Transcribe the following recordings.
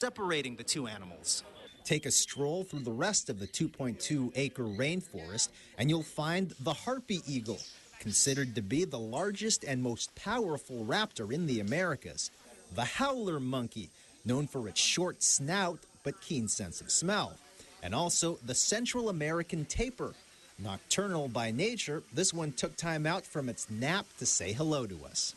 separating the two animals. Take a stroll through the rest of the 2.2-acre rainforest, and you'll find the harpy eagle, considered to be the largest and most powerful raptor in the Americas. The howler monkey, known for its short snout but keen sense of smell. And also the Central American tapir. Nocturnal by nature, this one took time out from its nap to say hello to us.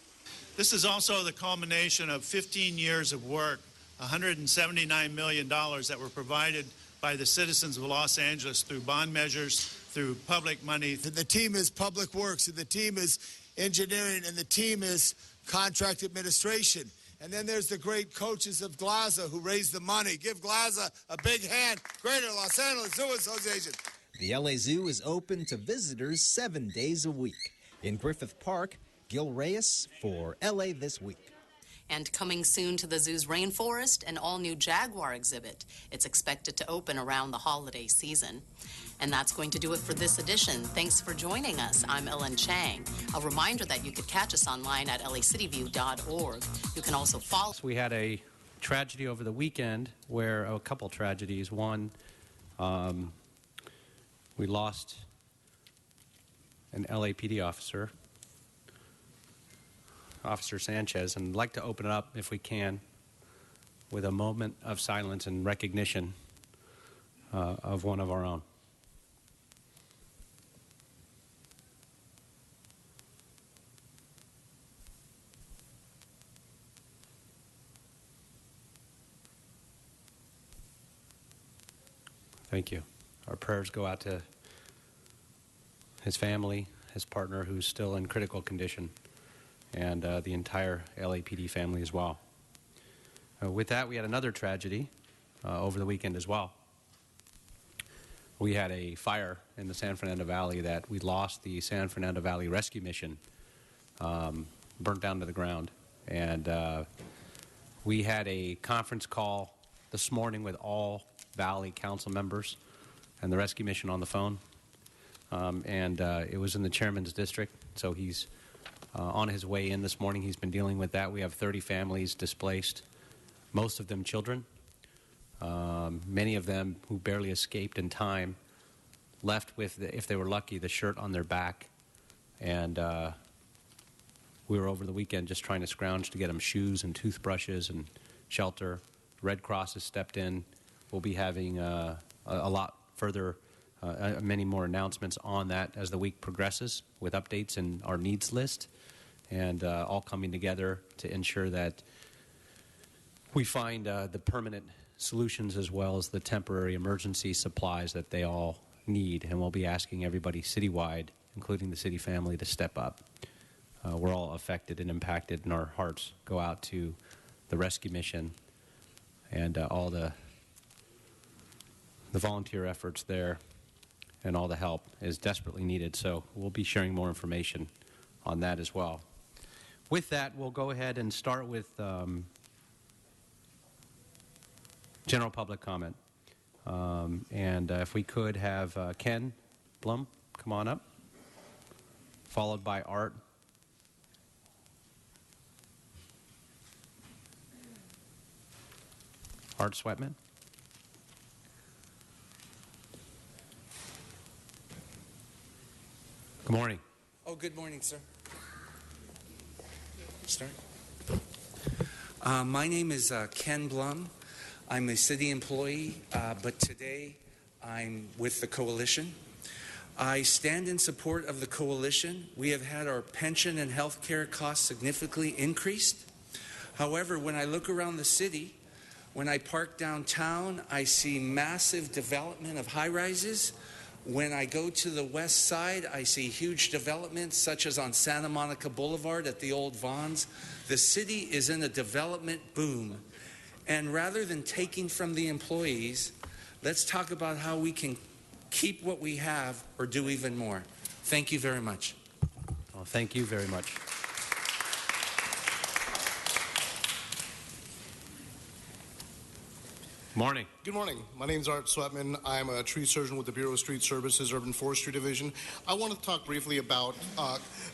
This is also the culmination of 15 years of work, $179 million that were provided by the citizens of Los Angeles through bond measures, through public money. The team is public works, and the team is engineering, and the team is contract administration. And then there's the great coaches of GLAZA who raised the money. Give GLAZA a big hand. Greater Los Angeles Zoo Association. The LA Zoo is open to visitors 7 days a week. In Griffith Park, Gil Reyes for LA This Week. And coming soon to the zoo's rainforest, an all-new jaguar exhibit. It's expected to open around the holiday season. And that's going to do it for this edition. Thanks for joining us. I'm Ellen Chang. A reminder that you could catch us online at lacityview.org. You can also follow. We had a tragedy over the weekend where a couple tragedies. One, we lost an LAPD officer, Officer Sanchez, and I'd like to open it up, if we can, with a moment of silence and recognition of one of our own. Thank you. Our prayers go out to his family, his partner, who's still in critical condition, and the entire LAPD family as well. With that, we had another tragedy over the weekend as well. We had a fire in the San Fernando Valley that we lost the San Fernando Valley Rescue Mission, burnt down to the ground. And we had a conference call this morning with all Valley Council members and the Rescue Mission on the phone. It was in the chairman's district, so he's on his way in this morning. He's been dealing with that. We have 30 families displaced, most of them children, many of them who barely escaped in time, left with, if they were lucky, the shirt on their back. And we were over the weekend just trying to scrounge to get them shoes and toothbrushes and shelter. Red Cross has stepped in. We'll be having a lot further, many more announcements on that as the week progresses, with updates in our needs list, and all coming together to ensure that we find the permanent solutions as well as the temporary emergency supplies that they all need. And we'll be asking everybody citywide, including the city family, to step up. We're all affected and impacted, and our hearts go out to the rescue mission and all the volunteer efforts there, and all the help is desperately needed. So we'll be sharing more information on that as well. With that, we'll go ahead and start with general public comment. If we could have Ken Blum come on up, followed by Art. Art Sweatman. Good morning. Oh, good morning, sir. Start. My name is Ken Blum. I'm a city employee, but today I'm with the coalition. I stand in support of the coalition. We have had our pension and health care costs significantly increased. However, when I look around the city, when I park downtown, I see massive development of high-rises. When I go to the west side, I see huge developments, such as on Santa Monica Boulevard at the old Vons. The city is in a development boom. And rather than taking from the employees, let's talk about how we can keep what we have or do even more. Thank you very much. Well, thank you very much. Morning. Good morning. My name is Art Sweatman. I'm a tree surgeon with the Bureau of Street Services Urban Forestry Division. I want to talk briefly about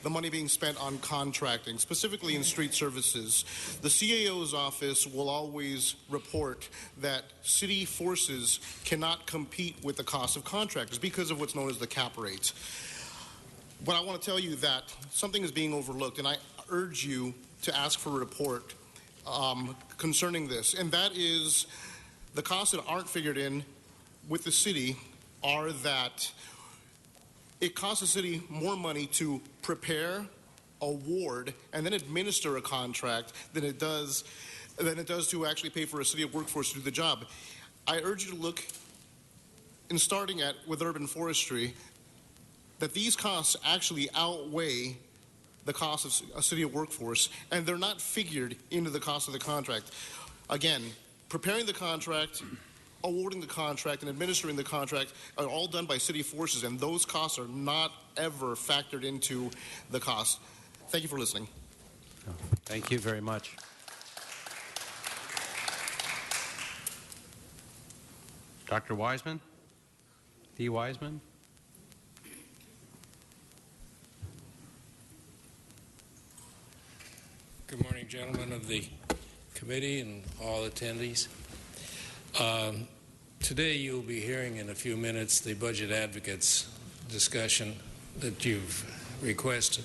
the money being spent on contracting, specifically in street services. The CAO's office will always report that city forces cannot compete with the cost of contractors because of what's known as the cap rates. But I want to tell you that something is being overlooked, and I urge you to ask for a report concerning this, and that is the costs that aren't figured in with the city are that it costs the city more money to prepare, award, and then administer a contract than it does to actually pay for a city of workforce to do the job. I urge you to look, in starting with urban forestry, that these costs actually outweigh the cost of a city of workforce, and they're not figured into the cost of the contract. Again, preparing the contract, awarding the contract, and administering the contract are all done by city forces, and those costs are not ever factored into the cost. Thank you for listening. Thank you very much. Dr. Wiseman? D. Wiseman? Good morning, gentlemen of the committee and all attendees. Today you'll be hearing in a few minutes the Budget Advocates discussion that you've requested.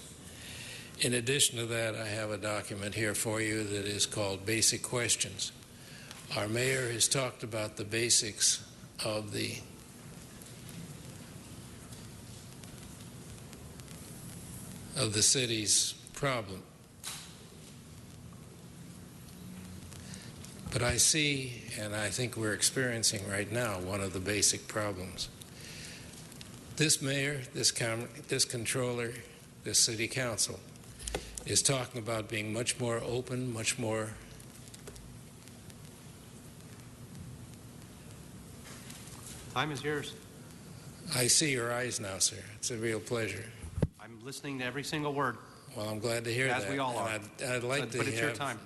In addition to that, I have a document here for you that is called Basic Questions. Our mayor has talked about the basics of the city's problem. But I see, and I think we're experiencing right now, one of the basic problems. This mayor, this controller, this city council is talking about being much more open, much more Time is yours. I see your eyes now, sir. It's a real pleasure. I'm listening to every single word. Well, I'm glad to hear that. As we all are. And I'd like to but it's your have time.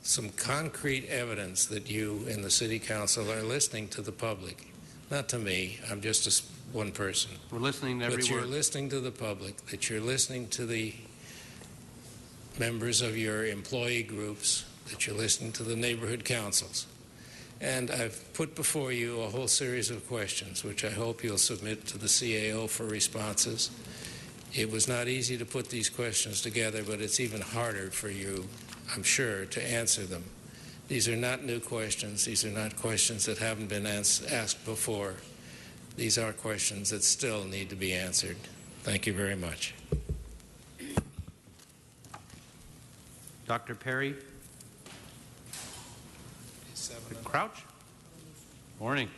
Some concrete evidence that you in the city council are listening to the public. Not to me. I'm just one person. We're listening to every But you're word. listening to the public, that you're listening to the members of your employee groups, that you're listening to the neighborhood councils. And I've put before you a whole series of questions, which I hope you'll submit to the CAO for responses. It was not easy to put these questions together, but it's even harder for you, I'm sure, to answer them. These are not new questions. These are not questions that haven't been asked before. These are questions that still need to be answered. Thank you very much. Dr. Perry? Crouch? Morning.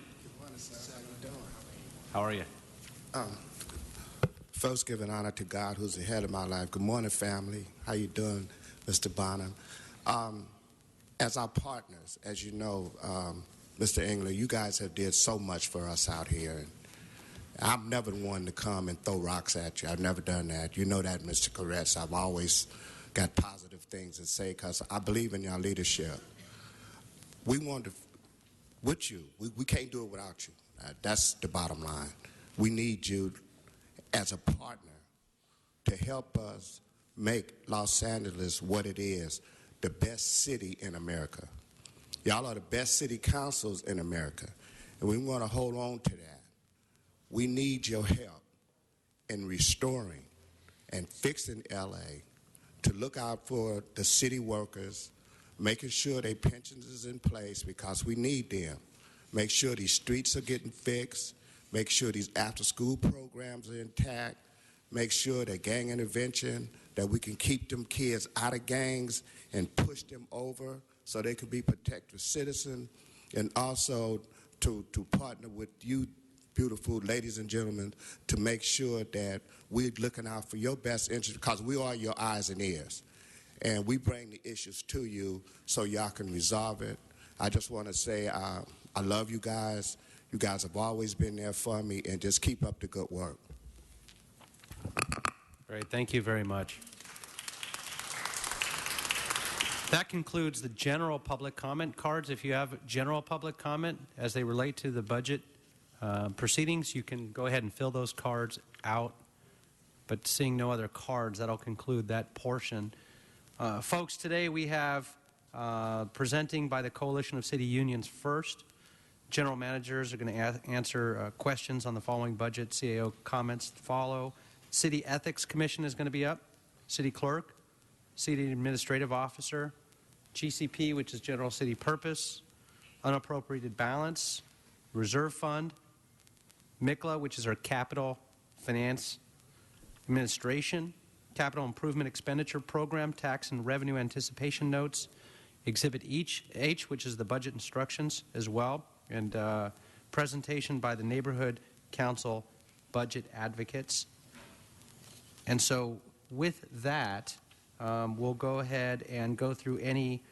How are you? First, giving honor to God, who's the head of my life. Good morning, family. How you doing, Mr. Bonham? As our partners, as you know, Mr. Engler, you guys have did so much for us out here. I'm never one to come and throw rocks at you. I've never done that. You know that, Mr. Koretz. I've always got positive things to say because I believe in your leadership. We want to, with you, we can't do it without you. That's the bottom line. We need you as a partner to help us make Los Angeles what it is, the best city in America. Y'all are the best city councils in America, and we want to hold on to that. We need your help in restoring and fixing LA, to look out for the city workers, making sure their pensions is in place because we need them. Make sure these streets are getting fixed. Make sure these after-school programs are intact. Make sure that gang intervention, that we can keep them kids out of gangs and push them over so they can be protected citizens. And also to partner with you, beautiful ladies and gentlemen, to make sure that we're looking out for your best interest because we are your eyes and ears. And we bring the issues to you so y'all can resolve it. I just want to say I love you guys. You guys have always been there for me, and just keep up the good work. Great. Thank you very much. That concludes the general public comment cards. If you have general public comment as they relate to the budget proceedings, you can go ahead and fill those cards out. But seeing no other cards, that'll conclude that portion. Folks, today we have presenting by the Coalition of City Unions first. General managers are going to answer questions on the following budget. CAO comments follow. City Ethics Commission is going to be up. City Clerk, City Administrative Officer, GCP, which is General City Purpose, Unappropriated Balance, Reserve Fund, MICLA, which is our Capital Finance Administration, Capital Improvement Expenditure Program, Tax and Revenue Anticipation Notes, Exhibit H, which is the budget instructions as well, and presentation by the Neighborhood Council Budget Advocates. And so with that, we'll go ahead and go through any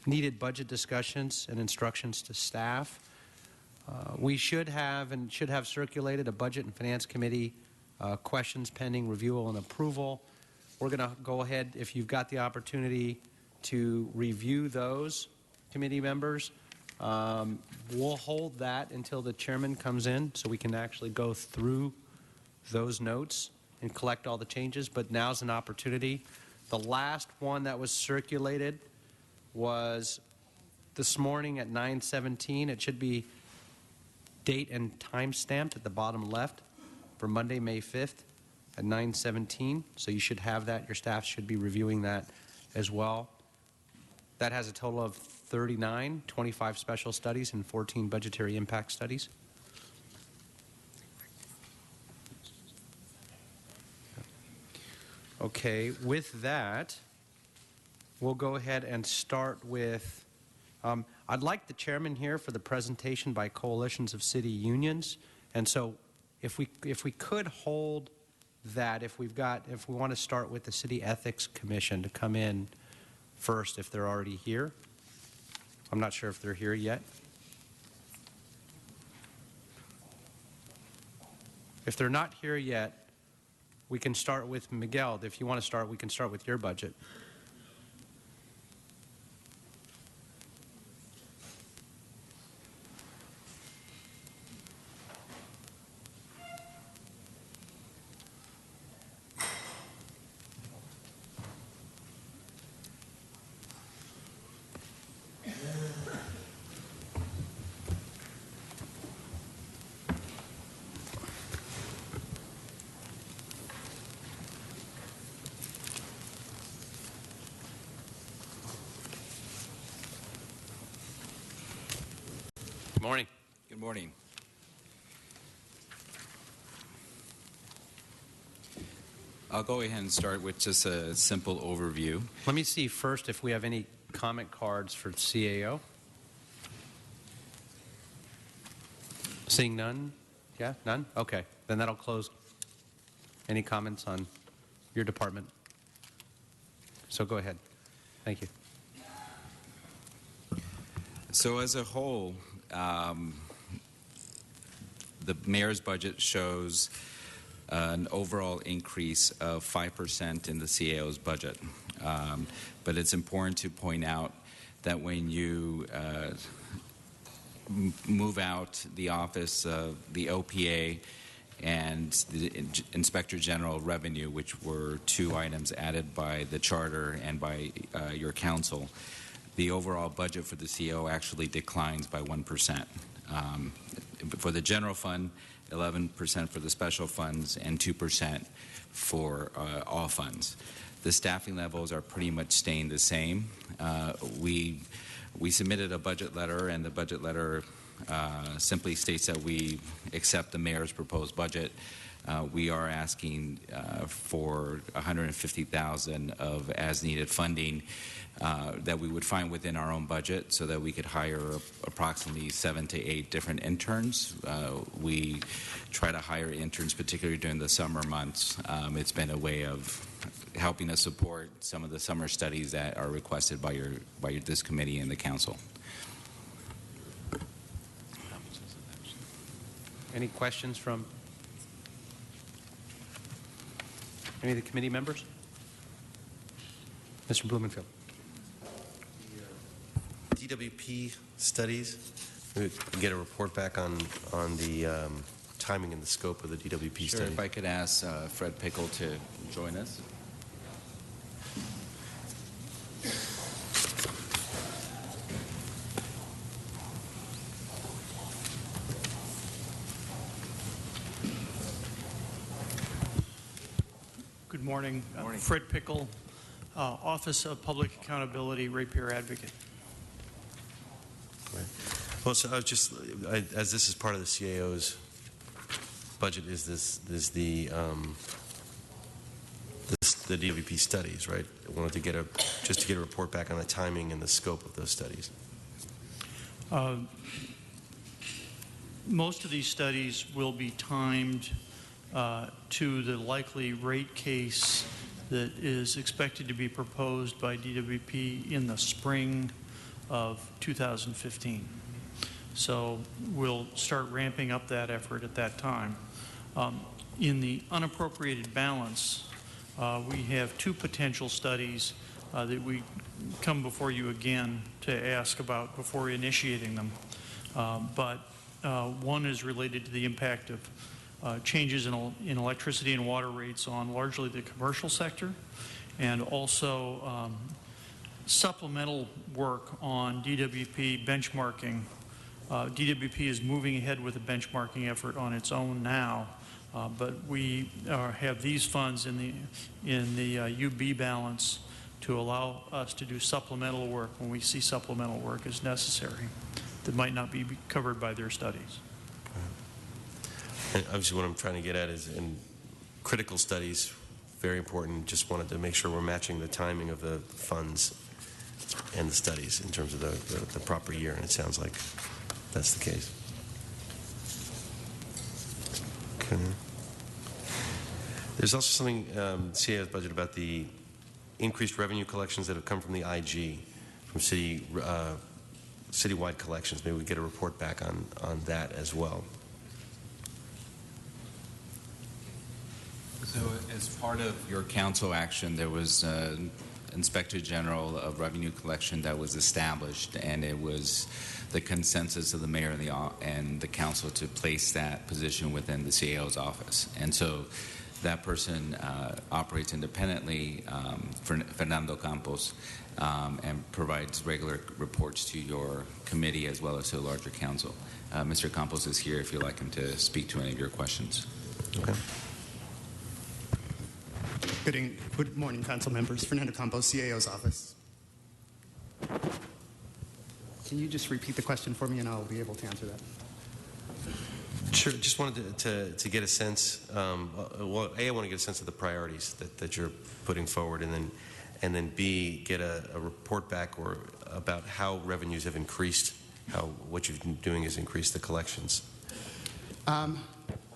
needed budget discussions and instructions to staff. We should have circulated a Budget and Finance Committee questions pending review and approval. We're going to go ahead, if you've got the opportunity to review those, committee members. We'll hold that until the chairman comes in so we can actually go through those notes and collect all the changes, but now's an opportunity. The last one that was circulated was this morning at 9:17. It should be date and time stamped at the bottom left for Monday, May 5th at 9:17. So you should have that. Your staff should be reviewing that as well. That has a total of 39, 25 special studies and 14 budgetary impact studies. Okay, with that, we'll go ahead and start with, I'd like the chairman here for the presentation by coalitions of city unions. And so if we could hold that, if we want to start with the City Ethics Commission to come in first if they're already here. I'm not sure if they're here yet. If they're not here yet, we can start with Miguel. If you want to start, we can start with your budget. Good morning. Good morning. I'll go ahead and start with just a simple overview. Let me see first if we have any comment cards for CAO. Seeing none? Yeah, none? Okay, then that'll close. Any comments on your department? So go ahead. Thank you. So as a whole, the mayor's budget shows an overall increase of 5% in the CAO's budget. But it's important to point out that when you move out the office of the OPA and the Inspector General Revenue, which were two items added by the charter and by your council, the overall budget for the CAO actually declines by 1%. For the general fund, 11% for the special funds, and 2% for all funds. The staffing levels are pretty much staying the same. We submitted a budget letter, and the budget letter simply states that we accept the mayor's proposed budget. We are asking for $150,000 of as-needed funding that we would find within our own budget so that we could hire approximately 7 to 8 different interns. We try to hire interns, particularly during the summer months. It's been a way of helping us support some of the summer studies that are requested by this committee and the council. Any questions from any of the committee members? Mr. Blumenfield. DWP studies, we can get a report back on the timing and the scope of the DWP Sure, study. if I could ask Fred Pickle to join us. Good morning. Morning. Fred Pickle, Office of Public Accountability, Rapier Advocate. Right. Well, so I was just, as this is part of the CAO's budget, is the DWP studies, right? I wanted to get just to get a report back on the timing and the scope of those studies. Most of these studies will be timed to the likely rate case that is expected to be proposed by DWP in the spring of 2015. So we'll start ramping up that effort at that time. In the unappropriated balance, we have two potential studies that we come before you again to ask about before initiating them. But one is related to the impact of changes in electricity and water rates on largely the commercial sector, and also supplemental work on DWP benchmarking. DWP is moving ahead with a benchmarking effort on its own now, but we have these funds in the UB balance to allow us to do supplemental work when we see supplemental work is necessary that might not be covered by their studies. And obviously what I'm trying to get at is in critical studies, very important. Just wanted to make sure we're matching the timing of the funds and the studies in terms of the proper year, and it sounds like that's the case. Okay. There's also something CAO's budget about the increased revenue collections that have come from the IG, from citywide collections. Maybe we get a report back on that as well. So as part of your council action, there was Inspector General of Revenue Collection that was established, and it was the consensus of the mayor and the council to place that position within the CAO's office. And so that person operates independently, Fernando Campos, and provides regular reports to your committee as well as to the larger council. Mr. Campos is here if you'd like him to speak to any of your questions. Okay. Good morning, council members. Fernando Campos, CAO's office. Can you just repeat the question for me and I'll be able to answer that? Sure. Just wanted to get a sense. Well, A, I want to get a sense of the priorities that you're putting forward, and then B, get a report back or about how revenues have increased, how what you've been doing has increased the collections.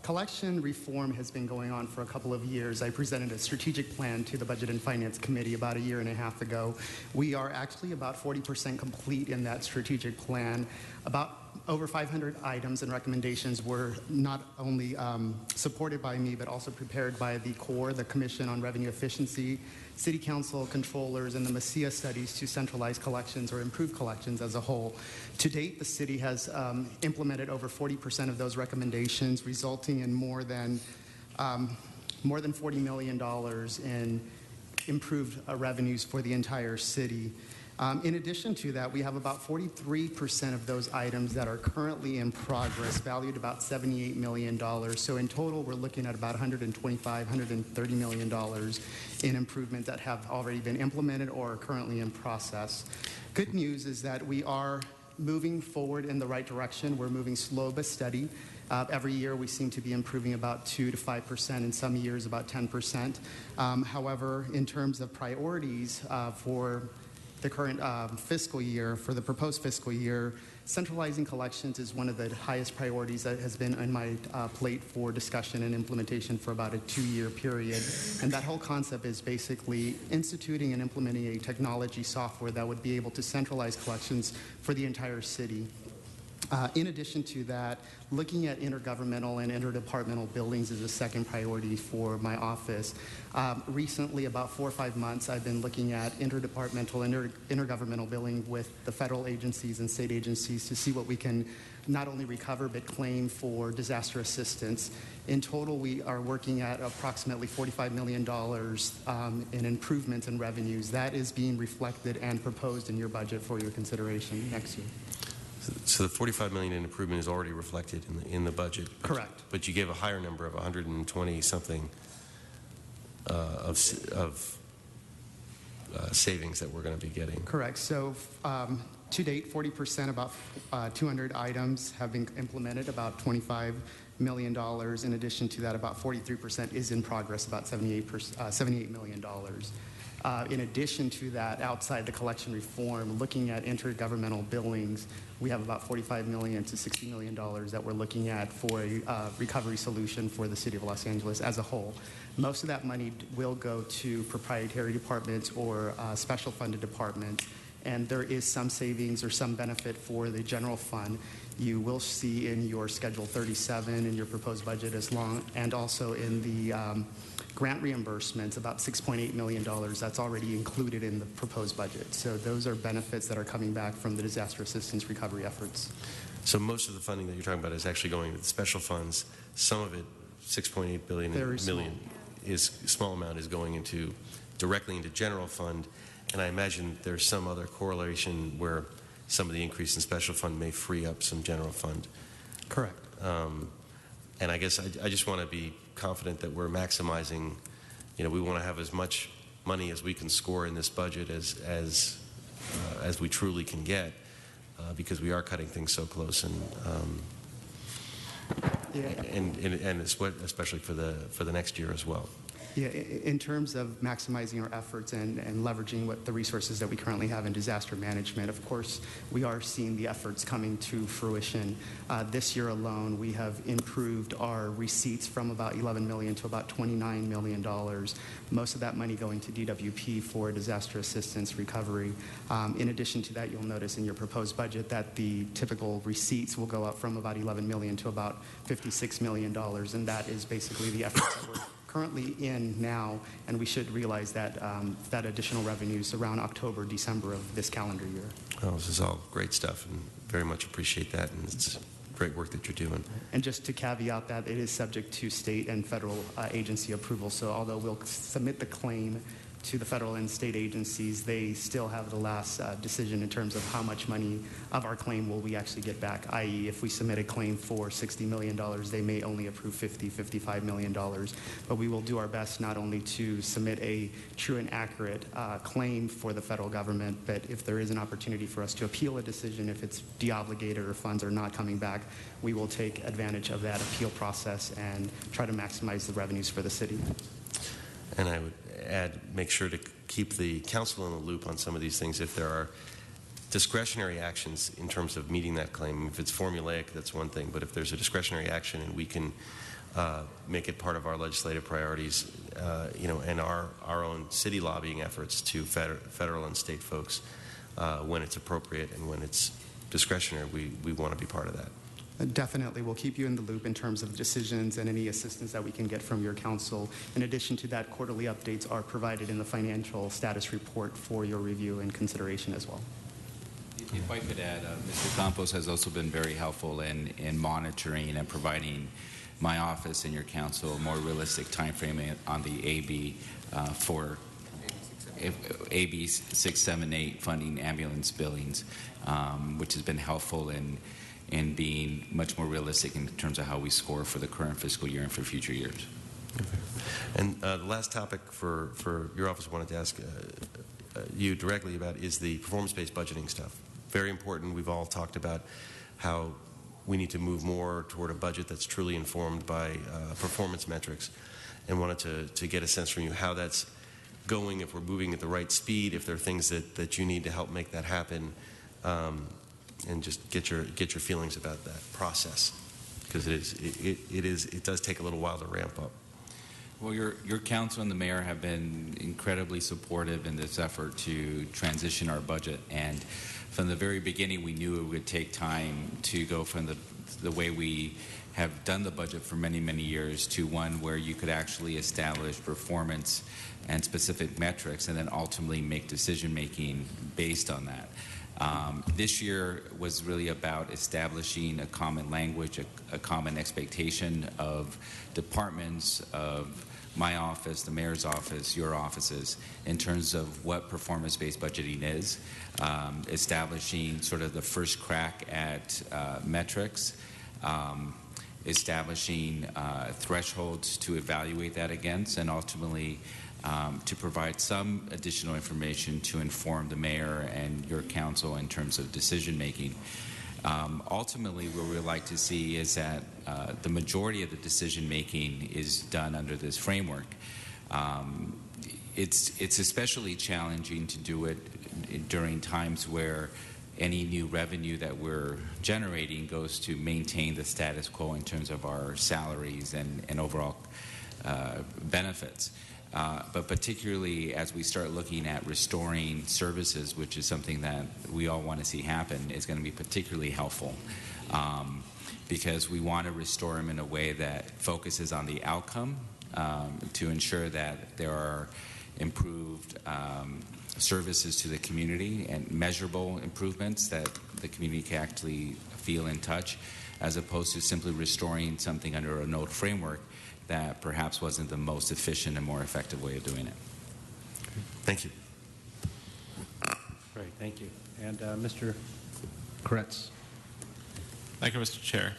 Collection reform has been going on for a couple of years. I presented a strategic plan to the Budget and Finance Committee about a year and a half ago. We are actually about 40% complete in that strategic plan. About over 500 items and recommendations were not only supported by me, but also prepared by the CORE, the Commission on Revenue Efficiency, City Council controllers, and the MESIA studies to centralize collections or improve collections as a whole. To date, the city has implemented over 40% of those recommendations, resulting in more than $40 million in improved revenues for the entire city. In addition to that, we have about 43% of those items that are currently in progress, valued about $78 million. So in total, we're looking at about $125, $130 million in improvement that have already been implemented or are currently in process. Good news is that we are moving forward in the right direction. We're moving slow but steady. Every year we seem to be improving about 2 to 5%, in some years about 10%. However, in terms of priorities for the current fiscal year, for the proposed fiscal year, centralizing collections is one of the highest priorities that has been on my plate for discussion and implementation for about a 2-year period. And that whole concept is basically instituting and implementing a technology software that would be able to centralize collections for the entire city. In addition to that, looking at intergovernmental and interdepartmental buildings is a second priority for my office. Recently, about 4 or 5 months, I've been looking at interdepartmental and intergovernmental building with the federal agencies and state agencies to see what we can not only recover but claim for disaster assistance. In total, we are working at approximately $45 million in improvements in revenues. That is being reflected and proposed in your budget for your consideration next year. So the $45 million in improvement is already reflected in the budget. Correct. But you gave a higher number of 120 something of savings that we're going to be getting. Correct. So to date, 40%, about 200 items have been implemented, about $25 million. In addition to that, about 43% is in progress, about $78 million. In addition to that, outside the collection reform, looking at intergovernmental billings, we have about $45 million to $60 million that we're looking at for a recovery solution for the city of Los Angeles as a whole. Most of that money will go to proprietary departments or special funded departments, and there is some savings or some benefit for the general fund. You will see in your Schedule 37 in your proposed budget and also in the grant reimbursements, about $6.8 million. That's already included in the proposed budget. So those are benefits that are coming back from the disaster assistance recovery efforts. So most of the funding that you're talking about is actually going to the special funds. Some of it, $6.8 billion million, is small amount is going into directly into general fund, and I imagine there's some other correlation where some of the increase in special fund may free up some general fund. Correct. And I guess I just want to be confident that we're maximizing, we want to have as much money as we can score in this budget as we truly can get, because we are cutting things so close, and especially for the next year as well. Yeah, in terms of maximizing our efforts and leveraging what the resources that we currently have in disaster management, of course, we are seeing the efforts coming to fruition. This year alone, we have improved our receipts from about $11 million to about $29 million. Most of that money going to DWP for disaster assistance recovery. In addition to that, you'll notice in your proposed budget that the typical receipts will go up from about $11 million to about $56 million, and that is basically the efforts that we're currently in now, and we should realize that that additional revenues around October, December of this calendar year. Well, this is all great stuff, and very much appreciate that, and it's great work that you're doing. And just to caveat that, it is subject to state and federal agency approval, so although we'll submit the claim to the federal and state agencies, they still have the last decision in terms of how much money of our claim will we actually get back, i.e. if we submit a claim for $60 million, they may only approve $55 million. But we will do our best not only to submit a true and accurate claim for the federal government, but if there is an opportunity for us to appeal a decision, if it's de-obligated or funds are not coming back, we will take advantage of that appeal process and try to maximize the revenues for the city. And I would add, make sure to keep the council in the loop on some of these things. If there are discretionary actions in terms of meeting that claim, if it's formulaic, that's one thing, but if there's a discretionary action and we can make it part of our legislative priorities, and our own city lobbying efforts to federal and state folks when it's appropriate and when it's discretionary, we want to be part of that. Definitely. We'll keep you in the loop in terms of decisions and any assistance that we can get from your council. In addition to that, quarterly updates are provided in the financial status report for your review and consideration as well. If I could add, Mr. Campos has also been very helpful in monitoring and providing my office and your council a more realistic time frame on the AB 678 funding ambulance billings, which has been helpful in being much more realistic in terms of how we score for the current fiscal year and for future years. Okay. And the last topic for your office I wanted to ask you directly about is the performance-based budgeting stuff. Very important. We've all talked about how we need to move more toward a budget that's truly informed by performance metrics, and wanted to get a sense from you how that's going, if we're moving at the right speed, if there are things that you need to help make that happen, and just get your feelings about that process, because it does take a little while to ramp up. Well, your council and the mayor have been incredibly supportive in this effort to transition our budget. And from the very beginning, we knew it would take time to go from the way we have done the budget for many, many years to one where you could actually establish performance and specific metrics and then ultimately make decision-making based on that. This year was really about establishing a common language, a common expectation of departments, of my office, the mayor's office, your offices, in terms of what performance-based budgeting is, establishing sort of the first crack at metrics, establishing thresholds to evaluate that against, and ultimately to provide some additional information to inform the mayor and your council in terms of decision making. Ultimately, what we would like to see is that the majority of the decision making is done under this framework. It's especially challenging to do it during times where any new revenue that we're generating goes to maintain the status quo in terms of our salaries and overall benefits. But particularly as we start looking at restoring services, which is something that we all want to see happen, is going to be particularly helpful because we want to restore them in a way that focuses on the outcome to ensure that there are improved services to the community and measurable improvements that the community can actually feel and touch, as opposed to simply restoring something under a node framework that perhaps wasn't the most efficient and more effective way of doing it. Thank you. Great, thank you. And Mr. Kretz. Thank you, Mr. Chair.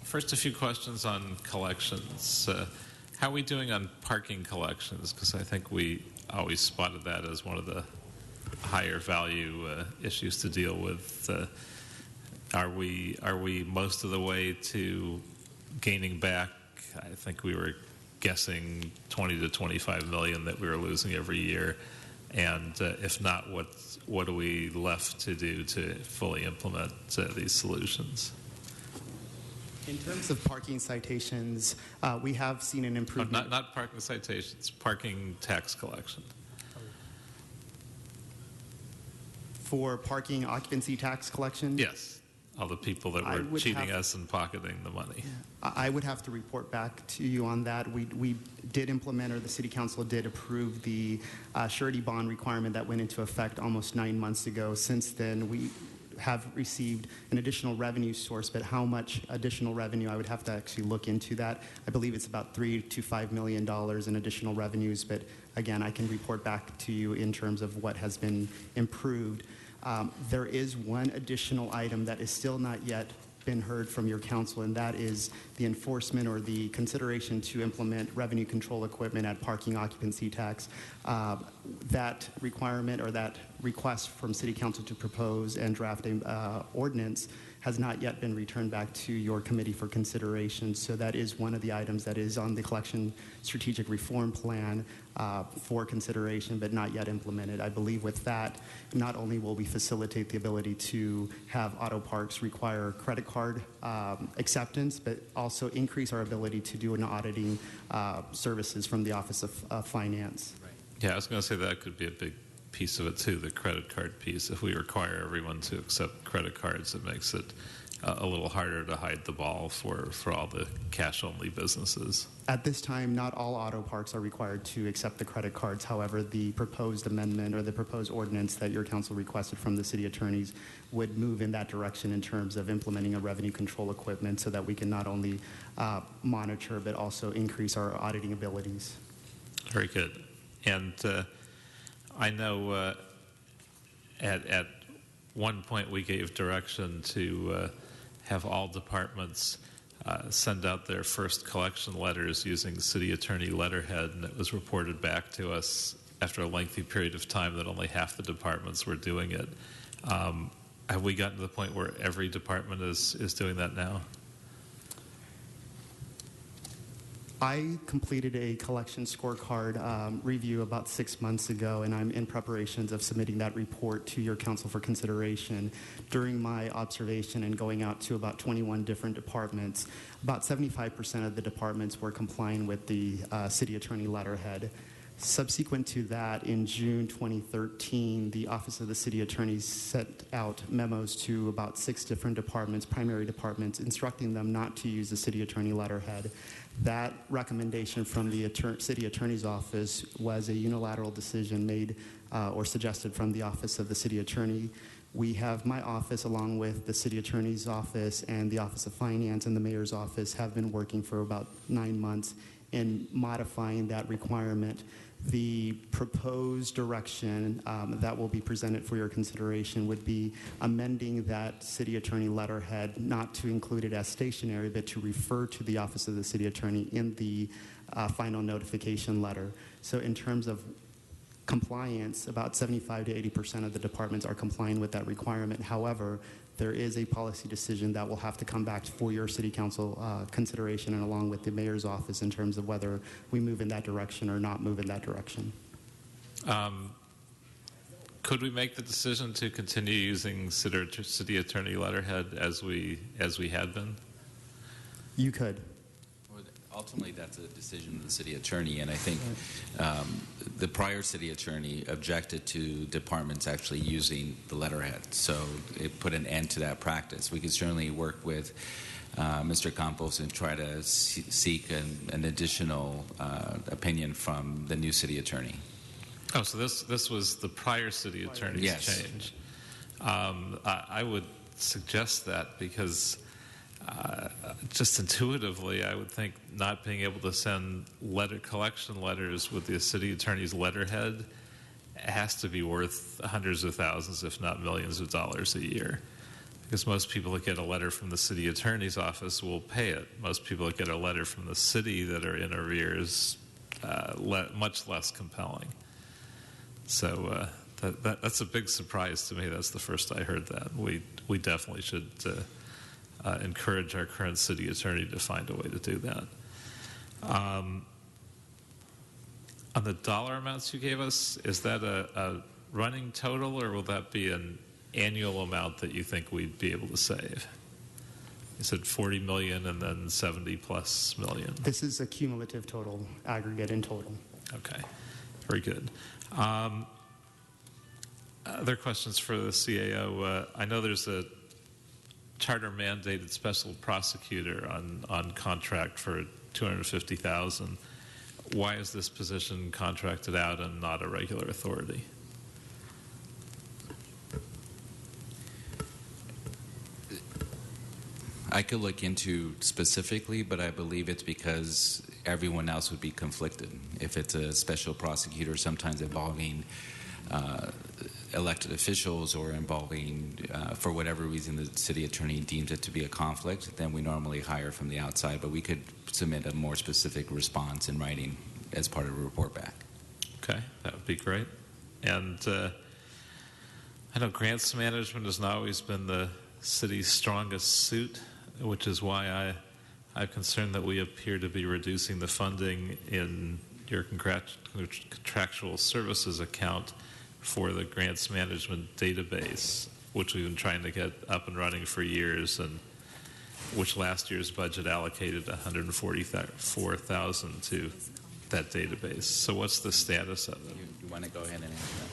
First, a few questions on collections. How are we doing on parking collections? Because I think we always spotted that as one of the higher value issues to deal with. Are we most of the way to gaining back? I think we were guessing 20 to 25 million that we were losing every year. And if not, what are we left to do to fully implement these solutions? In terms of parking citations, we have seen an improvement. Not parking citations, parking tax collection. For parking occupancy tax collection? Yes. All the people that were cheating us and pocketing the money. I would have to report back to you on that. We did implement, or the City Council did approve the surety bond requirement that went into effect almost 9 months ago. Since then, we have received an additional revenue source, but how much additional revenue, I would have to actually look into that. I believe it's about $3 to $5 million in additional revenues, but again, I can report back to you in terms of what has been improved. There is one additional item that is still not yet been heard from your council, and that is the enforcement or the consideration to implement revenue control equipment at parking occupancy tax. That requirement or that request from City Council to propose and draft an ordinance has not yet been returned back to your committee for consideration. So that is one of the items that is on the collection strategic reform plan for consideration, but not yet implemented. I believe with that, not only will we facilitate the ability to have auto parks require credit card acceptance, but also increase our ability to do an auditing services from the Office of Finance. Right. Yeah, I was going to say that could be a big piece of it too, the credit card piece. If we require everyone to accept credit cards, it makes it a little harder to hide the ball for all the cash-only businesses. At this time, not all auto parks are required to accept the credit cards. However, the proposed amendment or the proposed ordinance that your council requested from the city attorneys would move in that direction in terms of implementing a revenue control equipment so that we can not only monitor but also increase our auditing abilities. Very good. And I know at one point we gave direction to have all departments send out their first collection letters using city attorney letterhead, and it was reported back to us after a lengthy period of time that only half the departments were doing it. Have we gotten to the point where every department is doing that now? I completed a collection scorecard review about 6 months ago, and I'm in preparations of submitting that report to your council for consideration. During my observation and going out to about 21 different departments, about 75% of the departments were complying with the city attorney letterhead. Subsequent to that, in June 2013, the Office of the City Attorney sent out memos to about 6 different departments, primary departments, instructing them not to use the City Attorney letterhead. That recommendation from the City Attorney's Office was a unilateral decision made or suggested from the Office of the City Attorney. We have my office, along with the City Attorney's Office and the Office of Finance and the Mayor's Office, have been working for about 9 months in modifying that requirement. The proposed direction that will be presented for your consideration would be amending that city attorney letterhead not to include it as stationary, but to refer to the Office of the City Attorney in the final notification letter. So in terms of compliance, about 75 to 80% of the departments are complying with that requirement. However, there is a policy decision that will have to come back for your city council consideration and along with the mayor's office in terms of whether we move in that direction or not move in that direction. Could we make the decision to continue using city attorney letterhead as we had been? You could. Ultimately, that's a decision of the city attorney, and I think the prior city attorney objected to departments actually using the letterhead, so it put an end to that practice. We could certainly work with Mr. Campos and try to seek an additional opinion from the new city attorney. Oh, so this was the prior city attorney's change. I would suggest that because just intuitively, I would think not being able to send collection letters with the city attorney's letterhead has to be worth hundreds of thousands, if not millions of dollars a year. Because most people that get a letter from the city attorney's office will pay it. Most people that get a letter from the city that are in arrears, much less compelling. So that's a big surprise to me. That's the first I heard that. We definitely should encourage our current city attorney to find a way to do that. On the dollar amounts you gave us, is that a running total, or will that be an annual amount that you think we'd be able to save? You said 40 million and then 70 plus million. This is a cumulative total, aggregate in total. Okay, very good. Other questions for the CAO? I know there's a charter-mandated special prosecutor on contract for $250,000. Why is this position contracted out and not a regular authority? I could look into specifically, but I believe it's because everyone else would be conflicted. If it's a special prosecutor, sometimes involving elected officials or involving, for whatever reason, the city attorney deems it to be a conflict, then we normally hire from the outside. But we could submit a more specific response in writing as part of a report back. Okay, that would be great. And I know grants management has not always been the city's strongest suit, which is why I'm concerned that we appear to be reducing the funding in your contractual services account for the grants management database, which we've been trying to get up and running for years, and which last year's budget allocated $144,000 to that database. So what's the status of it? You want to go ahead and answer that?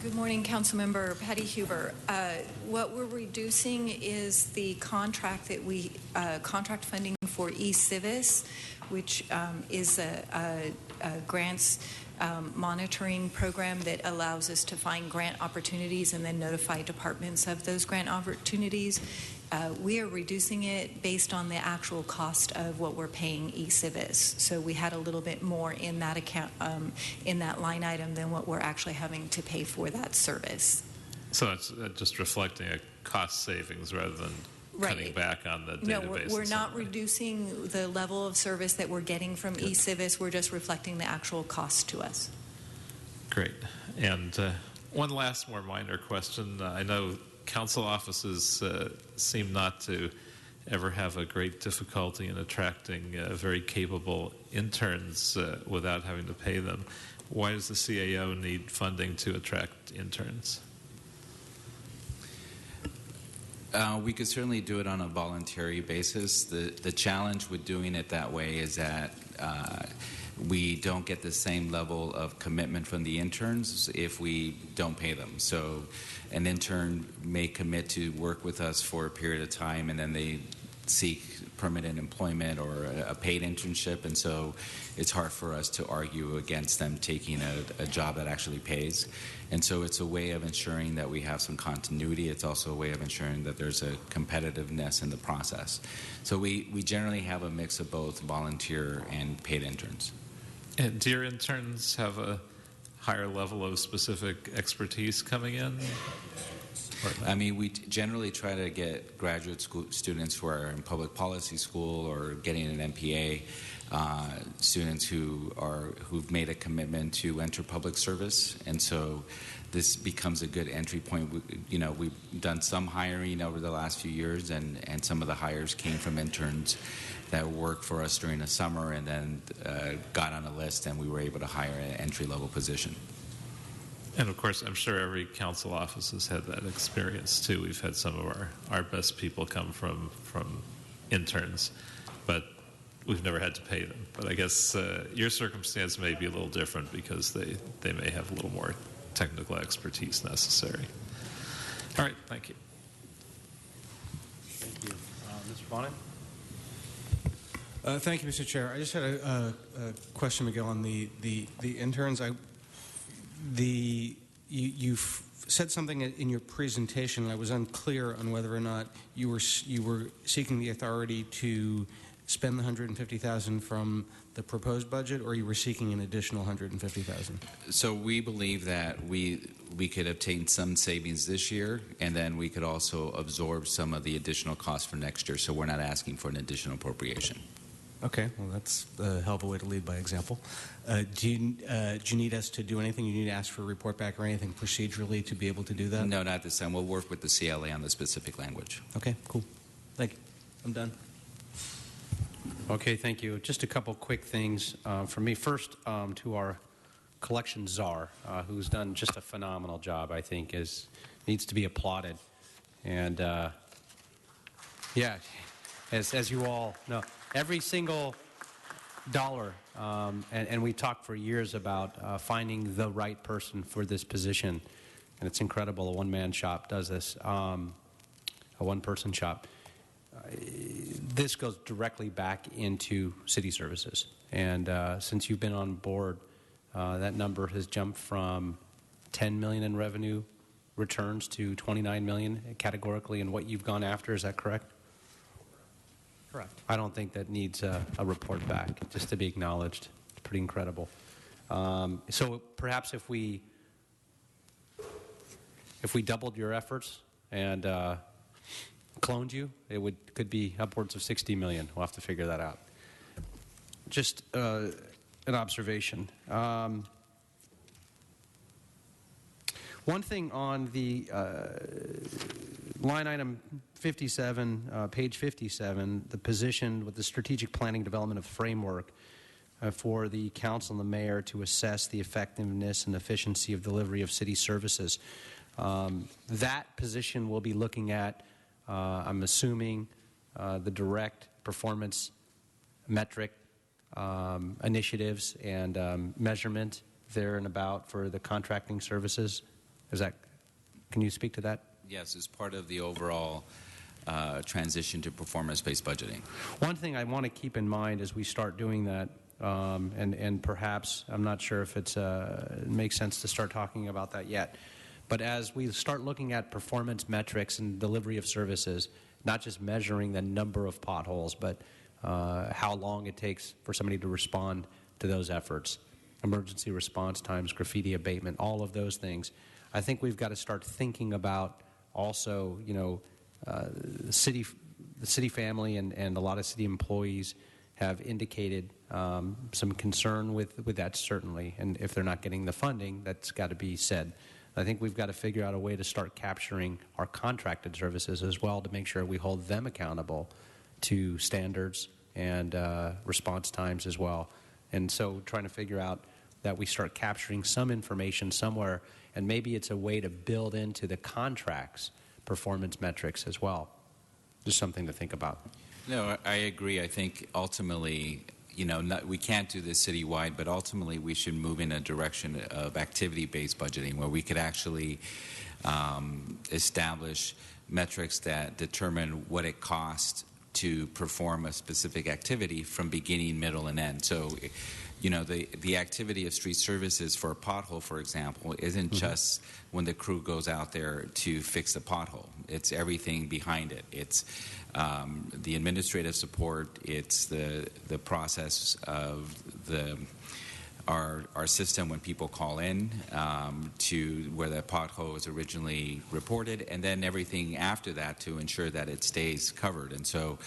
Good morning, Councilmember Patty Huber. What we're reducing is the contract that contract funding for eCivis, which is a grants monitoring program that allows us to find grant opportunities and then notify departments of those grant opportunities. We are reducing it based on the actual cost of what we're paying eCivis. So we had a little bit more in that account, in that line item than what we're actually having to pay for that service. So it's just reflecting a cost savings rather than cutting back on the database. No, we're not reducing the level of service that we're getting from eCivis. We're just reflecting the actual cost to us. Great. And one last more minor question. I know council offices seem not to ever have a great difficulty in attracting very capable interns without having to pay them. Why does the CAO need funding to attract interns? We could certainly do it on a voluntary basis. The challenge with doing it that way is that we don't get the same level of commitment from the interns if we don't pay them. So an intern may commit to work with us for a period of time, and then they seek permanent employment or a paid internship, and so it's hard for us to argue against them taking a job that actually pays. And so it's a way of ensuring that we have some continuity. It's also a way of ensuring that there's a competitiveness in the process. So we generally have a mix of both volunteer and paid interns. And do your interns have a higher level of specific expertise coming in? I mean, we generally try to get graduate school students who are in public policy school or getting an MPA, students who've made a commitment to enter public service, and so this becomes a good entry point. We've done some hiring over the last few years, and some of the hires came from interns that worked for us during the summer and then got on a list, and we were able to hire an entry-level position. And of course, I'm sure every council office has had that experience too. We've had some of our best people come from interns, but we've never had to pay them. But I guess your circumstance may be a little different because they may have a little more technical expertise necessary. All right, thank you. Thank you. Mr. Bonnet? Thank you, Mr. Chair. I just had a question, Miguel, on the interns. You've said something in your presentation, and I was unclear on whether or not you were seeking the authority to spend the $150,000 from the proposed budget, or you were seeking an additional $150,000. So we believe that we could obtain some savings this year, and then we could also absorb some of the additional costs for next year. So we're not asking for an additional appropriation. Okay, well, that's a hell of a way to lead by example. Do you need us to do anything? You need to ask for a report back or anything procedurally to be able to do that? No, not this time. We'll work with the CLA on the specific language. Okay, cool. Thank you. I'm done. Okay, thank you. Just a couple quick things from me. First, to our collection czar, who's done just a phenomenal job, I think, needs to be applauded. And, yeah, as you all know, every single dollar, and we talked for years about finding the right person for this position, and it's incredible. A one-man shop does this, a one-person shop. This goes directly back into city services, and since you've been on board, that number has jumped from $10 million in revenue returns to $29 million categorically in what you've gone after. Is that correct? Correct. I don't think that needs a report back, just to be acknowledged. It's pretty incredible. So perhaps if we doubled your efforts and cloned you, it could be upwards of $60 million. We'll have to figure that out. Just an observation. One thing on the line item 57, page 57, the position with the strategic planning development of framework for the council and the mayor to assess the effectiveness and efficiency of delivery of city services. That position will be looking at, I'm assuming, the direct performance metric initiatives and measurement there and about for the contracting services. Can you speak to that? Yes, as part of the overall transition to performance-based budgeting. One thing I want to keep in mind as we start doing that, and perhaps I'm not sure if it makes sense to start talking about that yet, but as we start looking at performance metrics and delivery of services, not just measuring the number of potholes, but how long it takes for somebody to respond to those efforts, emergency response times, graffiti abatement, all of those things. I think we've got to start thinking about also, the city family and a lot of city employees have indicated some concern with that, certainly. And if they're not getting the funding, that's got to be said. I think we've got to figure out a way to start capturing our contracted services as well to make sure we hold them accountable to standards and response times as well. And so trying to figure out that we start capturing some information somewhere, and maybe it's a way to build into the contracts performance metrics as well. Just something to think about. No, I agree. I think ultimately, we can't do this citywide, but ultimately we should move in a direction of activity-based budgeting where we could actually establish metrics that determine what it costs to perform a specific activity from beginning, middle, and end. So, the activity of street services for a pothole, for example, isn't just when the crew goes out there to fix the pothole. It's everything behind it. It's the administrative support. It's the process of our system when people call in to where the pothole was originally reported, and then everything after that to ensure that it stays covered. And so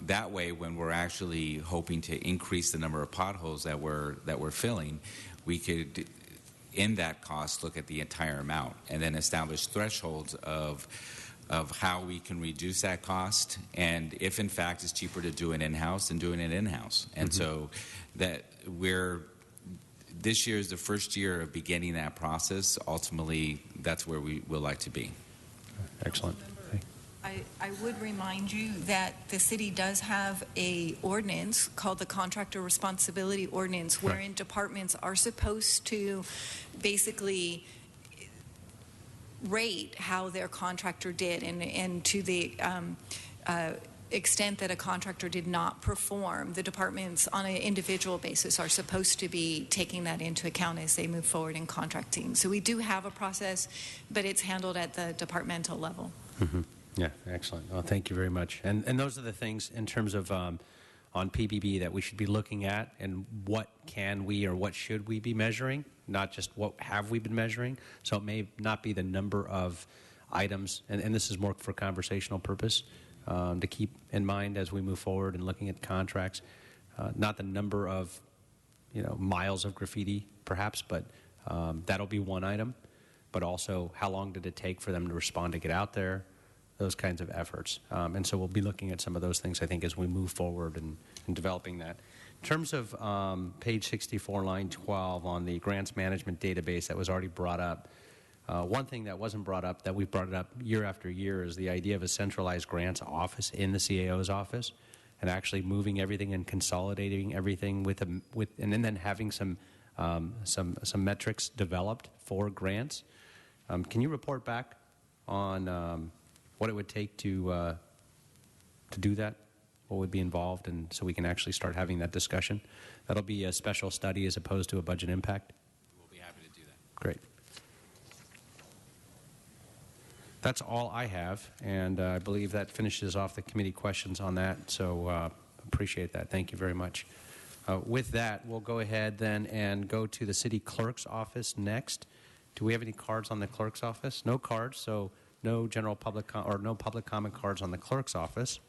that way, when we're actually hoping to increase the number of potholes that we're filling, we could, in that cost, look at the entire amount and then establish thresholds of how we can reduce that cost, and if in fact it's cheaper to do it in-house than doing it in-house. And so that this year is the first year of beginning that process. Ultimately, that's where we will like to be. Excellent. I would remind you that the city does have a ordinance called the Contractor Responsibility Ordinance, wherein departments are supposed to basically rate how their contractor did, and to the extent that a contractor did not perform, the departments on an individual basis are supposed to be taking that into account as they move forward in contracting. So we do have a process, but it's handled at the departmental level. Yeah, excellent. Well, thank you very much. And those are the things in terms of on PBB that we should be looking at, and what can we or what should we be measuring, not just what have we been measuring. So it may not be the number of items, and this is more for conversational purpose, to keep in mind as we move forward and looking at contracts, not the number of miles of graffiti perhaps, but that'll be one item, but also how long did it take for them to respond to get out there, those kinds of efforts. And so we'll be looking at some of those things, I think, as we move forward in developing that. In terms of page 64, line 12, on the grants management database that was already brought up, one thing that wasn't brought up, that we've brought it up year after year, is the idea of a centralized grants office in the CAO's office, and actually moving everything and consolidating everything and then having some metrics developed for grants. Can you report back on what it would take to do that? What would be involved, and so we can actually start having that discussion? That'll be a special study as opposed to a budget impact. We'll be happy to do that. Great. That's all I have, and I believe that finishes off the committee questions on that, so appreciate that. Thank you very much. With that, we'll go ahead then and go to the city clerk's office next. Do we have any cards on the clerk's office? No cards, so no general public no public comment cards on the clerk's office.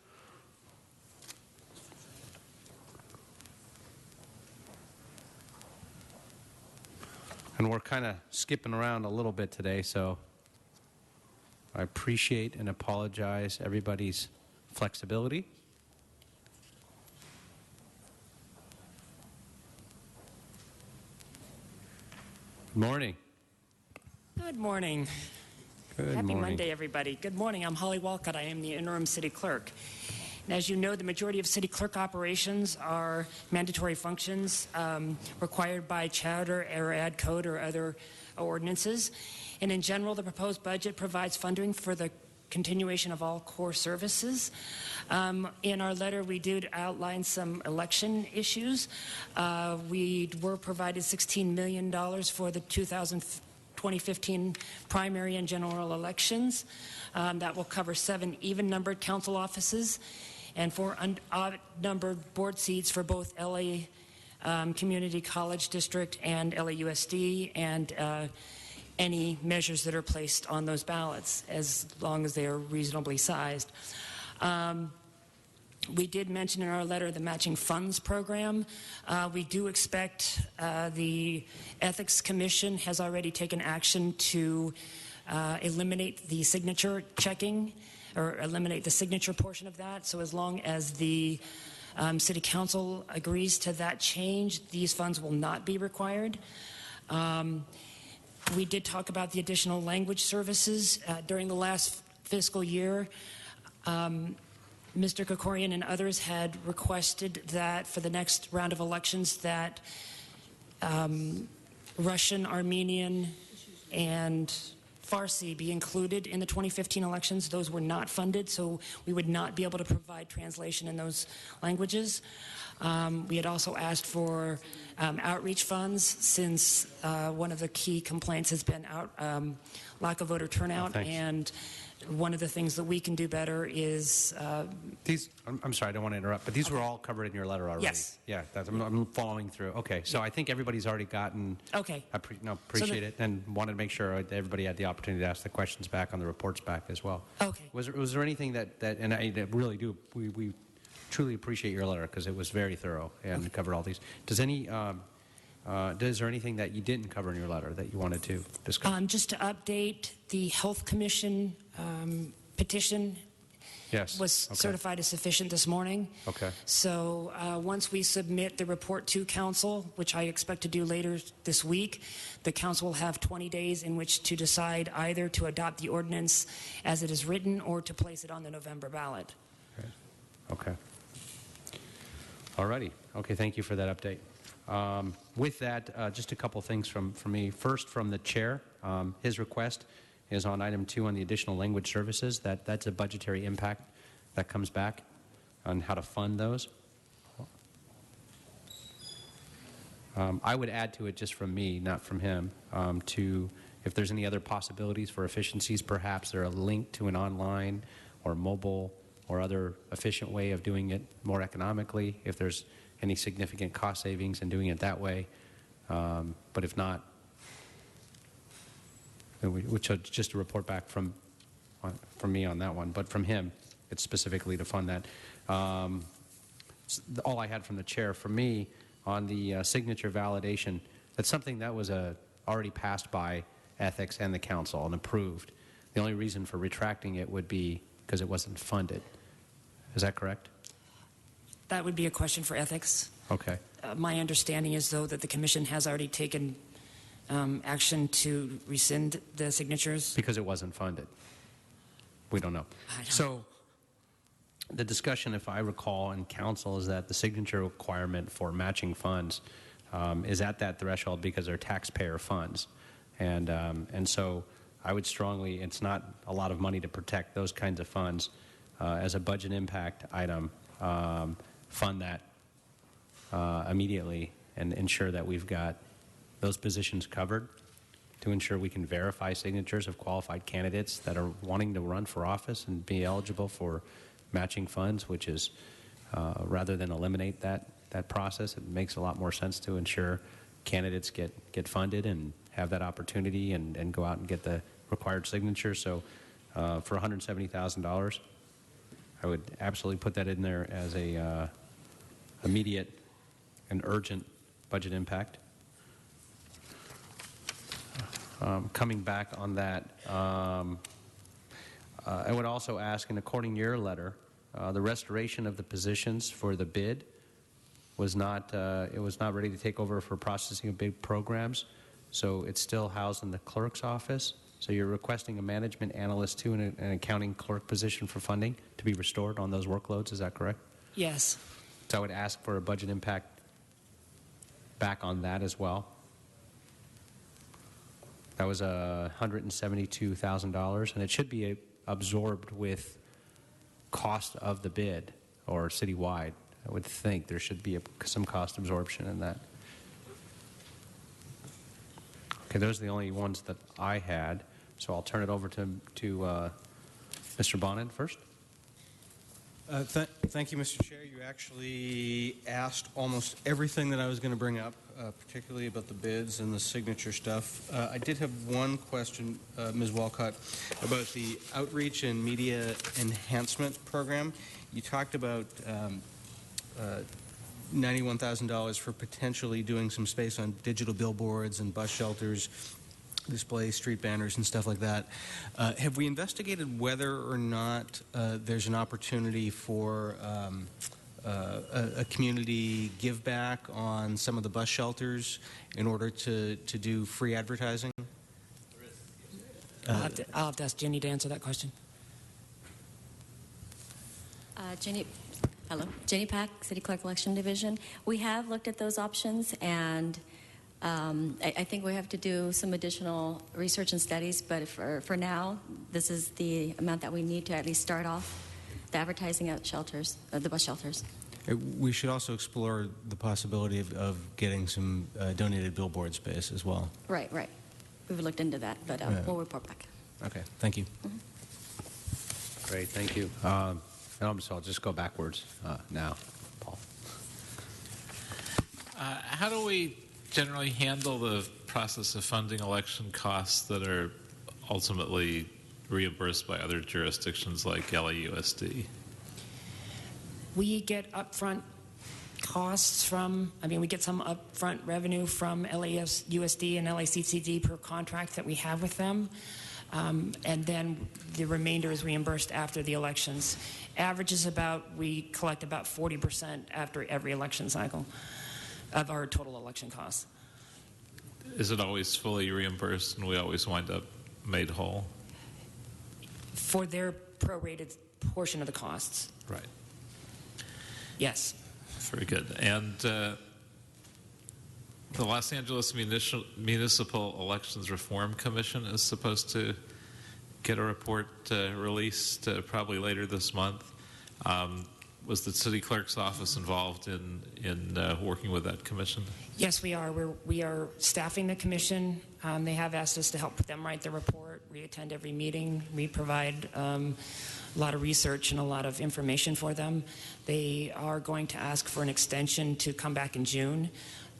And we're kind of skipping around a little bit today, so I appreciate and apologize everybody's flexibility. Good morning. Good morning. Good Happy morning. Monday, everybody. Good morning. I'm Holly Walcott. I am the interim city clerk. And as you know, the majority of city clerk operations are mandatory functions required by charter or ad code or other ordinances. And in general, the proposed budget provides funding for the continuation of all core services. In our letter, we did outline some election issues. We were provided $16 million for the 2015 primary and general elections. That will cover 7 even-numbered council offices and 4 odd-numbered board seats for both LA Community College District and LAUSD, and any measures that are placed on those ballots, as long as they are reasonably sized. We did mention in our letter the matching funds program. We do expect the Ethics Commission has already taken action to eliminate the signature checking or eliminate the signature portion of that. So as long as the City Council agrees to that change, these funds will not be required. We did talk about the additional language services during the last fiscal year. Mr. Krikorian and others had requested that for the next round of elections that Russian, Armenian, and Farsi be included in the 2015 elections. Those were not funded, so we would not be able to provide translation in those languages. We had also asked for outreach funds since one of the key complaints has been lack of voter turnout, and one of the things that we can do better is these. I'm sorry, I don't want to interrupt, but these were all covered in your letter already. Yes. Yeah, I'm following through. Okay, so I think everybody's already gotten. Okay. Appreciate it, and wanted to make sure that everybody had the opportunity to ask the questions back on the reports back as well. Okay. Was there anything that and I really do we truly appreciate your letter because it was very thorough and covered all these. Is there anything that you didn't cover in your letter that you wanted to discuss? Just to update, the Health Commission petition was certified as sufficient this morning. Okay. So once we submit the report to Council, which I expect to do later this week, the Council will have 20 days in which to decide either to adopt the ordinance as it is written or to place it on the November ballot. Okay. All righty. Okay, thank you for that update. With that, just a couple things from me. First, from the chair, his request is on item 2 on the additional language services. That's a budgetary impact that comes back on how to fund those. I would add to it just from me, not from him, to if there's any other possibilities for efficiencies, perhaps they're a link to an online or mobile or other efficient way of doing it more economically, if there's any significant cost savings in doing it that way. But if not, which is just a report back from me on that one, but from him, it's specifically to fund that. All I had from the chair, for me, on the signature validation, that's something that was already passed by Ethics and the Council and approved. The only reason for retracting it would be because it wasn't funded. Is that correct? That would be a question for Ethics. Okay. My understanding is, though, that the Commission has already taken action to rescind the signatures. Because it wasn't funded. We don't know. So the discussion, if I recall, in Council is that the signature requirement for matching funds is at that threshold because they're taxpayer funds. And so I would strongly, it's not a lot of money to protect those kinds of funds. As a budget impact item, fund that immediately and ensure that we've got those positions covered to ensure we can verify signatures of qualified candidates that are wanting to run for office and be eligible for matching funds, which is rather than eliminate that process, it makes a lot more sense to ensure candidates get funded and have that opportunity and go out and get the required signature. So for $170,000, I would absolutely put that in there as a immediate and urgent budget impact. Coming back on that, I would also ask, and according to your letter, the restoration of the positions for the bid was not ready to take over for processing of bid programs, so it's still housed in the clerk's office. So you're requesting a management analyst too and an accounting clerk position for funding to be restored on those workloads. Is that correct? Yes. So I would ask for a budget impact back on that as well. That was $172,000, and it should be absorbed with cost of the bid or citywide. I would think there should be some cost absorption in that. Okay, those are the only ones that I had, so I'll turn it over to Mr. Bonin first. Thank you, Mr. Chair. You actually asked almost everything that I was going to bring up, particularly about the bids and the signature stuff. I did have one question, Ms. Walcott, about the outreach and media enhancement program. you talked about $91,000 for potentially doing some space on digital billboards and bus shelters, display street banners and stuff like that. Have we investigated whether or not there's an opportunity for a community give back on some of the bus shelters in order to do free advertising? I'll have to ask Jenny to answer that question. Jenny Pack, City Clerk Election Division. We have looked at those options, and I think we have to do some additional research and studies, but for now, this is the amount that we need to at least start off the advertising at shelters, the bus shelters. We should also explore the possibility of getting some donated billboard space as well. Right. We've looked into that, but we'll report back. Okay, thank you. Mm-hmm. Great, thank you. So I'll just go backwards now, Paul. How do we generally handle the process of funding election costs that are ultimately reimbursed by other jurisdictions like LAUSD? We get upfront costs we get some upfront revenue from LAUSD and LACCD per contract that we have with them. And then the remainder is reimbursed after the elections. Average is we collect about 40% after every election cycle of our total election costs. Is it always fully reimbursed and we always wind up made whole? For their prorated portion of the costs. Right. Yes. Very good. And the Los Angeles Municipal Elections Reform Commission is supposed to get a report released probably later this month. Was the city clerk's office involved in working with that commission? Yes, we are. We are staffing the commission. They have asked us to help them write the report. We attend every meeting. We provide a lot of research and a lot of information for them. They are going to ask for an extension to come back in June.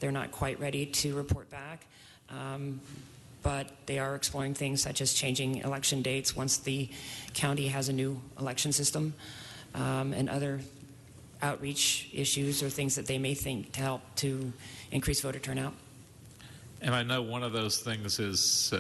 They're not quite ready to report back, but they are exploring things such as changing election dates once the county has a new election system, and other outreach issues or things that they may think to help to increase voter turnout. And I know one of those things is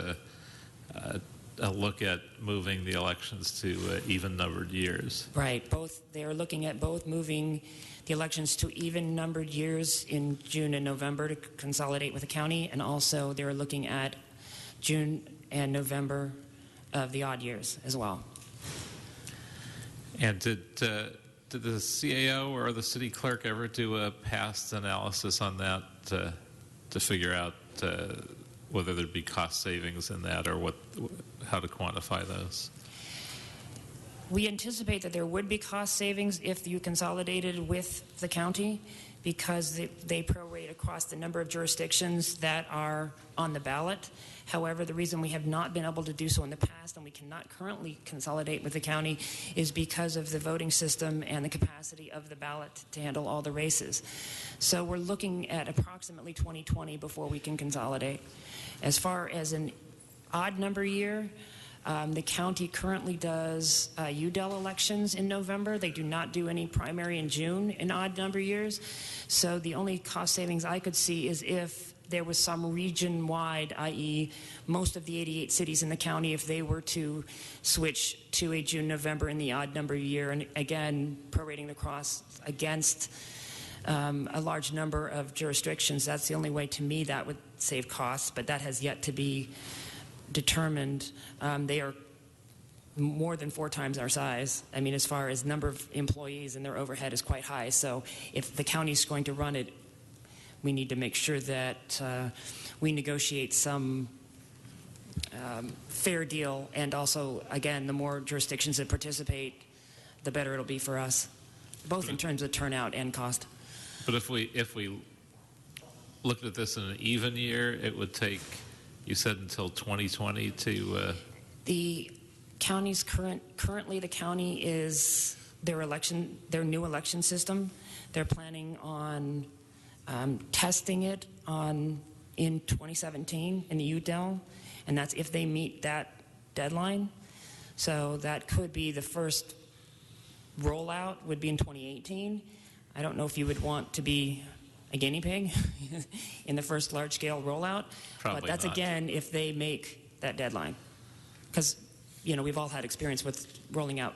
a look at moving the elections to even-numbered years. Right. They are looking at both moving the elections to even-numbered years in June and November to consolidate with the county, and also they're looking at June and November of the odd years as well. And did the CAO or the city clerk ever do a past analysis on that to figure out whether there'd be cost savings in that or how to quantify those? We anticipate that there would be cost savings if you consolidated with the county, because they prorate across the number of jurisdictions that are on the ballot. However, the reason we have not been able to do so in the past, and we cannot currently consolidate with the county, is because of the voting system and the capacity of the ballot to handle all the races. So we're looking at approximately 2020 before we can consolidate. As far as an odd number year, the county currently does UDEL elections in November. They do not do any primary in June in odd number years. So the only cost savings I could see is if there was some region-wide, i.e. most of the 88 cities in the county, if they were to switch to a June-November in the odd number year, and again, prorating the cost against a large number of jurisdictions, that's the only way to me that would save costs, but that has yet to be determined. They are more than 4 times our size. I mean, as far as number of employees, and their overhead is quite high. So if the county's going to run it, we need to make sure that we negotiate some fair deal, and also, again, the more jurisdictions that participate, the better it'll be for us, both in terms of turnout and cost. But if we looked at this in an even year, it would take, you said, until 2020 to... The county's currently the county is their new election system. They're planning on testing it in 2017 in the UDEL, and that's if they meet that deadline. So that could be the first rollout would be in 2018. I don't know if you would want to be a guinea pig in the first large-scale rollout. Probably but that's, not. again, if they make that deadline. Because, we've all had experience with rolling out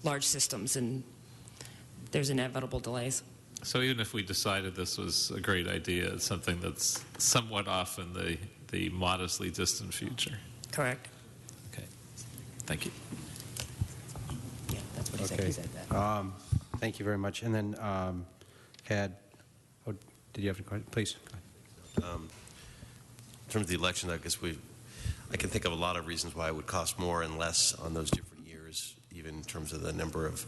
large systems, and there's inevitable delays. So even if we decided this was a great idea, it's something that's somewhat off in the modestly distant future. Correct. Okay. Thank you. Yeah, that's what he said. Okay. He said that. Thank you very much. And then, did you have any questions? Please. Go ahead. In terms of the election, I guess I can think of a lot of reasons why it would cost more and less on those different years, even in terms of the number of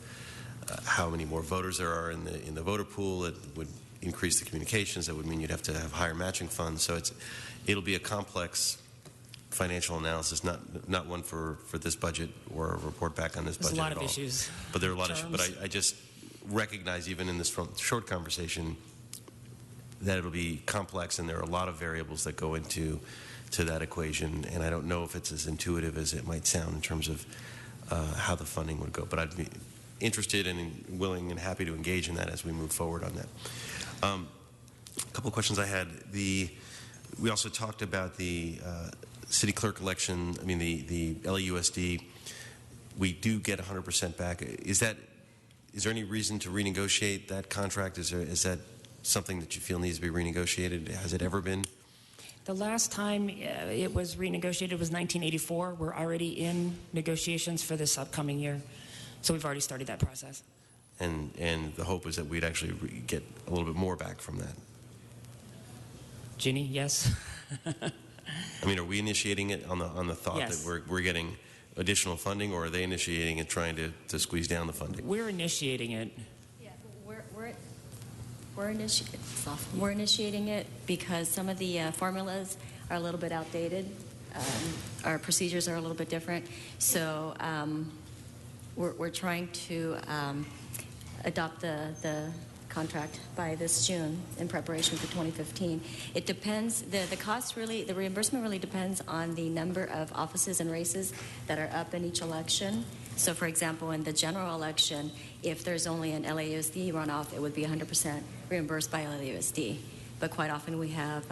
how many more voters there are in the voter pool. It would increase the communications. That would mean you'd have to have higher matching funds. So it'll be a complex financial analysis, not one for this budget or a report back on this There's budget a lot at of all. issues. But there are a lot of issues. But Terms. I just recognize, even in this short conversation, that it'll be complex, and there are a lot of variables that go into that equation, and I don't know if it's as intuitive as it might sound in terms of how the funding would go. But I'd be interested and willing and happy to engage in that as we move forward on that. A couple of questions I had. We also talked about the city clerk election. I mean, the LAUSD. We do get 100% back. Is there any reason to renegotiate that contract? Is that something that you feel needs to be renegotiated? Has it ever been? The last time it was renegotiated was 1984. We're already in negotiations for this upcoming year. So we've already started that process. And the hope is that we'd actually get a little bit more back from that. Ginny, yes. I mean, are we initiating it on the thought Yes. that we're getting additional funding, or are they initiating it trying to squeeze down the funding? We're initiating it. Yeah, we're initiating it because some of the formulas are a little bit outdated. Our procedures are a little bit different. So we're trying to adopt the contract by this June in preparation for 2015. It depends, the cost really, the reimbursement really depends on the number of offices and races that are up in each election. So for example, in the general election, if there's only an LAUSD runoff, it would be 100% reimbursed by LAUSD. But quite often we have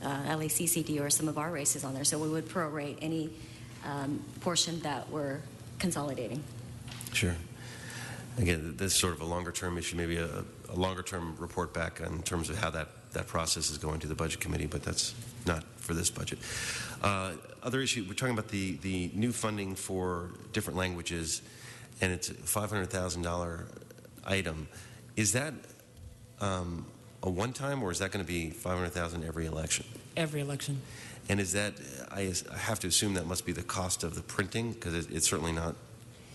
LACCD or some of our races on there, so we would prorate any portion that we're consolidating. Sure. Again, this is sort of a longer-term issue, maybe a longer-term report back in terms of how that process is going to the Budget Committee, but that's not for this budget. Other issue, we're talking about the new funding for different languages, and it's a $500,000 item. Is that a one-time, or is that going to be $500,000 every election? Every election. And is that, I have to assume that must be the cost of the printing, because it's certainly not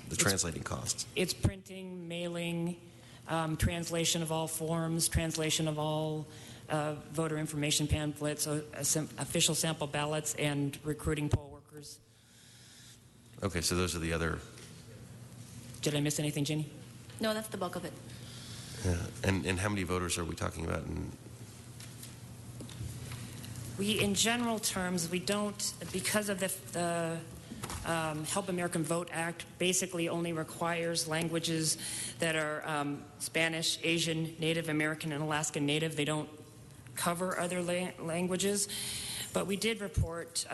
the translating costs. It's printing, mailing, translation of all forms, translation of all voter information pamphlets, official sample ballots, and recruiting poll workers. Okay, so those are the other. Did I miss anything, Ginny? No, that's the bulk of it. Yeah. And how many voters are we talking about? In general terms, we don't, because of the Help American Vote Act basically only requires languages that are Spanish, Asian, Native American, and Alaskan Native. They don't cover other languages. But we did report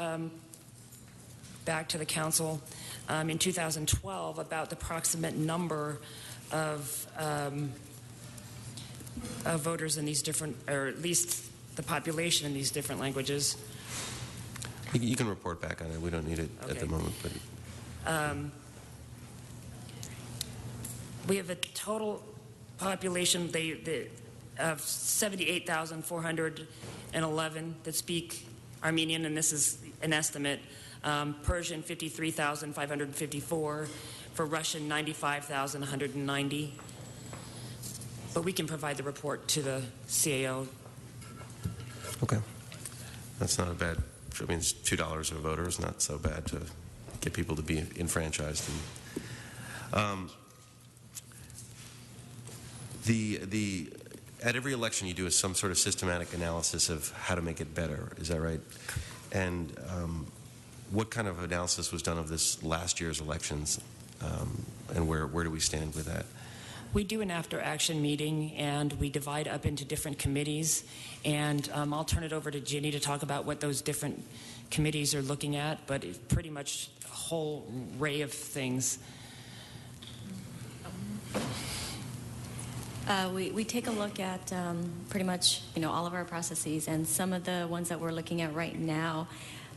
back to the council in 2012 about the approximate number of voters in these different, or at least the population in these different languages. You can report back on it. We don't need it at the moment. But we have a total population of 78,411 that speak Armenian, and this is an estimate. Persian, 53,554. For Russian, 95,190. But we can provide the report to the CAO. okay, that's not a bad. I mean, it's $2 a voter is not so bad to get people to be enfranchised. And, at every election, you do some sort of systematic analysis of how to make it better. Is that right? And what kind of analysis was done of this last year's elections? and where do we stand with that? We do an after-action meeting, and we divide up into different committees. And I'll turn it over to Ginny to talk about what those different committees are looking at, but it's pretty much a whole array of things. We take a look at pretty much, all of our processes, and some of the ones that we're looking at right now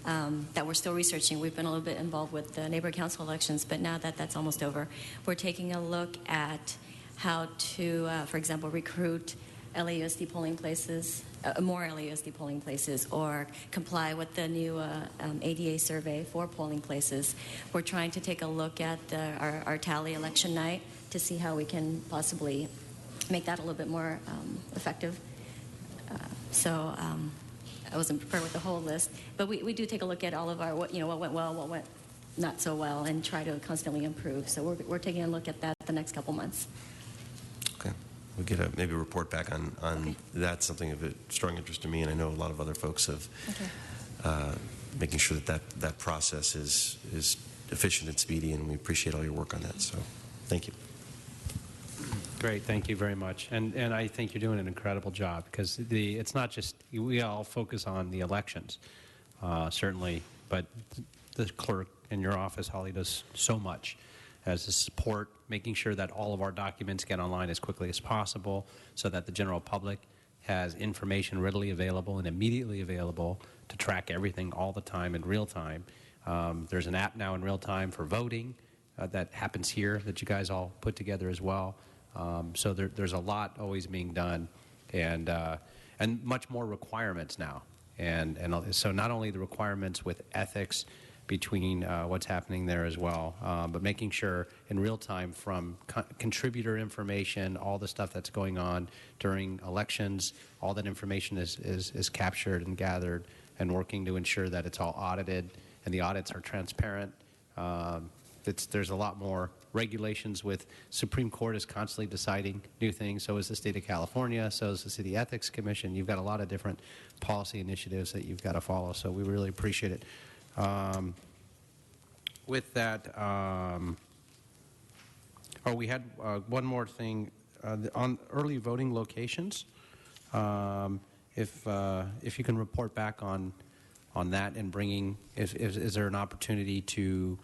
that we're still researching. We've been a little bit involved with the neighborhood council elections, but now that that's almost over, we're taking a look at how to, for example, recruit LAUSD polling places, more LAUSD polling places, or comply with the new ADA survey for polling places. We're trying to take a look at our tally election night to see how we can possibly make that a little bit more effective. So I wasn't prepared with the whole list, but we do take a look at all of our what went well, what went not so well, and try to constantly improve. So we're taking a look at that the next couple months. Okay, we'll get maybe a report back on Okay. that. Something of strong interest to me, and I know a lot of other folks have making sure that process is efficient and speedy, and we appreciate all your work on that. So, thank you. Great, thank you very much. And I think you're doing an incredible job, because it's not just, we all focus on the elections, certainly, but the clerk in your office, Holly, does so much as to support making sure that all of our documents get online as quickly as possible so that the general public has information readily available and immediately available to track everything all the time in real time. There's an app now in real time for voting that happens here that you guys all put together as well. So there's a lot always being done, and much more requirements now. And so not only the requirements with ethics between what's happening there as well, but making sure in real time from contributor information, all the stuff that's going on during elections, all that information is captured and gathered, and working to ensure that it's all audited and the audits are transparent. There's a lot more regulations with Supreme Court is constantly deciding new things. So is the state of California. So is the City Ethics Commission. You've got a lot of different policy initiatives that you've got to follow. So we really appreciate it. With that, we had one more thing on early voting locations. If you can report back on that and bringing, is there an opportunity to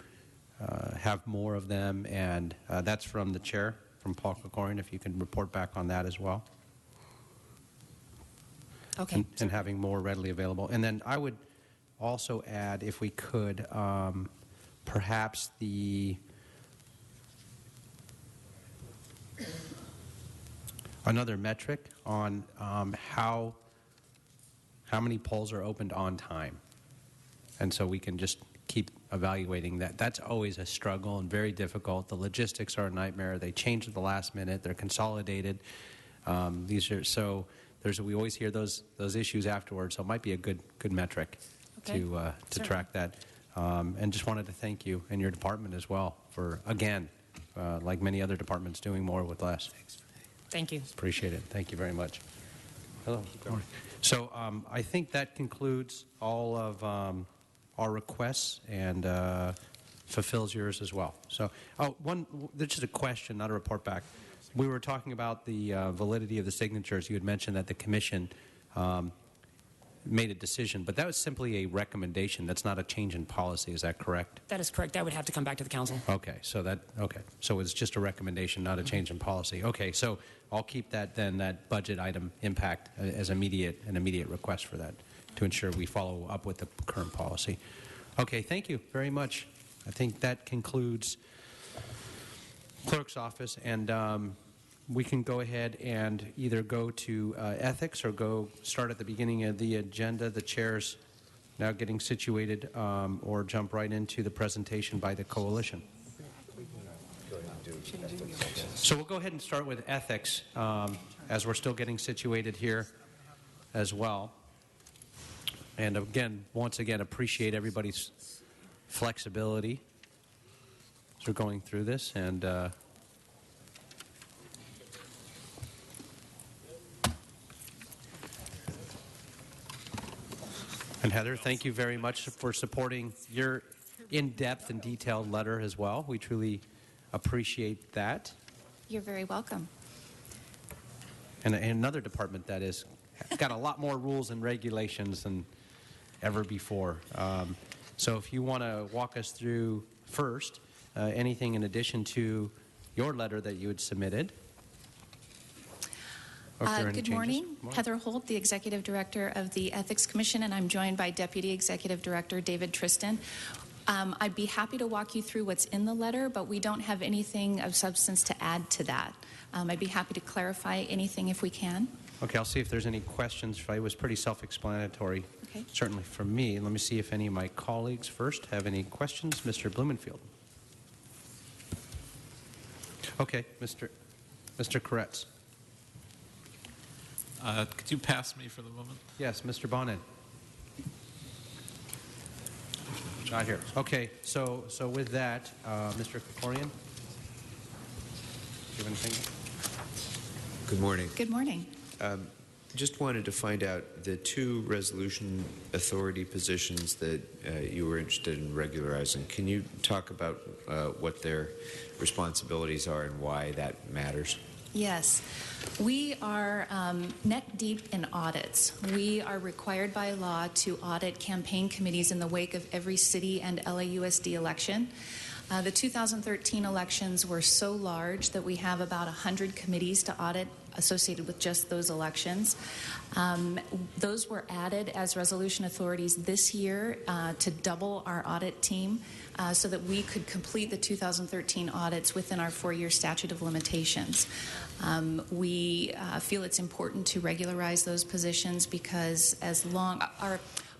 have more of them? And that's from the chair, from Paul Krikorian, if you can report back on that as well. Okay. And having more readily available. And then I would also add, if we could, perhaps another metric on how many polls are opened on time. And so we can just keep evaluating that. That's always a struggle and very difficult. The logistics are a nightmare. They change at the last minute. They're consolidated. We always hear those issues afterwards. So it might be a good metric to track that. And just wanted to thank you and your department as well for, again, like many other departments, doing more with less. Thank you. Appreciate it. Thank you very much. Hello. Good morning. So I think that concludes all of our requests and fulfills yours as well. So, this is a question, not a report back. We were talking about the validity of the signatures. You had mentioned that the commission made a decision, but that was simply a recommendation. That's not a change in policy. Is that correct? That is correct. That would have to come back to the council. Okay, so it's just a recommendation, not a change in policy. Okay, so I'll keep that then, that budget item impact as an immediate request for that, to ensure we follow up with the current policy. Okay, thank you very much. I think that concludes clerk's office, and we can go ahead and either go to ethics or start at the beginning of the agenda. The chair's now getting situated, or jump right into the presentation by the coalition. So we'll go ahead and start with ethics, as we're still getting situated here as well. And again, once again, appreciate everybody's flexibility as we're going through this. And Heather, thank you very much for supporting your in-depth and detailed letter as well. We truly appreciate that. You're very welcome. And another department that is got a lot more rules and regulations than ever before. So if you want to walk us through first anything in addition to your letter that you had submitted. Good morning. Heather Holt, the Executive Director of the Ethics Commission, and I'm joined by Deputy Executive Director David Tristan. I'd be happy to walk you through what's in the letter, but we don't have anything of substance to add to that. I'd be happy to clarify anything if we can. Okay, I'll see if there's any questions. It was pretty self-explanatory, certainly for me. Let me see if any of my colleagues first have any questions. Mr. Blumenfield. Okay, Mr. Koretz. Could you pass me for the moment? Yes, Mr. Bonin. Not here. Okay, so with that, Mr. Krikorian, do you have anything? Good morning. Good morning. Just wanted to find out the two resolution authority positions that you were interested in regularizing. Can you talk about what their responsibilities are and why that matters? Yes. We are neck deep in audits. We are required by law to audit campaign committees in the wake of every city and LAUSD election. The 2013 elections were so large that we have about 100 committees to audit associated with just those elections. Those were added as resolution authorities this year to double our audit team so that we could complete the 2013 audits within our 4-year statute of limitations. We feel it's important to regularize those positions because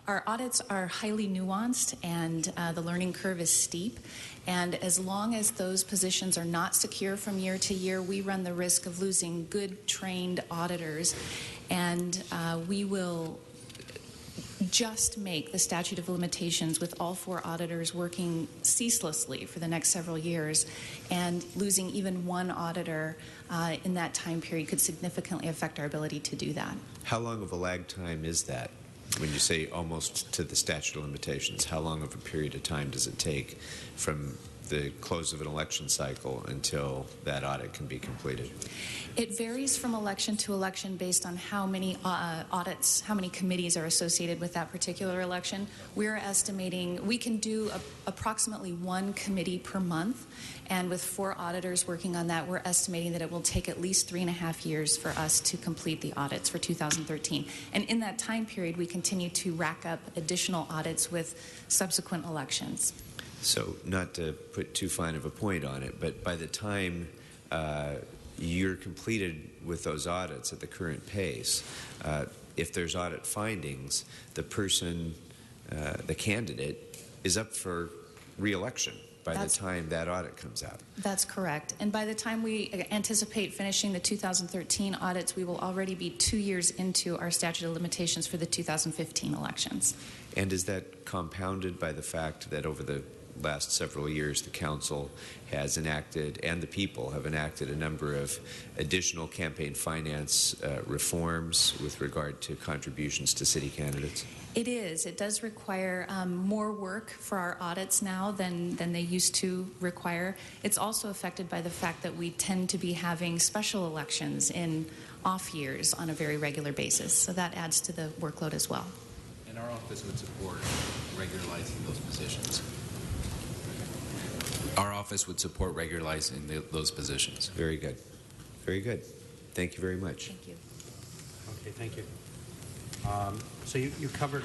our audits are highly nuanced and the learning curve is steep. And as long as those positions are not secure from year to year, we run the risk of losing good, trained auditors. And we will just make the statute of limitations with all 4 auditors working ceaselessly for the next several years. And losing even one auditor in that time period could significantly affect our ability to do that. How long of a lag time is that? When you say almost to the statute of limitations, how long of a period of time does it take from the close of an election cycle until that audit can be completed? It varies from election to election based on how many audits, how many committees are associated with that particular election. We're estimating we can do approximately 1 committee per month, and with 4 auditors working on that, we're estimating that it will take at least 3.5 years for us to complete the audits for 2013. And in that time period, we continue to rack up additional audits with subsequent elections. So not to put too fine of a point on it, but by the time you're completed with those audits at the current pace, if there's audit findings, the person, the candidate, is up for re-election by the time that audit comes out. That's correct. And by the time we anticipate finishing the 2013 audits, we will already be 2 years into our statute of limitations for the 2015 elections. And is that compounded by the fact that over the last several years the council has enacted, and the people have enacted, a number of additional campaign finance reforms with regard to contributions to city candidates? It is. It does require more work for our audits now than they used to require. It's also affected by the fact that we tend to be having special elections in off years on a very regular basis. So that adds to the workload as well. And our office would support regularizing those positions. Our office would support regularizing those positions. Very good. Very good. Thank you very much. Thank you. Okay, thank you. So you covered,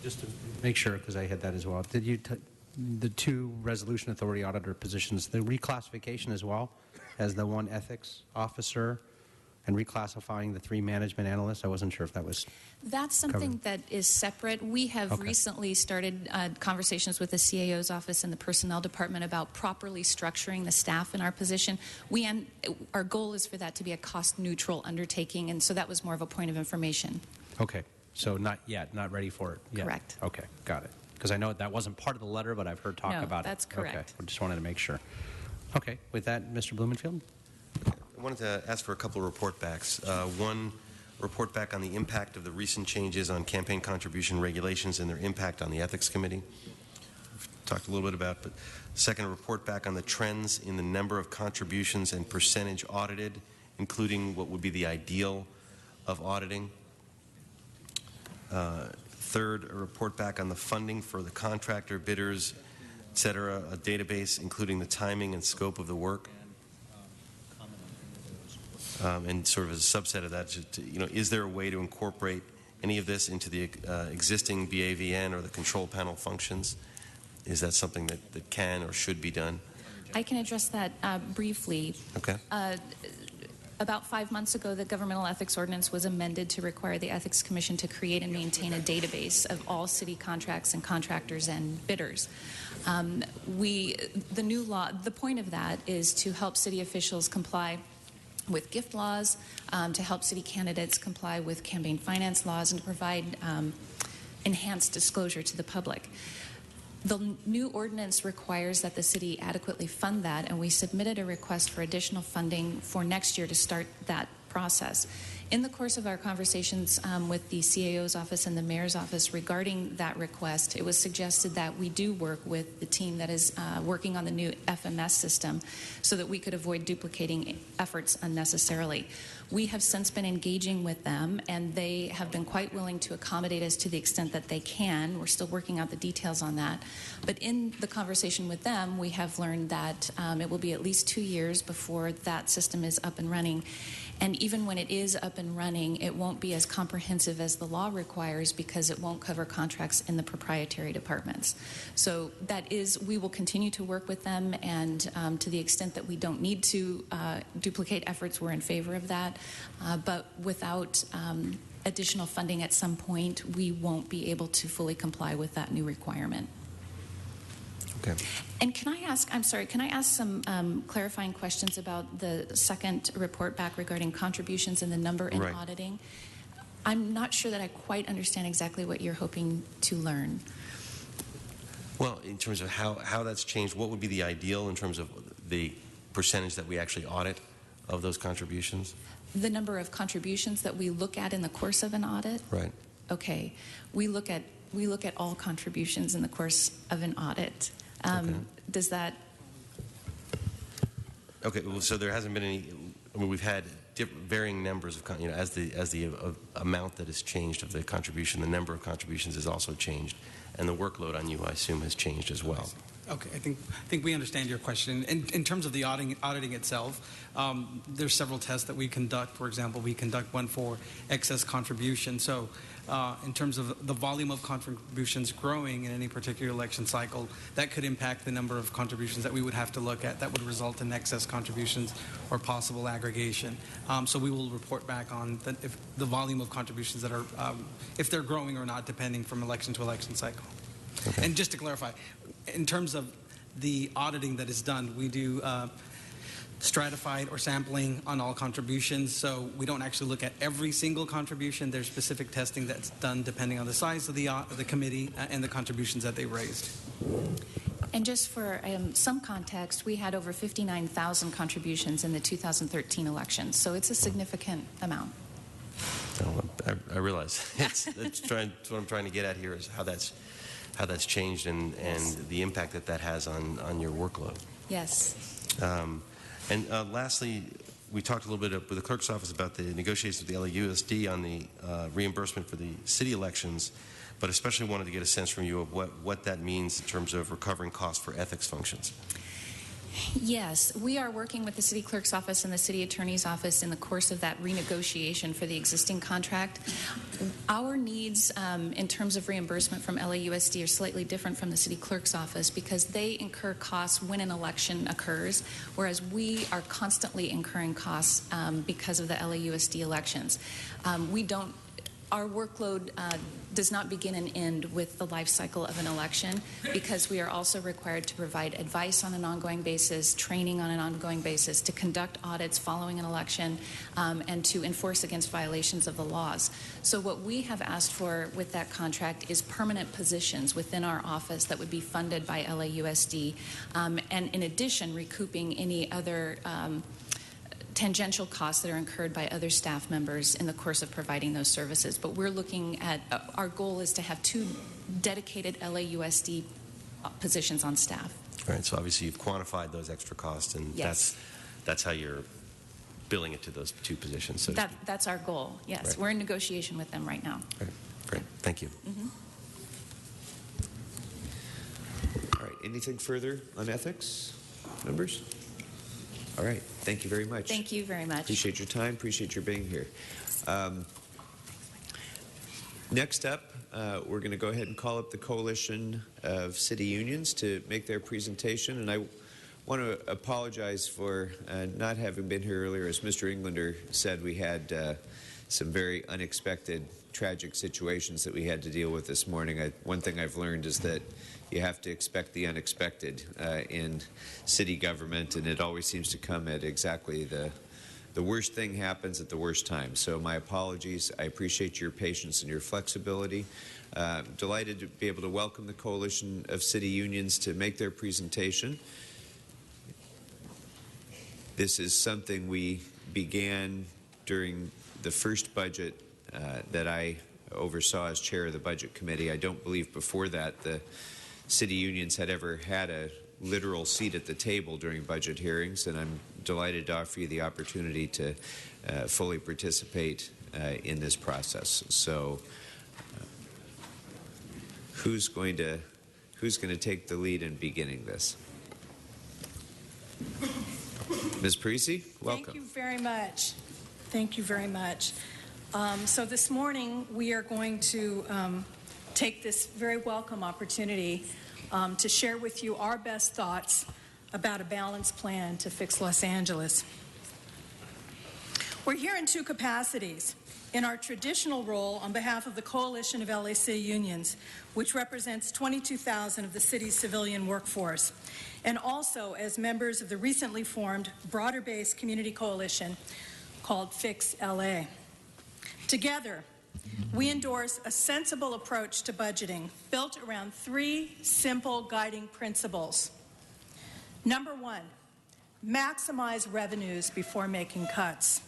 just to make sure, because I had that as well, did you, the 2 resolution authority auditor positions, the reclassification as well as the 1 ethics officer and reclassifying the 3 management analysts? I wasn't sure if that was That's something that is separate. We have recently started conversations with the CAO's office and the personnel department about properly structuring the staff in our position. Our goal is for that to be a cost-neutral undertaking, and so that was more of a point of information. Okay, so not yet, not ready for it yet. Correct. Okay, got it. Because I know that wasn't part of the letter, but I've heard talk about it. That's correct. Okay, I just wanted to make sure. Okay, with that, Mr. Blumenfield? I wanted to ask for a couple of report backs. One, report back on the impact of the recent changes on campaign contribution regulations and their impact on the Ethics Committee. We've talked a little bit about. But second, a report back on the trends in the number of contributions and percentage audited, including what would be the ideal of auditing. Third, a report back on the funding for the contractor, bidders, et cetera, a database including the timing and scope of the work. And sort of as a subset of that, is there a way to incorporate any of this into the existing BAVN or the control panel functions? Is that something that can or should be done? I can address that briefly. Okay. About 5 months ago, the governmental ethics ordinance was amended to require the Ethics Commission to create and maintain a database of all city contracts and contractors and bidders. The new law, the point of that is to help city officials comply with gift laws, to help city candidates comply with campaign finance laws, and to provide enhanced disclosure to the public. The new ordinance requires that the city adequately fund that, and we submitted a request for additional funding for next year to start that process. In the course of our conversations with the CAO's office and the mayor's office regarding that request, it was suggested that we do work with the team that is working on the new FMS system so that we could avoid duplicating efforts unnecessarily. We have since been engaging with them, and they have been quite willing to accommodate us to the extent that they can. We're still working out the details on that. But in the conversation with them, we have learned that it will be at least 2 years before that system is up and running. And even when it is up and running, it won't be as comprehensive as the law requires because it won't cover contracts in the proprietary departments. So that is, we will continue to work with them, and to the extent that we don't need to duplicate efforts, we're in favor of that. But without additional funding at some point, we won't be able to fully comply with that new requirement. Okay. And can I ask some clarifying questions about the second report back regarding contributions and the number in Right. auditing? I'm not sure that I quite understand exactly what you're hoping to learn. Well, in terms of how that's changed, what would be the ideal in terms of the percentage that we actually audit of those contributions? The number of contributions that we look at in the course of an audit? Right. Okay. We look at all contributions in the course of an audit. Okay. Does that... Okay, well, so there hasn't been any. I mean, we've had varying numbers of, as the amount that has changed of the contribution, the number of contributions has also changed, and the workload on you, I assume, has changed as well. Okay, I think we understand your question. In terms of the auditing itself, there's several tests that we conduct. For example, we conduct one for excess contribution. So in terms of the volume of contributions growing in any particular election cycle, that could impact the number of contributions that we would have to look at that would result in excess contributions or possible aggregation. So we will report back on if the volume of contributions that are, if they're growing or not, depending from election to election cycle. Okay. And just to clarify, in terms of the auditing that is done, we do stratified or sampling on all contributions, so we don't actually look at every single contribution. There's specific testing that's done depending on the size of the committee and the contributions that they raised. And just for some context, we had over 59,000 contributions in the 2013 election, so it's a significant amount. No, I realize. That's what I'm trying to get at here is how that's changed and the impact that has on your workload. Yes. And lastly, we talked a little bit with the clerk's office about the negotiations with the LAUSD on the reimbursement for the city elections, but especially wanted to get a sense from you of what that means in terms of recovering costs for ethics functions. Yes, we are working with the city clerk's office and the city attorney's office in the course of that renegotiation for the existing contract. Our needs in terms of reimbursement from LAUSD are slightly different from the city clerk's office because they incur costs when an election occurs, whereas we are constantly incurring costs because of the LAUSD elections. Our workload does not begin and end with the life cycle of an election because we are also required to provide advice on an ongoing basis, training on an ongoing basis, to conduct audits following an election, and to enforce against violations of the laws. So what we have asked for with that contract is permanent positions within our office that would be funded by LAUSD, and in addition, recouping any other tangential costs that are incurred by other staff members in the course of providing those services. But we're looking at, our goal is to have 2 dedicated LAUSD positions on staff. All right, so obviously you've quantified those extra costs, and Yes. that's how you're billing it to those two positions. So to speak. That's our goal, yes. Right. We're in negotiation with them right now. Right. Great, thank you. Mhm. All right, anything further on ethics, members? All right, thank you very much. Thank you very much. Appreciate your time, appreciate your being here. Next up, we're going to go ahead and call up the Coalition of City Unions to make their presentation. And I want to apologize for not having been here earlier. As Mr. Englander said, we had some very unexpected, tragic situations that we had to deal with this morning. One thing I've learned is that you have to expect the unexpected in city government, and it always seems to come at exactly the worst thing happens at the worst time. So my apologies. I appreciate your patience and your flexibility. Delighted to be able to welcome the Coalition of City Unions to make their presentation. This is something we began during the first budget that I oversaw as chair of the Budget Committee. I don't believe before that the city unions had ever had a literal seat at the table during budget hearings, and I'm delighted to offer you the opportunity to fully participate in this process. So who's going to take the lead in beginning this? Ms. Parisi, welcome. Thank you very much. Thank you very much. So this morning we are going to take this very welcome opportunity to share with you our best thoughts about a balanced plan to fix Los Angeles. We're here in two capacities. In our traditional role on behalf of the Coalition of LA City Unions, which represents 22,000 of the city's civilian workforce, and also as members of the recently formed broader-based community coalition called Fix LA. Together, we endorse a sensible approach to budgeting built around three simple guiding principles. Number one, maximize revenues before making cuts.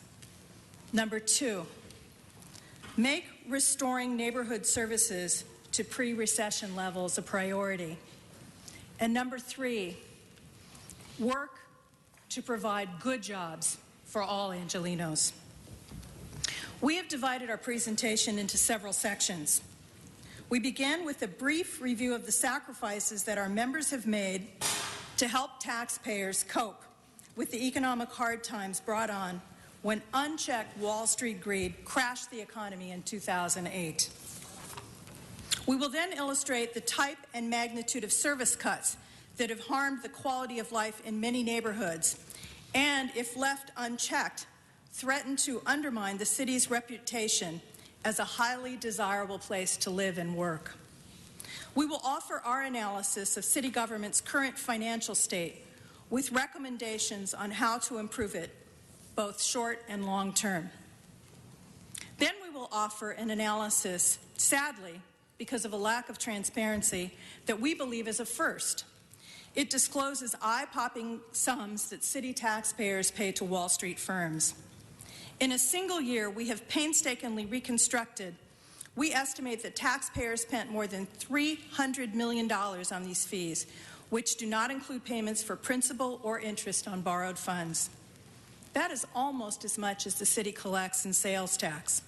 Number two, make restoring neighborhood services to pre-recession levels a priority. And number three, work to provide good jobs for all Angelenos. We have divided our presentation into several sections. We begin with a brief review of the sacrifices that our members have made to help taxpayers cope with the economic hard times brought on when unchecked Wall Street greed crashed the economy in 2008. We will then illustrate the type and magnitude of service cuts that have harmed the quality of life in many neighborhoods and, if left unchecked, threaten to undermine the city's reputation as a highly desirable place to live and work. We will offer our analysis of city government's current financial state with recommendations on how to improve it, both short and long term. Then we will offer an analysis, sadly, because of a lack of transparency, that we believe is a first. It discloses eye-popping sums that city taxpayers pay to Wall Street firms. In a single year, we have painstakingly reconstructed. We estimate that taxpayers spent more than $300 million on these fees, which do not include payments for principal or interest on borrowed funds. That is almost as much as the city collects in sales tax.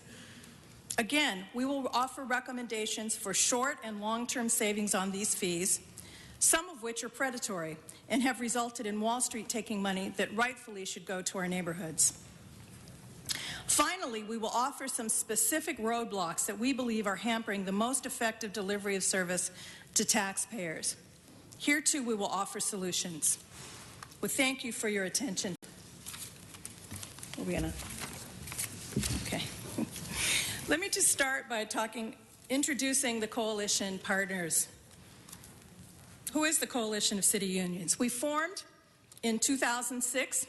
Again, we will offer recommendations for short and long-term savings on these fees, some of which are predatory and have resulted in Wall Street taking money that rightfully should go to our neighborhoods. Finally, we will offer some specific roadblocks that we believe are hampering the most effective delivery of service to taxpayers. Here, too, we will offer solutions. Well, thank you for your attention. Are we gonna? Okay. Let me just start by introducing the coalition partners. Who is the Coalition of City Unions? We formed in 2006.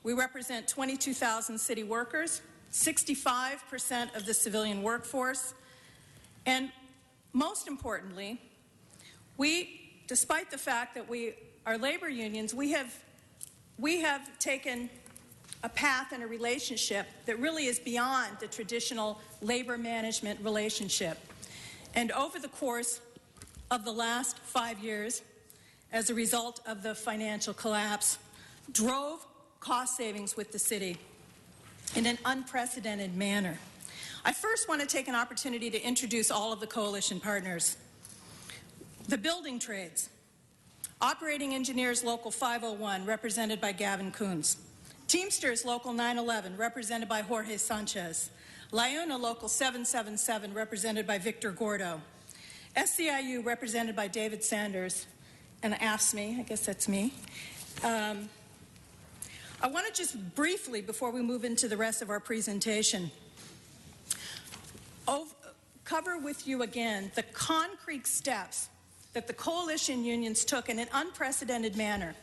We represent 22,000 city workers, 65% of the civilian workforce, and most importantly, despite the fact that we are labor unions, we have taken a path and a relationship that really is beyond the traditional labor management relationship. And over the course of the last 5 years, as a result of the financial collapse, drove cost savings with the city in an unprecedented manner. I first want to take an opportunity to introduce all of the coalition partners. The building trades, Operating Engineers Local 501, represented by Gavin Coons. Teamsters Local 911, represented by Jorge Sanchez. LIUNA Local 777, represented by Victor Gordo. SCIU, represented by David Sanders. And AFSCME, I guess that's me. I want to just briefly, before we move into the rest of our presentation, cover with you again the concrete steps that the coalition unions took in an unprecedented manner.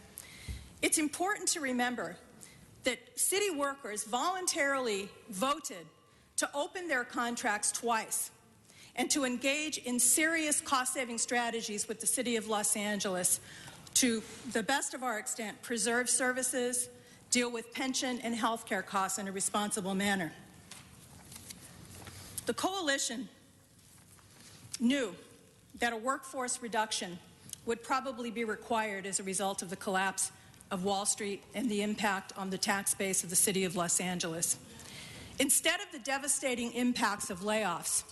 It's important to remember that city workers voluntarily voted to open their contracts twice and to engage in serious cost-saving strategies with the City of Los Angeles to the best of our extent preserve services, deal with pension and health care costs in a responsible manner. The coalition knew that a workforce reduction would probably be required as a result of the collapse of Wall Street and the impact on the tax base of the City of Los Angeles. Instead of the devastating impacts of layoffs,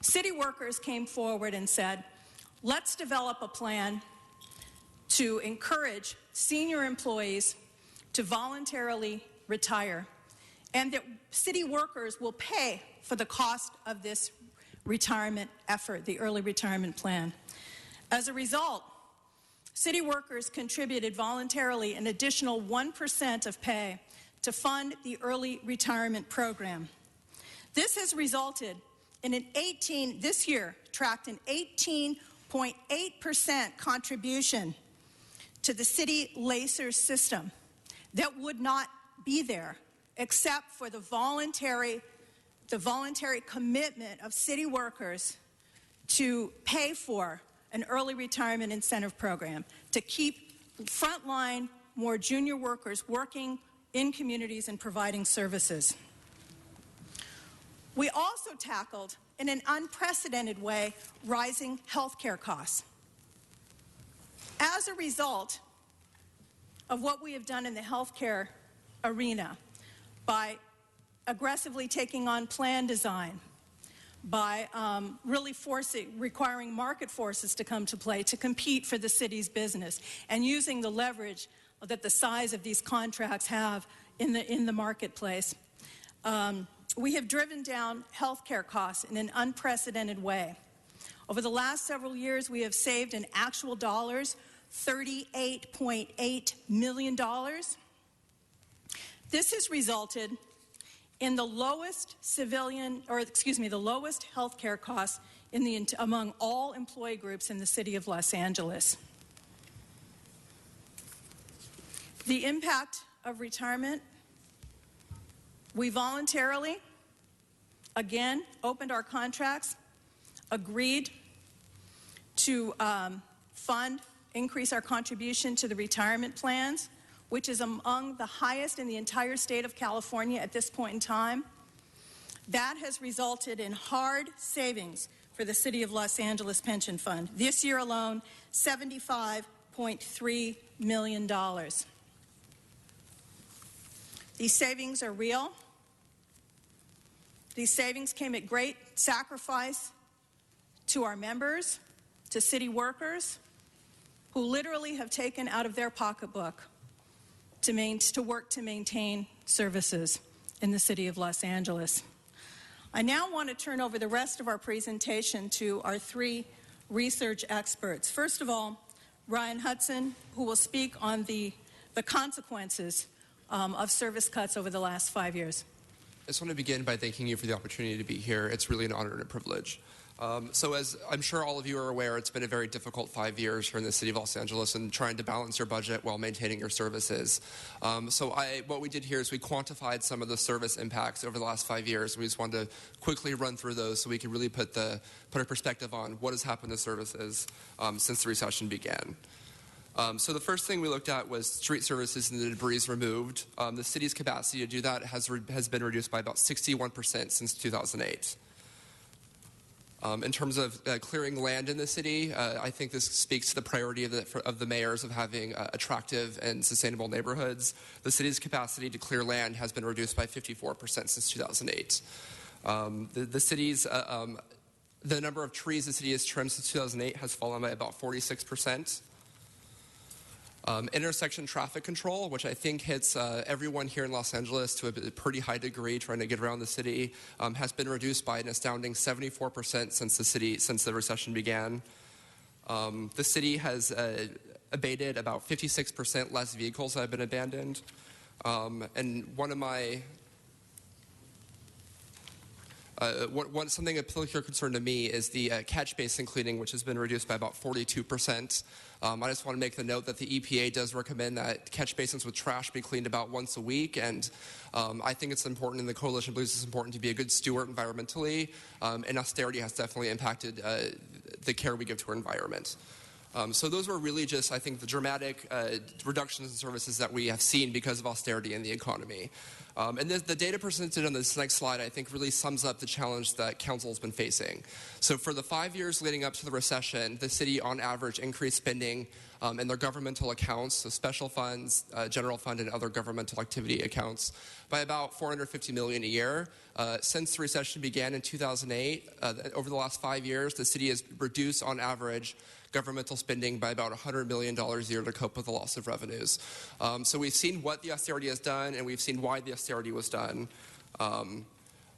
city workers came forward and said, let's develop a plan to encourage senior employees to voluntarily retire, and that city workers will pay for the cost of this retirement effort, the early retirement plan. As a result, city workers contributed voluntarily an additional 1% of pay to fund the early retirement program. This has resulted in this year tracked an 18.8% contribution to the city LACER system that would not be there except for the voluntary commitment of city workers to pay for an early retirement incentive program to keep frontline, more junior workers working in communities and providing services. We also tackled, in an unprecedented way, rising health care costs. As a result of what we have done in the health care arena, by aggressively taking on plan design, by really requiring market forces to come to play to compete for the city's business, and using the leverage that the size of these contracts have in the marketplace. We have driven down health care costs in an unprecedented way. Over the last several years, we have saved in actual dollars $38.8 million. This has resulted in the lowest the lowest health care costs among all employee groups in the City of Los Angeles. The impact of retirement: we voluntarily, again, opened our contracts, agreed to increase our contribution to the retirement plans, which is among the highest in the entire state of California at this point in time. That has resulted in hard savings for the City of Los Angeles Pension Fund. This year alone, $75.3 million. These savings are real. These savings came at great sacrifice to our members, to city workers, who literally have taken out of their pocketbook to work to maintain services in the City of Los Angeles. I now want to turn over the rest of our presentation to our three research experts. First of all, Ryan Hudson, who will speak on the consequences of service cuts over the last 5 years. I just want to begin by thanking you for the opportunity to be here. It's really an honor and a privilege. So as I'm sure all of you are aware, it's been a very difficult 5 years here in the City of Los Angeles and trying to balance your budget while maintaining your services. What we did here is we quantified some of the service impacts over the last 5 years. We just wanted to quickly run through those so we can really put a perspective on what has happened to services since the recession began. So the first thing we looked at was street services and the debris removed. The city's capacity to do that has been reduced by about 61% since 2008. In terms of clearing land in the city, I think this speaks to the priority of the mayors of having attractive and sustainable neighborhoods. The city's capacity to clear land has been reduced by 54% since 2008. The number of trees the city has trimmed since 2008 has fallen by about 46%. Intersection traffic control, which I think hits everyone here in Los Angeles to a pretty high degree trying to get around the city, has been reduced by an astounding 74% since the recession began. The city has abated about 56% less vehicles that have been abandoned. And one of my something of particular concern to me is the catch basin cleaning, which has been reduced by about 42%. I just want to make the note that the EPA does recommend that catch basins with trash be cleaned about once a week, and I think it's important, and the coalition believes it's important to be a good steward environmentally, and austerity has definitely impacted the care we give to our environment. So those were really just, I think, the dramatic reductions in services that we have seen because of austerity in the economy. And the data presented on this next slide, I think, really sums up the challenge that council has been facing. So for the 5 years leading up to the recession, the city, on average, increased spending in their governmental accounts, so special funds, general fund, and other governmental activity accounts, by about $450 million a year. Since the recession began in 2008, over the last 5 years, the city has reduced, on average, governmental spending by about $100 million a year to cope with the loss of revenues. So we've seen what the austerity has done, and we've seen why the austerity was done.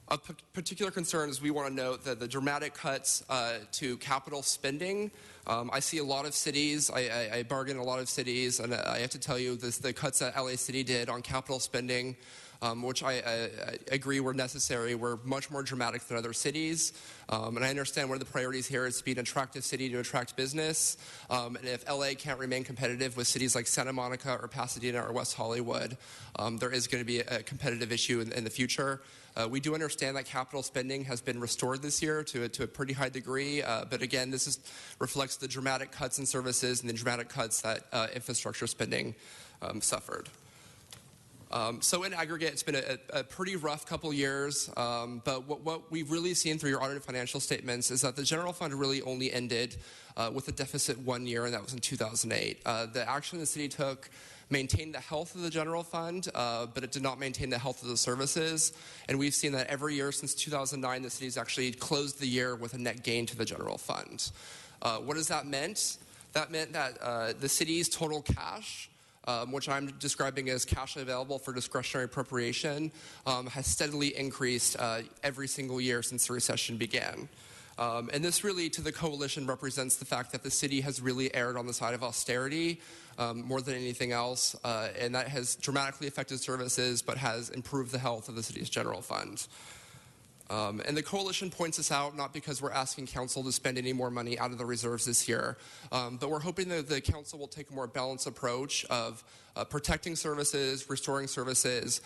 Of particular concern is we want to note that the dramatic cuts to capital spending. I see a lot of cities, I bargain in a lot of cities, and I have to tell you the cuts that LA City did on capital spending, which I agree were necessary, were much more dramatic than other cities. And I understand one of the priorities here is to be an attractive city to attract business. And if LA can't remain competitive with cities like Santa Monica or Pasadena or West Hollywood, there is going to be a competitive issue in the future. We do understand that capital spending has been restored this year to a pretty high degree, but again, this reflects the dramatic cuts in services and the dramatic cuts that infrastructure spending suffered. So in aggregate, it's been a pretty rough couple years, but what we've really seen through your audited financial statements is that the general fund really only ended with a deficit 1 year, and that was in 2008. The action the city took maintained the health of the general fund, but it did not maintain the health of the services. And we've seen that every year since 2009, the city's actually closed the year with a net gain to the general fund. What has that meant? That meant that the city's total cash, which I'm describing as cash available for discretionary appropriation, has steadily increased every single year since the recession began. And this really, to the coalition, represents the fact that the city has really erred on the side of austerity more than anything else, and that has dramatically affected services but has improved the health of the city's general fund. And the coalition points this out not because we're asking council to spend any more money out of the reserves this year, but we're hoping that the council will take a more balanced approach of protecting services, restoring services,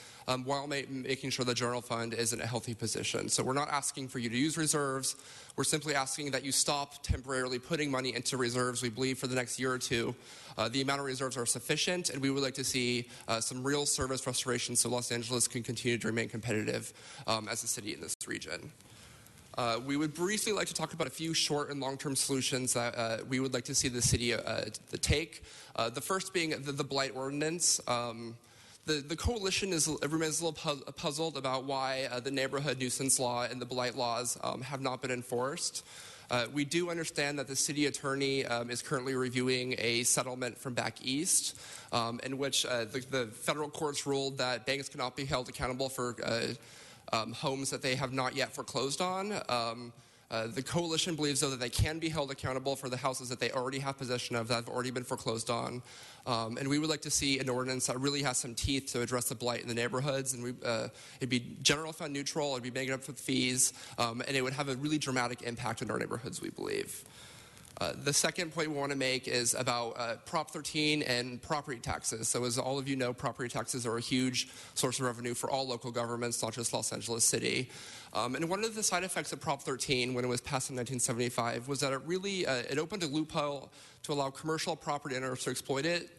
while making sure the general fund is in a healthy position. So we're not asking for you to use reserves. We're simply asking that you stop temporarily putting money into reserves. We believe for the next year or two, the amount of reserves are sufficient, and we would like to see some real service restoration so Los Angeles can continue to remain competitive as a city in this region. We would briefly like to talk about a few short and long-term solutions that we would like to see the city take. The first being the blight ordinance. The coalition remains a little puzzled about why the neighborhood nuisance law and the blight laws have not been enforced. We do understand that the city attorney is currently reviewing a settlement from back east in which the federal courts ruled that banks cannot be held accountable for homes that they have not yet foreclosed on. The coalition believes, though, that they can be held accountable for the houses that they already have possession of that have already been foreclosed on. And we would like to see an ordinance that really has some teeth to address the blight in the neighborhoods. And it'd be general fund neutral, it'd be made up with fees, and it would have a really dramatic impact on our neighborhoods, we believe. The second point we want to make is about Prop 13 and property taxes. So as all of you know, property taxes are a huge source of revenue for all local governments, not just Los Angeles City. And one of the side effects of Prop 13 when it was passed in 1975 was that it really it opened a loophole to allow commercial property owners to exploit it.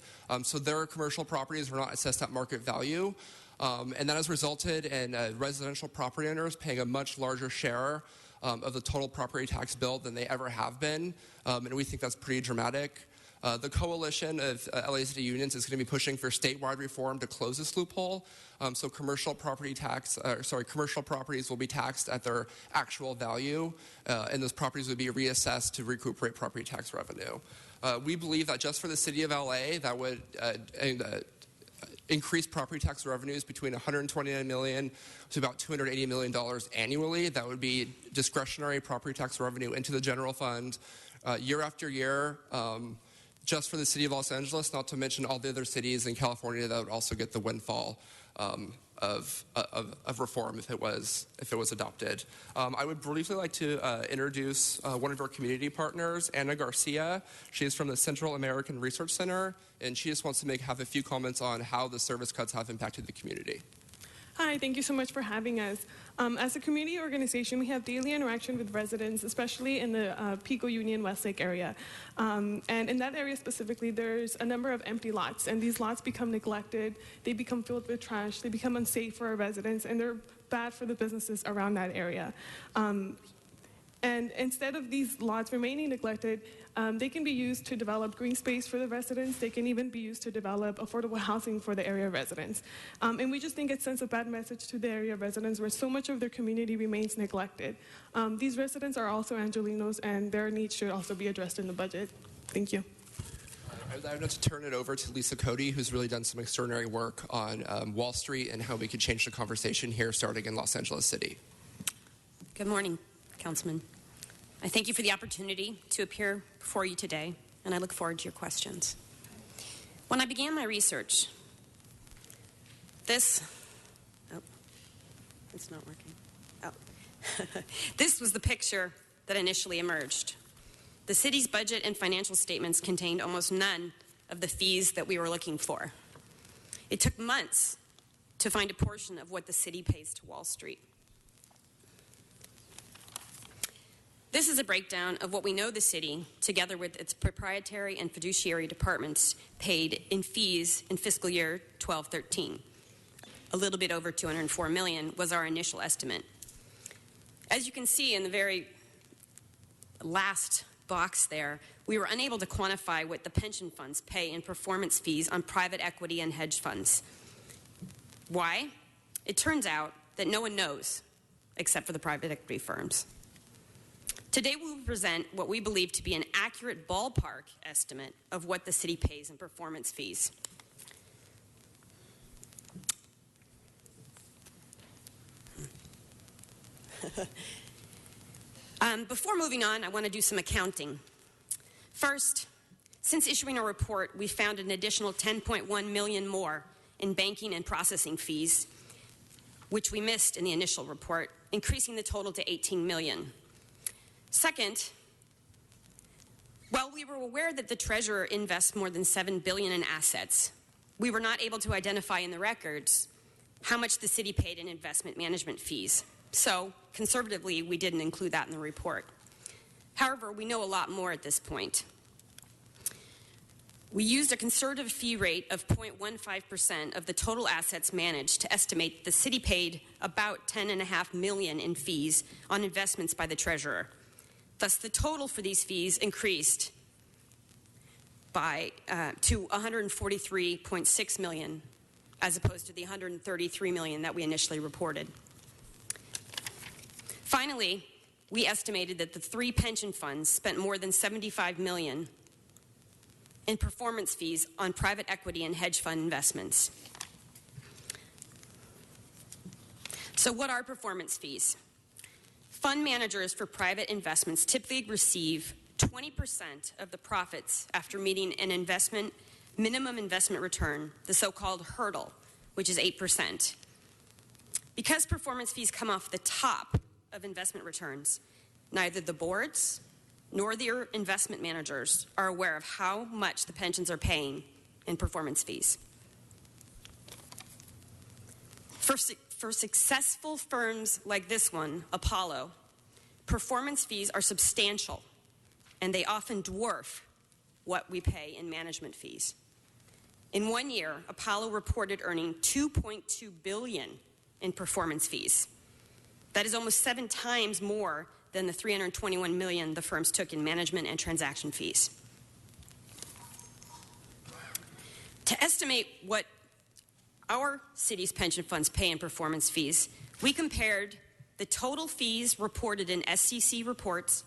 So their commercial properties were not assessed at market value. And that has resulted in residential property owners paying a much larger share of the total property tax bill than they ever have been, and we think that's pretty dramatic. The coalition of LA City Unions is going to be pushing for statewide reform to close this loophole. So commercial properties will be taxed at their actual value, and those properties would be reassessed to recuperate property tax revenue. We believe that just for the city of LA, that would increase property tax revenues between $129 million to about $280 million annually. That would be discretionary property tax revenue into the general fund year after year. Just for the city of Los Angeles, not to mention all the other cities in California that would also get the windfall of reform if it was adopted. I would briefly like to introduce one of our community partners, Anna Garcia. She is from the Central American Research Center, and she just wants to have a few comments on how the service cuts have impacted the community. Hi, thank you so much for having us. As a community organization, we have daily interaction with residents, especially in the Pico Union Westlake area. And in that area specifically, there's a number of empty lots, and these lots become neglected, they become filled with trash, they become unsafe for our residents, and they're bad for the businesses around that area. And instead of these lots remaining neglected, they can be used to develop green space for the residents. They can even be used to develop affordable housing for the area residents. And we just think it sends a bad message to the area residents where so much of their community remains neglected. These residents are also Angelenos, and their needs should also be addressed in the budget. Thank you. I would like to turn it over to Lisa Cody, who's really done some extraordinary work on Wall Street and how we could change the conversation here starting in Los Angeles City. Good morning, Councilman. I thank you for the opportunity to appear before you today, and I look forward to your questions. When I began my research, it's not working. This was the picture that initially emerged. The city's budget and financial statements contained almost none of the fees that we were looking for. It took months to find a portion of what the city pays to Wall Street. This is a breakdown of what we know the city, together with its proprietary and fiduciary departments, paid in fees in fiscal year 12-13. A little bit over $204 million was our initial estimate. As you can see in the very last box there, we were unable to quantify what the pension funds pay in performance fees on private equity and hedge funds. Why? It turns out that no one knows, except for the private equity firms. Today we will present what we believe to be an accurate ballpark estimate of what the city pays in performance fees. Before moving on, I want to do some accounting. First, since issuing our report, we found an additional $10.1 million more in banking and processing fees, which we missed in the initial report, increasing the total to $18 million. Second, while we were aware that the treasurer invests more than $7 billion in assets, we were not able to identify in the records how much the city paid in investment management fees. So, conservatively, we didn't include that in the report. However, we know a lot more at this point. We used a conservative fee rate of 0.15% of the total assets managed to estimate the city paid about $10.5 million in fees on investments by the treasurer. Thus, the total for these fees increased by to $143.6 million, as opposed to the $133 million that we initially reported. Finally, we estimated that the 3 pension funds spent more than $75 million in performance fees on private equity and hedge fund investments. So what are performance fees? Fund managers for private investments typically receive 20% of the profits after meeting an minimum investment return, the so-called hurdle, which is 8%. Because performance fees come off the top of investment returns, neither the boards nor their investment managers are aware of how much the pensions are paying in performance fees. For successful firms like this one, Apollo, performance fees are substantial, and they often dwarf what we pay in management fees. In 1 year, Apollo reported earning $2.2 billion in performance fees. That is almost 7 times more than the $321 million the firms took in management and transaction fees. To estimate what our city's pension funds pay in performance fees, we compared the total fees reported in SEC reports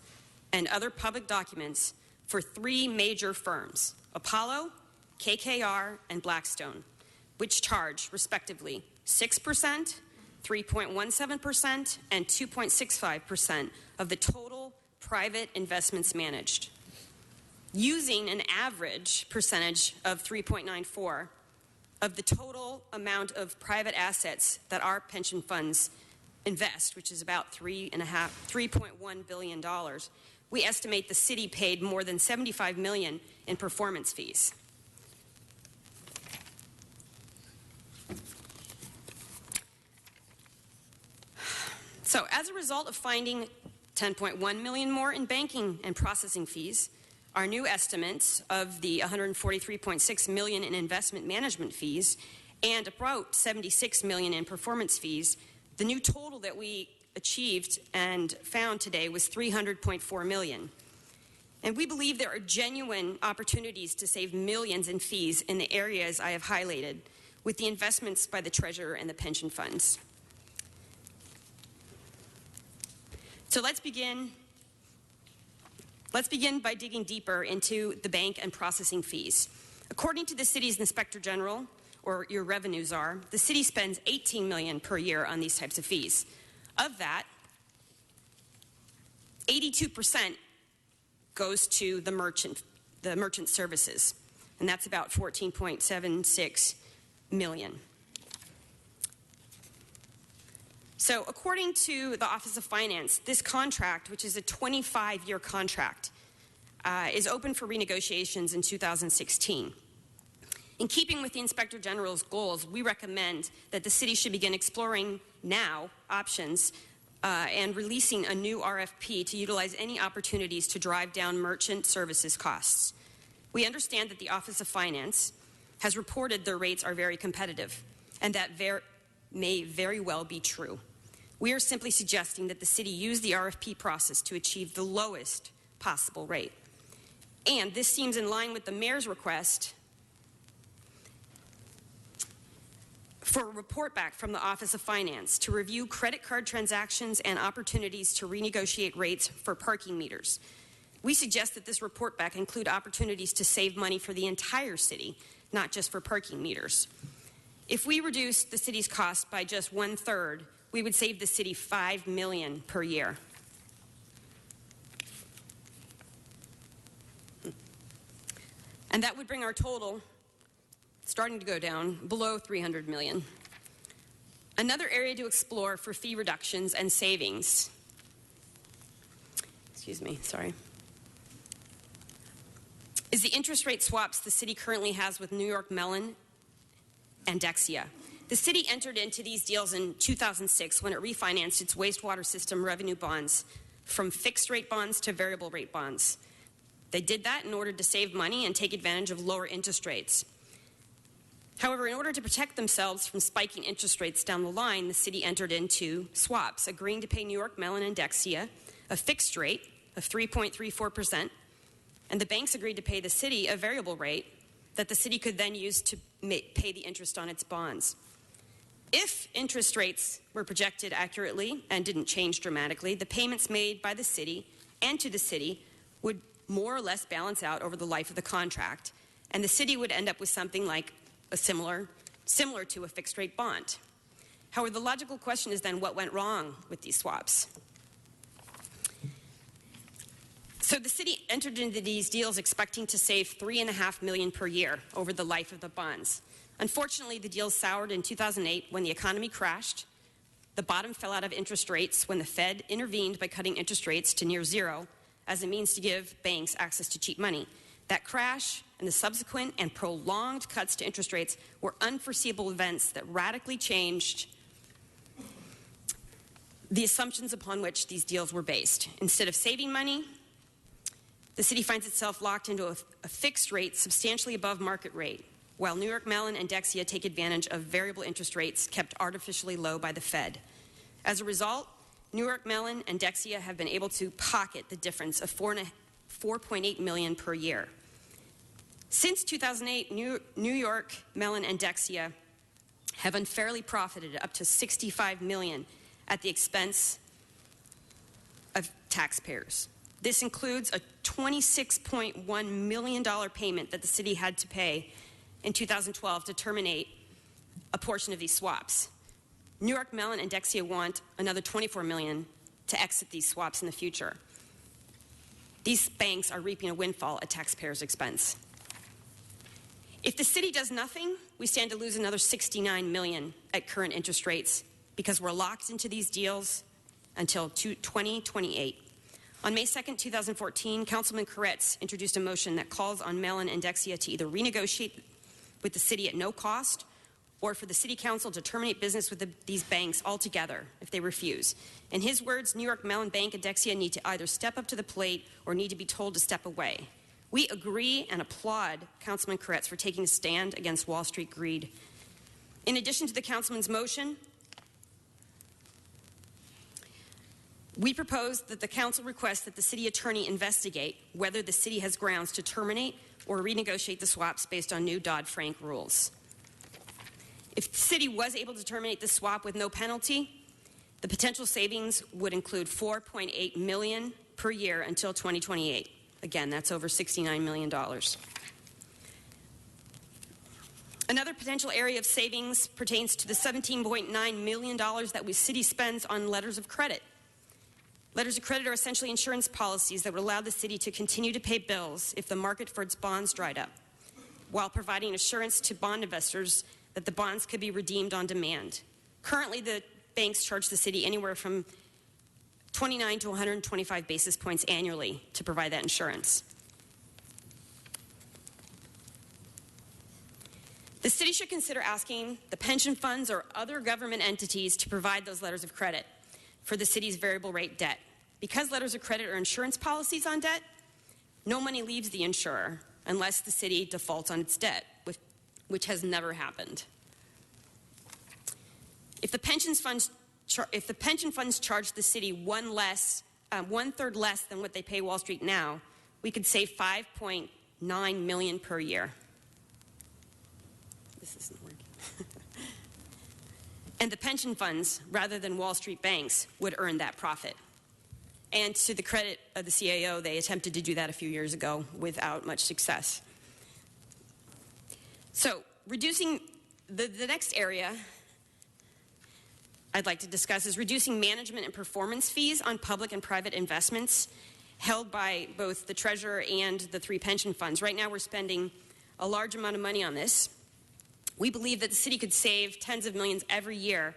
and other public documents for three major firms, Apollo, KKR, and Blackstone, which charge, respectively, 6%, 3.17%, and 2.65% of the total private investments managed. Using an average percentage of 3.94 of the total amount of private assets that our pension funds invest, which is about $3.1 billion, we estimate the city paid more than $75 million in performance fees. So as a result of finding $10.1 million more in banking and processing fees, our new estimates of the $143.6 million in investment management fees and about $76 million in performance fees, the new total that we achieved and found today was $300.4 million. And we believe there are genuine opportunities to save millions in fees in the areas I have highlighted with the investments by the treasurer and the pension funds. So let's begin by digging deeper into the bank and processing fees. According to the city's inspector general, or your revenues are, the city spends $18 million per year on these types of fees. Of that, 82% goes to the merchant services, and that's about $14.76 million. So according to the Office of Finance, this contract, which is a 25-year contract, is open for renegotiations in 2016. In keeping with the Inspector General's goals, we recommend that the city should begin exploring now options and releasing a new RFP to utilize any opportunities to drive down merchant services costs. We understand that the Office of Finance has reported their rates are very competitive, and that may very well be true. We are simply suggesting that the city use the RFP process to achieve the lowest possible rate. And this seems in line with the mayor's request for a report back from the Office of Finance to review credit card transactions and opportunities to renegotiate rates for parking meters. We suggest that this report back include opportunities to save money for the entire city, not just for parking meters. If we reduce the city's cost by just 1/3, we would save the city $5 million per year. And that would bring our total, starting to go down, below $300 million. Another area to explore for fee reductions and savings, is the interest rate swaps the city currently has with New York Mellon and Dexia. The city entered into these deals in 2006 when it refinanced its wastewater system revenue bonds from fixed rate bonds to variable rate bonds. They did that in order to save money and take advantage of lower interest rates. However, in order to protect themselves from spiking interest rates down the line, the city entered into swaps, agreeing to pay New York Mellon and Dexia a fixed rate of 3.34%, and the banks agreed to pay the city a variable rate that the city could then use to pay the interest on its bonds. If interest rates were projected accurately and didn't change dramatically, the payments made by the city and to the city would more or less balance out over the life of the contract, and the city would end up with something like a similar to a fixed rate bond. However, the logical question is then what went wrong with these swaps? So the city entered into these deals expecting to save $3.5 million per year over the life of the bonds. Unfortunately, the deals soured in 2008 when the economy crashed. The bottom fell out of interest rates when the Fed intervened by cutting interest rates to near zero as a means to give banks access to cheap money. That crash and the subsequent and prolonged cuts to interest rates were unforeseeable events that radically changed the assumptions upon which these deals were based. Instead of saving money, the city finds itself locked into a fixed rate substantially above market rate, while New York Mellon and Dexia take advantage of variable interest rates kept artificially low by the Fed. As a result, Newark Mellon and Dexia have been able to pocket the difference of $4.8 million per year. Since 2008, New York Mellon and Dexia have unfairly profited up to $65 million at the expense of taxpayers. This includes a $26.1 million payment that the city had to pay in 2012 to terminate a portion of these swaps. New York Mellon and Dexia want another $24 million to exit these swaps in the future. These banks are reaping a windfall at taxpayers' expense. If the city does nothing, we stand to lose another $69 million at current interest rates because we're locked into these deals until 2028. On May 2nd, 2014, Councilman Koretz introduced a motion that calls on Mellon and Dexia to either renegotiate with the city at no cost or for the city council to terminate business with these banks altogether if they refuse. In his words, New York Mellon Bank and Dexia need to either step up to the plate or need to be told to step away. We agree and applaud Councilman Koretz for taking a stand against Wall Street greed. In addition to the councilman's motion, we propose that the council request that the city attorney investigate whether the city has grounds to terminate or renegotiate the swaps based on new Dodd-Frank rules. If the city was able to terminate the swap with no penalty, the potential savings would include $4.8 million per year until 2028. Again, that's over $69 million. Another potential area of savings pertains to the $17.9 million that the city spends on letters of credit. Letters of credit are essentially insurance policies that would allow the city to continue to pay bills if the market for its bonds dried up, while providing assurance to bond investors that the bonds could be redeemed on demand. Currently, the banks charge the city anywhere from 29 to 125 basis points annually to provide that insurance. The city should consider asking the pension funds or other government entities to provide those letters of credit for the city's variable rate debt. Because letters of credit are insurance policies on debt, no money leaves the insurer unless the city defaults on its debt, which has never happened. If the pension funds charge the city one-third less than what they pay Wall Street now, we could save $5.9 million per year. This isn't working. And the pension funds, rather than Wall Street banks, would earn that profit. And to the credit of the CAO, they attempted to do that a few years ago without much success. So, reducing the next area I'd like to discuss is reducing management and performance fees on public and private investments held by both the treasurer and the three pension funds. Right now we're spending a large amount of money on this. We believe that the city could save tens of millions every year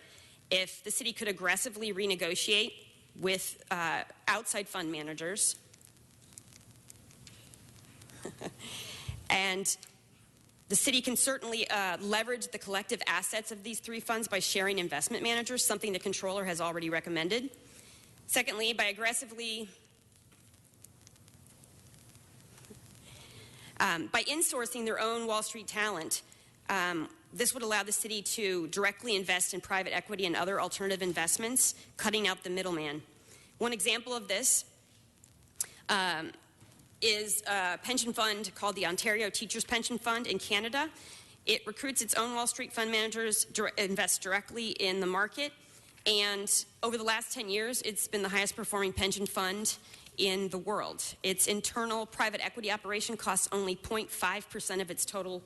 if the city could aggressively renegotiate with outside fund managers and the city can certainly leverage the collective assets of these three funds by sharing investment managers, something the controller has already recommended. Secondly, by aggressively by insourcing their own Wall Street talent, this would allow the city to directly invest in private equity and other alternative investments, cutting out the middleman. One example of this is a pension fund called the Ontario Teachers Pension Fund in Canada. It recruits its own Wall Street fund managers, invests directly in the market, and over the last 10 years, it's been the highest performing pension fund in the world. Its internal private equity operation costs only 0.5% of its total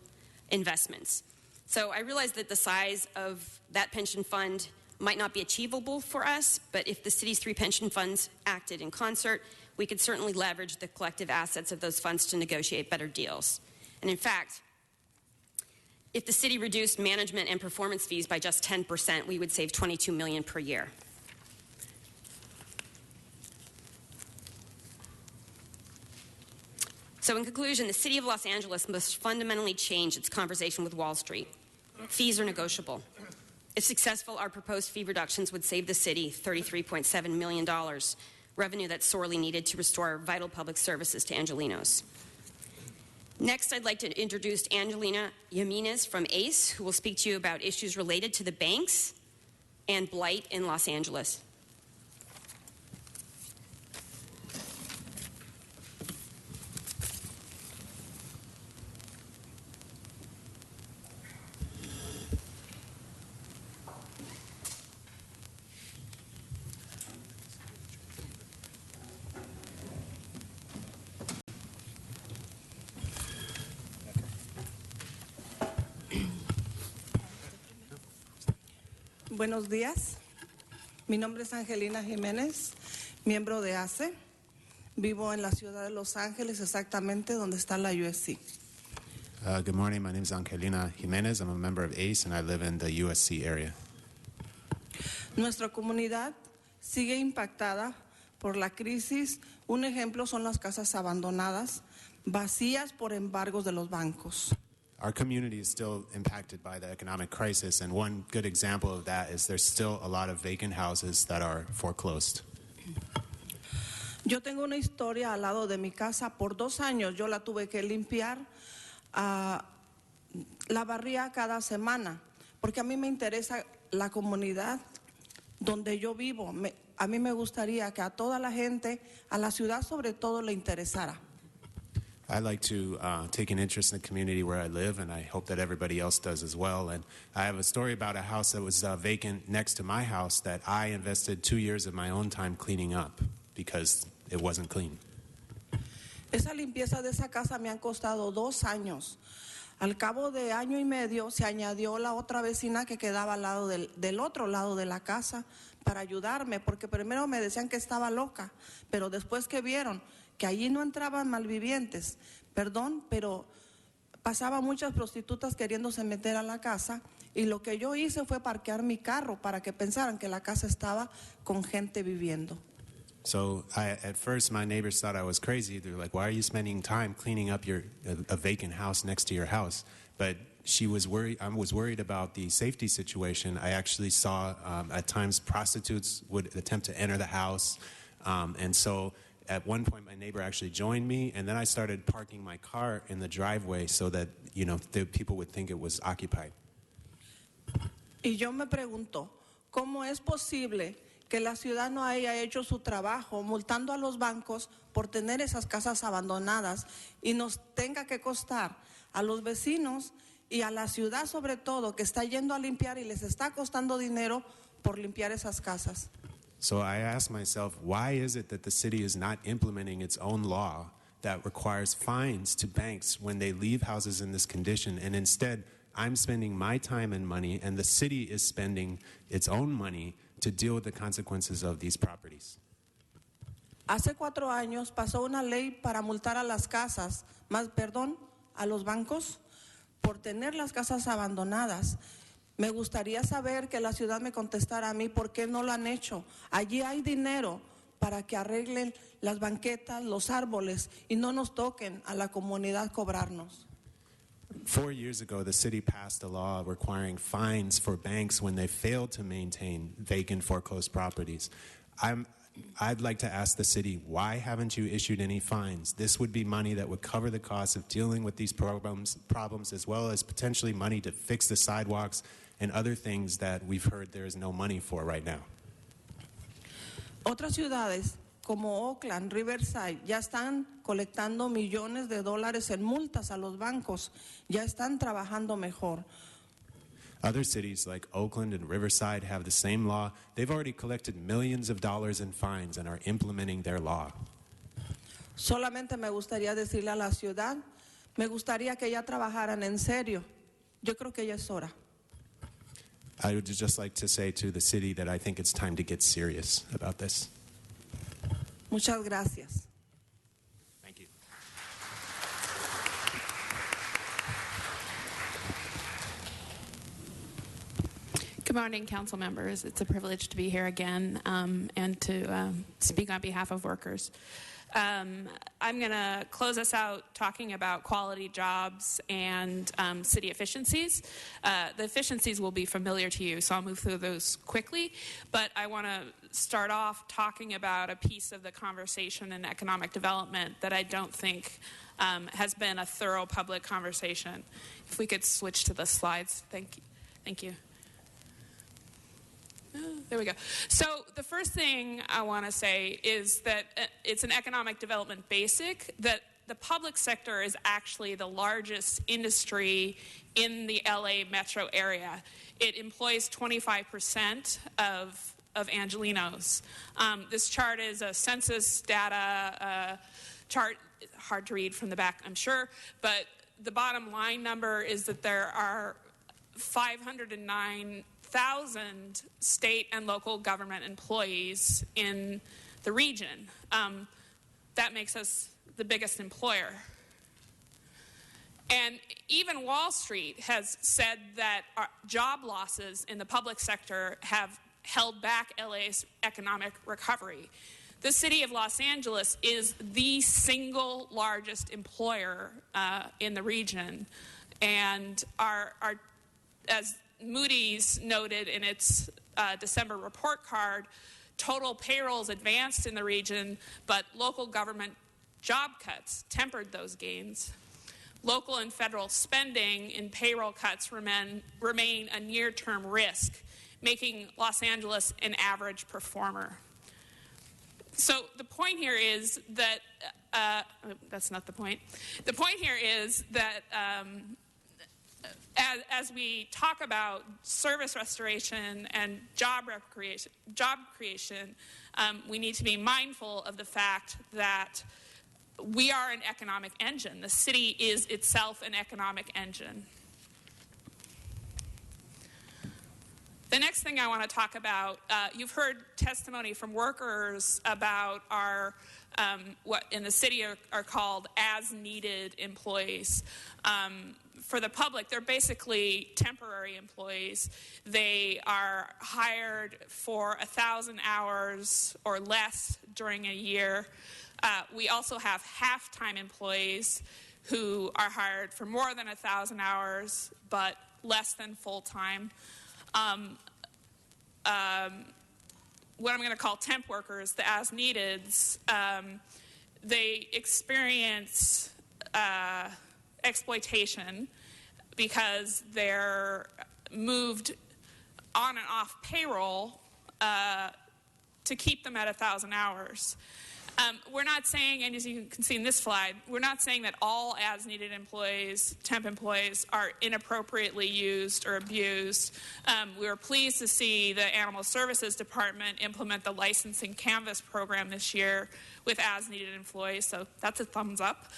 investments. So I realize that the size of that pension fund might not be achievable for us, but if the city's three pension funds acted in concert, we could certainly leverage the collective assets of those funds to negotiate better deals. And in fact, if the city reduced management and performance fees by just 10%, we would save $22 million per year. So in conclusion, the city of Los Angeles must fundamentally change its conversation with Wall Street. Fees are negotiable. If successful, our proposed fee reductions would save the city $33.7 million, revenue that's sorely needed to restore vital public services to Angelenos. Next, I'd like to introduce Angelina Jimenez from ACE, who will speak to you about issues related to the banks and blight in Los Angeles. Buenos días. Mi nombre es Angelina Jiménez, miembro de ACE. Vivo en la ciudad de Los Ángeles, exactamente donde está la USC. Good morning. My name is Angelina Jimenez. I'm a member of ACE, and I live in the USC area. Nuestra comunidad sigue impactada por la crisis. Un ejemplo son las casas abandonadas, vacías por embargos de los bancos. Our community is still impacted by the economic crisis, and one good example of that is there's still a lot of vacant houses that are foreclosed. Yo tengo una historia al lado de mi casa. Por 2 años yo la tuve que limpiar. La barría cada semana, porque a mí me interesa la comunidad donde yo vivo. A mí me gustaría que a toda la gente, a la ciudad sobre todo, le interesara. I like to take an interest in the community where I live, and I hope that everybody else does as well. And I have a story about a house that was vacant next to my house that I invested 2 years of my own time cleaning up because it wasn't clean. Esa limpieza de esa casa me han costado 2 años. Al cabo de 1 año y medio se añadió la otra vecina que quedaba al lado del otro lado de la casa para ayudarme, porque primero me decían que estaba loca, pero después que vieron que allí no entraban malvivientes, perdón, pero pasaban muchas prostitutas queriéndose meter a la casa, y lo que yo hice fue parquear mi carro para que pensaran que la casa estaba con gente viviendo. So at first, my neighbors thought I was crazy. They were like, "Why are you spending time cleaning up a vacant house next to your house?" But she was worried. I was worried about the safety situation. I actually saw at times prostitutes would attempt to enter the house, and so at one point my neighbor actually joined me, and then I started parking my car in the driveway so that the people would think it was occupied. Y yo me pregunto, ¿cómo es posible que la ciudad no haya hecho su trabajo multando a los bancos por tener esas casas abandonadas y nos tenga que costar a los vecinos y a la ciudad sobre todo, que está yendo a limpiar y les está costando dinero por limpiar esas casas? So I asked myself, why is it that the city is not implementing its own law that requires fines to banks when they leave houses in this condition, and instead I'm spending my time and money and the city is spending its own money to deal with the consequences of these properties? Hace 4 años pasó una ley para multar a las casas, a los bancos por tener las casas abandonadas. Me gustaría saber que la ciudad me contestara a mí por qué no lo han hecho. Allí hay dinero para que arreglen las banquetas, los árboles y no nos toquen a la comunidad cobrarnos. 4 years ago, the city passed a law requiring fines for banks when they failed to maintain vacant foreclosed properties. I'd like to ask the city, why haven't you issued any fines? This would be money that would cover the cost of dealing with these problems as well as potentially money to fix the sidewalks and other things that we've heard there is no money for right now. Otras ciudades como Oakland, Riverside, ya están colectando millones de dólares en multas a los bancos, ya están trabajando mejor. Other cities like Oakland and Riverside have the same law. They've already collected millions of dollars in fines and are implementing their law. Solamente me gustaría decirle a la ciudad, me gustaría que ya trabajaran en serio. Yo creo que ya es hora. I would just like to say to the city that I think it's time to get serious about this. Muchas gracias. Thank you. Good morning, council members. It's a privilege to be here again and to speak on behalf of workers. I'm going to close us out talking about quality jobs and city efficiencies. The efficiencies will be familiar to you, so I'll move through those quickly. But I want to start off talking about a piece of the conversation in economic development that I don't think has been a thorough public conversation. If we could switch to the slides. Thank you. Thank you. There we go. So the first thing I want to say is that it's an economic development basic that the public sector is actually the largest industry in the LA metro area. It employs 25% of Angelenos. This chart is a census data chart, hard to read from the back, I'm sure, but the bottom line number is that there are 509,000 state and local government employees in the region. That makes us the biggest employer. And even Wall Street has said that job losses in the public sector have held back LA's economic recovery. The city of Los Angeles is the single largest employer in the region. And as Moody's noted in its December report card, total payrolls advanced in the region, but local government job cuts tempered those gains. Local and federal spending in payroll cuts remain a near-term risk, making Los Angeles an average performer. So the point here is that, that's not the point. The point here is that as we talk about service restoration and job creation, we need to be mindful of the fact that we are an economic engine. The city is itself an economic engine. The next thing I want to talk about, you've heard testimony from workers about our, what in the city are called as-needed employees. For the public, they're basically temporary employees. They are hired for 1,000 hours or less during a year. We also have half-time employees who are hired for more than 1,000 hours, but less than full-time. What I'm going to call temp workers, the as-neededs, they experience exploitation because they're moved on and off payroll to keep them at 1,000 hours. We're not saying, and as you can see in this slide, we're not saying that all as-needed employees, temp employees, are inappropriately used or abused. We were pleased to see the Animal Services Department implement the licensing canvas program this year with as-needed employees, so that's a thumbs up.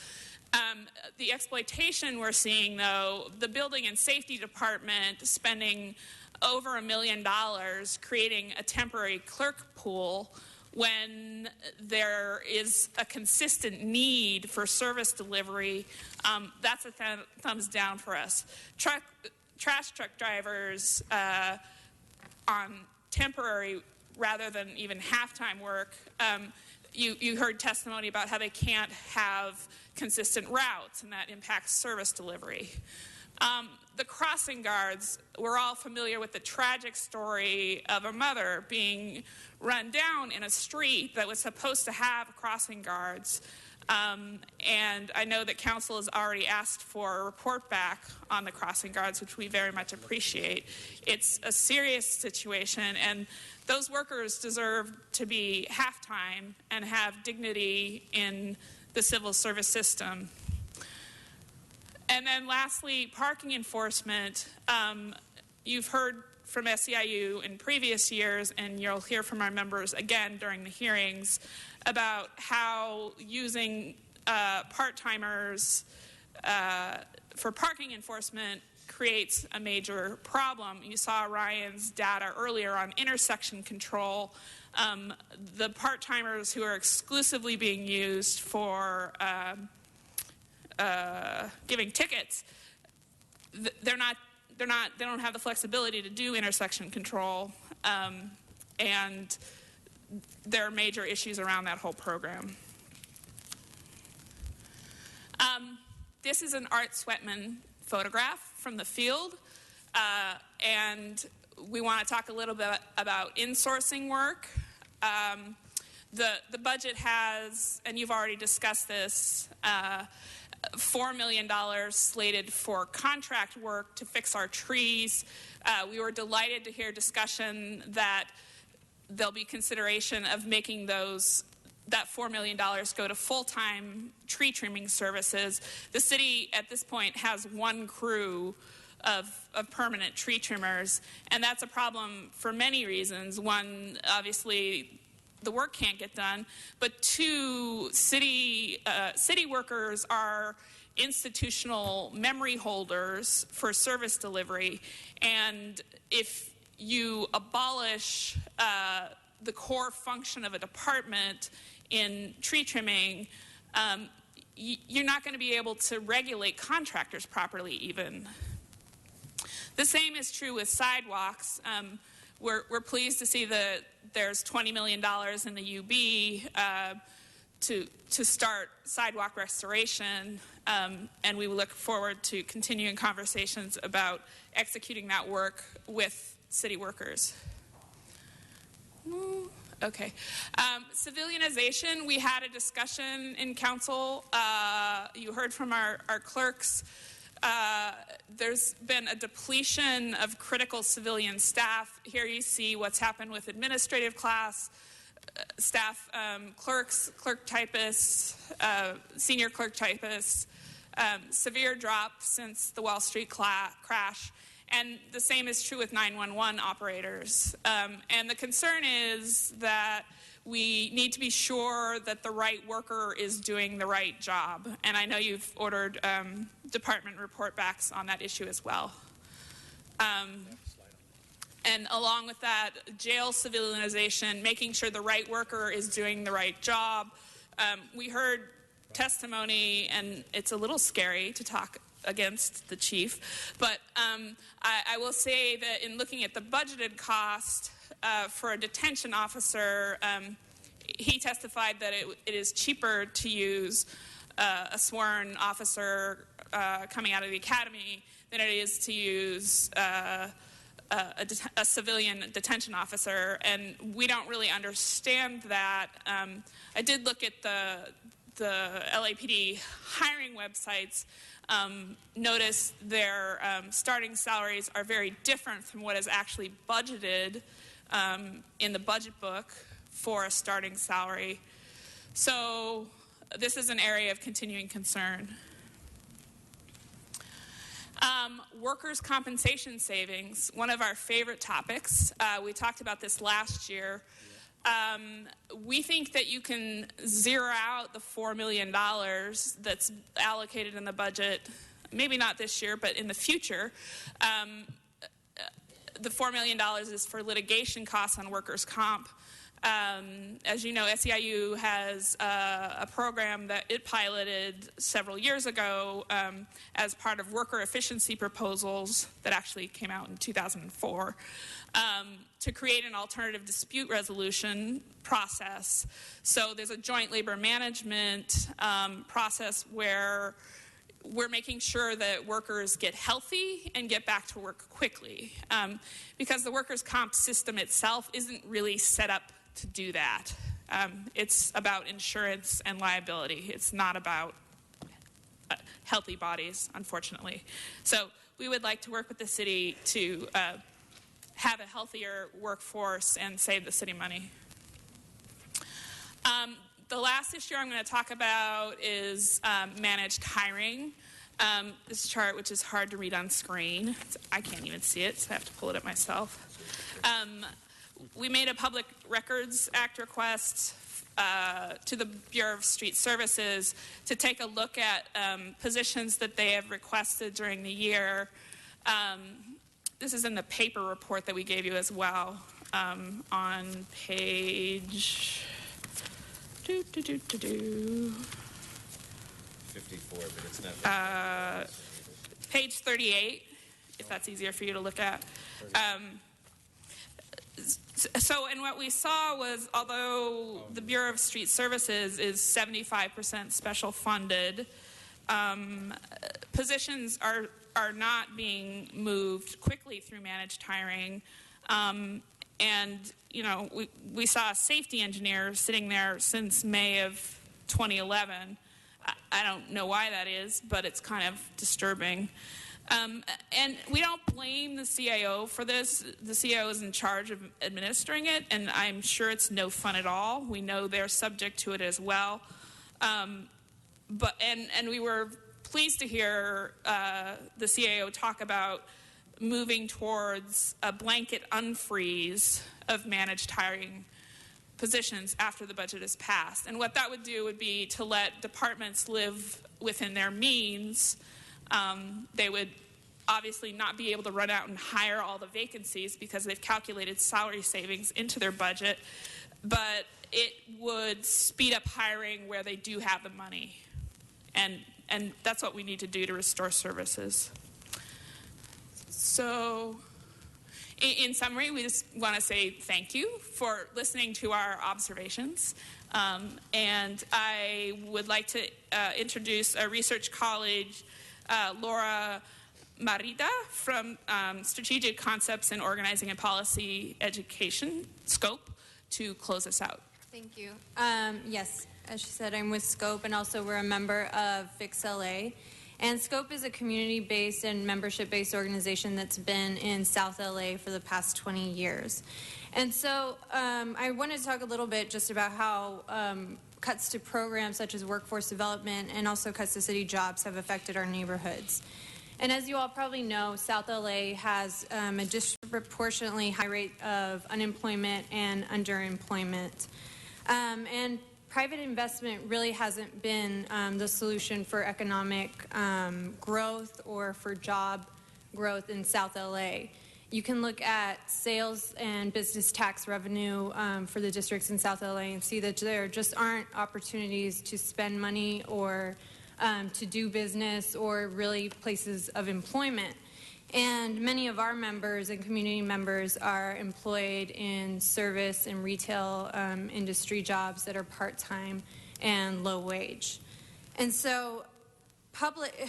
The exploitation we're seeing, though, the Building and Safety Department spending over $1 million creating a temporary clerk pool when there is a consistent need for service delivery, that's a thumbs down for us. Trash truck drivers on temporary rather than even half-time work, you heard testimony about how they can't have consistent routes, and that impacts service delivery. The crossing guards, we're all familiar with the tragic story of a mother being run down in a street that was supposed to have crossing guards. And I know that council has already asked for a report back on the crossing guards, which we very much appreciate. It's a serious situation, and those workers deserve to be half-time and have dignity in the civil service system. And then lastly, parking enforcement. You've heard from SEIU in previous years, and you'll hear from our members again during the hearings, about how using part-timers for parking enforcement creates a major problem. You saw Ryan's data earlier on intersection control. The part-timers who are exclusively being used for giving tickets, they don't have the flexibility to do intersection control, and there are major issues around that whole program. This is an Art Sweatman photograph from the field, and we want to talk a little bit about insourcing work. The budget has, and you've already discussed this, $4 million slated for contract work to fix our trees. We were delighted to hear discussion that there'll be consideration of making that $4 million go to full-time tree trimming services. The city at this point has one crew of permanent tree trimmers, and that's a problem for many reasons. One, obviously, the work can't get done, but two, city workers are institutional memory holders for service delivery. And if you abolish the core function of a department in tree trimming, you're not going to be able to regulate contractors properly even. The same is true with sidewalks. We're pleased to see that there's $20 million in the UB to start sidewalk restoration, and we look forward to continuing conversations about executing that work with city workers. Okay. Civilianization, we had a discussion in council. You heard from our clerks. There's been a depletion of critical civilian staff. Here you see what's happened with administrative class, staff, clerks, clerk typists, senior clerk typists, severe drop since the Wall Street crash. And the same is true with 911 operators. And the concern is that we need to be sure that the right worker is doing the right job. And I know you've ordered department report backs on that issue as well. And along with that, jail civilianization, making sure the right worker is doing the right job. We heard testimony, and it's a little scary to talk against the chief, but I will say that in looking at the budgeted cost for a detention officer, he testified that it is cheaper to use a sworn officer coming out of the academy than it is to use a civilian detention officer, and we don't really understand that. I did look at the LAPD hiring websites. Notice their starting salaries are very different from what is actually budgeted in the budget book for a starting salary. So this is an area of continuing concern. Workers' compensation savings, one of our favorite topics. We talked about this last year. We think that you can zero out the $4 million that's allocated in the budget, maybe not this year, but in the future. The $4 million is for litigation costs on workers' comp. As you know, SEIU has a program that it piloted several years ago as part of worker efficiency proposals that actually came out in 2004 to create an alternative dispute resolution process. So there's a joint labor management process where we're making sure that workers get healthy and get back to work quickly because the workers' comp system itself isn't really set up to do that. It's about insurance and liability. It's not about healthy bodies, unfortunately. So we would like to work with the city to have a healthier workforce and save the city money. The last issue I'm going to talk about is managed hiring. This chart, which is hard to read on screen, I can't even see it, so I have to pull it up myself. We made a Public Records Act request to the Bureau of Street Services to take a look at positions that they have requested during the year. This is in the paper report that we gave you as well on page 54, but it's not. Page 38, if that's easier for you to look at. So, and what we saw was, although the Bureau of Street Services is 75% special funded, positions are not being moved quickly through managed hiring. And, you know, we saw a safety engineer sitting there since May of 2011. I don't know why that is, but it's kind of disturbing. And we don't blame the CAO for this. The CAO is in charge of administering it, and I'm sure it's no fun at all. We know they're subject to it as well. But we were pleased to hear the CAO talk about moving towards a blanket unfreeze of managed hiring positions after the budget is passed. And what that would do would be to let departments live within their means. They would obviously not be able to run out and hire all the vacancies because they've calculated salary savings into their budget, but it would speed up hiring where they do have the money. And that's what we need to do to restore services. So, in summary, we just want to say thank you for listening to our observations. And I would like to introduce a research colleague, Laura Marita from Strategic Concepts in Organizing and Policy Education, SCOPE, to close us out. Thank you. Yes, as she said, I'm with SCOPE, and also we're a member of Fix LA. And SCOPE is a community-based and membership-based organization that's been in South LA for the past 20 years. And so I wanted to talk a little bit just about how cuts to programs such as workforce development and also cuts to city jobs have affected our neighborhoods. And as you all probably know, South LA has a disproportionately high rate of unemployment and underemployment. And private investment really hasn't been the solution for economic growth or for job growth in South LA. You can look at sales and business tax revenue for the districts in South LA and see that there just aren't opportunities to spend money or to do business or really places of employment. And many of our members and community members are employed in service and retail industry jobs that are part-time and low wage. And so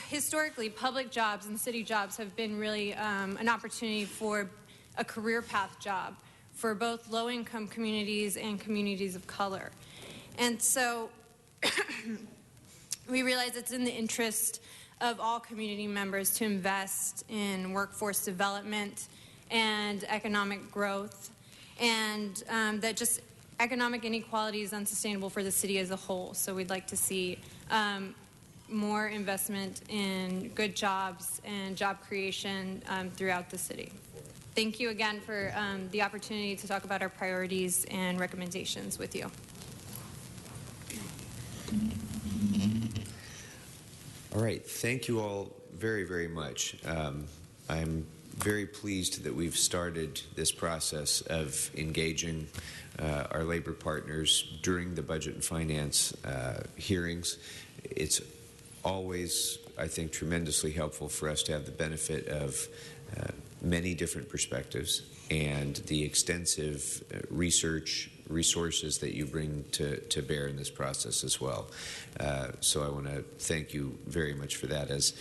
historically, public jobs and city jobs have been really an opportunity for a career path job for both low-income communities and communities of color. And so we realize it's in the interest of all community members to invest in workforce development and economic growth, and that just economic inequality is unsustainable for the city as a whole. So we'd like to see more investment in good jobs and job creation throughout the city. Thank you again for the opportunity to talk about our priorities and recommendations with you. All right, thank you all very, very much. I'm very pleased that we've started this process of engaging our labor partners during the budget and finance hearings. It's always, I think, tremendously helpful for us to have the benefit of many different perspectives and the extensive resources that you bring to bear in this process as well. So I want to thank you very much for that. As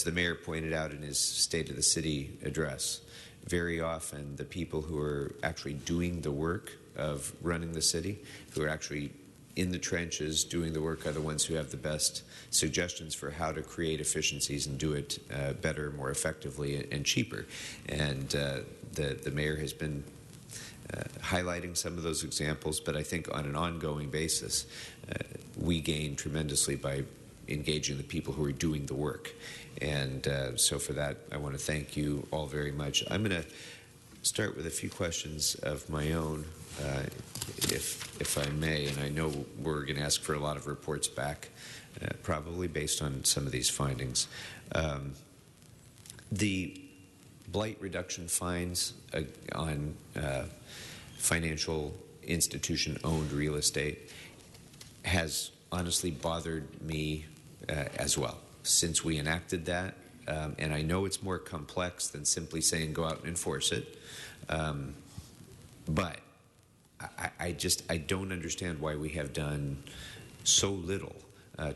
the mayor pointed out in his State of the City address, very often the people who are actually doing the work of running the city, who are actually in the trenches doing the work, are the ones who have the best suggestions for how to create efficiencies and do it better, more effectively, and cheaper. And the mayor has been highlighting some of those examples, but I think on an ongoing basis, we gain tremendously by engaging the people who are doing the work. And so for that, I want to thank you all very much. I'm going to start with a few questions of my own, if I may, and I know we're going to ask for a lot of reports back, probably based on some of these findings. The blight reduction fines on financial institution-owned real estate has honestly bothered me as well since we enacted that. And I know it's more complex than simply saying go out and enforce it. But I don't understand why we have done so little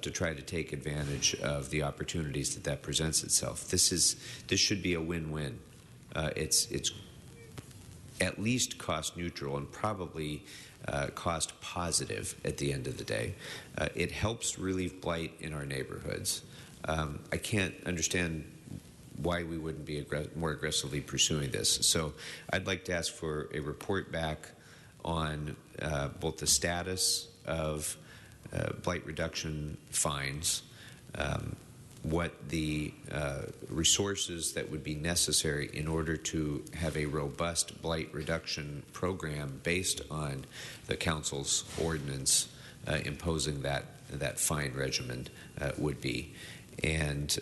to try to take advantage of the opportunities that presents itself. This should be a win-win. It's at least cost neutral and probably cost positive at the end of the day. It helps relieve blight in our neighborhoods. I can't understand why we wouldn't be more aggressively pursuing this. So I'd like to ask for a report back on both the status of blight reduction fines what the resources that would be necessary in order to have a robust blight reduction program based on the council's ordinance imposing that fine regimen would be, and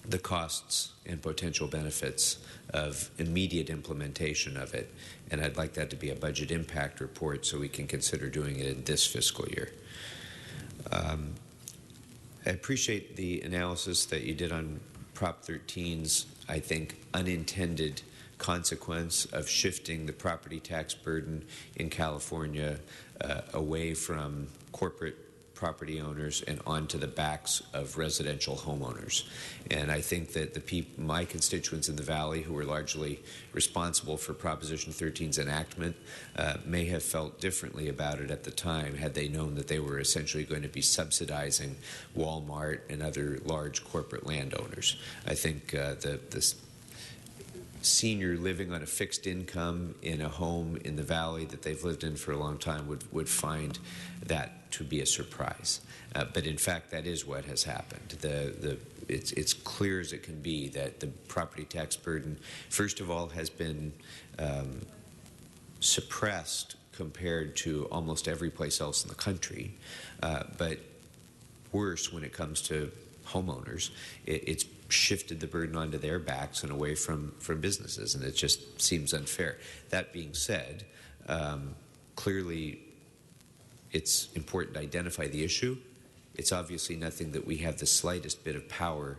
the costs and potential benefits of immediate implementation of it. And I'd like that to be a budget impact report so we can consider doing it in this fiscal year. I appreciate the analysis that you did on Prop 13's, I think, unintended consequence of shifting the property tax burden in California away from corporate property owners and onto the backs of residential homeowners. And I think that my constituents in the Valley, who were largely responsible for Proposition 13's enactment, may have felt differently about it at the time had they known that they were essentially going to be subsidizing Walmart and other large corporate landowners. I think the senior living on a fixed income in a home in the Valley that they've lived in for a long time would find that to be a surprise. But in fact, that is what has happened. It's clear as it can be that the property tax burden, first of all, has been suppressed compared to almost every place else in the country, but worse when it comes to homeowners. It's shifted the burden onto their backs and away from businesses, and it just seems unfair. That being said, clearly it's important to identify the issue. It's obviously nothing that we have the slightest bit of power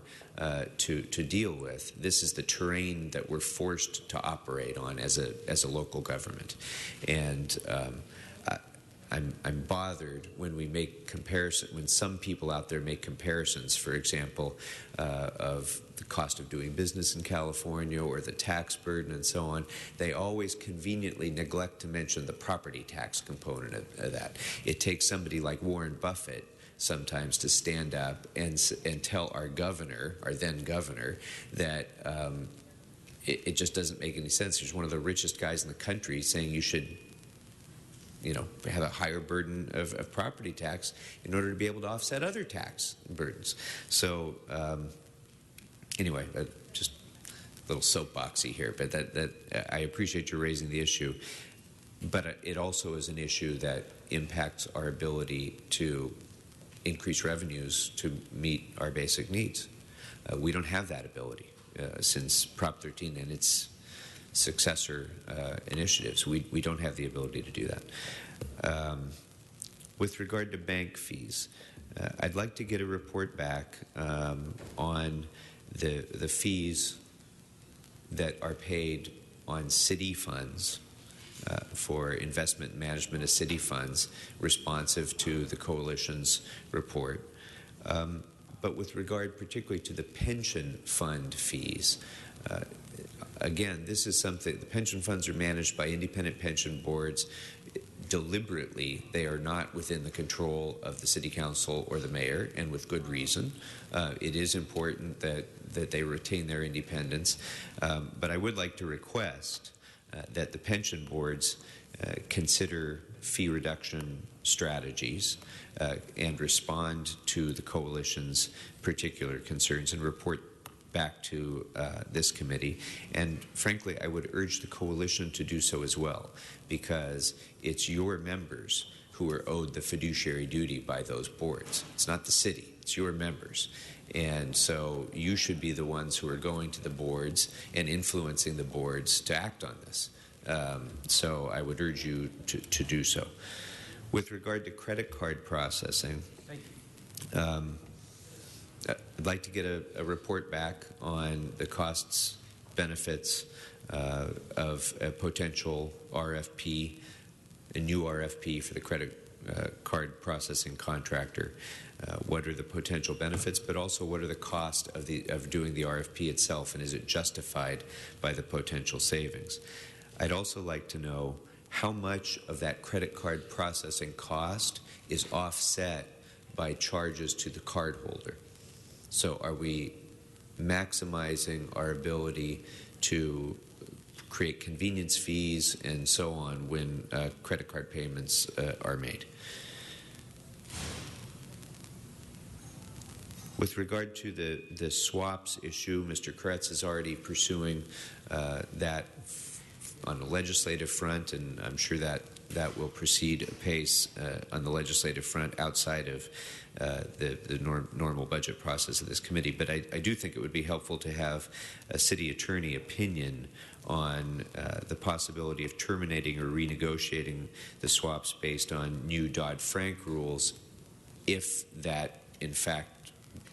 to deal with. This is the terrain that we're forced to operate on as a local government, and I'm bothered when we make when some people out there make comparisons, for example, of the cost of doing business in California or the tax burden and so on. They always conveniently neglect to mention the property tax component of that. It takes somebody like Warren Buffett sometimes to stand up and tell our governor, our then governor, that it just doesn't make any sense. He's one of the richest guys in the country saying you should have a higher burden of property tax in order to be able to offset other tax burdens. So anyway, just a little soapboxy here, but that I appreciate you raising the issue. But it also is an issue that impacts our ability to increase revenues to meet our basic needs. We don't have that ability since Prop 13 and its successor initiatives. We don't have the ability to do that. With regard to bank fees, I'd like to get a report back on the fees that are paid on city funds for investment management of city funds responsive to the Coalition's report. But with regard particularly to the pension fund fees, again, this is something, the pension funds are managed by independent pension boards. Deliberately, they are not within the control of the city council or the mayor, and with good reason. It is important that they retain their independence. But I would like to request that the pension boards consider fee reduction strategies and respond to the Coalition's particular concerns and report back to this committee. And frankly, I would urge the Coalition to do so as well, because it's your members who are owed the fiduciary duty by those boards. It's not the city, it's your members. And so you should be the ones who are going to the boards and influencing the boards to act on this. So I would urge you to do so. With regard to credit card processing, I'd like to get a report back on the costs, benefits of a potential RFP, a new RFP for the credit card processing contractor. What are the potential benefits, but also what are the costs of doing the RFP itself, and is it justified by the potential savings? I'd also like to know how much of that credit card processing cost is offset by charges to the cardholder. So are we maximizing our ability to create convenience fees and so on when credit card payments are made? With regard to the swaps issue, Mr. Kretz is already pursuing that on the legislative front, and I'm sure that will proceed apace on the legislative front outside of the normal budget process of this committee. But I do think it would be helpful to have a city attorney opinion on the possibility of terminating or renegotiating the swaps based on new Dodd-Frank rules, if that in fact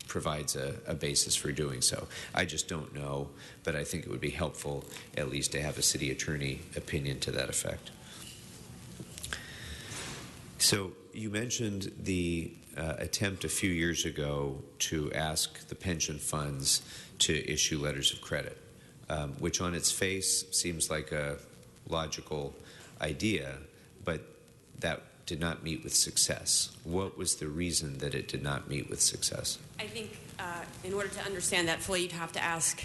provides a basis for doing so. I just don't know, but I think it would be helpful at least to have a city attorney opinion to that effect. So you mentioned the attempt a few years ago to ask the pension funds to issue letters of credit, which on its face seems like a logical idea, but that did not meet with success. What was the reason that it did not meet with success? I think in order to understand that fully, you'd have to ask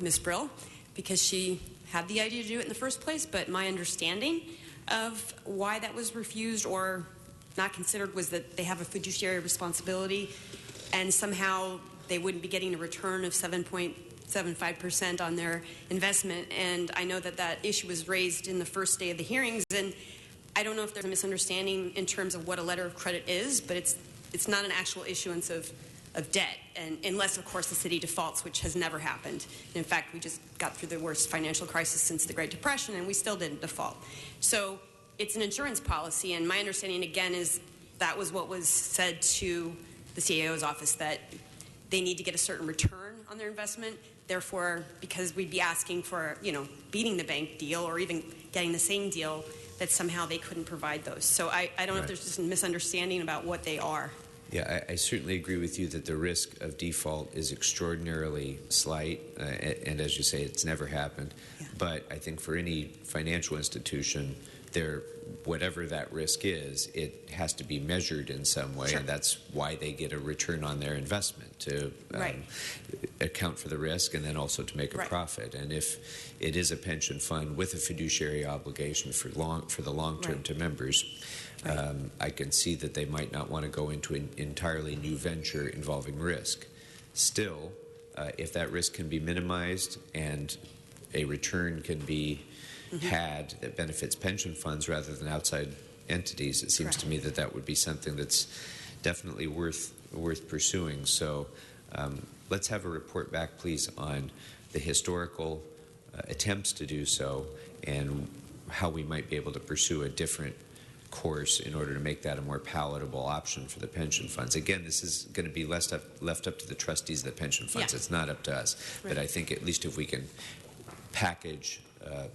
Ms. Brill, because she had the idea to do it in the first place, but my understanding of why that was refused or not considered was that they have a fiduciary responsibility, and somehow they wouldn't be getting a return of 7.75% on their investment. And I know that that issue was raised in the first day of the hearings, and I don't know if there's a misunderstanding in terms of what a letter of credit is, but it's not an actual issuance of debt, and unless, of course, the city defaults, which has never happened. And in fact, we just got through the worst financial crisis since the Great Depression, and we still didn't default. So it's an insurance policy, and my understanding, again, is that was what was said to the CAO's office, that they need to get a certain return on their investment. Therefore, because we'd be asking for, beating the bank deal or even getting the same deal, that somehow they couldn't provide those. So I don't know if there's just a misunderstanding about what they are. Yeah, I certainly agree with you that the risk of default is extraordinarily slight, and as you say, it's never happened. Yeah. But I think for any financial institution, whatever that risk is, it has to be measured in some way, and that's why they get a return on their investment, to account for the risk and then also to make a profit. And if it is a pension fund with a fiduciary obligation for the long term to members, I can see that they might not want to go into an entirely new venture involving risk. Still, if that risk can be minimized and a return can be had that benefits pension funds rather than outside entities, it seems to me that that would be something that's definitely worth pursuing. So let's have a report back, please, on the historical attempts to do so and how we might be able to pursue a different course in order to make that a more palatable option for the pension funds. Again, this is going to be left up to the trustees of the pension funds. It's not up to us. But I think at least if we can package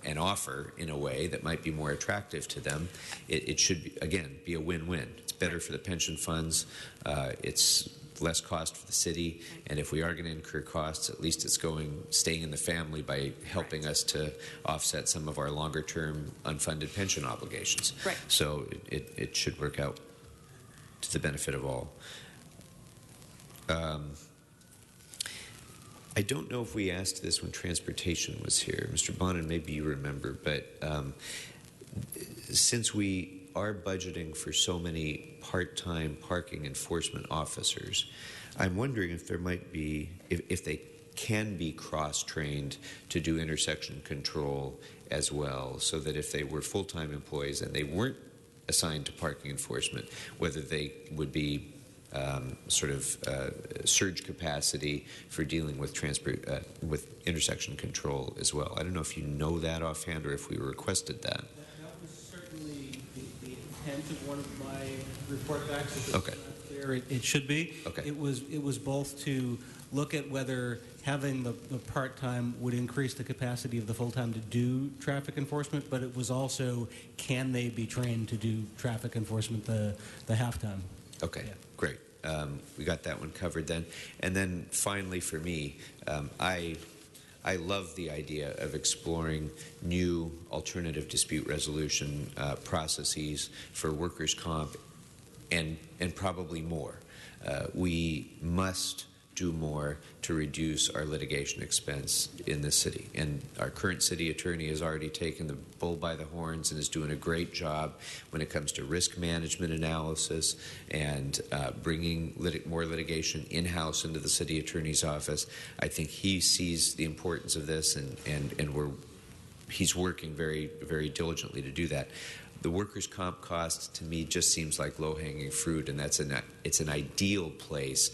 an offer in a way that might be more attractive to them, it should be, again, be a win-win. It's better for the pension funds. It's less cost for the city, and if we are going to incur costs, at least it's staying in the family by helping us to offset some of our longer-term unfunded pension obligations. So it should work out to the benefit of all. I don't know if we asked this when transportation was here. Mr. Bonin, maybe you remember, but since we are budgeting for so many part-time parking enforcement officers, I'm wondering if there might be, if they can be cross-trained to do intersection control as well, so that if they were full-time employees and they weren't assigned to parking enforcement, whether they would be surge capacity for dealing with with intersection control as well. I don't know if you know that offhand or if we requested that. That was certainly the intent of one of my report backs. If it's not clear, it should be. It was both to look at whether having the part-time would increase the capacity of the full-time to do traffic enforcement, but it was also, can they be trained to do traffic enforcement the half-time? Okay, great. We got that one covered then. And then finally for me, I love the idea of exploring new alternative dispute resolution processes for workers' comp and probably more. We must do more to reduce our litigation expense in this city. And our current city attorney has already taken the bull by the horns and is doing a great job when it comes to risk management analysis and bringing more litigation in-house into the city attorney's office. I think he sees the importance of this, and he's working very, very diligently to do that. The workers' comp cost, to me, just seems like low-hanging fruit, and it's an ideal place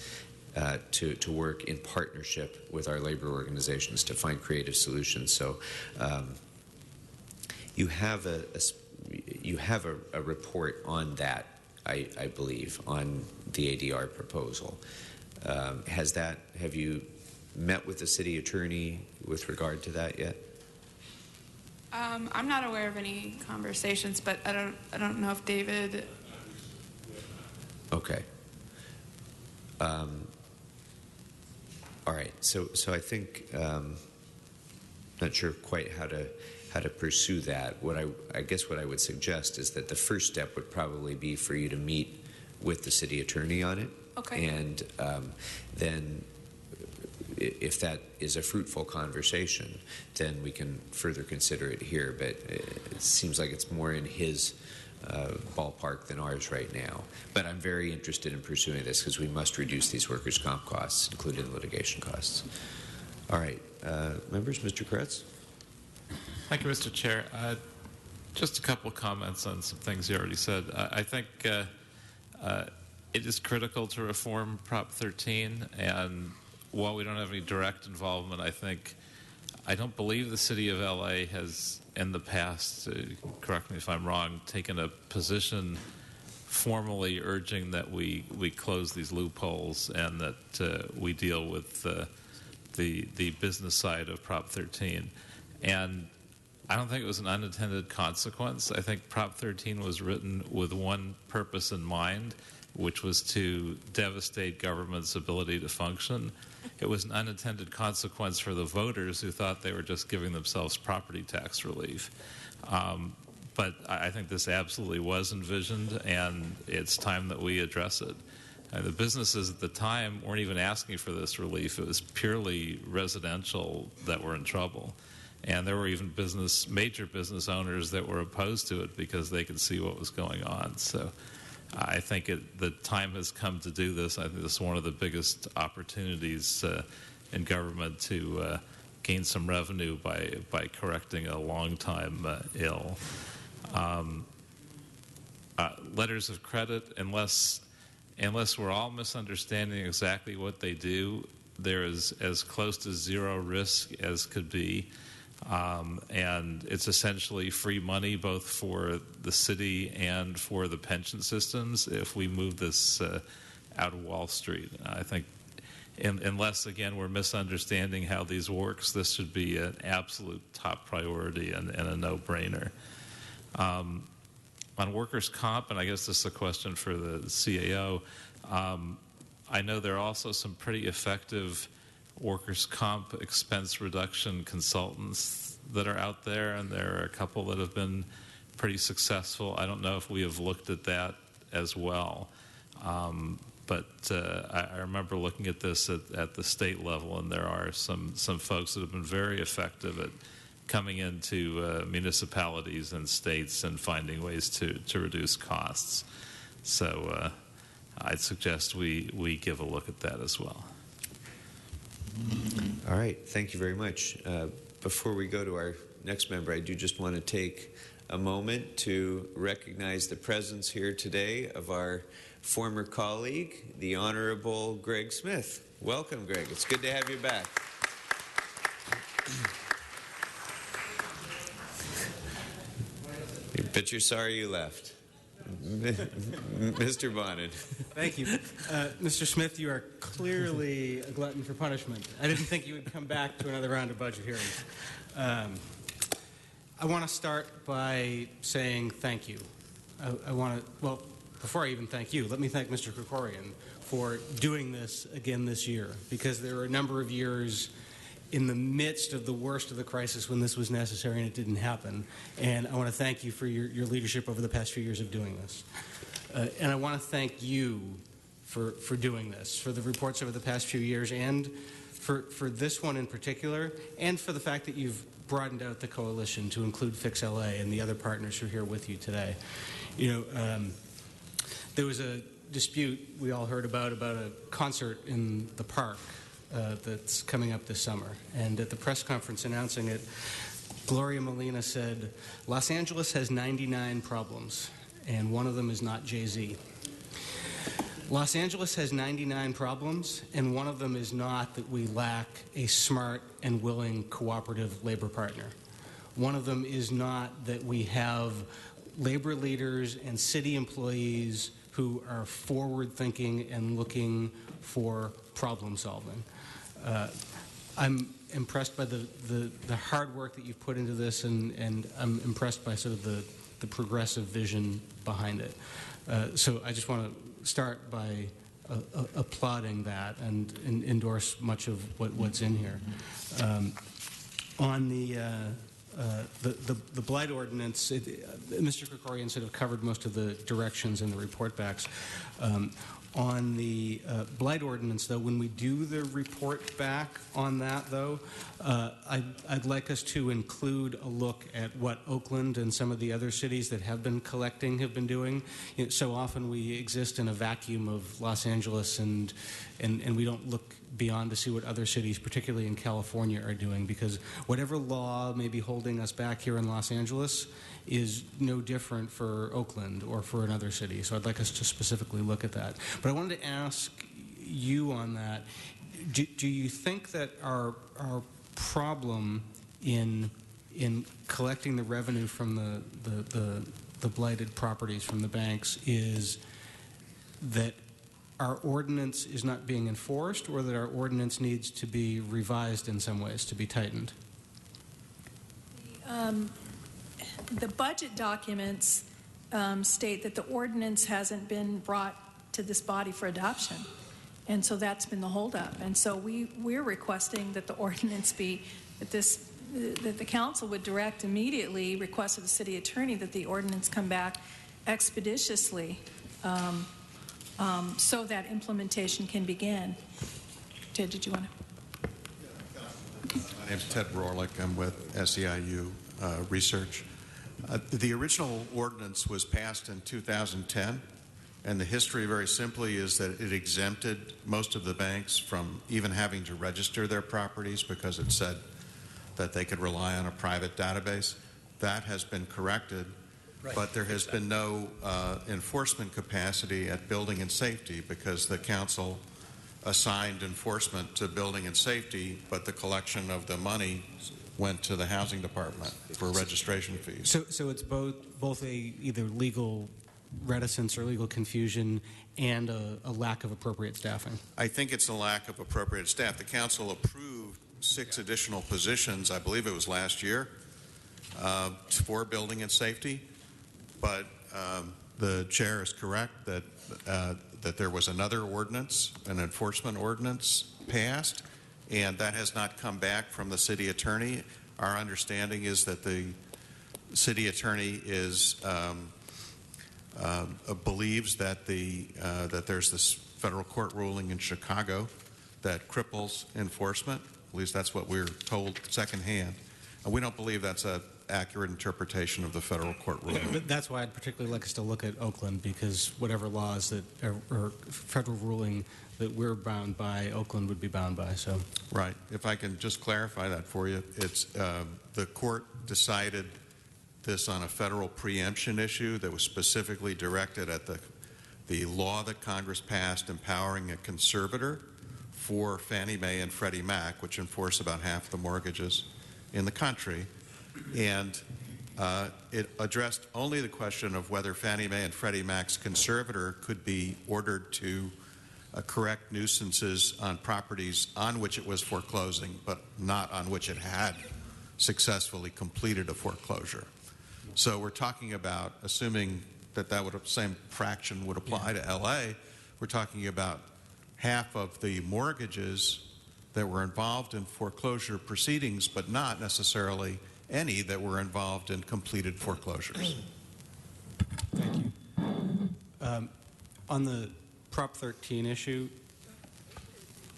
to work in partnership with our labor organizations to find creative solutions. So you have a report on that, I believe, on the ADR proposal. Have you met with the city attorney with regard to that yet? I'm not aware of any conversations, but I don't know if David. Okay. All right. So I think not sure quite how to pursue that. I guess what I would suggest is that the first step would probably be for you to meet with the city attorney on it. Okay. And then, if that is a fruitful conversation, then we can further consider it here. But it seems like it's more in his ballpark than ours right now. But I'm very interested in pursuing this because we must reduce these workers' comp costs, including litigation costs. All right, members, Mr. Kretz. Thank you, Mr. Chair. Just a couple of comments on some things you already said. I think it is critical to reform Prop 13, and while we don't have any direct involvement, I don't believe the city of LA has in the past, correct me if I'm wrong, taken a position formally urging that we close these loopholes and that we deal with the business side of Prop 13. And I don't think it was an unintended consequence. I think Prop 13 was written with one purpose in mind, which was to devastate government's ability to function. It was an unintended consequence for the voters who thought they were just giving themselves property tax relief. But I think this absolutely was envisioned, and it's time that we address it. The businesses at the time weren't even asking for this relief. It was purely residential that were in trouble. And there were even major business owners that were opposed to it because they could see what was going on. So I think the time has come to do this. I think this is one of the biggest opportunities in government to gain some revenue by correcting a long-time ill. Letters of credit, unless we're all misunderstanding exactly what they do, there is as close to zero risk as could be. And it's essentially free money both for the city and for the pension systems if we move this out of Wall Street. I think unless, again, we're misunderstanding how these works, this should be an absolute top priority and a no-brainer. On workers' comp, and I guess this is a question for the CAO, I know there are also some pretty effective workers' comp expense reduction consultants that are out there, and there are a couple that have been pretty successful. I don't know if we have looked at that as well. But I remember looking at this at the state level, and there are some folks that have been very effective at coming into municipalities and states and finding ways to reduce costs. So I'd suggest we give a look at that as well. All right, thank you very much. Before we go to our next member, I do just want to take a moment to recognize the presence here today of our former colleague, the Honorable Greg Smith. Welcome, Greg. It's good to have you back. But you're sorry you left. Mr. Bonin. Thank you. Mr. Smith, you are clearly a glutton for punishment. I didn't think you would come back to another round of budget hearings. I want to start by saying thank you. Well, before I even thank you, let me thank Mr. Krikorian for doing this again this year, because there were a number of years in the midst of the worst of the crisis when this was necessary and it didn't happen. And I want to thank you for your leadership over the past few years of doing this. And I want to thank you for doing this, for the reports over the past few years, and for this one in particular, and for the fact that you've broadened out the coalition to include Fix LA and the other partners who are here with you today. There was a dispute we all heard about a concert in the park that's coming up this summer. And at the press conference announcing it, Gloria Molina said, Los Angeles has 99 problems, and one of them is not Jay-Z. Los Angeles has 99 problems, and one of them is not that we lack a smart and willing cooperative labor partner. One of them is not that we have labor leaders and city employees who are forward-thinking and looking for problem solving. I'm impressed by the hard work that you've put into this, and I'm impressed by sort of the progressive vision behind it. So I just want to start by applauding that and endorse much of what's in here. On the blight ordinance, Mr. Krikorian sort of covered most of the directions in the report backs. On the blight ordinance, though, when we do the report back on that, though, I'd like us to include a look at what Oakland and some of the other cities that have been collecting have been doing. So often we exist in a vacuum of Los Angeles, and we don't look beyond to see what other cities, particularly in California, are doing, because whatever law may be holding us back here in Los Angeles is no different for Oakland or for another city. So I'd like us to specifically look at that. But I wanted to ask you on that, do you think that our problem in collecting the revenue from the blighted properties from the banks is that our ordinance is not being enforced, or that our ordinance needs to be revised in some ways, to be tightened? The budget documents state that the ordinance hasn't been brought to this body for adoption. And so that's been the holdup. And so we're requesting that the ordinance be, that the council would direct immediately, request of the city attorney that the ordinance come back expeditiously so that implementation can begin. Ted, did you want to? My name is Ted Rorlick. I'm with SEIU Research. The original ordinance was passed in 2010, and the history very simply is that it exempted most of the banks from even having to register their properties because it said that they could rely on a private database. That has been corrected, but there has been no enforcement capacity at building and safety because the council assigned enforcement to building and safety, but the collection of the money went to the housing department for registration fees. So it's both a either legal reticence or legal confusion and a lack of appropriate staffing? I think it's a lack of appropriate staff. The council approved 6 additional positions, I believe it was last year, for building and safety, but the chair is correct that there was another ordinance, an enforcement ordinance passed, and that has not come back from the city attorney. Our understanding is that the city attorney is believes that that there's this federal court ruling in Chicago that cripples enforcement. At least that's what we're told secondhand. And we don't believe that's an accurate interpretation of the federal court ruling. But that's why I'd particularly like us to look at Oakland, because whatever laws that or federal ruling that we're bound by, Oakland would be bound by. So right. If I can just clarify that for you, it's the court decided this on a federal preemption issue that was specifically directed at the law that Congress passed empowering a conservator for Fannie Mae and Freddie Mac, which enforce about half the mortgages in the country. And it addressed only the question of whether Fannie Mae and Freddie Mac's conservator could be ordered to correct nuisances on properties on which it was foreclosing, but not on which it had successfully completed a foreclosure. So we're talking about, assuming that same fraction would apply to LA, we're talking about half of the mortgages that were involved in foreclosure proceedings, but not necessarily any that were involved in completed foreclosures. Thank you. On the Prop 13 issue,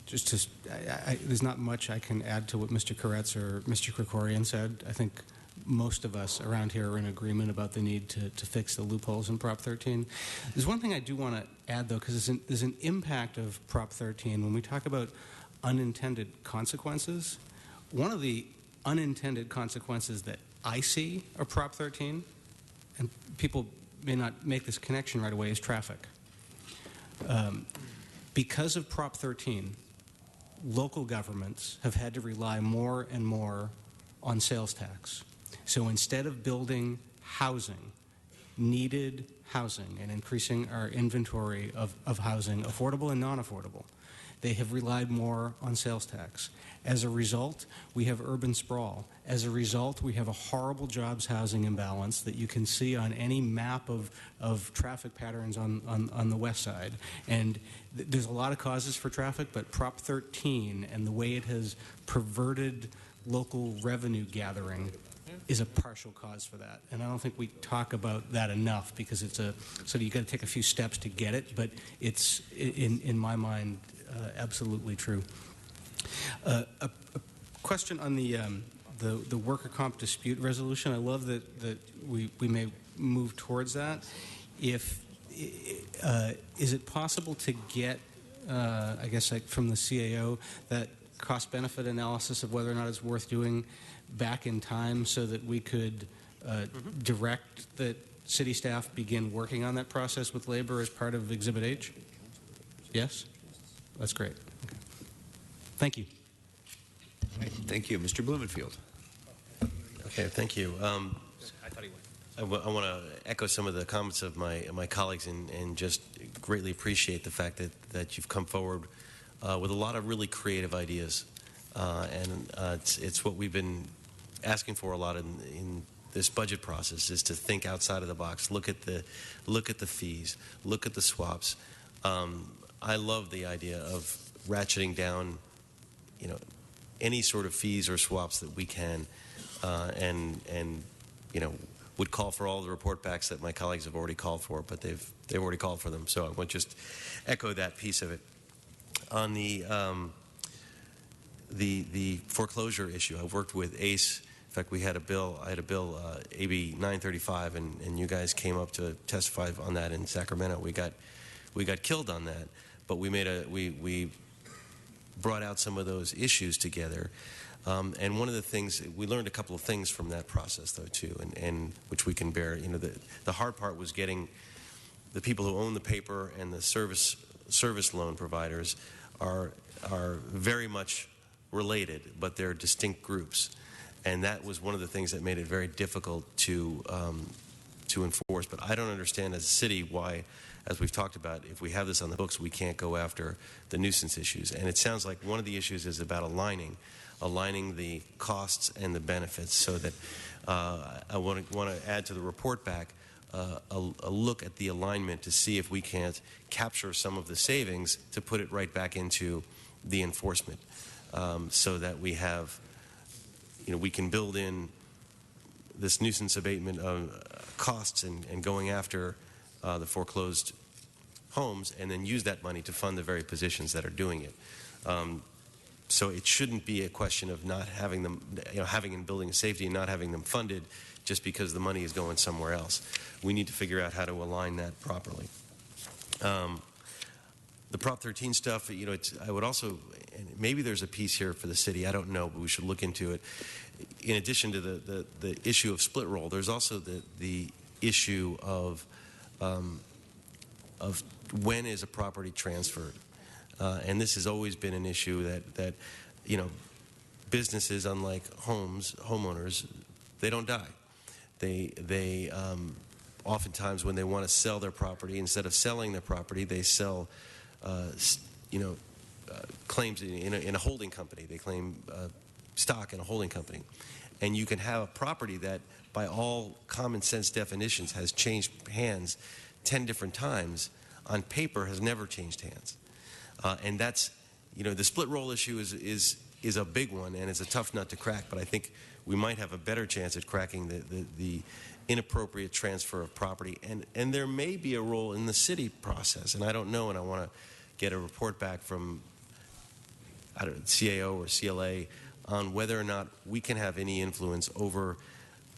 there's not much I can add to what Mr. Koretz or Mr. Krikorian said. I think most of us around here are in agreement about the need to fix the loopholes in Prop 13. There's one thing I do want to add, though, because there's an impact of Prop 13. When we talk about unintended consequences, one of the unintended consequences that I see of Prop 13, and people may not make this connection right away, is traffic. Because of Prop 13, local governments have had to rely more and more on sales tax. So instead of building housing, needed housing, and increasing our inventory of housing, affordable and non-affordable, they have relied more on sales tax. As a result, we have urban sprawl. As a result, we have a horrible jobs housing imbalance that you can see on any map of traffic patterns on the west side. And there's a lot of causes for traffic, but Prop 13 and the way it has perverted local revenue gathering is a partial cause for that. And I don't think we talk about that enough, because it's so you've got to take a few steps to get it, but it's, in my mind, absolutely true. A question on the worker comp dispute resolution. I love that we may move towards that. Is it possible to get, I guess, like from the CAO, that cost-benefit analysis of whether or not it's worth doing back in time, so that we could direct that city staff begin working on that process with labor as part of Exhibit H? Yes? That's great. Okay. Thank you. Thank you. Mr. Blumenfield. Okay, thank you. I want to echo some of the comments of my colleagues and just greatly appreciate the fact that you've come forward with a lot of really creative ideas. And it's what we've been asking for a lot in this budget process, is to think outside of the box, look at the fees, look at the swaps. I love the idea of ratcheting down, any sort of fees or swaps that we can, and would call for all the report backs that my colleagues have already called for, but they've already called for them. So I want to just echo that piece of it. On the foreclosure issue, I've worked with ACE. In fact, I had a bill, AB 935, and you guys came up to testify on that in Sacramento. We got killed on that, but we brought out some of those issues together. And one of the things, we learned a couple of things from that process, though, too, and which we can bear. The hard part was getting the people who own the paper and the service loan providers are very much related, but they're distinct groups. And that was one of the things that made it very difficult to enforce. But I don't understand as a city why, as we've talked about, if we have this on the books, we can't go after the nuisance issues. And it sounds like one of the issues is about aligning the costs and the benefits, so that I want to add to the report back a look at the alignment to see if we can't capture some of the savings to put it right back into the enforcement, so that we have, we can build in this nuisance abatement costs and going after the foreclosed homes, and then use that money to fund the very positions that are doing it. So it shouldn't be a question of not having them, having and building safety and not having them funded just because the money is going somewhere else. We need to figure out how to align that properly. The Prop 13 stuff, I would also, and maybe there's a piece here for the city, I don't know, but we should look into it. In addition to the issue of split roll, there's also the issue of when is a property transferred. And this has always been an issue that businesses, unlike homeowners, they don't die. They oftentimes, when they want to sell their property, instead of selling their property, they sell, claims in a holding company. They claim stock in a holding company. And you can have a property that, by all common sense definitions, has changed hands 10 different times. On paper, has never changed hands. And that's, the split roll issue is is a big one, and it's a tough nut to crack, but I think we might have a better chance at cracking the inappropriate transfer of property. And there may be a role in the city process, and I don't know, and I want to get a report back from, I don't know, CAO or CLA on whether or not we can have any influence over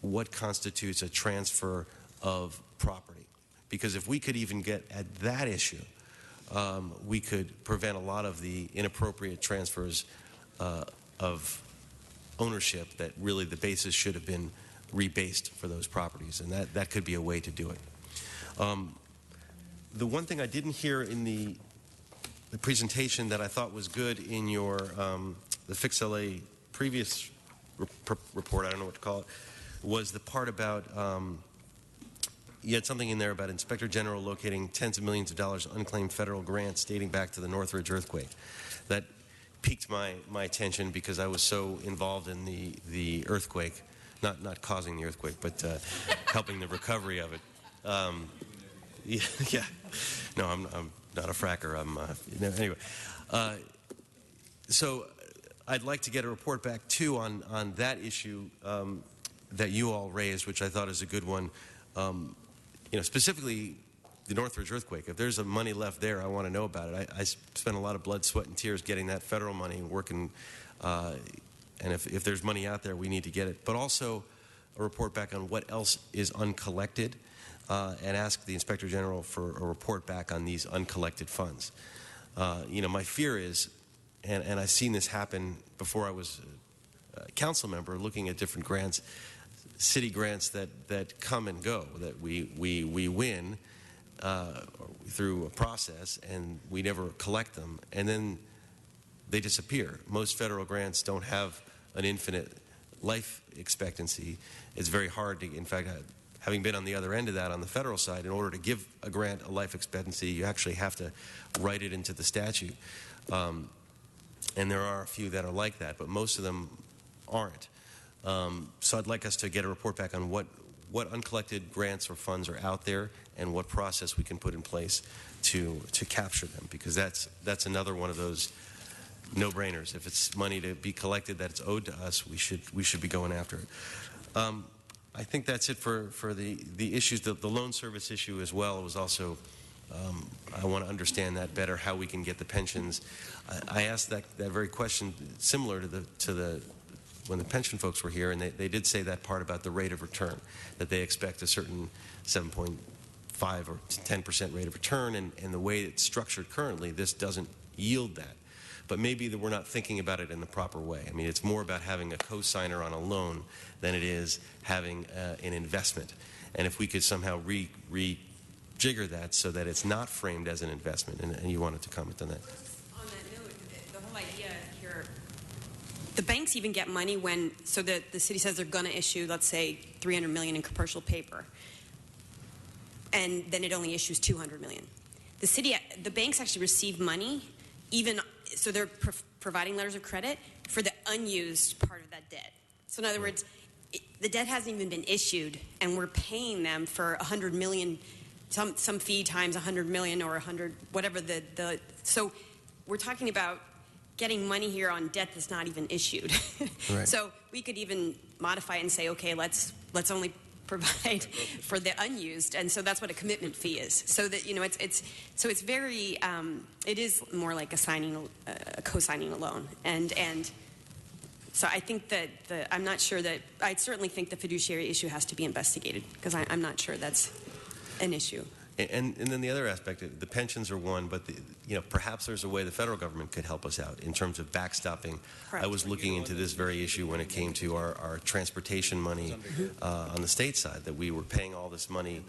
what constitutes a transfer of property. Because if we could even get at that issue, we could prevent a lot of the inappropriate transfers of ownership that really the basis should have been rebased for those properties, and that could be a way to do it. The one thing I didn't hear in the presentation that I thought was good in your the Fix LA previous report, I don't know what to call it, was the part about you had something in there about Inspector General locating tens of millions of dollars unclaimed federal grants dating back to the Northridge earthquake. That piqued my attention because I was so involved in the earthquake, not causing the earthquake, but helping the recovery of it. Yeah. No, I'm not a fracker. Anyway. So I'd like to get a report back too on that issue that you all raised, which I thought is a good one. Specifically the Northridge earthquake. If there's money left there, I want to know about it. I spent a lot of blood, sweat, and tears getting that federal money, working, and if there's money out there, we need to get it. But also a report back on what else is uncollected, and ask the Inspector General for a report back on these uncollected funds. My fear is, and I've seen this happen before I was a council member, looking at different grants, city grants that come and go, that we win through a process and we never collect them, and then they disappear. Most federal grants don't have an infinite life expectancy. It's very hard to, in fact, having been on the other end of that on the federal side, in order to give a grant a life expectancy, you actually have to write it into the statute. And there are a few that are like that, but most of them aren't. So I'd like us to get a report back on what uncollected grants or funds are out there and what process we can put in place to capture them, because that's another one of those no-brainers. If it's money to be collected that's owed to us, we should be going after it. I think that's it for the issues. The loan service issue as well was also, I want to understand that better, how we can get the pensions. I asked that very question similar to the when the pension folks were here, and they did say that part about the rate of return, that they expect a certain 7.5 or 10% rate of return, and the way it's structured currently, this doesn't yield that. But maybe that we're not thinking about it in the proper way. I mean, it's more about having a co-signer on a loan than it is having an investment. And if we could somehow rejigger that so that it's not framed as an investment, and you wanted to comment on that. On that note, the whole idea here, the banks even get money when, so that the city says they're going to issue, let's say, $300 million in commercial paper, and then it only issues $200 million. The banks actually receive money, even so they're providing letters of credit for the unused part of that debt. So in other words, the debt hasn't even been issued, and we're paying them for $100 million, some fee times $100 million or 100, whatever the. So we're talking about getting money here on debt that's not even issued. Right. So we could even modify it and say, okay, let's only provide for the unused, and so that's what a commitment fee is. So that it's very it is more like a co-signing a loan, and so I think that I'm not sure that I certainly think the fiduciary issue has to be investigated, because I'm not sure that's an issue. And then the other aspect, the pensions are one, but perhaps there's a way the federal government could help us out in terms of backstopping. Correct. I was looking into this very issue when it came to our transportation money on the state side, that we were paying all this money,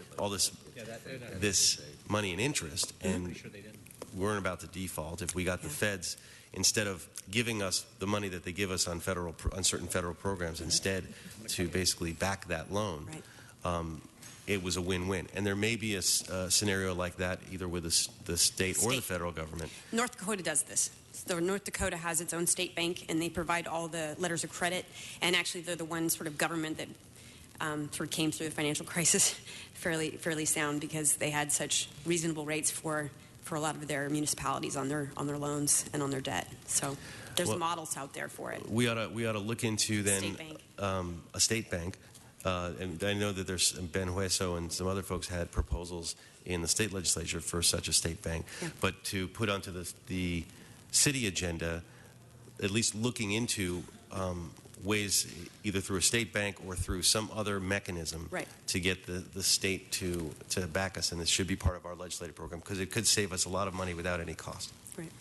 this money in interest, and we weren't about to default. If we got the feds, instead of giving us the money that they give us on certain federal programs, instead to basically back that loan. Right. It was a win-win. And there may be a scenario like that either with the state or the federal government. North Dakota does this. So North Dakota has its own state bank, and they provide all the letters of credit. And actually, they're the one sort of government that sort of came through the financial crisis fairly sound, because they had such reasonable rates for for a lot of their municipalities on their loans and on their debt. So there's models out there for it. We ought to look into then State bank. A state bank. And I know that there's Ben Hueso and some other folks had proposals in the state legislature for such a state bank. Yeah. But to put onto the city agenda, at least looking into ways either through a state bank or through some other mechanism to get the state to back us, and this should be part of our legislative program because it could save us a lot of money without any cost. Right.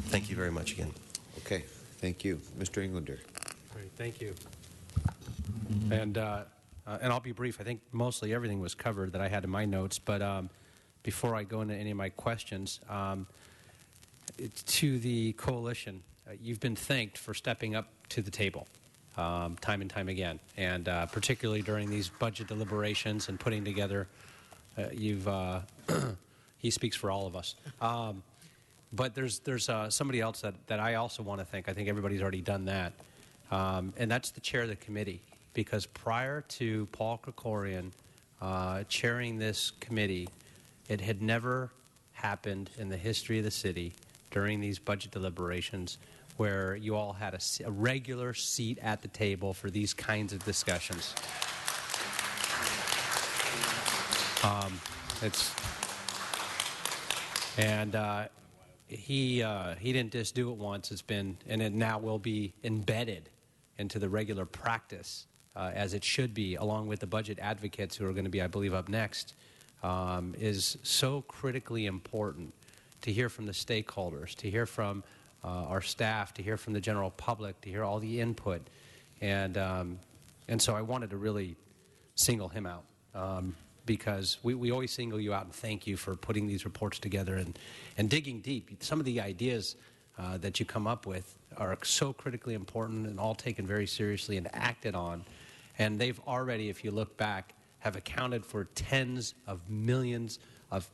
Thank you very much again. Okay, thank you. Mr. Englander. Great, thank you. And I'll be brief. I think mostly everything was covered that I had in my notes, but before I go into any of my questions, to the coalition, you've been thanked for stepping up to the table time and time again, and particularly during these budget deliberations and putting together, he speaks for all of us. But there's somebody else that I also want to thank. I think everybody's already done that, and that's the chair of the committee, because prior to Paul Krikorian chairing this committee, it had never happened in the history of the city during these budget deliberations where you all had a regular seat at the table for these kinds of discussions. He didn't just do it once. It's been, and it now will be embedded into the regular practice as it should be, along with the budget advocates who are going to be, I believe, up next, is so critically important to hear from the stakeholders, to hear from our staff, to hear from the general public, to hear all the input. And so I wanted to really single him out because we always single you out and thank you for putting these reports together and digging deep. Some of the ideas that you come up with are so critically important and all taken very seriously and acted on. And they've already, if you look back, have accounted for tens of millions of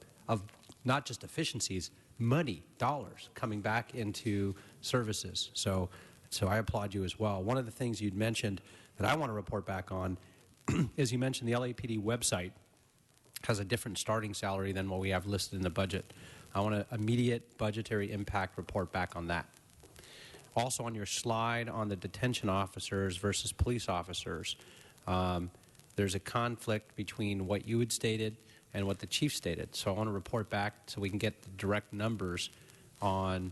not just efficiencies, money, dollars coming back into services. So I applaud you as well. One of the things you'd mentioned that I want to report back on is you mentioned the LAPD website has a different starting salary than what we have listed in the budget. I want an immediate budgetary impact report back on that. Also on your slide on the detention officers versus police officers, there's a conflict between what you had stated and what the chief stated. So I want to report back so we can get the direct numbers on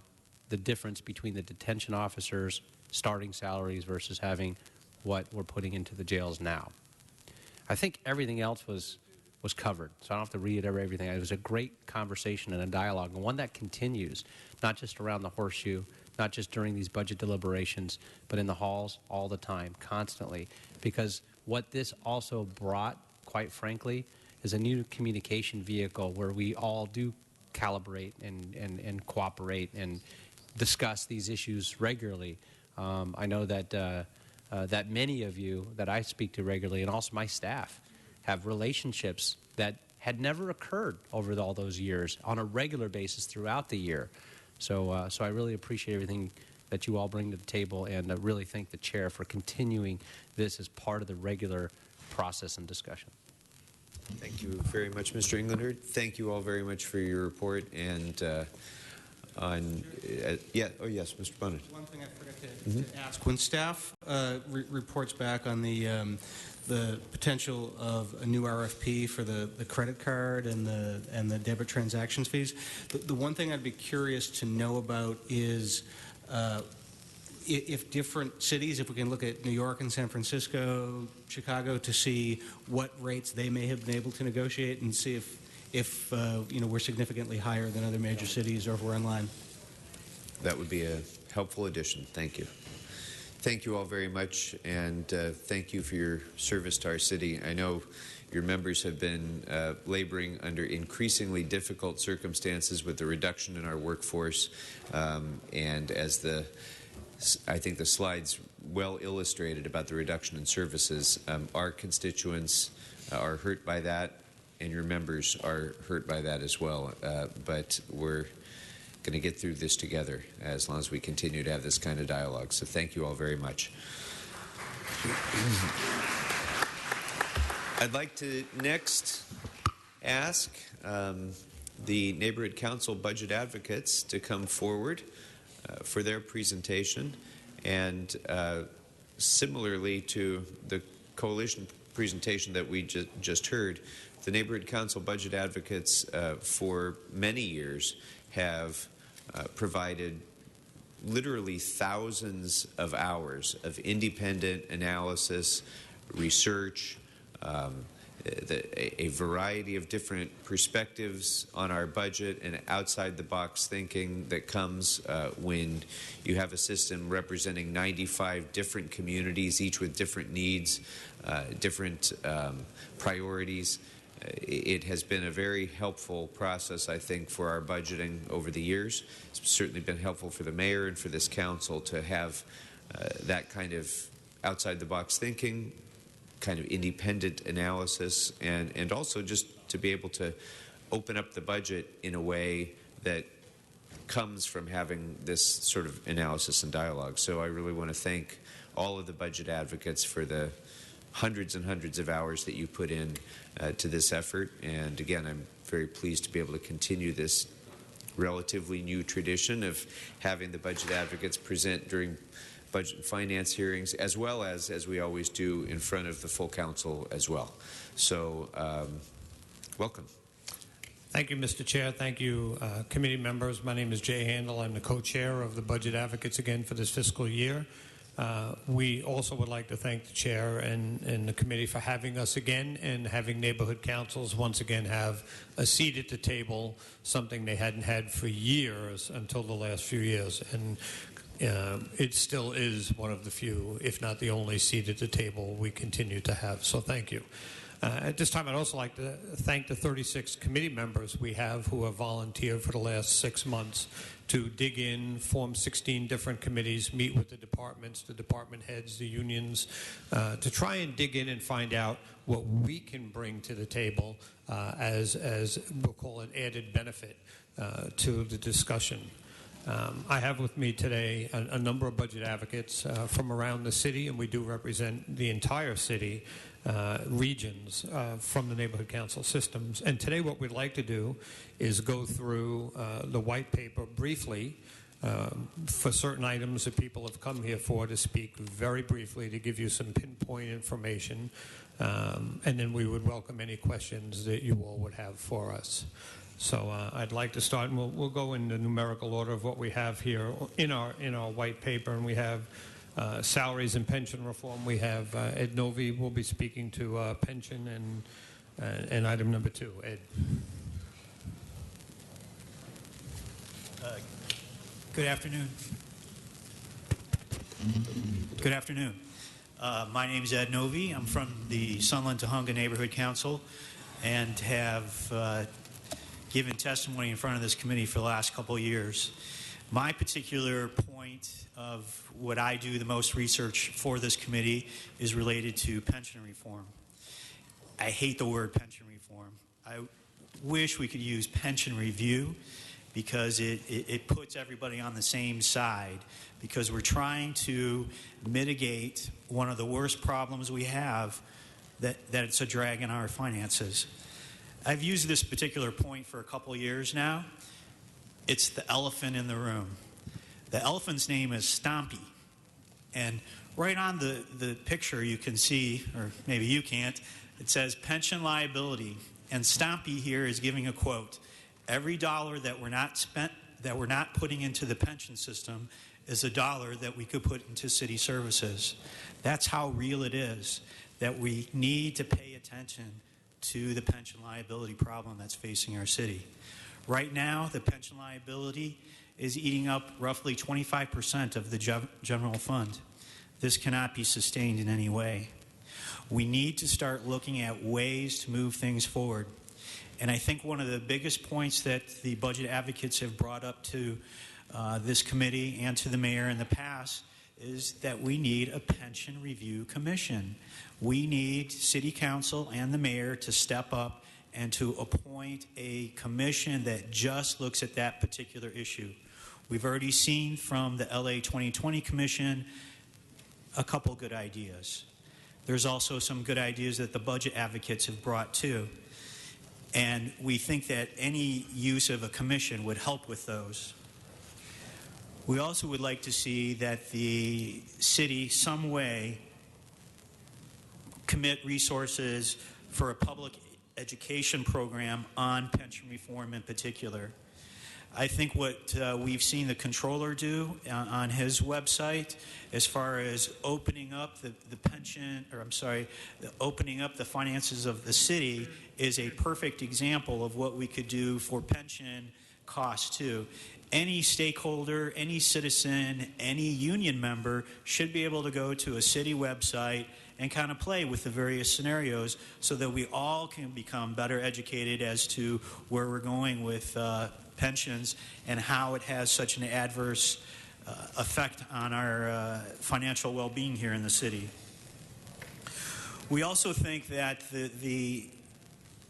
the difference between the detention officers' starting salaries versus having what we're putting into the jails now. I think everything else was covered, so I don't have to reiterate everything. It was a great conversation and a dialogue, and one that continues, not just around the horseshoe, not just during these budget deliberations, but in the halls all the time, constantly. Because what this also brought, quite frankly, is a new communication vehicle where we all do calibrate and cooperate and discuss these issues regularly. I know that that many of you that I speak to regularly, and also my staff, have relationships that had never occurred over all those years on a regular basis throughout the year. So I really appreciate everything that you all bring to the table, and I really thank the chair for continuing this as part of the regular process and discussion. Thank you very much, Mr. Englander. Thank you all very much for your report. And yes, Mr. Bonin. One thing I forgot to ask: when staff reports back on the potential of a new RFP for the credit card and the debit transactions fees, the one thing I'd be curious to know about is if different cities, if we can look at New York and San Francisco, Chicago, to see what rates they may have been able to negotiate and see if we're significantly higher than other major cities or if we're in line. That would be a helpful addition. Thank you. Thank you all very much, and thank you for your service to our city. I know your members have been laboring under increasingly difficult circumstances with the reduction in our workforce, and as I think the slides well illustrated about the reduction in services, our constituents are hurt by that, and your members are hurt by that as well. But we're going to get through this together as long as we continue to have this kind of dialogue. So thank you all very much. I'd like to next ask the Neighborhood Council Budget Advocates to come forward for their presentation. And similarly to the coalition presentation that we just heard, the Neighborhood Council Budget Advocates for many years have provided literally thousands of hours of independent analysis, research, a variety of different perspectives on our budget and outside-the-box thinking that comes when you have a system representing 95 different communities, each with different needs, different priorities. It has been a very helpful process, I think, for our budgeting over the years. It's certainly been helpful for the mayor and for this council to have that kind of outside-the-box thinking, kind of independent analysis, and also just to be able to open up the budget in a way that comes from having this sort of analysis and dialogue. So I really want to thank all of the budget advocates for the hundreds and hundreds of hours that you put in to this effort. And again, I'm very pleased to be able to continue this relatively new tradition of having the budget advocates present during budget and finance hearings, as well as we always do, in front of the full council as well. So, welcome. Thank you, Mr. Chair. Thank you, committee members. My name is Jay Handel. I'm the co-chair of the Budget Advocates again for this fiscal year. We also would like to thank the chair and the committee for having us again and having neighborhood councils once again have a seat at the table, something they hadn't had for years until the last few years. And it still is one of the few, if not the only seat at the table we continue to have. So thank you. At this time, I'd also like to thank the 36 committee members we have who have volunteered for the last 6 months to dig in, form 16 different committees, meet with the departments, the department heads, the unions, to try and dig in and find out what we can bring to the table as we'll call it added benefit to the discussion. I have with me today a number of budget advocates from around the city, and we do represent the entire city, regions from the neighborhood council systems. And today what we'd like to do is go through the white paper briefly for certain items that people have come here for, to speak very briefly, to give you some pinpoint information, and then we would welcome any questions that you all would have for us. So I'd like to start, and we'll go in the numerical order of what we have here in our white paper. And we have salaries and pension reform. We have Ed Novi will be speaking to pension and item number 2. Ed. Good afternoon. Good afternoon. My name is Ed Novi. I'm from the Sunland Tujunga Neighborhood Council and have given testimony in front of this committee for the last couple of years. My particular point of what I do the most research for this committee is related to pension reform. I hate the word pension reform. I wish we could use pension review, because it puts everybody on the same side, because we're trying to mitigate one of the worst problems we have, that it's a drag in our finances. I've used this particular point for a couple of years now. It's the elephant in the room. The elephant's name is Stompy. And right on the picture you can see, or maybe you can't, it says pension liability. And Stompy here is giving a quote. Every dollar that we're not putting into the pension system is a dollar that we could put into city services. That's how real it is, that we need to pay attention to the pension liability problem that's facing our city. Right now, the pension liability is eating up roughly 25% of the general fund. This cannot be sustained in any way. We need to start looking at ways to move things forward. And I think one of the biggest points that the budget advocates have brought up to this committee and to the mayor in the past is that we need a pension review commission. We need city council and the mayor to step up and to appoint a commission that just looks at that particular issue. We've already seen from the LA 2020 Commission a couple good ideas. There's also some good ideas that the budget advocates have brought too. And we think that any use of a commission would help with those. We also would like to see that the city some way commit resources for a public education program on pension reform in particular. I think what we've seen the controller do on his website as far as opening up opening up the finances of the city is a perfect example of what we could do for pension costs too. Any stakeholder, any citizen, any union member should be able to go to a city website and kind of play with the various scenarios so that we all can become better educated as to where we're going with pensions and how it has such an adverse effect on our financial well-being here in the city. We also think that the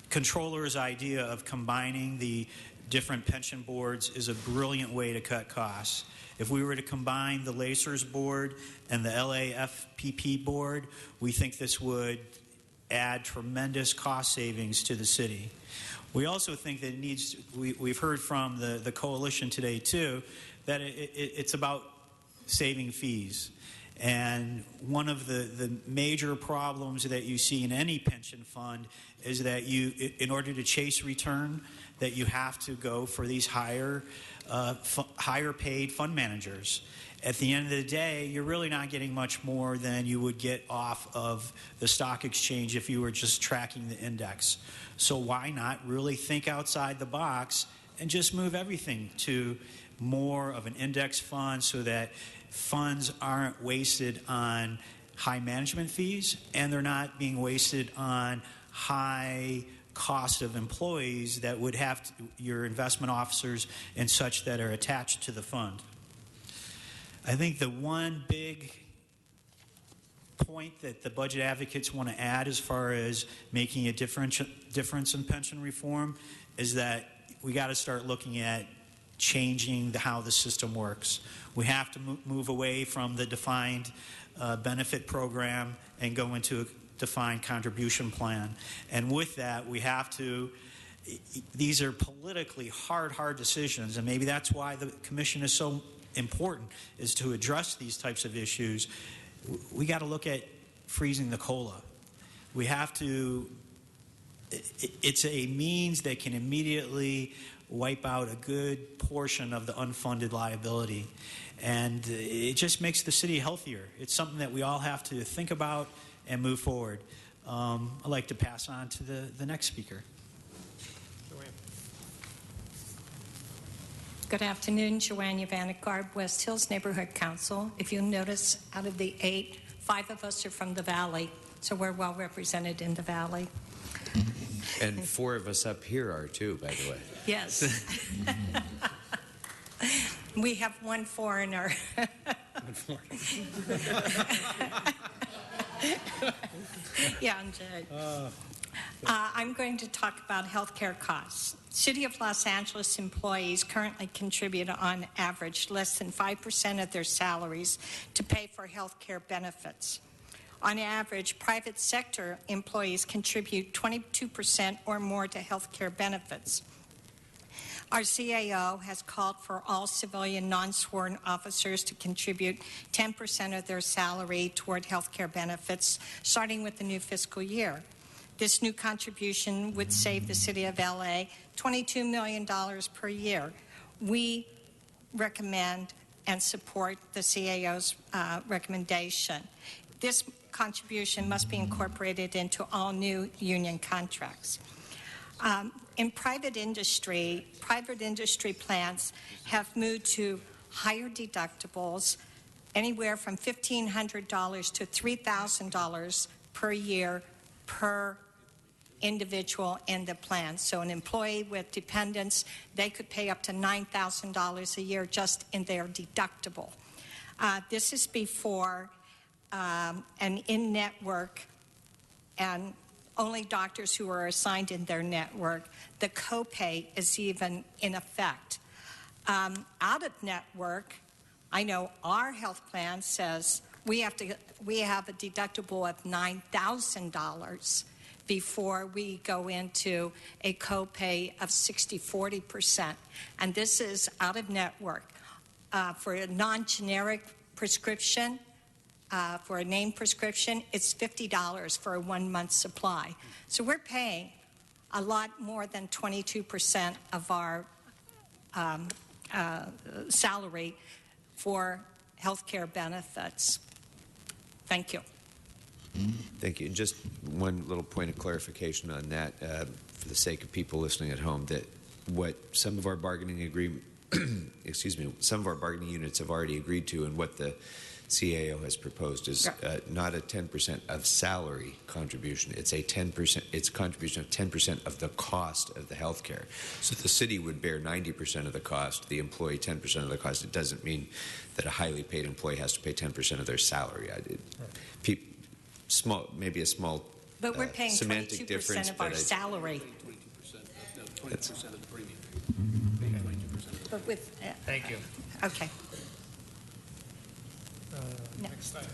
controller's idea of combining the different pension boards is a brilliant way to cut costs. If we were to combine the LACERS board and the LAFPP board, we think this would add tremendous cost savings to the city. We also think that it needs, we've heard from the coalition today too, that it's about saving fees. And one of the major problems that you see in any pension fund is that you, in order to chase return, that you have to go for these higher paid fund managers. At the end of the day, you're really not getting much more than you would get off of the stock exchange if you were just tracking the index. So why not really think outside the box and just move everything to more of an index fund so that funds aren't wasted on high management fees and they're not being wasted on high cost of employees that would have your investment officers and such that are attached to the fund. I think the one big point that the budget advocates want to add as far as making a difference in pension reform is that we got to start looking at changing how the system works. We have to move away from the defined benefit program and go into a defined contribution plan. And with that, we have to, these are politically hard decisions, and maybe that's why the commission is so important, is to address these types of issues. We got to look at freezing the COLA. We have to, it's a means that can immediately wipe out a good portion of the unfunded liability. And it just makes the city healthier. It's something that we all have to think about and move forward. I'd like to pass on to the next speaker. Good afternoon, Joanne Yovanik-Garb, West Hills Neighborhood Council. If you'll notice, out of the 8, 5 of us are from the Valley, so we're well represented in the Valley. And 4 of us up here are too, by the way. Yes. We have one foreigner. Yeah, I'm Jay. I'm going to talk about health care costs. City of Los Angeles employees currently contribute on average less than 5% of their salaries to pay for health care benefits. On average, private sector employees contribute 22% or more to health care benefits. Our CAO has called for all civilian non-sworn officers to contribute 10% of their salary toward health care benefits, starting with the new fiscal year. This new contribution would save the City of LA $22 million per year. We recommend and support the CAO's recommendation. This contribution must be incorporated into all new union contracts. In private industry plans have moved to higher deductibles, anywhere from $1,500 to $3,000 per year per individual in the plan. So an employee with dependents, they could pay up to $9,000 a year just in their deductible. This is before an in-network and only doctors who are assigned in their network. The copay is even in effect. Out of network, I know our health plan says we have a deductible of $9,000. before we go into a copay of 60-40%. And this is out of network. For a non-generic prescription, for a name prescription, it's $50 for a 1-month supply. So we're paying a lot more than 22% of our salary for health care benefits. Thank you. Thank you. Just one little point of clarification on that, for the sake of people listening at home, that what some of our bargaining agreement, some of our bargaining units have already agreed to, and what the CAO has proposed is not a 10% of salary contribution. It's a 10%. It's a contribution of 10% of the cost of the health care. So the city would bear 90% of the cost, the employee 10% of the cost. It doesn't mean that a highly paid employee has to pay 10% of their salary. Maybe a small but we're paying semantic 22% difference, of our but salary. 20% of the premium. But with Thank you. okay. Next item.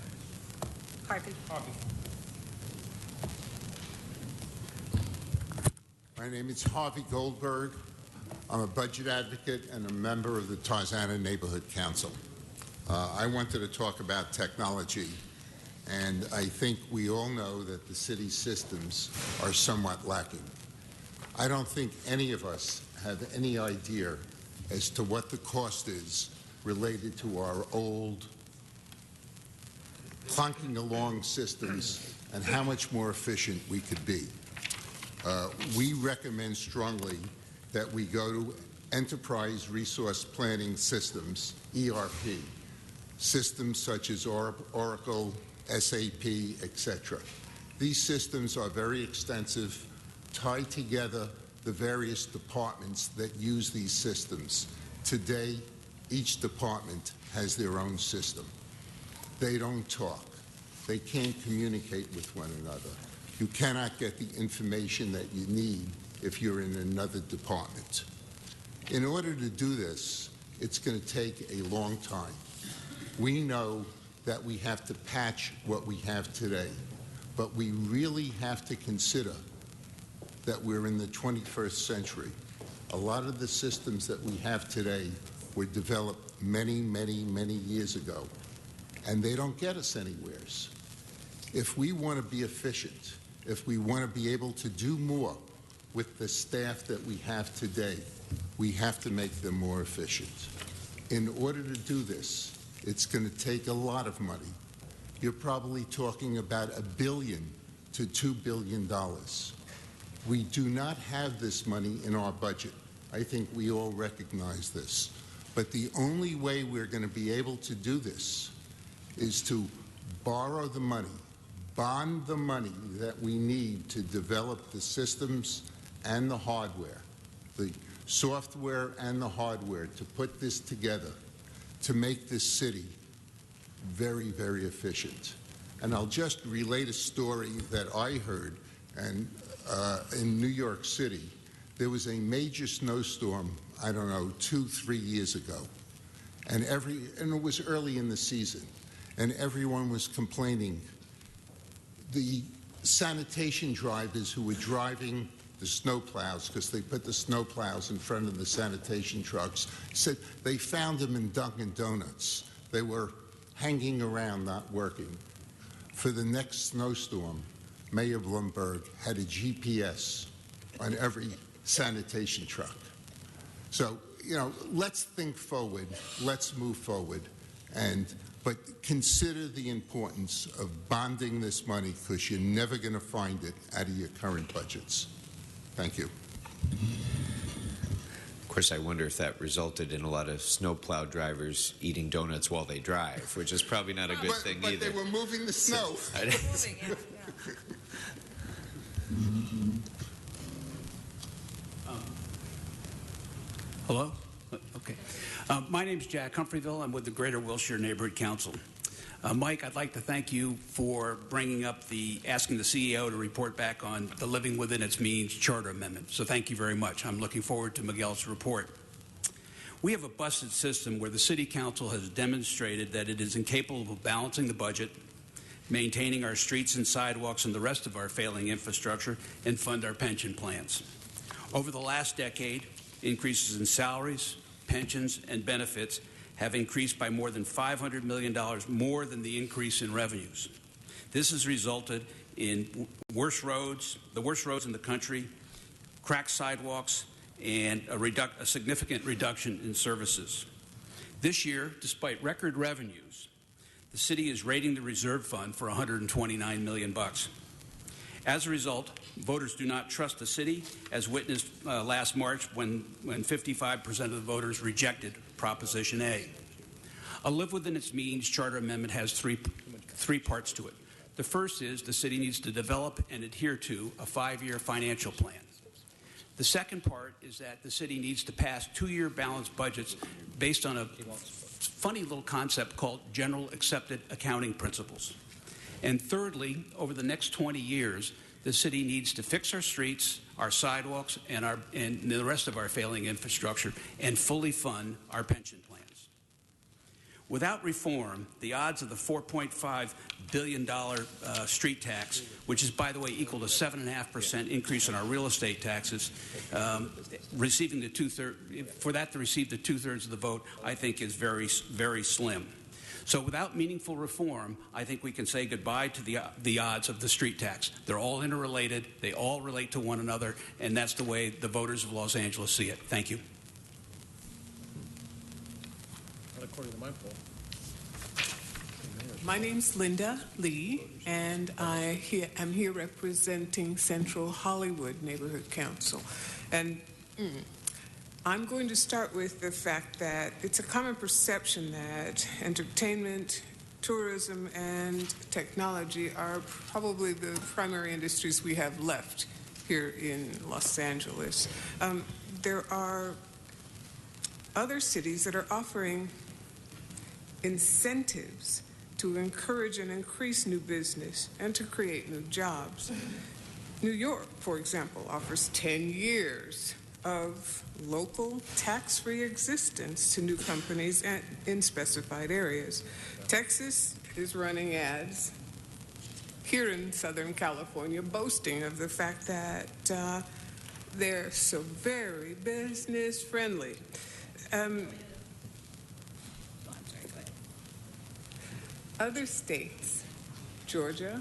Harvey. My name is Harvey Goldberg. I'm a budget advocate and a member of the Tarzana Neighborhood Council. I wanted to talk about technology, and I think we all know that the city's systems are somewhat lacking. I don't think any of us have any idea as to what the cost is related to our old clunking along systems and how much more efficient we could be. We recommend strongly that we go to Enterprise Resource Planning Systems, ERP, systems such as Oracle, SAP, etc. These systems are very extensive, tie together the various departments that use these systems. Today, each department has their own system. They don't talk. They can't communicate with one another. You cannot get the information that you need if you're in another department. In order to do this, it's going to take a long time. We know that we have to patch what we have today, but we really have to consider that we're in the 21st century. A lot of the systems that we have today were developed many, many, many years ago, and they don't get us anywheres. If we want to be efficient, if we want to be able to do more with the staff that we have today, we have to make them more efficient. In order to do this, it's going to take a lot of money. You're probably talking about $1 billion to $2 billion. We do not have this money in our budget. I think we all recognize this. But the only way we're going to be able to do this is to borrow the money, bond the money that we need to develop the systems and the hardware, the software and the hardware, to put this together, to make this city very, very efficient. And I'll just relate a story that I heard, and in New York City, there was a major snowstorm, I don't know, 2-3 years ago, and it was early in the season, and everyone was complaining. The sanitation drivers who were driving the snowplows, because they put the snowplows in front of the sanitation trucks, said they found them in Dunkin' Donuts. They were hanging around, not working. For the next snowstorm, Mayor Bloomberg had a GPS on every sanitation truck. So, let's think forward, let's move forward, but consider the importance of bonding this money, because you're never going to find it out of your current budgets. Thank you. Of course, I wonder if that resulted in a lot of snowplow drivers eating donuts while they drive, which is probably not a good thing but either. But they were moving the snow. Hello? Okay. My name's Jack Humphreyville. I'm with the Greater Wilshire Neighborhood Council. Mike, I'd like to thank you for bringing up asking the CEO to report back on the Living Within Its Means Charter Amendment. So thank you very much. I'm looking forward to Miguel's report. We have a busted system where the City Council has demonstrated that it is incapable of balancing the budget, maintaining our streets and sidewalks and the rest of our failing infrastructure, and fund our pension plans. Over the last decade, increases in salaries, pensions, and benefits have increased by more than $500 million more than the increase in revenues. This has resulted in the worst roads in the country, cracked sidewalks, and a significant reduction in services. This year, despite record revenues, the city is raiding the reserve fund for $129 million. As a result, voters do not trust the city, as witnessed last March when 55% of the voters rejected Proposition A. A Live Within Its Means charter amendment has three parts to it. The first is the city needs to develop and adhere to a 5-year financial plan. The second part is that the city needs to pass 2-year balanced budgets based on a funny little concept called General Accepted Accounting Principles. And thirdly, over the next 20 years, the city needs to fix our streets, our sidewalks, and the rest of our failing infrastructure, and fully fund our pension plans. Without reform, the odds of the $4.5 billion street tax, which is, by the way, equal to 7.5% increase in our real estate taxes, receiving the for that to receive the 2/3 of the vote, I think is very, very slim. So without meaningful reform, I think we can say goodbye to the odds of the street tax. They're all interrelated. They all relate to one another, and that's the way the voters of Los Angeles see it. Thank you. According to my poll. My name's Linda Lee, and I am here representing Central Hollywood Neighborhood Council. And I'm going to start with the fact that it's a common perception that entertainment, tourism, and technology are probably the primary industries we have left here in Los Angeles. There are other cities that are offering incentives to encourage and increase new business and to create new jobs. New York, for example, offers 10 years of local tax-free existence to new companies in specified areas. Texas is running ads here in Southern California boasting of the fact that they're so very business friendly. Other states, Georgia,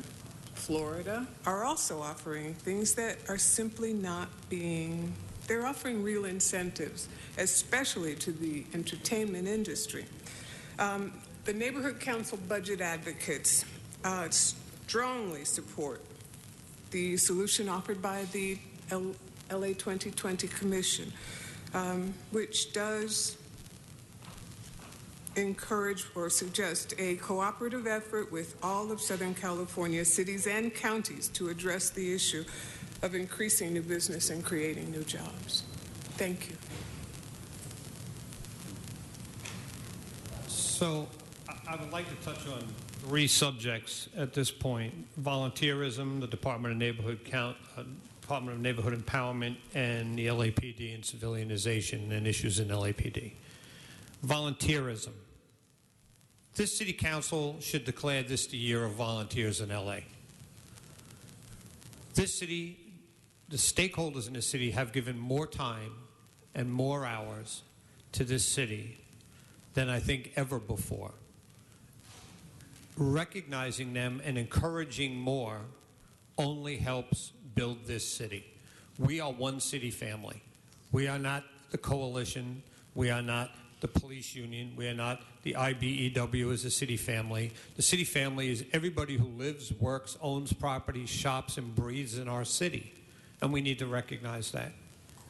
Florida, are also offering things that are simply not being, they're offering real incentives, especially to the entertainment industry. The Neighborhood Council budget advocates strongly support the solution offered by the LA 2020 Commission, which does encourage or suggest a cooperative effort with all of Southern California cities and counties to address the issue of increasing new business and creating new jobs. Thank you. So I would like to touch on 3 subjects at this point: volunteerism, the Department of Neighborhood Empowerment, and the LAPD and civilianization and issues in LAPD. Volunteerism. This city council should declare this the year of volunteers in LA. This city, the stakeholders in the city have given more time and more hours to this city than I think ever before. Recognizing them and encouraging more only helps build this city. We are one city family. We are not the coalition. We are not the police union. We are not the IBEW as a city family. The city family is everybody who lives, works, owns property, shops, and breathes in our city. And we need to recognize that.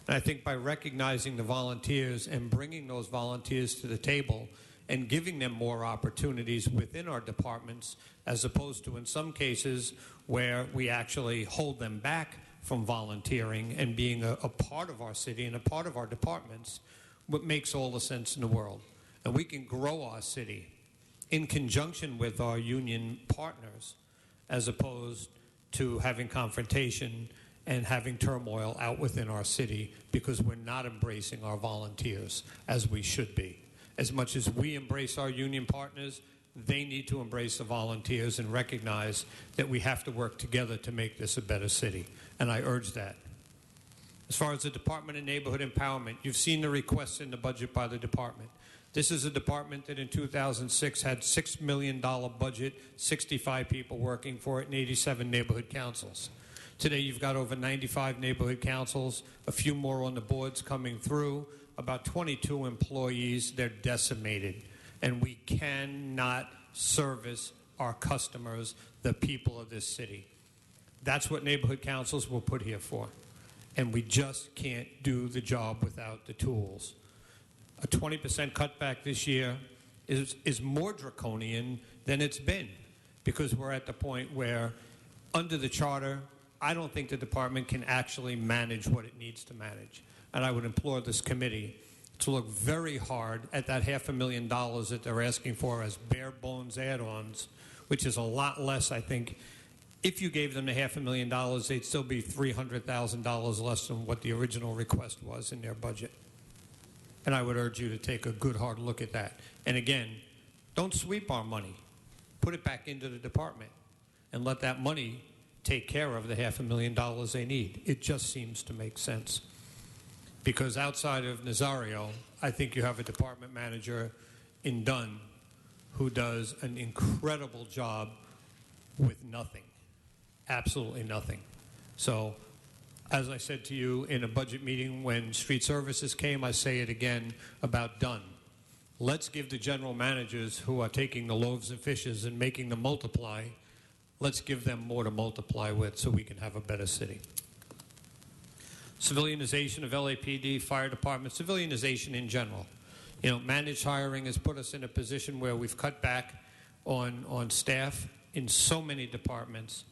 And I think by recognizing the volunteers and bringing those volunteers to the table and giving them more opportunities within our departments, as opposed to in some cases where we actually hold them back from volunteering and being a part of our city and a part of our departments, what makes all the sense in the world. And we can grow our city in conjunction with our union partners, as opposed to having confrontation and having turmoil out within our city because we're not embracing our volunteers as we should be. As much as we embrace our union partners, they need to embrace the volunteers and recognize that we have to work together to make this a better city. And I urge that. As far as the Department of Neighborhood Empowerment, you've seen the requests in the budget by the department. This is a department that in 2006 had $6 million budget, 65 people working for it, and 87 neighborhood councils. Today you've got over 95 neighborhood councils, a few more on the boards coming through, about 22 employees. They're decimated. And we cannot service our customers, the people of this city. That's what neighborhood councils were put here for. And we just can't do the job without the tools. A 20% cutback this year is more draconian than it's been, because we're at the point where, under the charter, I don't think the department can actually manage what it needs to manage. And I would implore this committee to look very hard at that $500,000 that they're asking for as bare bones add-ons, which is a lot less, I think. If you gave them the $500,000, they'd still be $300,000 less than what the original request was in their budget. And I would urge you to take a good hard look at that. And again, don't sweep our money. Put it back into the department and let that money take care of the $500,000 they need. It just seems to make sense. Because outside of Nazario, I think you have a department manager in Dunn who does an incredible job with nothing. Absolutely nothing. So, as I said to you in a budget meeting when street services came, I say it again about Dunn. Let's give the general managers who are taking the loaves and fishes and making them multiply, let's give them more to multiply with so we can have a better city. Civilianization of LAPD, fire department, civilianization in general. You know, managed hiring has put us in a position where we've cut back on staff in so many departments.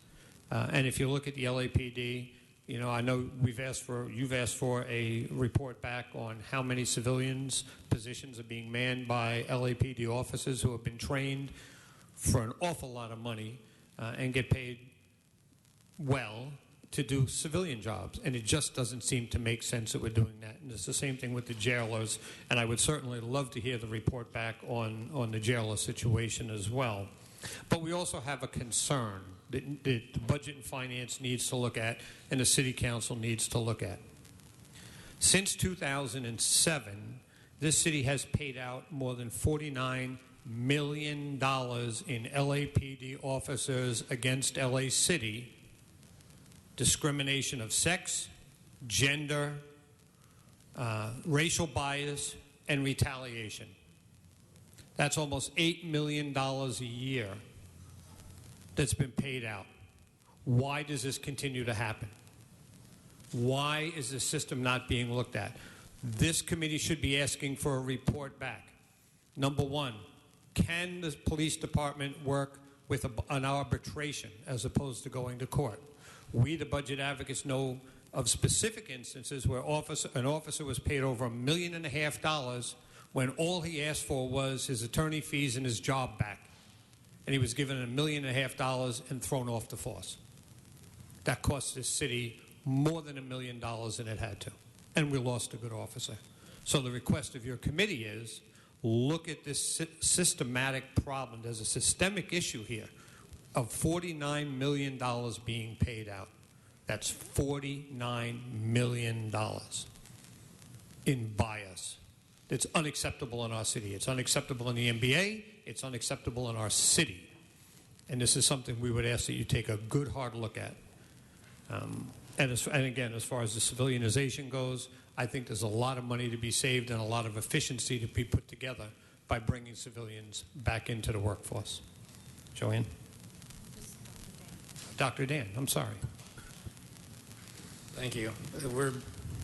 And if you look at the LAPD, you know, I know you've asked for a report back on how many civilians positions are being manned by LAPD officers who have been trained for an awful lot of money and get paid well to do civilian jobs. And it just doesn't seem to make sense that we're doing that. And it's the same thing with the jailers. And I would certainly love to hear the report back on the jailer situation as well. But we also have a concern that the Budget and Finance needs to look at and the City Council needs to look at. Since 2007, this city has paid out more than $49 million in LAPD officers against LA City, discrimination of sex, gender, racial bias, and retaliation. That's almost $8 million a year that's been paid out. Why does this continue to happen? Why is the system not being looked at? This committee should be asking for a report back. Number one, can the police department work with an arbitration as opposed to going to court? We, the budget advocates, know of specific instances where an officer was paid over $1.5 million when all he asked for was his attorney fees and his job back. And he was given $1.5 million and thrown off the force. That cost this city more than $1 million than it had to. And we lost a good officer. So the request of your committee is, look at this systematic problem. There's a systemic issue here of $49 million being paid out. That's $49 million in bias. It's unacceptable in our city. It's unacceptable in the NBA. It's unacceptable in our city. And this is something we would ask that you take a good, hard look at. And again, as far as the civilianization goes, I think there's a lot of money to be saved and a lot of efficiency to be put together by bringing civilians back into the workforce. Joanne? Dr. Dan, I'm sorry. Thank you. We're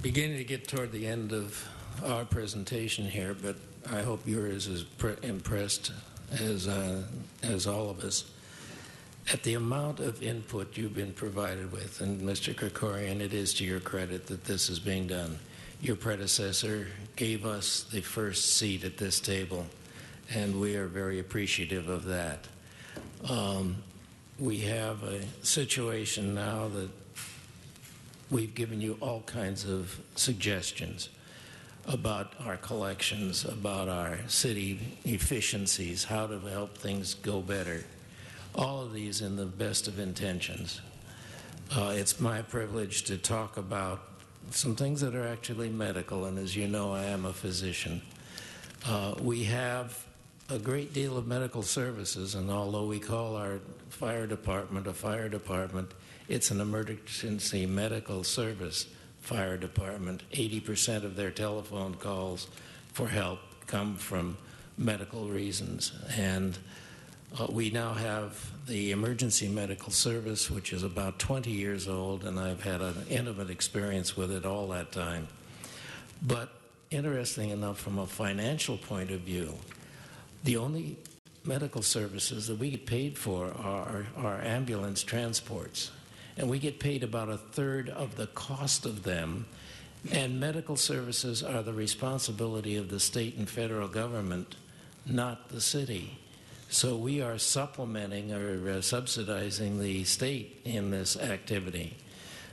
beginning to get toward the end of our presentation here, but I hope you're as impressed as all of us at the amount of input you've been provided with. And Mr. Krikorian, it is to your credit that this is being done. Your predecessor gave us the first seat at this table, and we are very appreciative of that. We have a situation now that we've given you all kinds of suggestions. about our collections, about our city efficiencies, how to help things go better. All of these in the best of intentions. It's my privilege to talk about some things that are actually medical, and as you know, I am a physician. We have a great deal of medical services, and although we call our fire department a fire department, it's an emergency medical service fire department. 80% of their telephone calls for help come from medical reasons. And we now have the emergency medical service, which is about 20 years old, and I've had an intimate experience with it all that time. But interesting enough, from a financial point of view, the only medical services that we get paid for are ambulance transports. And we get paid about a third of the cost of them. And medical services are the responsibility of the state and federal government, not the city. So we are supplementing or subsidizing the state in this activity.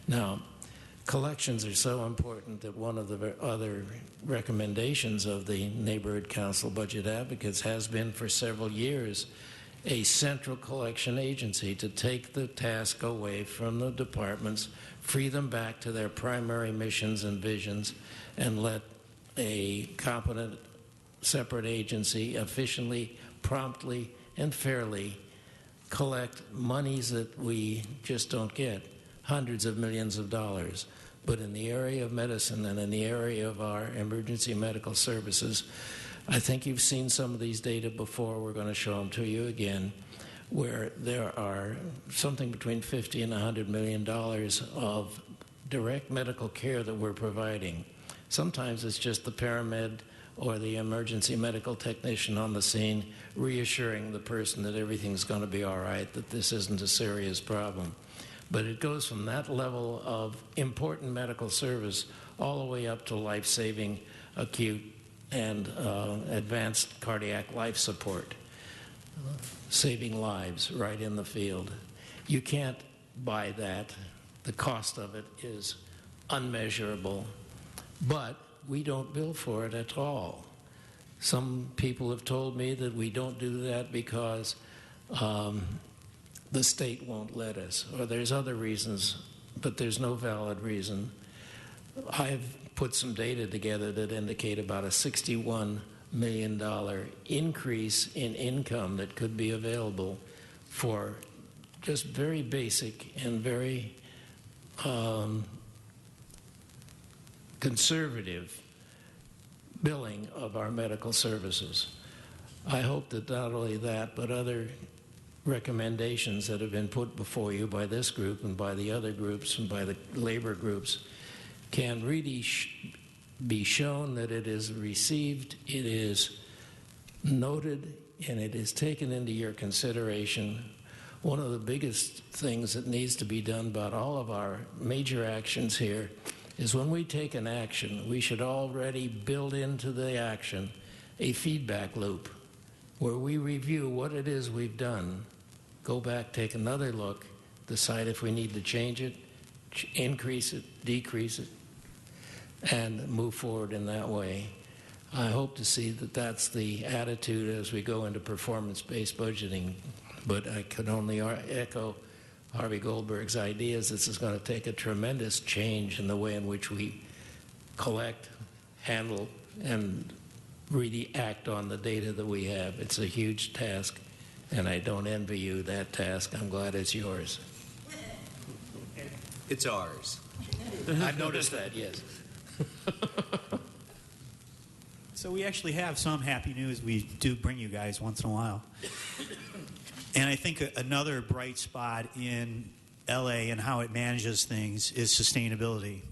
Now, collections are so important that one of the other recommendations of the Neighborhood Council Budget Advocates has been for several years a central collection agency to take the task away from the departments, free them back to their primary missions and visions, and let a competent separate agency efficiently, promptly, and fairly collect monies that we just don't get, hundreds of millions of dollars. But in the area of medicine and in the area of our emergency medical services, I think you've seen some of these data before. We're going to show them to you again, where there are something between $50 and $100 million of direct medical care that we're providing. Sometimes it's just the paramed or the emergency medical technician on the scene reassuring the person that everything's going to be all right, that this isn't a serious problem. But it goes from that level of important medical service all the way up to life-saving, acute, and advanced cardiac life support, saving lives right in the field. You can't buy that. The cost of it is unmeasurable, but we don't bill for it at all. Some people have told me that we don't do that because the state won't let us, or there's other reasons, but there's no valid reason. I've put some data together that indicate about a $61 million increase in income that could be available for just very basic and very conservative billing of our medical services. I hope that not only that, but other recommendations that have been put before you by this group and by the other groups and by the labor groups can really be shown that it is received, it is noted, and it is taken into your consideration. One of the biggest things that needs to be done about all of our major actions here is when we take an action, we should already build into the action a feedback loop where we review what it is we've done, go back, take another look, decide if we need to change it, increase it, decrease it, and move forward in that way. I hope to see that that's the attitude as we go into performance-based budgeting, but I could only echo Harvey Goldberg's ideas. This is going to take a tremendous change in the way in which we collect, handle, and really act on the data that we have. It's a huge task, and I don't envy you that task. I'm glad it's yours. It's ours. I've noticed that, yes. So we actually have some happy news we do bring you guys once in a while. And I think another bright spot in LA and how it manages things is sustainability.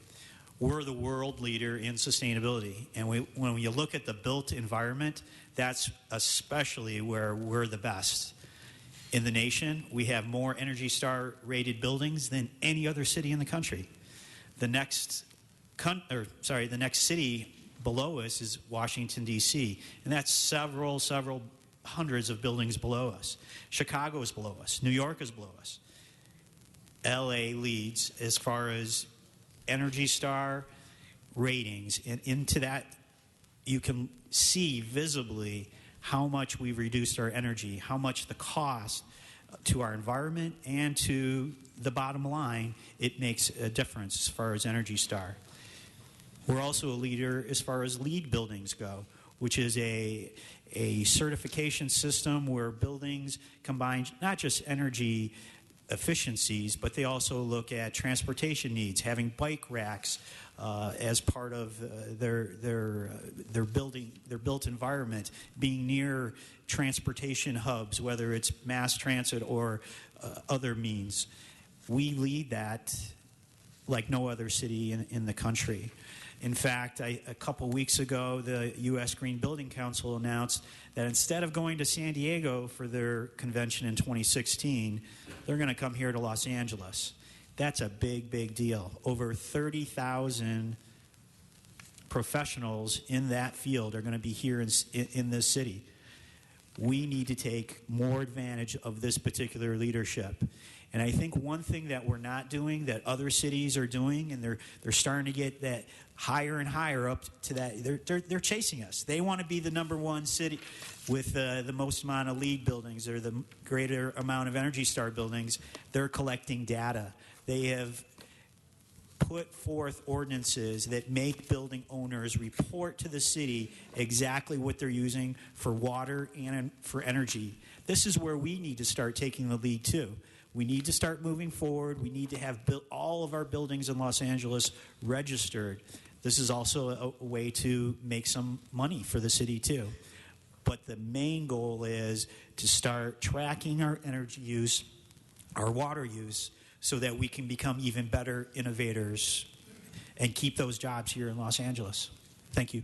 We're the world leader in sustainability. And when you look at the built environment, that's especially where we're the best. In the nation, we have more Energy Star rated buildings than any other city in the country. The next city below us is Washington, D.C., and that's several hundreds of buildings below us. Chicago is below us. New York is below us. L.A. leads as far as Energy Star ratings, and into that you can see visibly how much we've reduced our energy, how much the cost to our environment and to the bottom line, it makes a difference as far as Energy Star. We're also a leader as far as LEED buildings go, which is a certification system where buildings combine not just energy efficiencies, but they also look at transportation needs, having bike racks as part of their built environment, being near transportation hubs, whether it's mass transit or other means. We lead that like no other city in the country. In fact, a couple weeks ago, the U.S. Green Building Council announced that instead of going to San Diego for their convention in 2016, they're going to come here to Los Angeles. That's a big, big deal. Over 30,000 professionals in that field are going to be here in this city. We need to take more advantage of this particular leadership. And I think one thing that we're not doing that other cities are doing, and they're starting to get that higher and higher up to that, they're chasing us. They want to be the #1 city with the most amount of LEED buildings or the greater amount of Energy Star buildings. They're collecting data. They have put forth ordinances that make building owners report to the city exactly what they're using for water and for energy. This is where we need to start taking the lead too. We need to start moving forward. We need to have all of our buildings in Los Angeles registered. This is also a way to make some money for the city too. But the main goal is to start tracking our energy use, our water use, so that we can become even better innovators and keep those jobs here in Los Angeles. Thank you.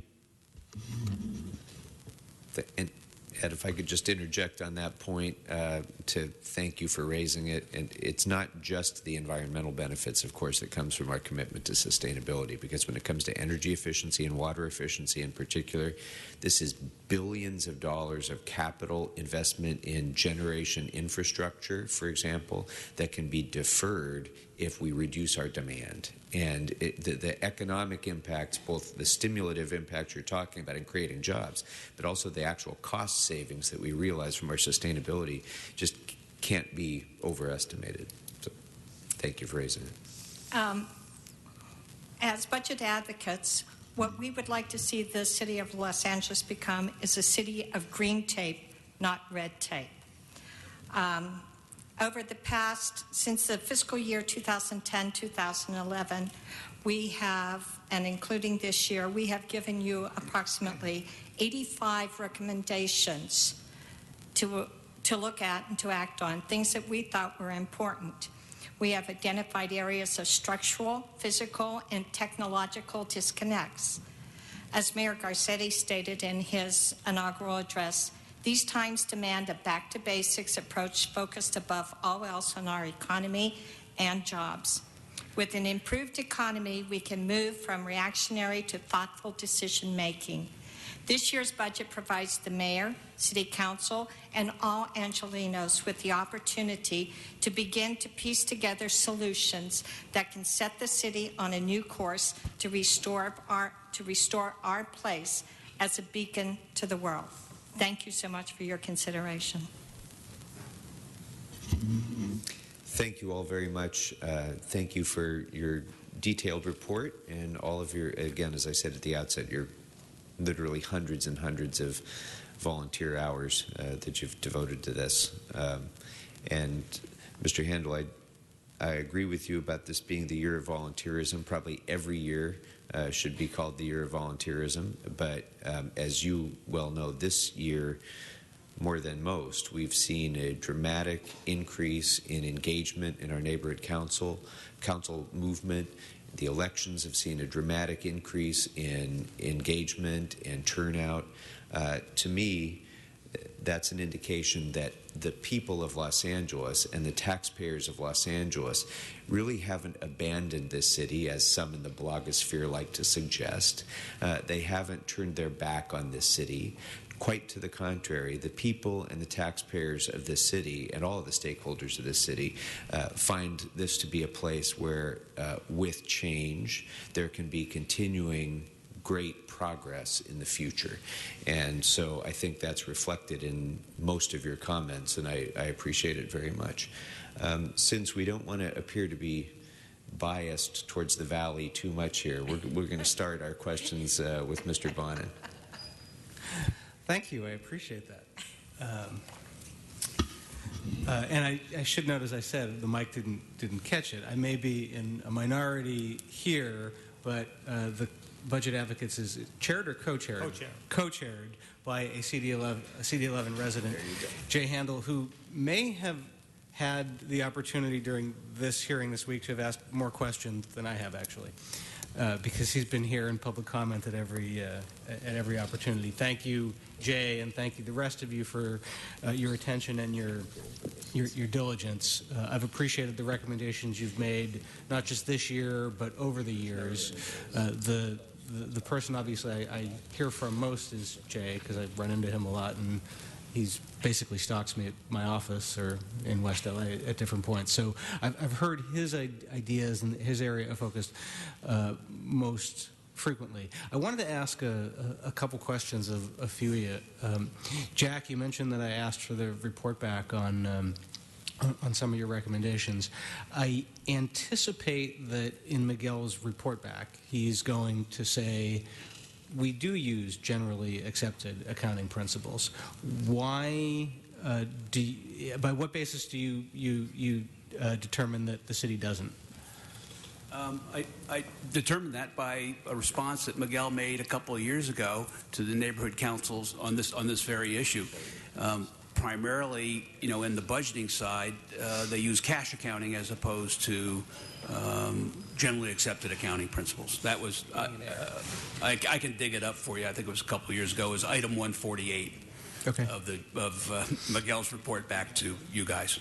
And Ed, if I could just interject on that point to thank you for raising it. And it's not just the environmental benefits, of course, that comes from our commitment to sustainability, because when it comes to energy efficiency and water efficiency in particular, this is billions of dollars of capital investment in generation infrastructure, for example, that can be deferred if we reduce our demand. And the economic impacts, both the stimulative impacts you're talking about in creating jobs, but also the actual cost savings that we realize from our sustainability just can't be overestimated. So thank you for raising it. As budget advocates, what we would like to see the city of Los Angeles become is a city of green tape, not red tape. Over the past, since the fiscal year 2010-2011, we have, and including this year, we have given you approximately 85 recommendations to look at and to act on, things that we thought were important. We have identified areas of structural, physical, and technological disconnects. As Mayor Garcetti stated in his inaugural address, these times demand a back-to-basics approach focused above all else on our economy and jobs. With an improved economy, we can move from reactionary to thoughtful decision-making. This year's budget provides the mayor, city council, and all Angelenos with the opportunity to begin to piece together solutions that can set the city on a new course to restore our place as a beacon to the world. Thank you so much for your consideration. Thank you all very much. Thank you for your detailed report and all of your, again, as I said at the outset, your literally hundreds and hundreds of volunteer hours that you've devoted to this. And Mr. Handel, I agree with you about this being the year of volunteerism. Probably every year should be called the year of volunteerism. But as you well know, this year, more than most, we've seen a dramatic increase in engagement in our neighborhood council movement. The elections have seen a dramatic increase in engagement and turnout. To me, that's an indication that the people of Los Angeles and the taxpayers of Los Angeles really haven't abandoned this city, as some in the blogosphere like to suggest. They haven't turned their back on this city. Quite to the contrary, the people and the taxpayers of this city and all of the stakeholders of this city find this to be a place where, with change, there can be continuing great progress in the future. And so I think that's reflected in most of your comments, and I appreciate it very much. Since we don't want to appear to be biased towards the Valley too much here, we're going to start our questions with Mr. Bonin. Thank you. I appreciate that. And I should note, as I said, the mic didn't catch it. I may be in a minority here, but the Budget Advocates is chaired or co-chaired? Co-chaired. Co-chaired by a CD11 resident, Jay Handel, who may have had the opportunity during this hearing this week to have asked more questions than I have, actually, because he's been here in public comment at every opportunity. Thank you, Jay, and thank you the rest of you for your attention and your diligence. I've appreciated the recommendations you've made, not just this year, but over the years. The person, obviously, I hear from most is Jay, because I run into him a lot, and he's basically stalks me at my office or in West LA at different points. So I've heard his ideas and his area of focus most frequently. I wanted to ask a couple questions of a few of you. Jack, you mentioned that I asked for the report back on some of your recommendations. I anticipate that in Miguel's report back, he's going to say, we do use generally accepted accounting principles. Why by what basis do you determine that the city doesn't? I determined that by a response that Miguel made a couple of years ago to the neighborhood councils on this very issue. Primarily, in the budgeting side, they use cash accounting as opposed to generally accepted accounting principles. That was, I can dig it up for you. I think it was a couple of years ago. It was item 148 of Miguel's report back to you guys.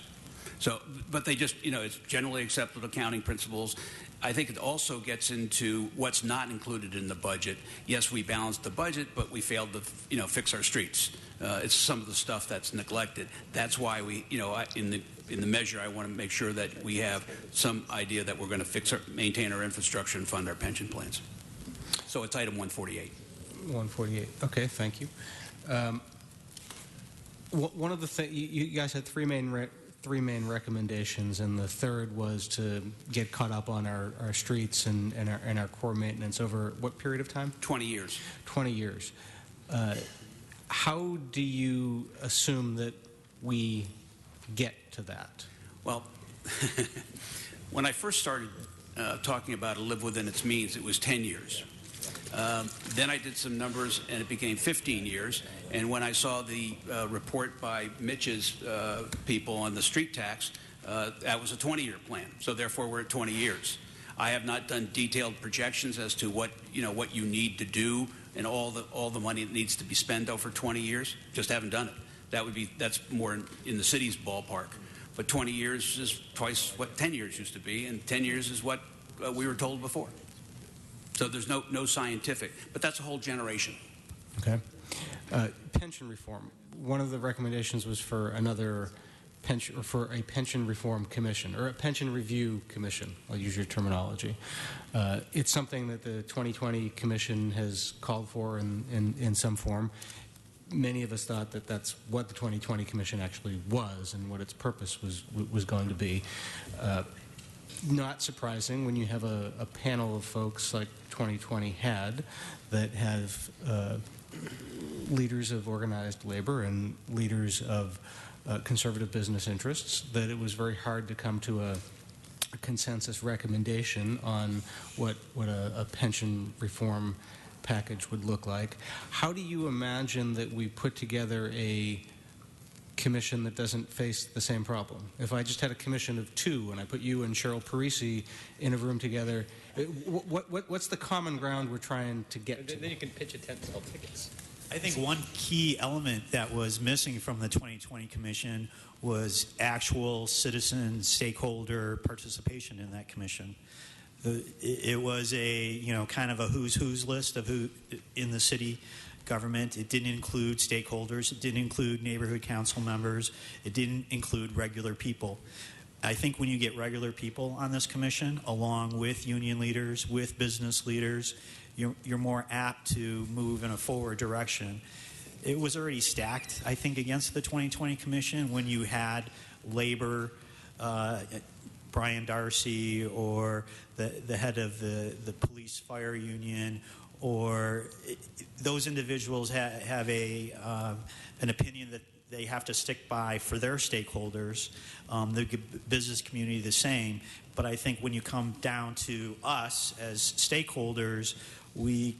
So, but they just, it's generally accepted accounting principles. I think it also gets into what's not included in the budget. Yes, we balanced the budget, but we failed to, fix our streets. It's some of the stuff that's neglected. That's why we, in the measure, I want to make sure that we have some idea that we're going to maintain our infrastructure and fund our pension plans. So it's item 148. 148. Okay, thank you. One of the things, you guys had three main recommendations, and the third was to get caught up on our streets and our core maintenance over what period of time? 20 years. 20 years. How do you assume that we get to that? Well, when I first started talking about a live within its means, it was 10 years. Then I did some numbers, and it became 15 years. And when I saw the report by Mitch's people on the street tax, that was a 20-year plan. So therefore, we're at 20 years. I have not done detailed projections as to what what you need to do and all the money that needs to be spent over 20 years. Just haven't done it. That's more in the city's ballpark. But 20 years is twice what 10 years used to be, and 10 years is what we were told before. So there's no scientific, but that's a whole generation. Okay. Pension reform. One of the recommendations was for another pension, or for a pension reform commission, or a pension review commission. I'll use your terminology. It's something that the 2020 Commission has called for in some form. Many of us thought that that's what the 2020 Commission actually was and what its purpose was going to be. Not surprising when you have a panel of folks like 2020 had that have leaders of organized labor and leaders of conservative business interests, that it was very hard to come to a consensus recommendation on what a pension reform package would look like. How do you imagine that we put together a commission that doesn't face the same problem? If I just had a commission of two and I put you and Cheryl Parisi in a room together, what's the common ground we're trying to get to? Then you can pitch a tent, sell tickets. I think one key element that was missing from the 2020 Commission was actual citizen stakeholder participation in that commission. It was a kind of a who's list of who in the city government. It didn't include stakeholders. It didn't include neighborhood council members. It didn't include regular people. I think when you get regular people on this commission, along with union leaders, with business leaders, you're more apt to move in a forward direction. It was already stacked, I think, against the 2020 commission when you had labor, Brian Darcy, or the head of the police fire union, or those individuals have an opinion that they have to stick by for their stakeholders, the business community the same. But I think when you come down to us as stakeholders, we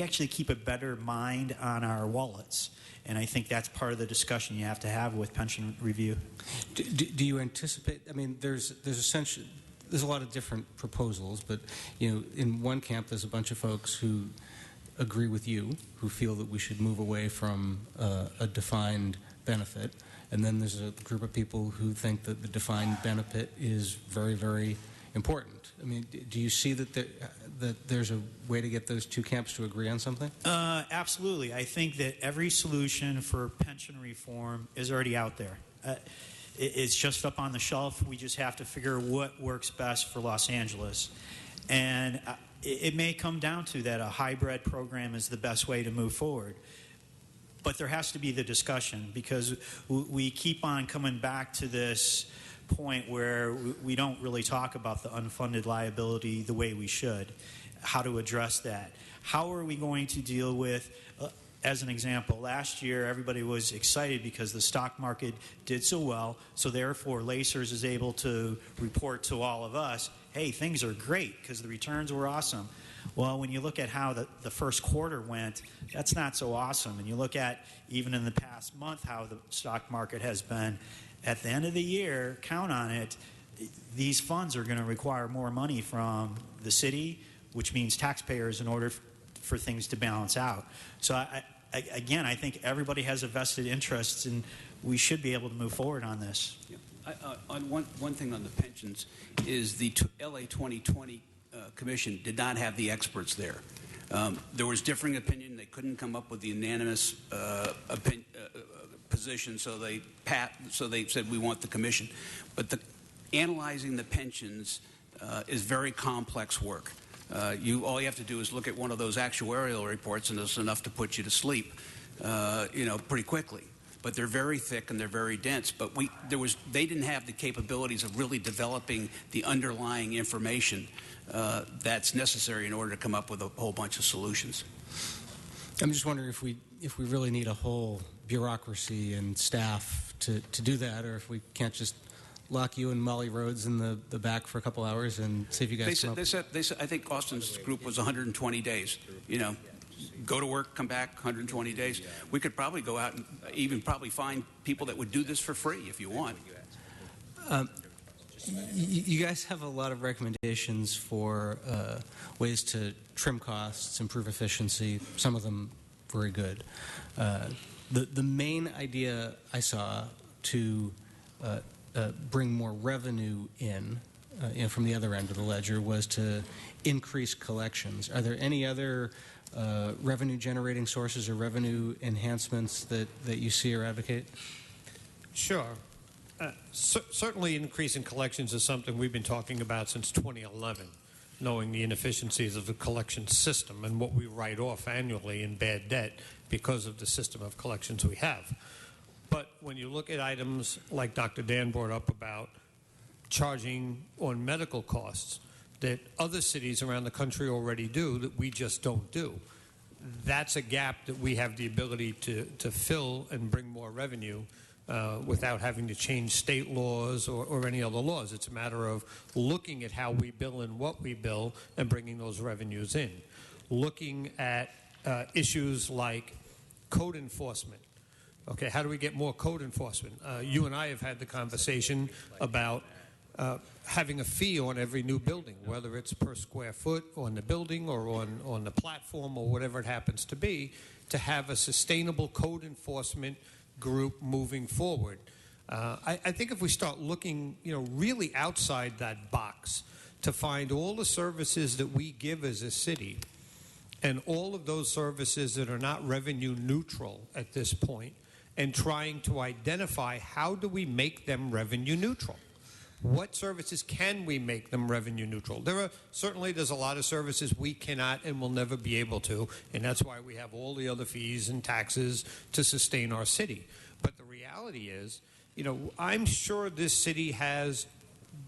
actually keep a better mind on our wallets. And I think that's part of the discussion you have to have with pension review. Do you anticipate, I mean, there's a lot of different proposals, but in one camp there's a bunch of folks who agree with you, who feel that we should move away from a defined benefit, and then there's a group of people who think that the defined benefit is very, very important. I mean, do you see that there's a way to get those two camps to agree on something? Absolutely. I think that every solution for pension reform is already out there. It's just up on the shelf. We just have to figure what works best for Los Angeles. And it may come down to that a hybrid program is the best way to move forward. But there has to be the discussion, because we keep on coming back to this point where we don't really talk about the unfunded liability the way we should, how to address that. How are we going to deal with, as an example, last year everybody was excited because the stock market did so well, so therefore Lacers is able to report to all of us, hey, things are great because the returns were awesome. Well, when you look at how the first quarter went, that's not so awesome. And you look at, even in the past month, how the stock market has been. At the end of the year, count on it, these funds are going to require more money from the city, which means taxpayers, in order for things to balance out. So, again, I think everybody has a vested interest, and we should be able to move forward on this. Yeah. On one thing on the pensions is the LA 2020 Commission did not have the experts there. There was differing opinion. They couldn't come up with the unanimous position, so they said we want the commission. But analyzing the pensions is very complex work. All you have to do is look at one of those actuarial reports, and it's enough to put you to sleep, pretty quickly. But they're very thick and they're very dense. But they didn't have the capabilities of really developing the underlying information that's necessary in order to come up with a whole bunch of solutions. I'm just wondering if we really need a whole bureaucracy and staff to do that, or if we can't just lock you and Molly Rhodes in the back for a couple hours and see if you guys They said, I think Austin's group was 120 days. Go to work, come back, 120 days. We could probably go out and even probably find people that would do this for free if you want. You guys have a lot of recommendations for ways to trim costs, improve efficiency, some of them very good. The main idea I saw to bring more revenue in from the other end of the ledger was to increase collections. Are there any other revenue-generating sources or revenue enhancements that you see or advocate? Sure. Certainly increasing collections is something we've been talking about since 2011, knowing the inefficiencies of the collection system and what we write off annually in bad debt because of the system of collections we have. But when you look at items like Dr. Dan brought up about charging on medical costs that other cities around the country already do that we just don't do, that's a gap that we have the ability to fill and bring more revenue without having to change state laws or any other laws. It's a matter of looking at how we bill and what we bill and bringing those revenues in. Looking at issues like code enforcement. Okay, how do we get more code enforcement? You and I have had the conversation about having a fee on every new building, whether it's per square foot on the building or on the platform or whatever it happens to be, to have a sustainable code enforcement group moving forward. I think if we start looking, really outside that box to find all the services that we give as a city and all of those services that are not revenue neutral at this point, and trying to identify how do we make them revenue neutral. what services can we make them revenue neutral? There's a lot of services we cannot and will never be able to, and that's why we have all the other fees and taxes to sustain our city. But the reality is, I'm sure this city has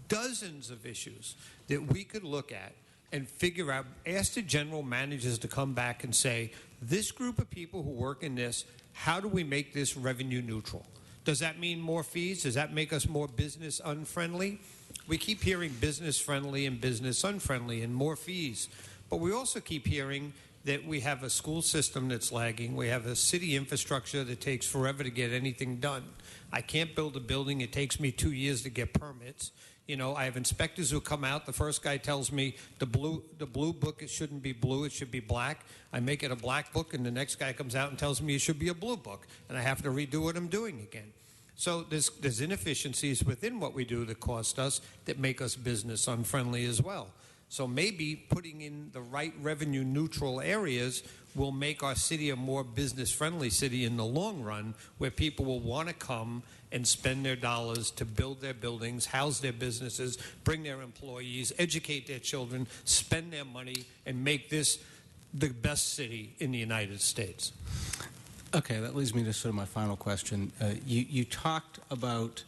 dozens of issues that we could look at and figure out, ask the general managers to come back and say, this group of people who work in this, how do we make this revenue neutral? Does that mean more fees? Does that make us more business unfriendly? We keep hearing business friendly and business unfriendly and more fees. But we also keep hearing that we have a school system that's lagging. We have a city infrastructure that takes forever to get anything done. I can't build a building. It takes me 2 years to get permits. I have inspectors who come out. The first guy tells me the blue book, it shouldn't be blue, it should be black. I make it a black book, and the next guy comes out and tells me it should be a blue book, and I have to redo what I'm doing again. So there's inefficiencies within what we do that cost us, that make us business unfriendly as well. So maybe putting in the right revenue neutral areas will make our city a more business friendly city in the long run, where people will want to come and spend their dollars to build their buildings, house their businesses, bring their employees, educate their children, spend their money, and make this the best city in the United States. Okay, that leads me to sort of my final question. You talked about,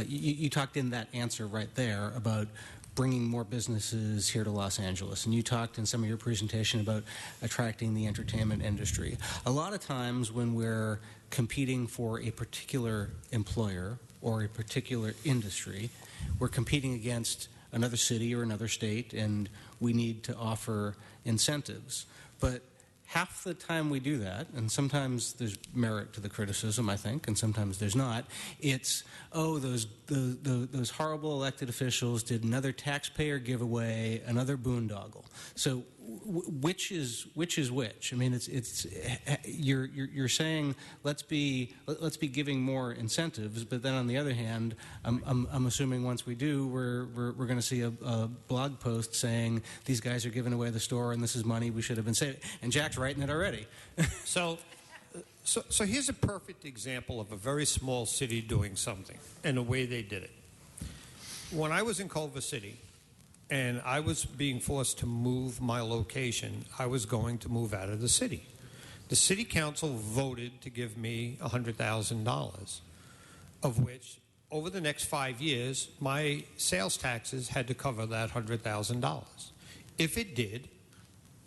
you talked in that answer right there about bringing more businesses here to Los Angeles, and you talked in some of your presentation about attracting the entertainment industry. A lot of times when we're competing for a particular employer or a particular industry, we're competing against another city or another state, and we need to offer incentives. But half the time we do that, and sometimes there's merit to the criticism, I think, and sometimes there's not, it's, oh, those horrible elected officials did another taxpayer giveaway, another boondoggle. So which is which? I mean, you're saying let's be giving more incentives, but then on the other hand, I'm assuming once we do, we're going to see a blog post saying these guys are giving away the store and this is money we should have been saving. And Jack's writing it already. So here's a perfect example of a very small city doing something and the way they did it. When I was in Culver City, and I was being forced to move my location, I was going to move out of the city. The city council voted to give me $100,000, of which, over the next 5 years, my sales taxes had to cover that $100,000. If it did,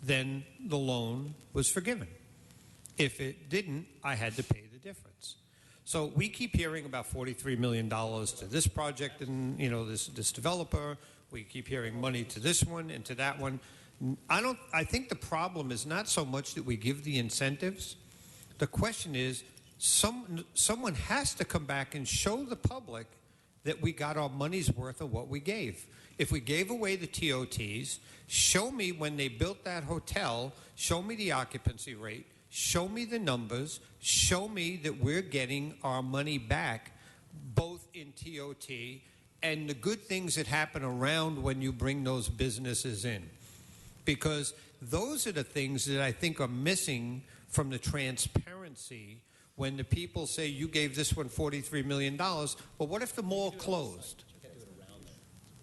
then the loan was forgiven. If it didn't, I had to pay the difference. So we keep hearing about $43 million to this project and, this developer. We keep hearing money to this one and to that one. I think the problem is not so much that we give the incentives. The question is, someone has to come back and show the public that we got our money's worth of what we gave. If we gave away the TOTs, show me when they built that hotel, show me the occupancy rate, show me the numbers, show me that we're getting our money back, both in TOT and the good things that happen around when you bring those businesses in. Because those are the things that I think are missing from the transparency when the people say you gave this one $43 million. Well, what if the mall closed?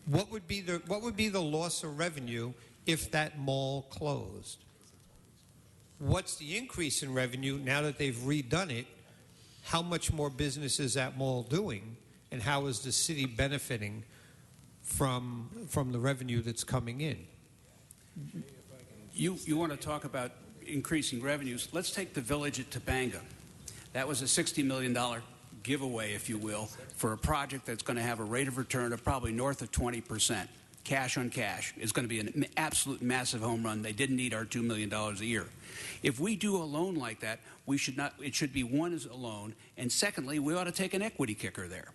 What would be the loss of revenue if that mall closed? What's the increase in revenue now that they've redone it? How much more business is that mall doing? And how is the city benefiting from the revenue that's coming in? You want to talk about increasing revenues. Let's take the village at Topanga. That was a $60 million giveaway, if you will, for a project that's going to have a rate of return of probably north of 20%. Cash on cash. It's going to be an absolute massive home run. They didn't need our $2 million a year. If we do a loan like that, it should be one as a loan, and secondly, we ought to take an equity kicker there,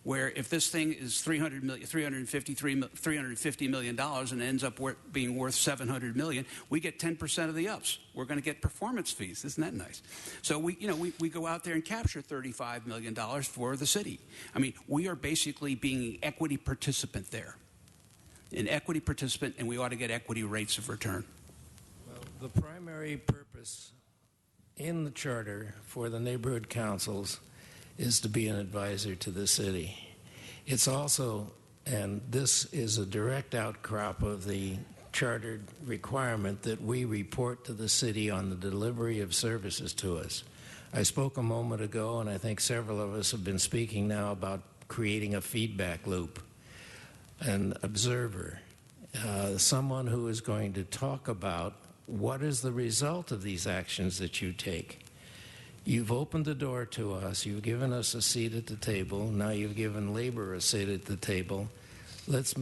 where if this thing is $350 million and ends up being worth $700 million, we get 10% of the ups. We're going to get performance fees. Isn't that nice? So we go out there and capture $35 million for the city. I mean, we are basically being an equity participant there. An equity participant, and we ought to get equity rates of return. Well, the primary purpose in the charter for the neighborhood councils is to be an advisor to the city. It's also And this is a direct outcrop of the chartered requirement that we report to the city on the delivery of services to us. I spoke a moment ago, and I think several of us have been speaking now about creating a feedback loop, an observer, someone who is going to talk about what is the result of these actions that you take. You've opened the door to us. You've given us a seat at the table. Now you've given labor a seat at the table. Let's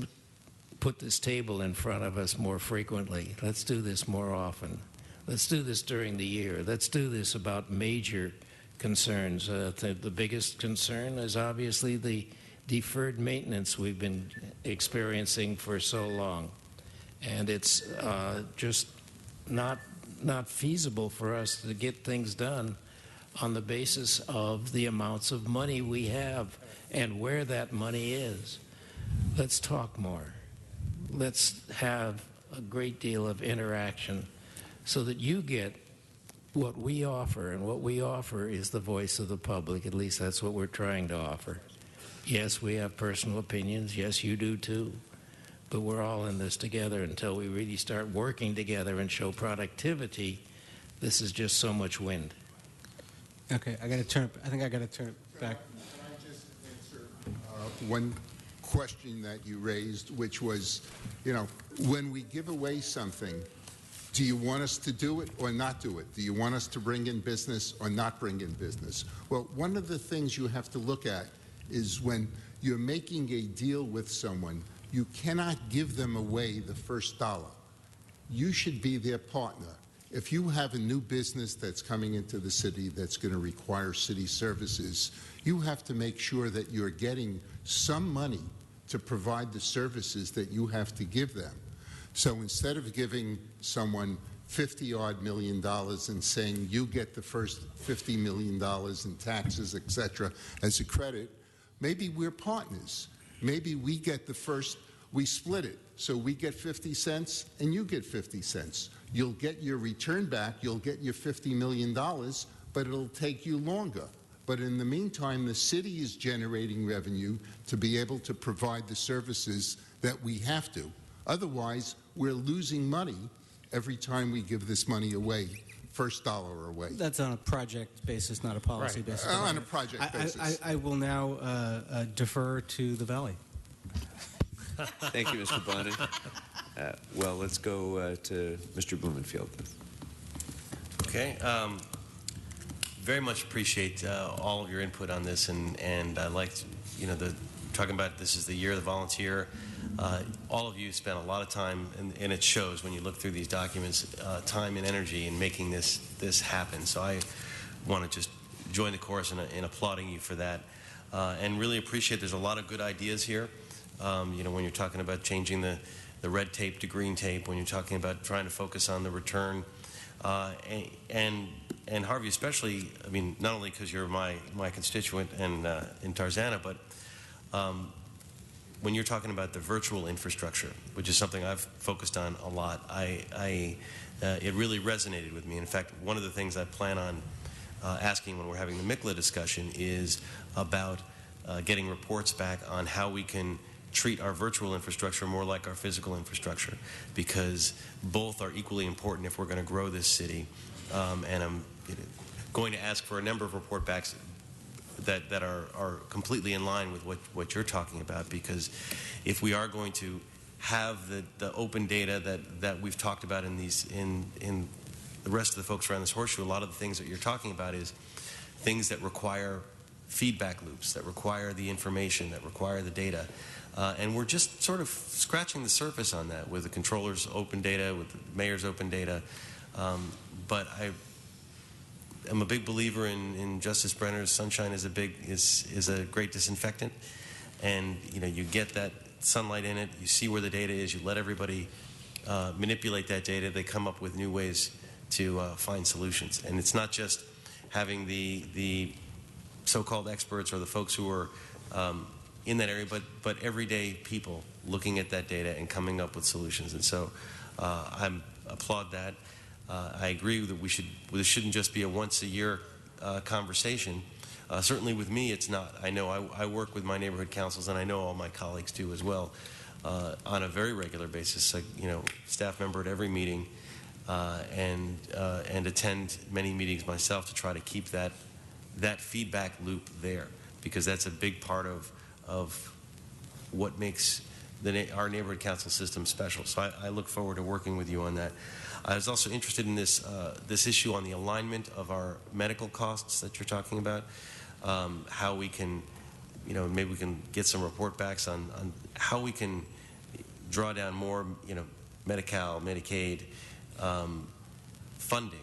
put this table in front of us more frequently. Let's do this more often. Let's do this during the year. Let's do this about major concerns. The biggest concern is obviously the deferred maintenance we've been experiencing for so long. And it's just not feasible for us to get things done on the basis of the amounts of money we have and where that money is. Let's talk more. Let's have a great deal of interaction so that you get what we offer, and what we offer is the voice of the public. At least that's what we're trying to offer. Yes, we have personal opinions. Yes, you do too. But we're all in this together until we really start working together and show productivity. This is just so much wind. Okay, I think I got to turn it back. Can I just answer one question that you raised, which was, when we give away something, do you want us to do it or not do it? Do you want us to bring in business or not bring in business? Well, one of the things you have to look at is when you're making a deal with someone, you cannot give them away the first dollar. You should be their partner. If you have a new business that's coming into the city that's going to require city services, you have to make sure that you're getting some money to provide the services that you have to give them. So instead of giving someone $50-odd million and saying you get the first $50 million in taxes, etc., as a credit, maybe we're partners. Maybe we get the first, we split it. So we get 50 cents and you get 50 cents. You'll get your return back, you'll get your $50 million, but it'll take you longer. But in the meantime, the city is generating revenue to be able to provide the services that we have to. Otherwise, we're losing money every time we give this money away, first dollar away. That's on a project basis, not a policy basis. On a project basis. I will now defer to the Valley. Thank you, Mr. Bonin. Well, let's go to Mr. Blumenfield. Okay. Very much appreciate all of your input on this, and I liked, talking about this is the year of the volunteer. All of you spent a lot of time, and it shows when you look through these documents, time and energy in making this happen. So I want to just join the chorus in applauding you for that, and really appreciate there's a lot of good ideas here. When you're talking about changing the red tape to green tape, when you're talking about trying to focus on the return, and Harvey especially, not only because you're my constituent and in Tarzana, but when you're talking about the virtual infrastructure, which is something I've focused on a lot, it really resonated with me. In fact, one of the things I plan on asking when we're having the MICLA discussion is about getting reports back on how we can treat our virtual infrastructure more like our physical infrastructure, because both are equally important if we're going to grow this city. And I'm going to ask for a number of report backs that are completely in line with what you're talking about, because if we are going to have the open data that we've talked about in the rest of the folks around this horseshoe, a lot of the things that you're talking about is things that require feedback loops, that require the information, that require the data. And we're just sort of scratching the surface on that with the controller's open data, with the mayor's open data. But I'm a big believer in Justice Brenner's sunshine is a great disinfectant. And you get that sunlight in it, you see where the data is, you let everybody manipulate that data, they come up with new ways to find solutions. And it's not just having the so-called experts or the folks who are in that area, but everyday people looking at that data and coming up with solutions. And so I applaud that. I agree that this shouldn't just be a once-a-year conversation, Certainly with me, it's not. I know I work with my neighborhood councils, and I know all my colleagues do as well, on a very regular basis. Staff member at every meeting, and attend many meetings myself to try to keep that feedback loop there, because that's a big part of what makes our neighborhood council system special. So I look forward to working with you on that. I was also interested in this issue on the alignment of our medical costs that you're talking about. How we can, maybe we can get some report backs on how we can draw down more, Medi-Cal, Medicaid funding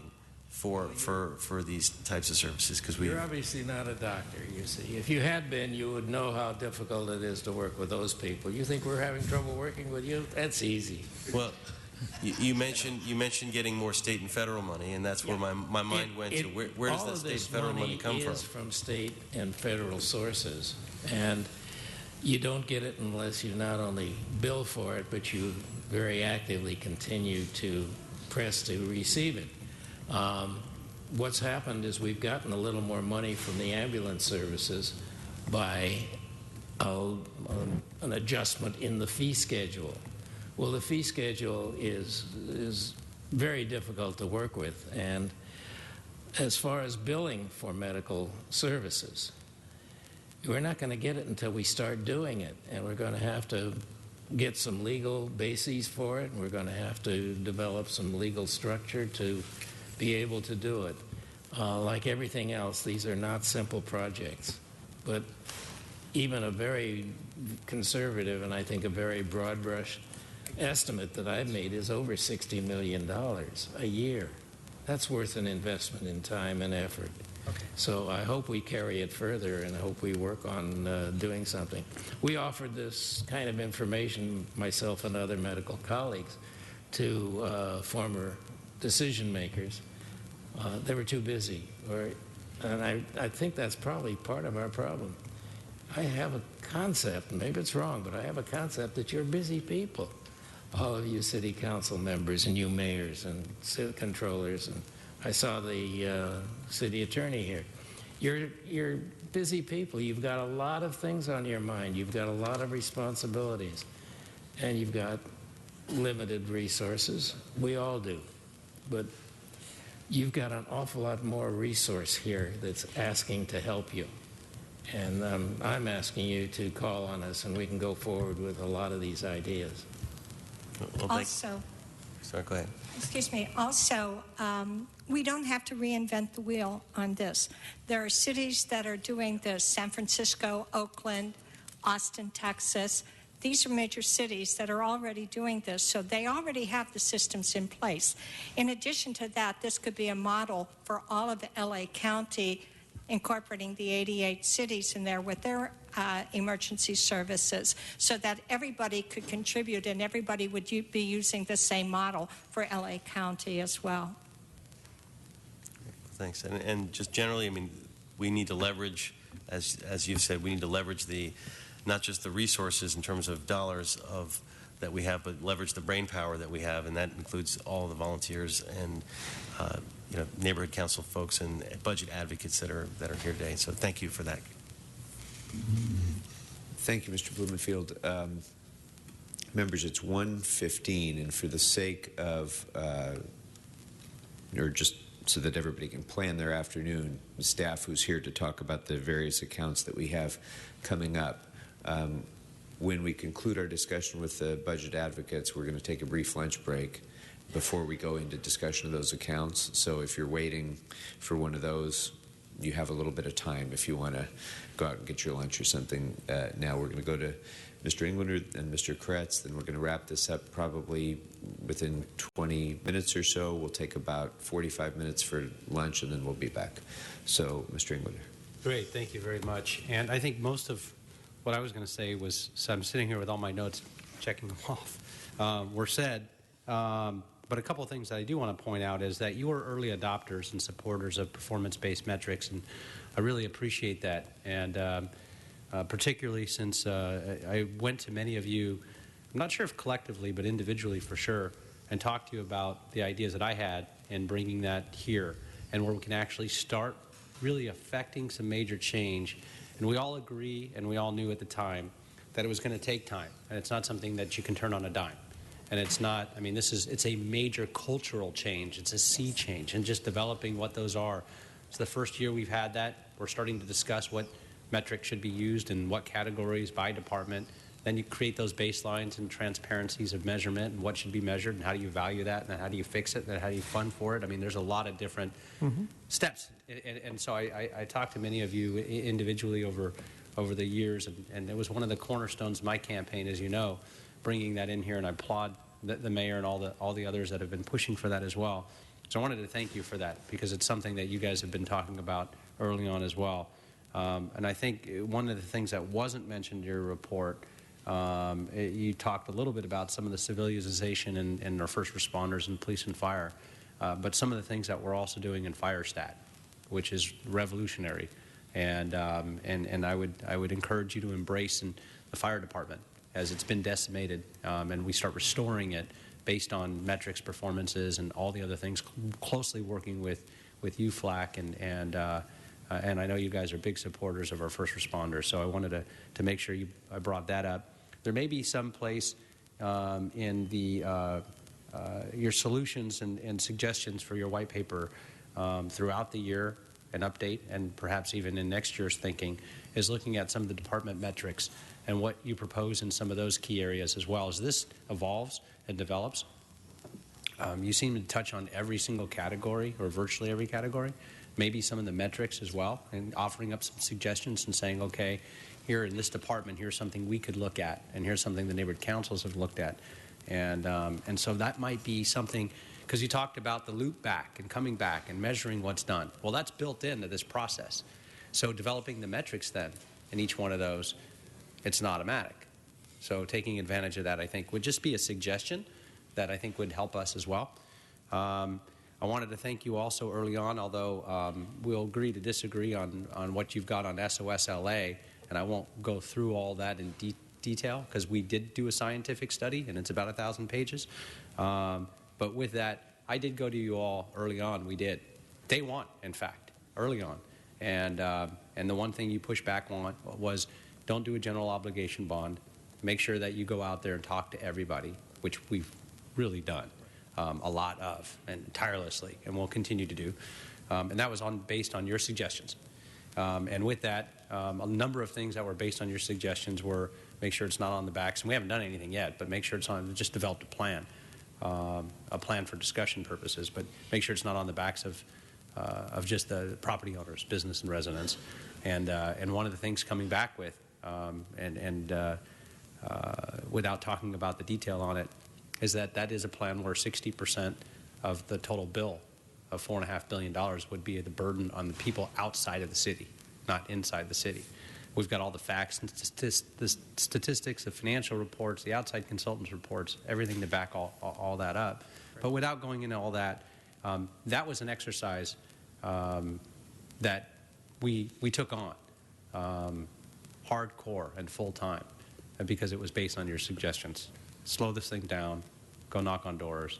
for these types of services, because You're obviously not a doctor, you see. If you had been, you would know how difficult it is to work with those people. You think we're having trouble working with you? That's easy. Well, you mentioned getting more state and federal money, and that's where my mind went to. Where does that state and federal money come from? All of this money is from state and federal sources, and you don't get it unless you not only bill for it, but you very actively continue to press to receive it. What's happened is we've gotten a little more money from the ambulance services by an adjustment in the fee schedule. Well, the fee schedule is very difficult to work with, and as far as billing for medical services, we're not going to get it until we start doing it, and we're going to have to get some legal bases for it, and we're going to have to develop some legal structure to be able to do it. Like everything else, these are not simple projects, but even a very conservative and I think a very broad brush estimate that I've made is over $60 million a year. That's worth an investment in time and effort. Okay. So I hope we carry it further, and I hope we work on doing something. We offered this kind of information, myself and other medical colleagues, to former decision makers. They were too busy, and I think that's probably part of our problem. I have a concept, maybe it's wrong, but I have a concept that you're busy people. All of you city council members and you mayors and city controllers, and I saw the city attorney here. You're busy people. You've got a lot of things on your mind. You've got a lot of responsibilities, and you've got limited resources. We all do, but you've got an awful lot more resource here that's asking to help you. And I'm asking you to call on us, and we can go forward with a lot of these ideas. Well, Also, sorry, go ahead. excuse me, also, we don't have to reinvent the wheel on this. There are cities that are doing this, San Francisco, Oakland, Austin, Texas. These are major cities that are already doing this, so they already have the systems in place. In addition to that, this could be a model for all of the LA County, incorporating the 88 cities in there with their emergency services, so that everybody could contribute and everybody would be using the same model for LA County as well. Thanks. And just generally, I mean, we need to leverage, as you've said, we need to leverage not just the resources in terms of dollars that we have, but leverage the brain power that we have, and that includes all the volunteers and neighborhood council folks and budget advocates that are here today. So thank you for that. Thank you, Mr. Blumenfield. Members, it's 1:15, and for the sake of, or just so that everybody can plan their afternoon, the staff who's here to talk about the various accounts that we have coming up, when we conclude our discussion with the budget advocates, we're going to take a brief lunch break before we go into discussion of those accounts. So if you're waiting for one of those, you have a little bit of time if you want to go out and get your lunch or something. Now we're going to go to Mr. Englander and Mr. Kretz, then we're going to wrap this up probably within 20 minutes or so. We'll take about 45 minutes for lunch, and then we'll be back. So, Mr. Englander. Great, thank you very much. And I think most of what I was going to say was, so I'm sitting here with all my notes, checking them off, were said. But a couple of things that I do want to point out is that you are early adopters and supporters of performance-based metrics, and I really appreciate that. And particularly since I went to many of you, I'm not sure if collectively, but individually for sure, and talked to you about the ideas that I had and bringing that here, and where we can actually start really affecting some major change. And we all agree, and we all knew at the time, that it was going to take time. And it's not something that you can turn on a dime. And it's not, I mean, it's a major cultural change. It's a sea change. And just developing what those are. It's the first year we've had that. We're starting to discuss what metrics should be used and what categories by department. Then you create those baselines and transparencies of measurement and what should be measured and how do you value that and how do you fix it and how do you fund for it. I mean, there's a lot of different steps. And so I talked to many of you individually over the years, and it was one of the cornerstones of my campaign, as you know, bringing that in here, and I applaud the mayor and all the others that have been pushing for that as well. So I wanted to thank you for that because it's something that you guys have been talking about early on as well. And I think one of the things that wasn't mentioned in your report, you talked a little bit about some of the civilization in our first responders and police and fire, but some of the things that we're also doing in FireStat, which is revolutionary. And I would encourage you to embrace the fire department as it's been decimated, and we start restoring it based on metrics, performances, and all the other things, closely working with UFLAC, and I know you guys are big supporters of our first responders, so I wanted to make sure I brought that up. There may be some place in your solutions and suggestions for your white paper throughout the year, an update, and perhaps even in next year's thinking, is looking at some of the department metrics and what you propose in some of those key areas as well. As this evolves and develops, you seem to touch on every single category or virtually every category, maybe some of the metrics as well, and offering up some suggestions and saying, okay, here in this department, here's something we could look at, and here's something the neighborhood councils have looked at. And so that might be something, because you talked about the loop back and coming back and measuring what's done. Well, that's built into this process. So developing the metrics then in each one of those, it's an automatic. So taking advantage of that, I think, would just be a suggestion that I think would help us as well. I wanted to thank you also early on, although we'll agree to disagree on what you've got on SOS-LA, and I won't go through all that in detail because we did do a scientific study, and it's about 1,000 pages. But with that, I did go to you all early on. We did. Day one, in fact, early on. And the one thing you pushed back on was don't do a general obligation bond. Make sure that you go out there and talk to everybody, which we've really done a lot of and tirelessly, and we'll continue to do. And that was based on your suggestions. And with that, a number of things that were based on your suggestions were make sure it's not on the backs, and we haven't done anything yet, but make sure it's on, just developed a plan for discussion purposes, but make sure it's not on the backs of just the property owners, business and residents. And one of the things coming back with, without talking about the detail on it, is that is a plan where 60% of the total bill of $4.5 billion would be the burden on the people outside of the city, not inside the city. We've got all the facts and the statistics, the financial reports, the outside consultants' reports, everything to back all that up. But without going into all that, that was an exercise that we took on hardcore and full time because it was based on your suggestions. Slow this thing down, go knock on doors,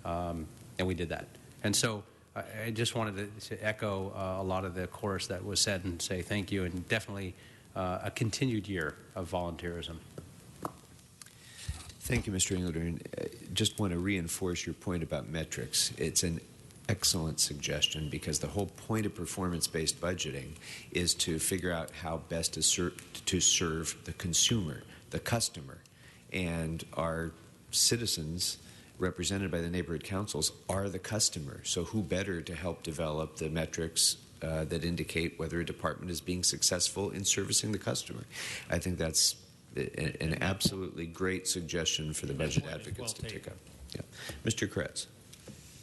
and we did that. And so I just wanted to echo a lot of the chorus that was said and say thank you, and definitely a continued year of volunteerism. Thank you, Mr. Englander. And just want to reinforce your point about metrics. It's an excellent suggestion because the whole point of performance-based budgeting is to figure out how best to serve the consumer, the customer. And our citizens, represented by the neighborhood councils, are the customer. So who better to help develop the metrics that indicate whether a department is being successful in servicing the customer? I think that's an absolutely great suggestion for the budget advocates to take up. Yeah. Mr. Kretz.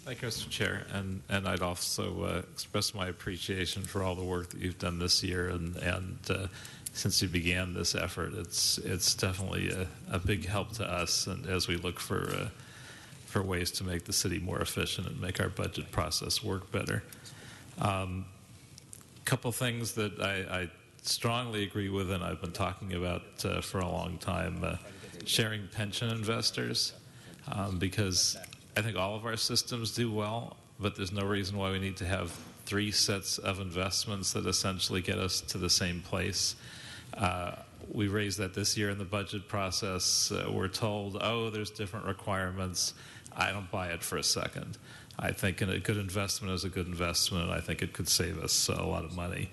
Thank you, Mr. Chair. And I'd also express my appreciation for all the work that you've done this year and since you began this effort. It's definitely a big help to us, and as we look for ways to make the city more efficient and make our budget process work better. Couple things that I strongly agree with, and I've been talking about for a long time, sharing pension investors, because I think all of our systems do well, but there's no reason why we need to have 3 sets of investments that essentially get us to the same place. We raised that this year in the budget process. We're told, oh, there's different requirements. I don't buy it for a second. I think a good investment is a good investment, and I think it could save us a lot of money.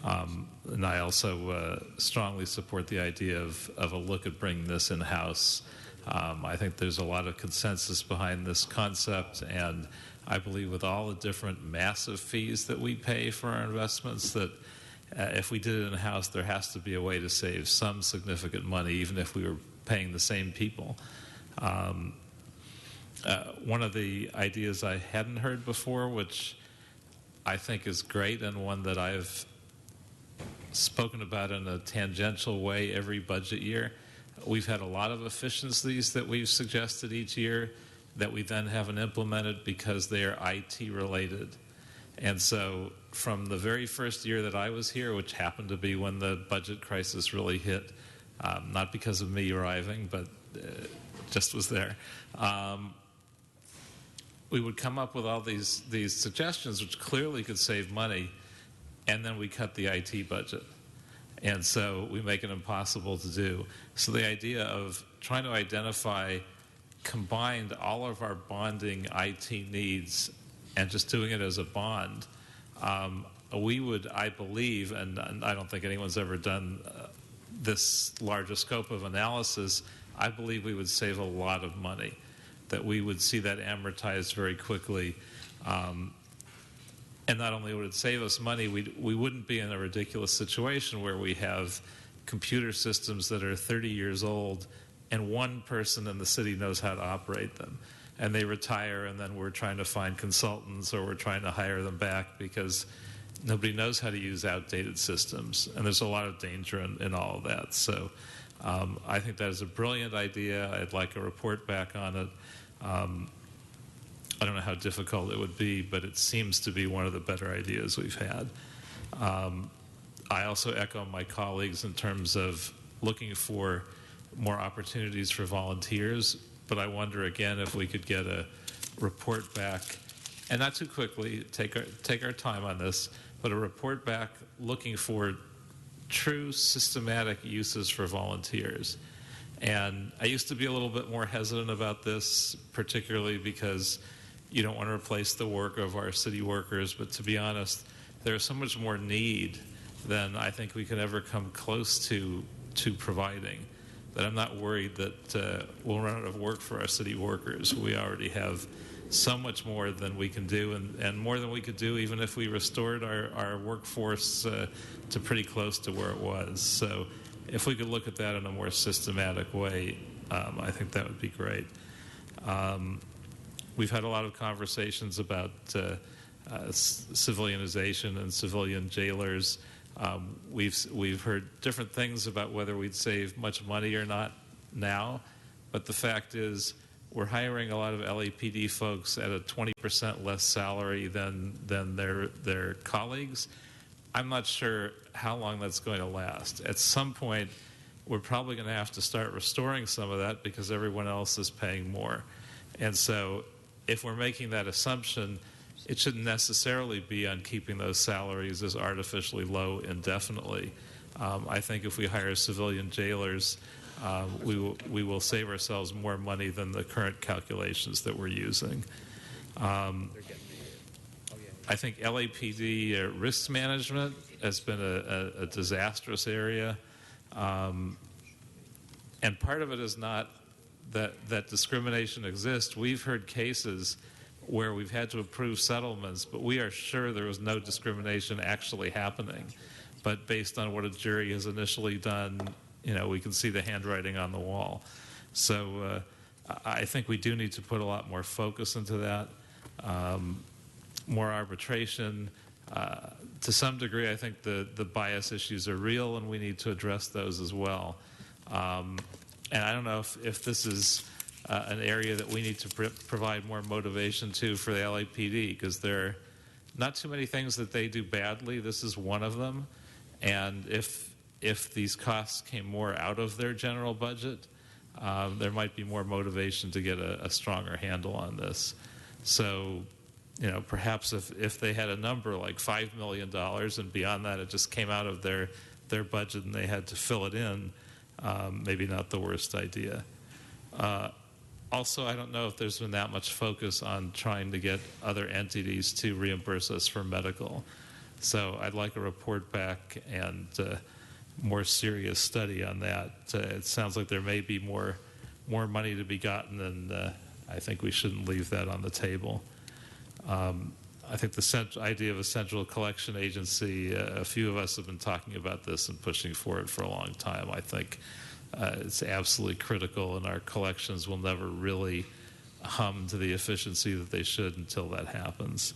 And I also strongly support the idea of a look at bringing this in-house. I think there's a lot of consensus behind this concept, and I believe with all the different massive fees that we pay for our investments, that if we did it in-house, there has to be a way to save some significant money, even if we were paying the same people. One of the ideas I hadn't heard before, which I think is great and one that I've spoken about in a tangential way every budget year, we've had a lot of efficiencies that we've suggested each year that we then haven't implemented because they are IT related. And so from the very first year that I was here, which happened to be when the budget crisis really hit, not because of me arriving, but just was there, we would come up with all these suggestions which clearly could save money, and then we cut the IT budget. And so we make it impossible to do. So the idea of trying to identify combined all of our bonding IT needs and just doing it as a bond, we would, I believe, and I don't think anyone's ever done this large a scope of analysis, I believe we would save a lot of money, that we would see that amortized very quickly. And not only would it save us money, we wouldn't be in a ridiculous situation where we have computer systems that are 30 years old and one person in the city knows how to operate them. And they retire, and then we're trying to find consultants or we're trying to hire them back because nobody knows how to use outdated systems. And there's a lot of danger in all of that. So I think that is a brilliant idea. I'd like a report back on it. I don't know how difficult it would be, but it seems to be one of the better ideas we've had. I also echo my colleagues in terms of looking for more opportunities for volunteers, but I wonder again if we could get a report back, and not too quickly, take our time on this, but a report back looking for true systematic uses for volunteers. And I used to be a little bit more hesitant about this, particularly because you don't want to replace the work of our city workers, but to be honest, there's so much more need than I think we can ever come close to providing, that I'm not worried that we'll run out of work for our city workers. We already have so much more than we can do, and more than we could do even if we restored our workforce to pretty close to where it was. So if we could look at that in a more systematic way, I think that would be great. We've had a lot of conversations about civilianization and civilian jailers. We've heard different things about whether we'd save much money or not now, but the fact is we're hiring a lot of LAPD folks at a 20% less salary than their colleagues. I'm not sure how long that's going to last. At some point, we're probably going to have to start restoring some of that because everyone else is paying more. And so if we're making that assumption, it shouldn't necessarily be on keeping those salaries as artificially low indefinitely. I think if we hire civilian jailers, we will save ourselves more money than the current calculations that we're using. I think LAPD risk management has been a disastrous area. And part of it is not that discrimination exists. We've heard cases where we've had to approve settlements, but we are sure there was no discrimination actually happening. But based on what a jury has initially done, we can see the handwriting on the wall. So I think we do need to put a lot more focus into that, more arbitration. To some degree, I think the bias issues are real, and we need to address those as well. And I don't know if this is an area that we need to provide more motivation to for the LAPD, because there are not too many things that they do badly. This is one of them. And if these costs came more out of their general budget, there might be more motivation to get a stronger handle on this. So, perhaps if they had a number like $5 million and beyond that it just came out of their budget and they had to fill it in, maybe not the worst idea. Also, I don't know if there's been that much focus on trying to get other entities to reimburse us for medical. So I'd like a report back and more serious study on that. It sounds like there may be more money to be gotten, and I think we shouldn't leave that on the table. I think the idea of a central collection agency, a few of us have been talking about this and pushing for it for a long time. I think it's absolutely critical, and our collections will never really hum to the efficiency that they should until that happens.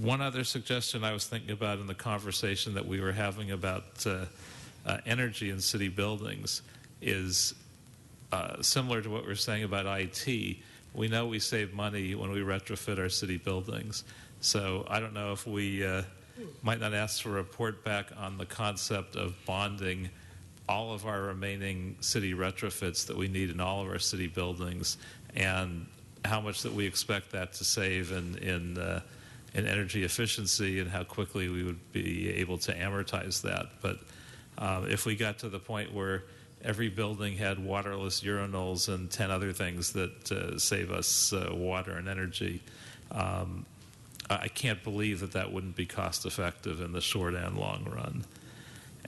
One other suggestion I was thinking about in the conversation that we were having about energy in city buildings is similar to what we were saying about IT. We know we save money when we retrofit our city buildings. So I don't know if we might not ask for a report back on the concept of bonding all of our remaining city retrofits that we need in all of our city buildings, and how much that we expect that to save in energy efficiency, and how quickly we would be able to amortize that. But if we got to the point where every building had waterless urinals and 10 other things that save us water and energy, I can't believe that wouldn't be cost effective in the short and long run.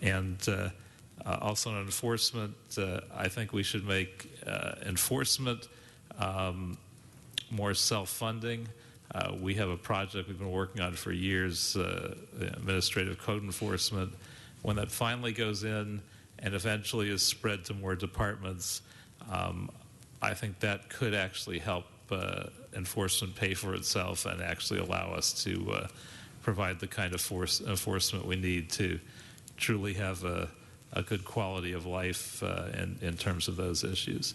And also in enforcement, I think we should make enforcement more self-funding. We have a project we've been working on for years, administrative code enforcement. When that finally goes in and eventually is spread to more departments, I think that could actually help enforcement pay for itself and actually allow us to provide the kind of enforcement we need to truly have a good quality of life in terms of those issues.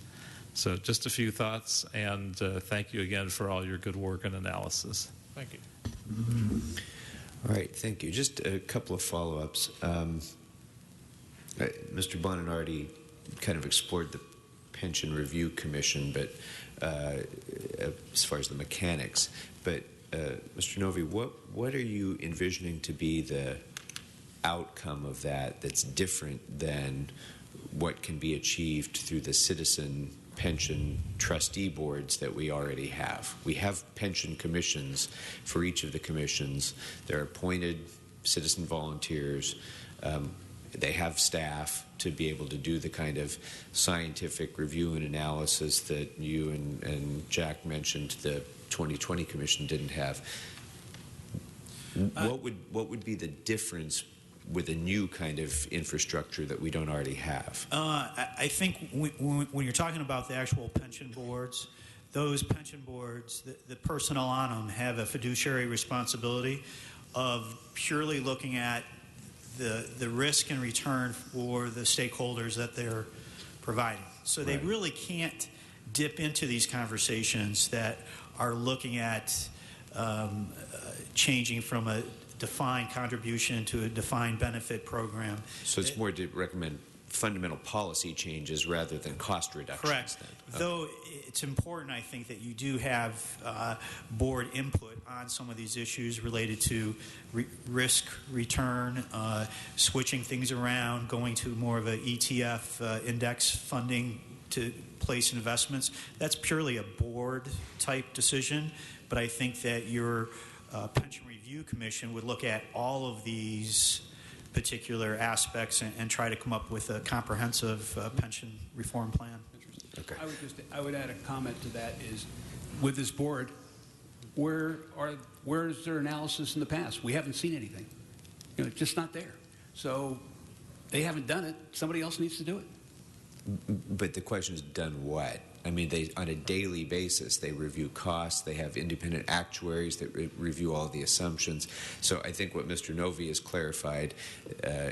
So just a few thoughts, and thank you again for all your good work and analysis. Thank you. All right, thank you. Just a couple of follow-ups. Mr. Bonin already kind of explored the Pension Review Commission, but as far as the mechanics. But Mr. Novi, what are you envisioning to be the outcome of that's different than what can be achieved through the citizen pension trustee boards that we already have? We have pension commissions for each of the commissions. They're appointed citizen volunteers. They have staff to be able to do the kind of scientific review and analysis that you and Jack mentioned the 2020 Commission didn't have. What would be the difference with a new kind of infrastructure that we don't already have? I think when you're talking about the actual pension boards, those pension boards, the personnel on them have a fiduciary responsibility of purely looking at the risk and return for the stakeholders that they're providing. So they really can't dip into these conversations that are looking at changing from a defined contribution to a defined benefit program. So it's more to recommend fundamental policy changes rather than cost reductions. Correct. Then. Though it's important, I think, that you do have board input on some of these issues related to risk return, switching things around, going to more of a ETF index funding to place investments. That's purely a board type decision, but I think that your Pension Review Commission would look at all of these particular aspects and try to come up with a comprehensive pension reform plan. Okay. I would add a comment to that is, with this board, where is their analysis in the past? We haven't seen anything. It's just not there. So they haven't done it. Somebody else needs to do it. But the question is, done what? I mean, they on a daily basis, they review costs. They have independent actuaries that review all the assumptions. So I think what Mr. Novi has clarified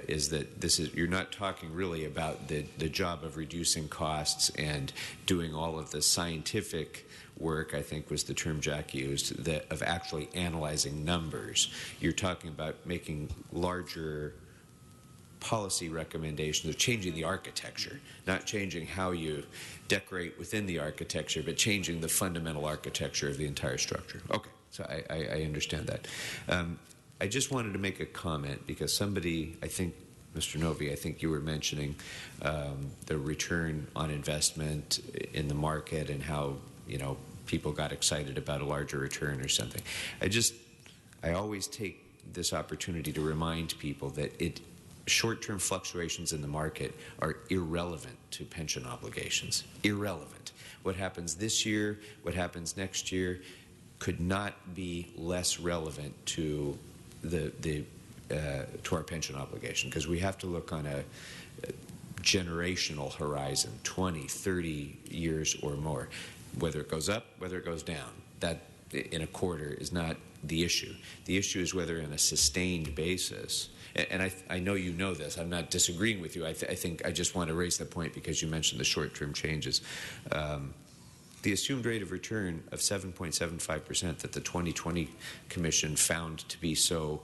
is that you're not talking really about the job of reducing costs and doing all of the scientific work, I think was the term Jack used, of actually analyzing numbers. You're talking about making larger policy recommendations of changing the architecture, not changing how you decorate within the architecture, but changing the fundamental architecture of the entire structure. Okay, so I understand that. I just wanted to make a comment because somebody, I think, Mr. Novi, I think you were mentioning the return on investment in the market and how, people got excited about a larger return or something. I always take this opportunity to remind people that short-term fluctuations in the market are irrelevant to pension obligations. Irrelevant. What happens this year, what happens next year, could not be less relevant to to our pension obligation, because we have to look on a generational horizon, 20, 30 years or more. Whether it goes up, whether it goes down, that in a quarter is not the issue. The issue is whether on a sustained basis, and I know you know this, I'm not disagreeing with you, I think I just want to raise the point because you mentioned the short-term changes. The assumed rate of return of 7.75% that the 2020 Commission found to be so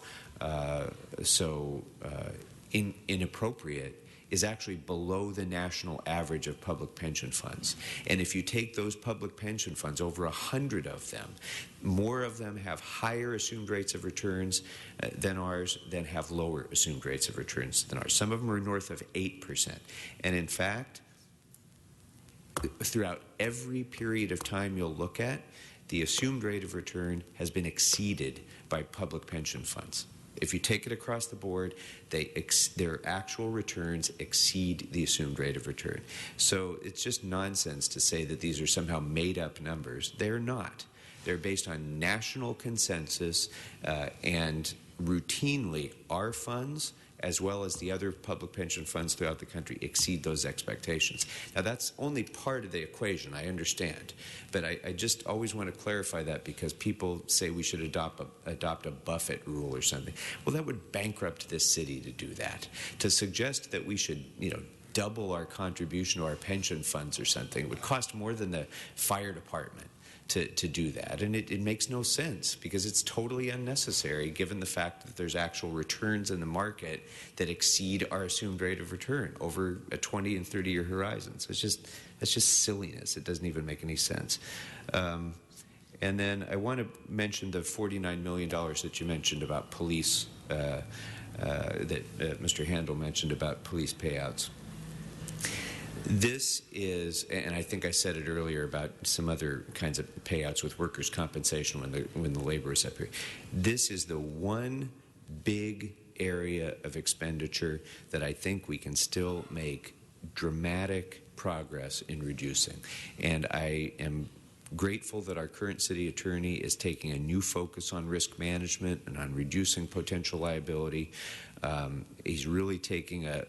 inappropriate is actually below the national average of public pension funds. And if you take those public pension funds, over 100 of them, more of them have higher assumed rates of returns than ours, than have lower assumed rates of returns than ours. Some of them are north of 8%. And in fact, throughout every period of time you'll look at, the assumed rate of return has been exceeded by public pension funds. If you take it across the board, their actual returns exceed the assumed rate of return. So it's just nonsense to say that these are somehow made-up numbers. They're not. They're based on national consensus, and routinely our funds, as well as the other public pension funds throughout the country, exceed those expectations. Now, that's only part of the equation, I understand. But I just always want to clarify that, because people say we should adopt a Buffett rule or something. Well, that would bankrupt this city to do that. To suggest that we should, double our contribution to our pension funds or something would cost more than the fire department to do that. And it makes no sense, because it's totally unnecessary given the fact that there's actual returns in the market that exceed our assumed rate of return over a 20 and 30-year horizon. So it's just silliness. It doesn't even make any sense. And then I want to mention the $49 million that you mentioned about police, that Mr. Handel mentioned about police payouts. This is, and I think I said it earlier about some other kinds of payouts with workers' compensation when the labor is up here. This is the one big area of expenditure that I think we can still make dramatic progress in reducing. And I am grateful that our current city attorney is taking a new focus on risk management and on reducing potential liability. He's really taking a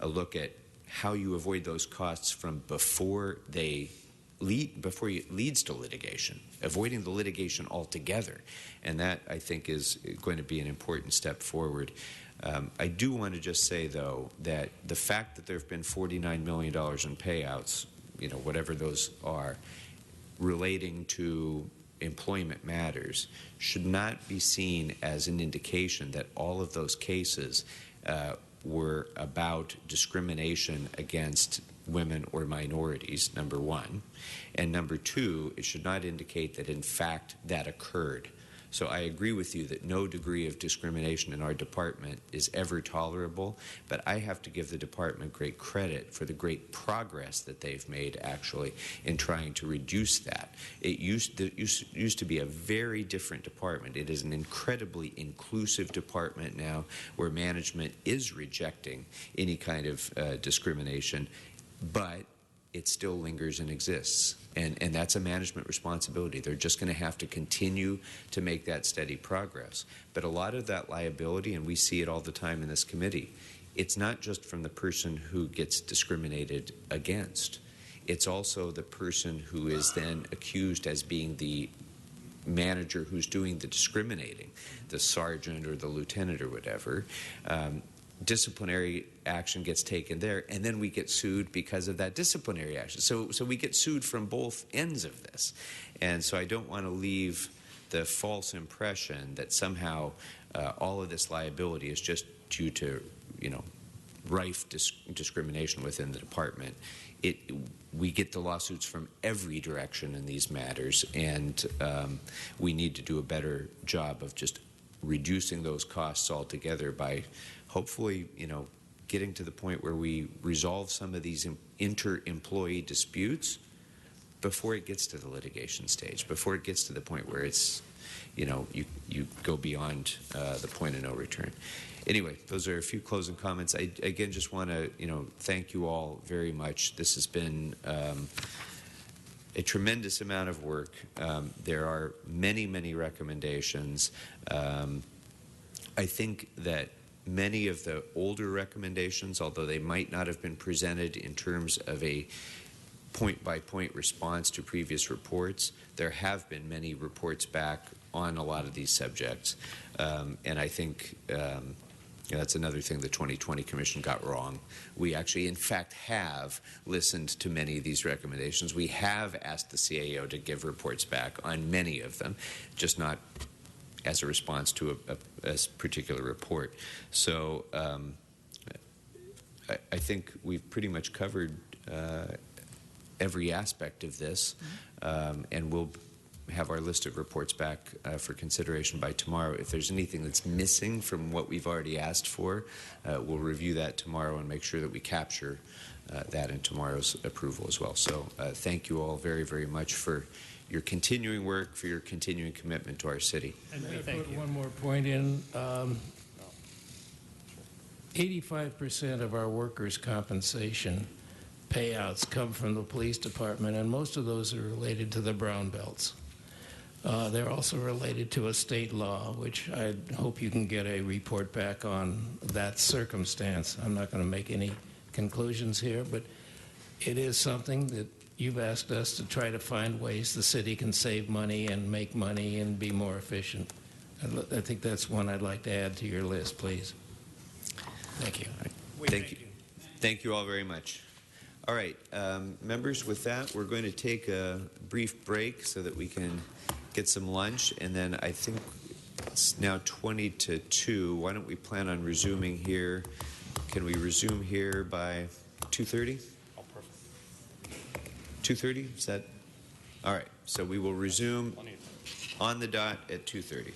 look at how you avoid those costs from before it leads to litigation, avoiding the litigation altogether. And that, I think, is going to be an important step forward. I do want to just say, though, that the fact that there have been $49 million in payouts, whatever those are, relating to employment matters, should not be seen as an indication that all of those cases were about discrimination against women or minorities, number one. And number two, it should not indicate that, in fact, that occurred. So I agree with you that no degree of discrimination in our department is ever tolerable, but I have to give the department great credit for the great progress that they've made, actually, in trying to reduce that. It used to be a very different department. It is an incredibly inclusive department now, where management is rejecting any kind of discrimination, but it still lingers and exists. And that's a management responsibility. They're just going to have to continue to make that steady progress. But a lot of that liability, and we see it all the time in this committee, it's not just from the person who gets discriminated against. It's also the person who is then accused as being the manager who's doing the discriminating, the sergeant or the lieutenant or whatever. Disciplinary action gets taken there, and then we get sued because of that disciplinary action. So we get sued from both ends of this. And so I don't want to leave the false impression that somehow all of this liability is just due to, rife discrimination within the department. We get the lawsuits from every direction in these matters, and we need to do a better job of just reducing those costs altogether by hopefully, getting to the point where we resolve some of these inter-employee disputes before it gets to the litigation stage, before it gets to the point where it's, you go beyond the point of no return. Anyway, those are a few closing comments. I, again, just want to, thank you all very much. This has been a tremendous amount of work. There are many, many recommendations. I think that many of the older recommendations, although they might not have been presented in terms of a point-by-point response to previous reports, there have been many reports back on a lot of these subjects. And I think that's another thing the 2020 Commission got wrong. We actually, in fact, have listened to many of these recommendations. We have asked the CAO to give reports back on many of them, just not as a response to a particular report. So I think we've pretty much covered every aspect of this, and we'll have our list of reports back for consideration by tomorrow. If there's anything that's missing from what we've already asked for, we'll review that tomorrow and make sure that we capture that in tomorrow's approval as well. So thank you all very, very much for your continuing work, for your continuing commitment to our city. And may I put one more point in? 85% of our workers' compensation payouts come from the police department, and most of those are related to the brown belts. They're also related to a state law, which I hope you can get a report back on that circumstance. I'm not going to make any conclusions here, but it is something that you've asked us to try to find ways the city can save money and make money and be more efficient. I think that's one I'd like to add to your list, please. Thank you. Thank you. Thank you all very much. All right, members, with that, we're going to take a brief break so that we can get some lunch, and then I think it's now 20 to 2. Why don't we plan on resuming here? Can we resume here by 2:30? 2:30? Is that? All right, so we will resume on the dot at 2:30.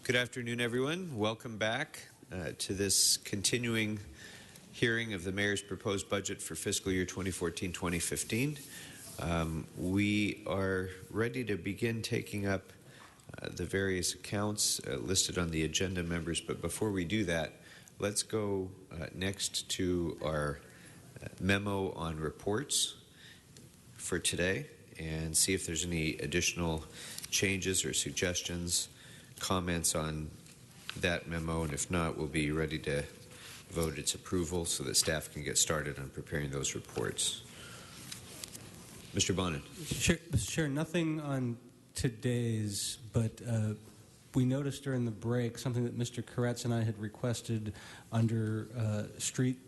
Good afternoon, everyone. Welcome back to this continuing hearing of the Mayor's proposed budget for fiscal year 2014-2015. We are ready to begin taking up the various accounts listed on the agenda, members, but before we do that, let's go next to our memo on reports for today and see if there's any additional changes or suggestions, comments on that memo, and if not, we'll be ready to vote its approval so that staff can get started on preparing those reports. Mr. Bonin. Mr. Chair, nothing on today's, but we noticed during the break something that Mr. Koretz and I had requested under street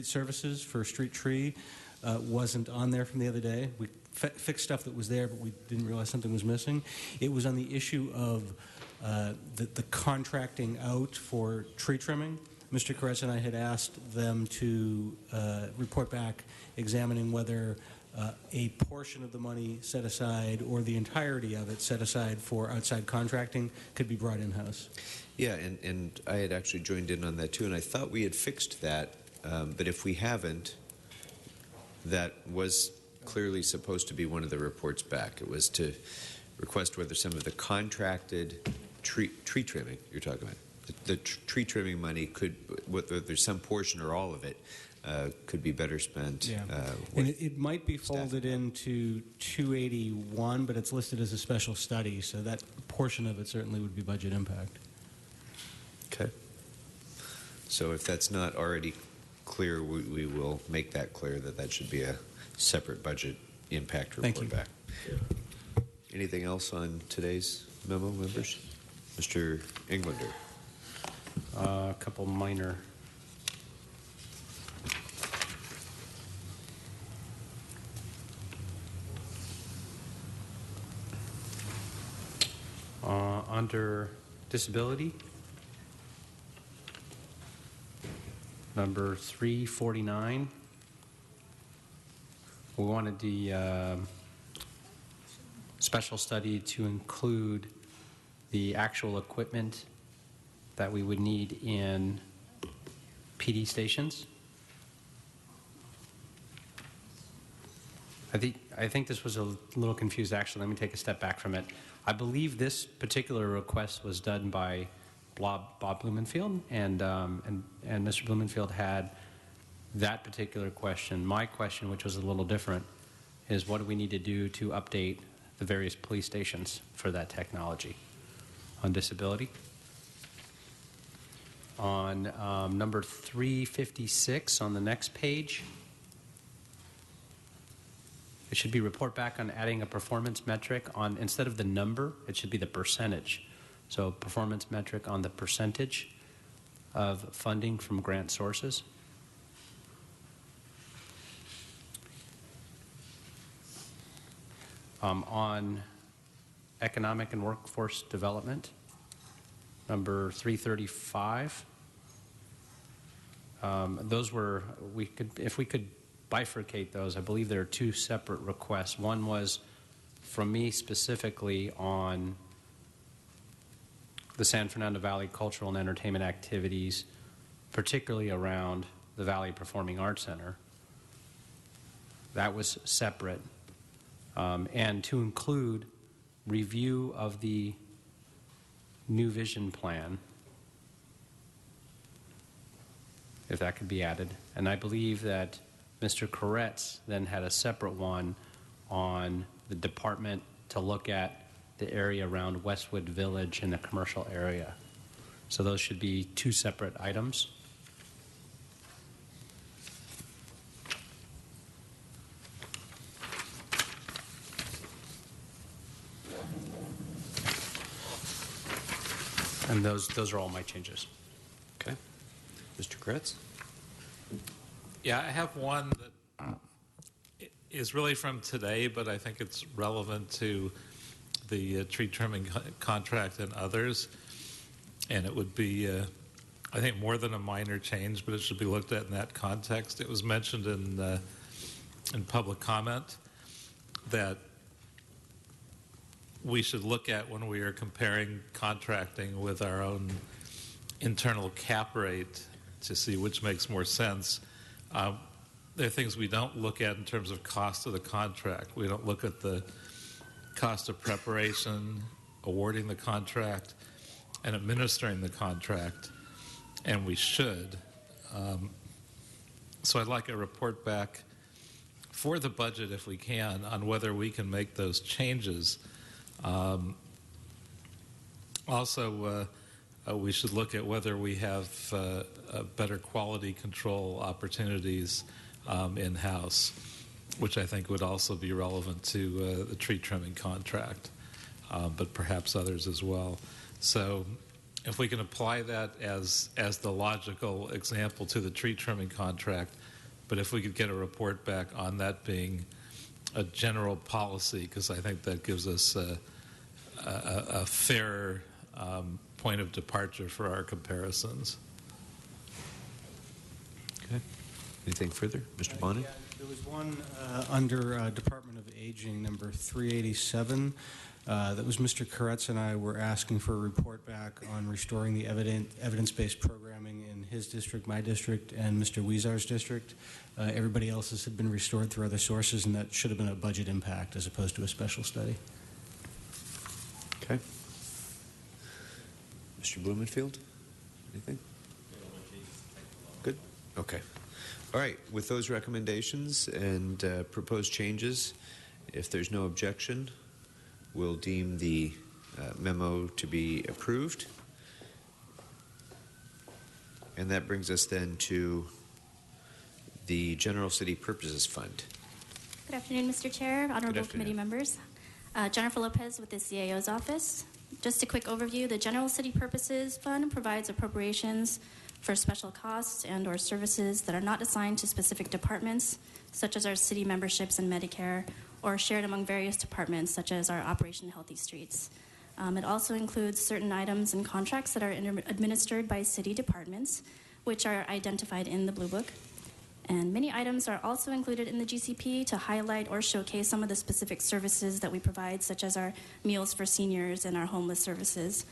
services for Street Tree wasn't on there from the other day. We fixed stuff that was there, but we didn't realize something was missing. It was on the issue of the contracting out for tree trimming. Mr. Koretz and I had asked them to report back examining whether a portion of the money set aside or the entirety of it set aside for outside contracting could be brought in-house. Yeah, and I had actually joined in on that too, and I thought we had fixed that, but if we haven't, that was clearly supposed to be one of the reports back. It was to request whether some of the contracted tree trimming you're talking about, the tree trimming money could, whether there's some portion or all of it, could be better spent. Yeah. And it might be folded into 281, but it's listed as a special study, so that portion of it certainly would be budget impact. Okay. So if that's not already clear, we will make that clear that that should be a separate budget impact report back. Anything else on today's memo, members? Mr. Englander. A couple minor. Under disability, number 349, we wanted the special study to include the actual equipment that we would need in PD stations. I think this was a little confused, actually. Let me take a step back from it. I believe this particular request was done by Bob Blumenfield, and Mr. Blumenfield had that particular question. My question, which was a little different, is what do we need to do to update the various police stations for that technology on disability? On number 356 on the next page, it should be report back on adding a performance metric on, instead of the number, it should be the percentage. So performance metric on the percentage of funding from grant sources. On economic and workforce development, number 335. Those were, if we could bifurcate those, I believe there are two separate requests. One was from me specifically on the San Fernando Valley cultural and entertainment activities, particularly around the Valley Performing Arts Center. That was separate. And to include review of the new vision plan, if that could be added. And I believe that Mr. Koretz then had a separate one on the department to look at the area around Westwood Village in the commercial area. So those should be two separate items. And those are all my changes. Okay. Mr. Koretz? Yeah, I have one that is really from today, but I think it's relevant to the tree trimming contract and others. And it would be, I think, more than a minor change, but it should be looked at in that context. It was mentioned in public comment that we should look at when we are comparing contracting with our own internal cap rate to see which makes more sense. There are things we don't look at in terms of cost of the contract. We don't look at the cost of preparation, awarding the contract, and administering the contract, and we should. So I'd like a report back for the budget, if we can, on whether we can make those changes. Also, we should look at whether we have better quality control opportunities in-house, which I think would also be relevant to the tree trimming contract, but perhaps others as well. So if we can apply that as the logical example to the tree trimming contract, but if we could get a report back on that being a general policy, because I think that gives us a fair point of departure for our comparisons. Okay. Anything further? Mr. Bonin? Yeah, there was one under Department of Aging, number 387. That was Mr. Koretz and I were asking for a report back on restoring the evidence-based programming in his district, my district, and Mr. Weezar's district. Everybody else's had been restored through other sources, and that should have been a budget impact as opposed to a special study. Okay. Mr. Blumenfield? Anything? Good? Okay. All right. With those recommendations and proposed changes, if there's no objection, we'll deem the memo to be approved. And that brings us then to the General City Purposes Fund. Good afternoon, Mr. Chair, honorable committee members. Jennifer Lopez with the CAO's office. Just a quick overview, the General City Purposes Fund provides appropriations for special costs and or services that are not assigned to specific departments, such as our city memberships and Medicare, or shared among various departments, such as our Operation Healthy Streets. It also includes certain items and contracts that are administered by city departments, which are identified in the Blue Book. And many items are also included in the GCP to highlight or showcase some of the specific services that we provide, such as our meals for seniors and our homeless services.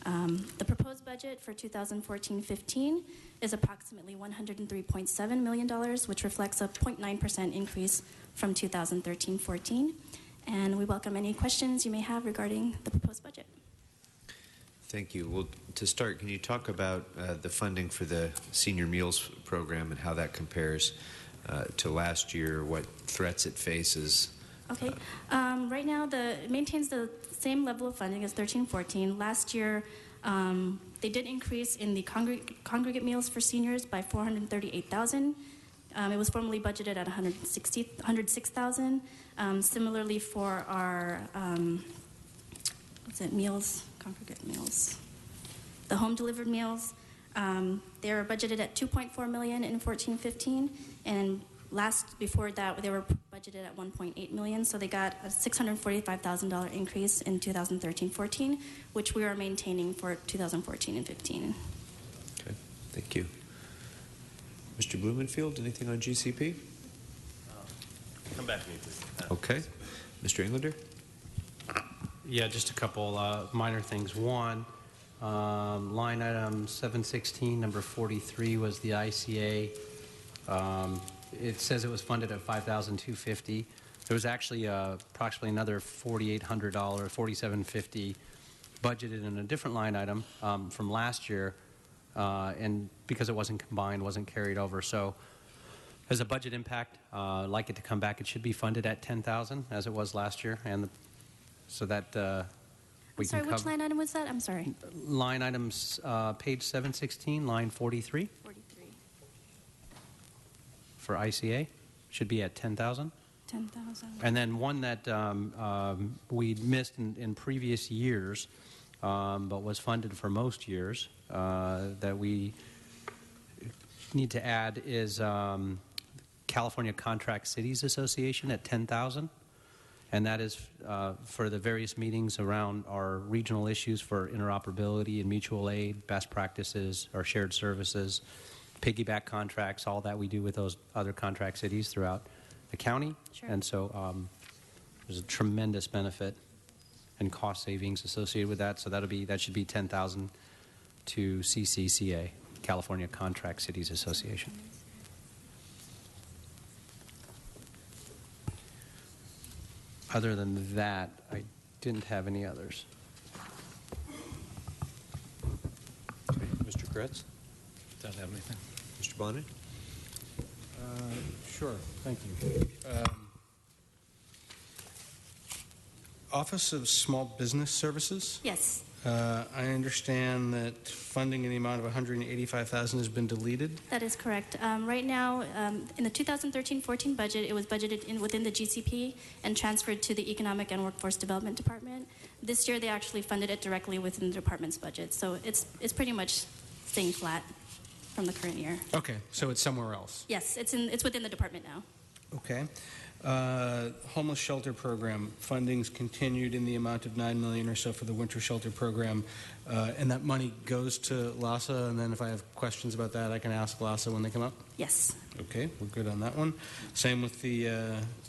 The proposed budget for 2014-15 is approximately $103.7 million, which reflects a 0.9% increase from 2013-14. And we welcome any questions you may have regarding the proposed budget. Thank you. Well, to start, can you talk about the funding for the Senior Meals Program and how that compares to last year, what threats it faces? Okay. Right now, it maintains the same level of funding as 13-14. Last year, they did increase in the congregate meals for seniors by $438,000. It was formerly budgeted at $106,000. Similarly, for our meals, congregate meals, the home delivered meals, they were budgeted at $2.4 million in 14-15, and before that they were budgeted at $1.8 million. So they got a $645,000 increase in 2013-14, which we are maintaining for 2014 and 15. Okay, thank you. Mr. Blumenfield, anything on GCP? Come back to me, please. Okay. Mr. Englander? Yeah, just a couple minor things. One, line item 716, number 43 was the ICA. It says it was funded at $5,250. There was actually approximately another $4,800, $4,750 budgeted in a different line item from last year, and because it wasn't combined, wasn't carried over. So as a budget impact, I'd like it to come back. It should be funded at $10,000 as it was last year, and so that we can cover. Which line item was that? I'm sorry. Line items, page 716, line 43. 43. For ICA, should be at 10,000. 10,000. And then one that we missed in previous years, but was funded for most years, that we need to add is California Contract Cities Association at 10,000. And that is for the various meetings around our regional issues for interoperability and mutual aid, best practices, our shared services, piggyback contracts, all that we do with those other contract cities throughout the county. Sure. And so there's a tremendous benefit and cost savings associated with that. So that should be $10,000 to CCCA, California Contract Cities Association. Other than that, I didn't have any others. Okay. Mr. Kretz? Don't have anything. Mr. Bonin? Sure, thank you. Office of Small Business Services? Yes, I understand that funding in the amount of $185,000 has been deleted. that is correct. Right now, in the 2013-14 budget, it was budgeted within the GCP and transferred to the Economic and Workforce Development Department. This year, they actually funded it directly within the department's budget, so it's pretty much staying flat from the current year. Okay, so it's somewhere else. Yes, it's within the department now. Okay. Homeless shelter program funding's continued in the amount of $9 million or so for the winter shelter program, and that money goes to LASA. And then if I have questions about that, I can ask LASA when they come up. Yes, Okay, we're good on that one. Same with the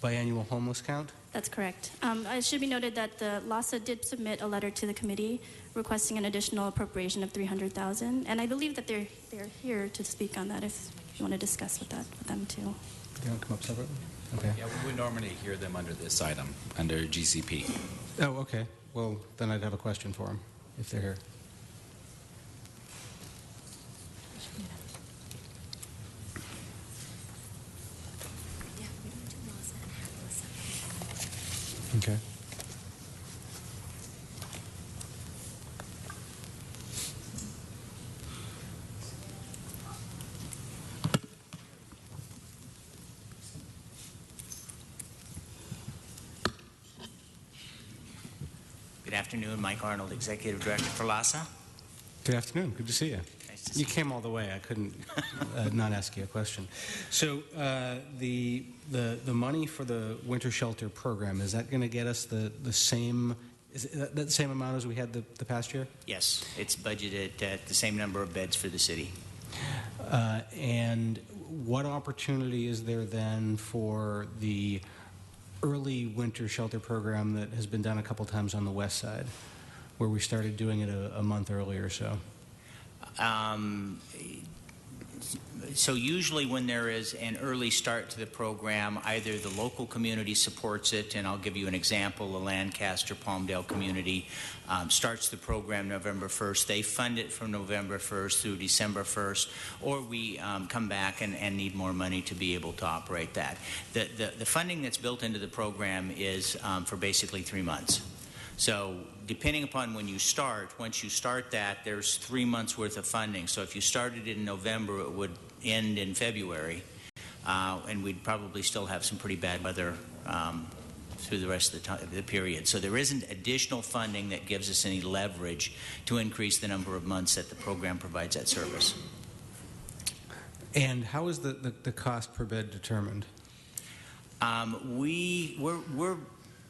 biannual homeless count. that's correct. It should be noted that the LASA did submit a letter to the committee requesting an additional appropriation of $300,000, and I believe that they're here to speak on that if you want to discuss with them too. Do you want to come up separately? Okay. Yeah, we normally hear them under this item, under GCP. Oh, okay. Well, then I'd have a question for them if they're here. Okay. Good afternoon, Mike Arnold, Executive Director for LASA. Good afternoon. Good to see you. Nice to see You came all the way. I couldn't not ask you a question. So the money for the winter shelter program, is that going to get us the same? Is that the same amount as we had the past year? Yes, it's budgeted at the same number of beds for the city. And what opportunity is there then for the early winter shelter program that has been done a couple times on the west side, where we started doing it a month earlier or so? So usually when there is an early start to the program, either the local community supports it, and I'll give you an example, the Lancaster Palmdale community starts the program November 1st. They fund it from November 1st through December 1st, or we come back and need more money to be able to operate that. The funding that's built into the program is for basically 3 months. So depending upon when you start, once you start that, there's 3 months worth of funding. So if you started in November, it would end in February, and we'd probably still have some pretty bad weather through the rest of the period. So there isn't additional funding that gives us any leverage to increase the number of months that the program provides that service. And how is the cost per bed determined? We're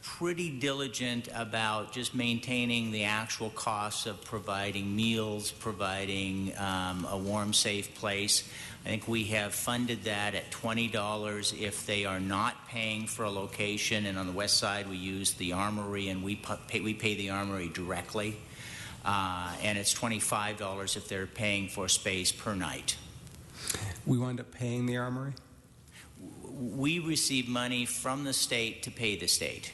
pretty diligent about just maintaining the actual costs of providing meals, providing a warm, safe place. I think we have funded that at $20 if they are not paying for a location, and on the west side we use the Armory, and we pay the Armory directly, and it's $25 if they're paying for space per night. We wind up paying the Armory? We receive money from the state to pay the state.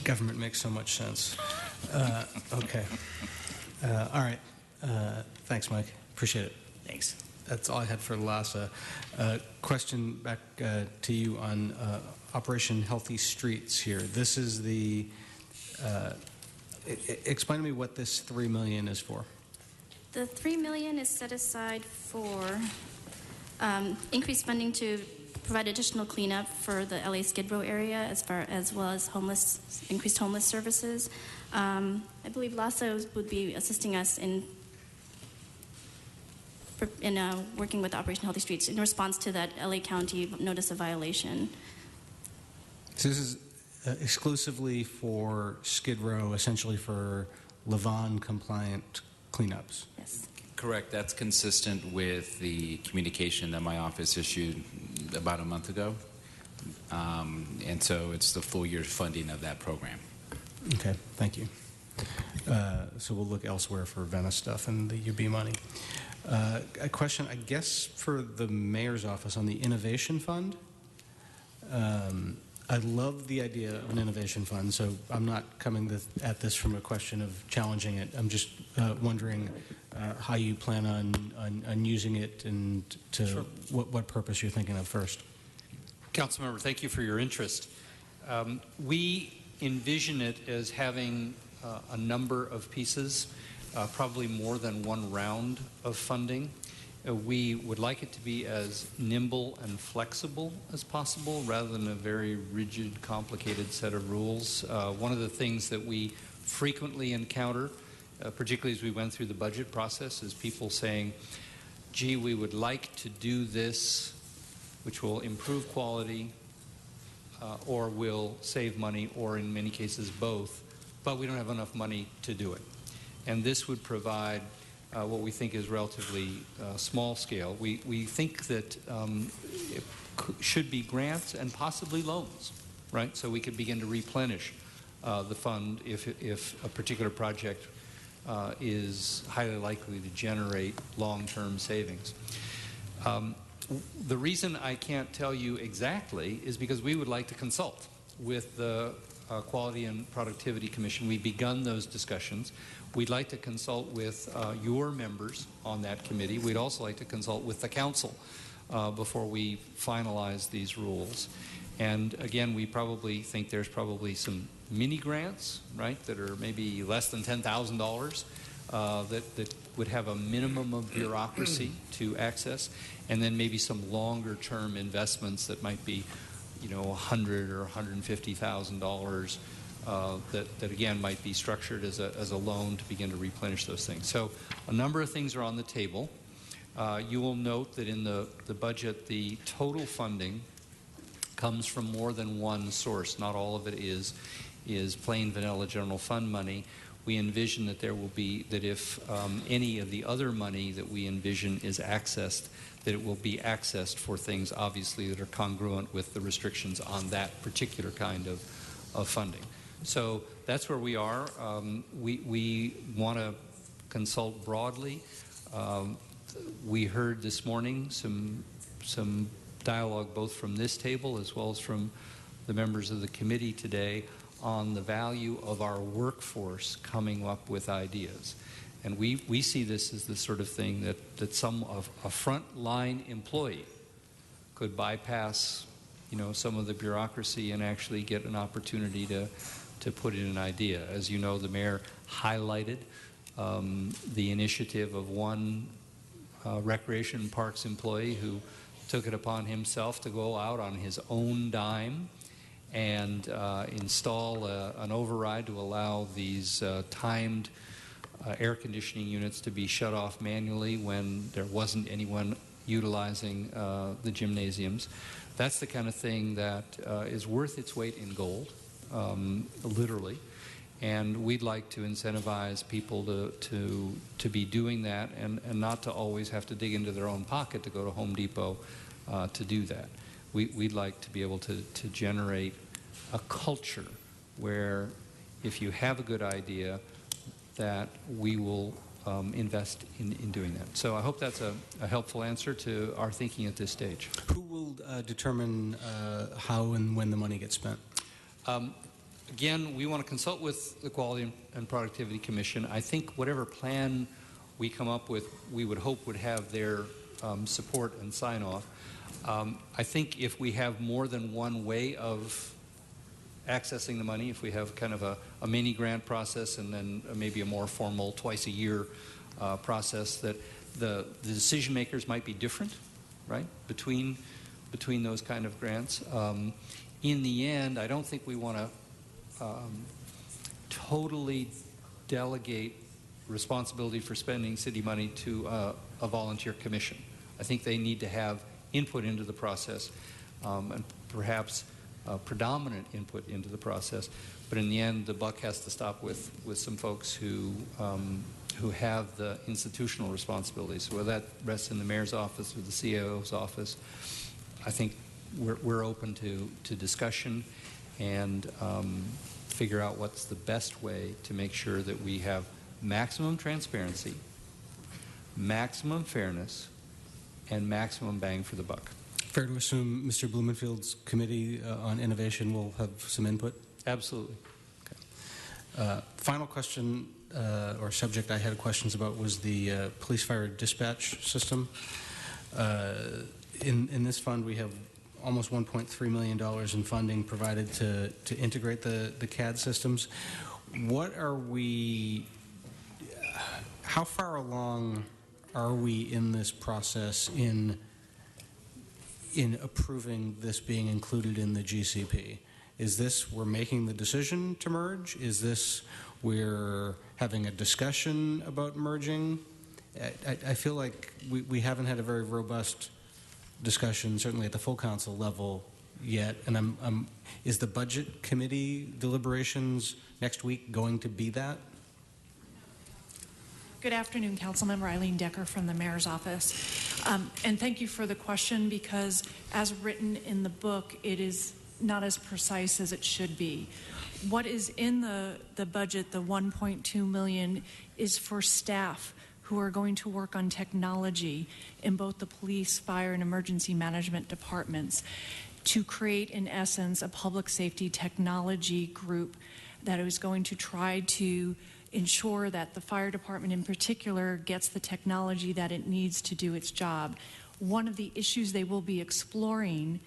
Government makes so much sense. Okay. All right. Thanks, Mike. Appreciate it. Thanks. That's all I had for LASA. Question back to you on Operation Healthy Streets here. This is the... explain to me what this $3 million is for. The $3 million is set aside for increased funding to provide additional cleanup for the LA Skid Row area, as well as increased homeless services. I believe LASA would be assisting us in working with Operation Healthy Streets in response to that LA County notice of violation. So this is exclusively for Skid Row, essentially for Levon compliant cleanups. Yes. Correct. That's consistent with the communication that my office issued about a month ago. And so it's the full year funding of that program. Okay, thank you. So we'll look elsewhere for Venice stuff and the UB money. A question, I guess, for the mayor's office on the innovation fund. I love the idea of an innovation fund, so I'm not coming at this from a question of challenging it. I'm just wondering how you plan on using it and to Sure. what purpose you're thinking of first. Councilmember, thank you for your interest. We envision it as having a number of pieces, probably more than one round of funding. We would like it to be as nimble and flexible as possible rather than a very rigid, complicated set of rules. One of the things that we frequently encounter, particularly as we went through the budget process, is people saying, gee, we would like to do this, which will improve quality or will save money, or in many cases both, but we don't have enough money to do it. And this would provide what we think is relatively small scale. We think that it should be grants and possibly loans, right? So we could begin to replenish the fund if a particular project is highly likely to generate long-term savings. The reason I can't tell you exactly is because we would like to consult with the Quality and Productivity Commission. We've begun those discussions. We'd like to consult with your members on that committee. We'd also like to consult with the council before we finalize these rules. And again, we probably think there's probably some mini grants, right, that are maybe less than $10,000 that would have a minimum of bureaucracy to access, and then maybe some longer term investments that might be, you know, $100,000 or $150,000 that again might be structured as a loan to begin to replenish those things. So a number of things are on the table. You will note that in the budget, the total funding comes from more than one source. Not all of it is plain vanilla general fund money. We envision that there will be, that if any of the other money that we envision is accessed, that it will be accessed for things obviously that are congruent with the restrictions on that particular kind of funding. So that's where we are. We want to consult broadly. We heard this morning some dialogue both from this table as well as from the members of the committee today on the value of our workforce coming up with ideas. And we see this as the sort of thing that a frontline employee could bypass, you know, some of the bureaucracy and actually get an opportunity to put in an idea. As you know, the mayor highlighted the initiative of one Recreation and Parks employee who took it upon himself to go out on his own dime and install an override to allow these timed air conditioning units to be shut off manually when there wasn't anyone utilizing the gymnasiums. That's the kind of thing that is worth its weight in gold, literally. And we'd like to incentivize people to be doing that and not to always have to dig into their own pocket to go to Home Depot to do that. We'd like to be able to generate a culture where if you have a good idea, that we will invest in doing that. So I hope that's a helpful answer to our thinking at this stage. Who will determine how and when the money gets spent? Again, we want to consult with the Quality and Productivity Commission. I think whatever plan we come up with, we would hope would have their support and sign-off. I think if we have more than one way of accessing the money, if we have kind of a mini grant process and then maybe a more formal twice-a-year process, that the decision makers might be different, right, between those kind of grants. In the end, I don't think we want to totally delegate responsibility for spending city money to a volunteer commission. I think they need to have input into the process and perhaps predominant input into the process. But in the end, the buck has to stop with some folks who have the institutional responsibilities. So whether that rests in the mayor's office or the CAO's office, I think we're open to discussion, and figure out what's the best way to make sure that we have maximum transparency, maximum fairness, and maximum bang for the buck. Fair to assume Mr. Blumenfield's committee on innovation will have some input? Absolutely. Final question or subject I had questions about was the police fire dispatch system. In this fund, we have almost $1.3 million in funding provided to integrate the CAD systems. What are we, how far along are we in this process in approving this being included in the GCP? Is this we're making the decision to merge? Is this we're having a discussion about merging? I feel like we haven't had a very robust discussion, certainly at the full council level yet. And is the budget committee deliberations next week going to be that? Good afternoon, Councilmember Eileen Decker from the Mayor's Office. And thank you for the question, because as written in the book, it is not as precise as it should be. What is in the budget, the $1.2 million, is for staff who are going to work on technology in both the police, fire, and emergency management departments to create, in essence, a public safety technology group that is going to try to ensure that the fire department in particular gets the technology that it needs to do its job. One of the issues they will be exploring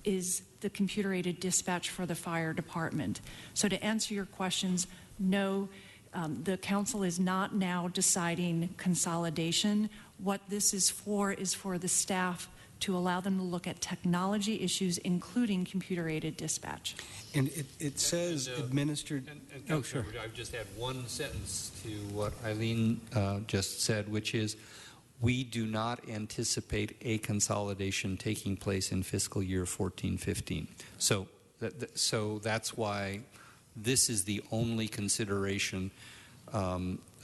is the computer-aided dispatch for the fire department. So to answer your questions, no, the council is not now deciding consolidation. What this is for the staff to allow them to look at technology issues, including computer-aided dispatch. And it says administered. Oh, sure. I've just add one sentence to what Eileen just said, which is we do not anticipate a consolidation taking place in fiscal year 14-15. So that's why this is the only consideration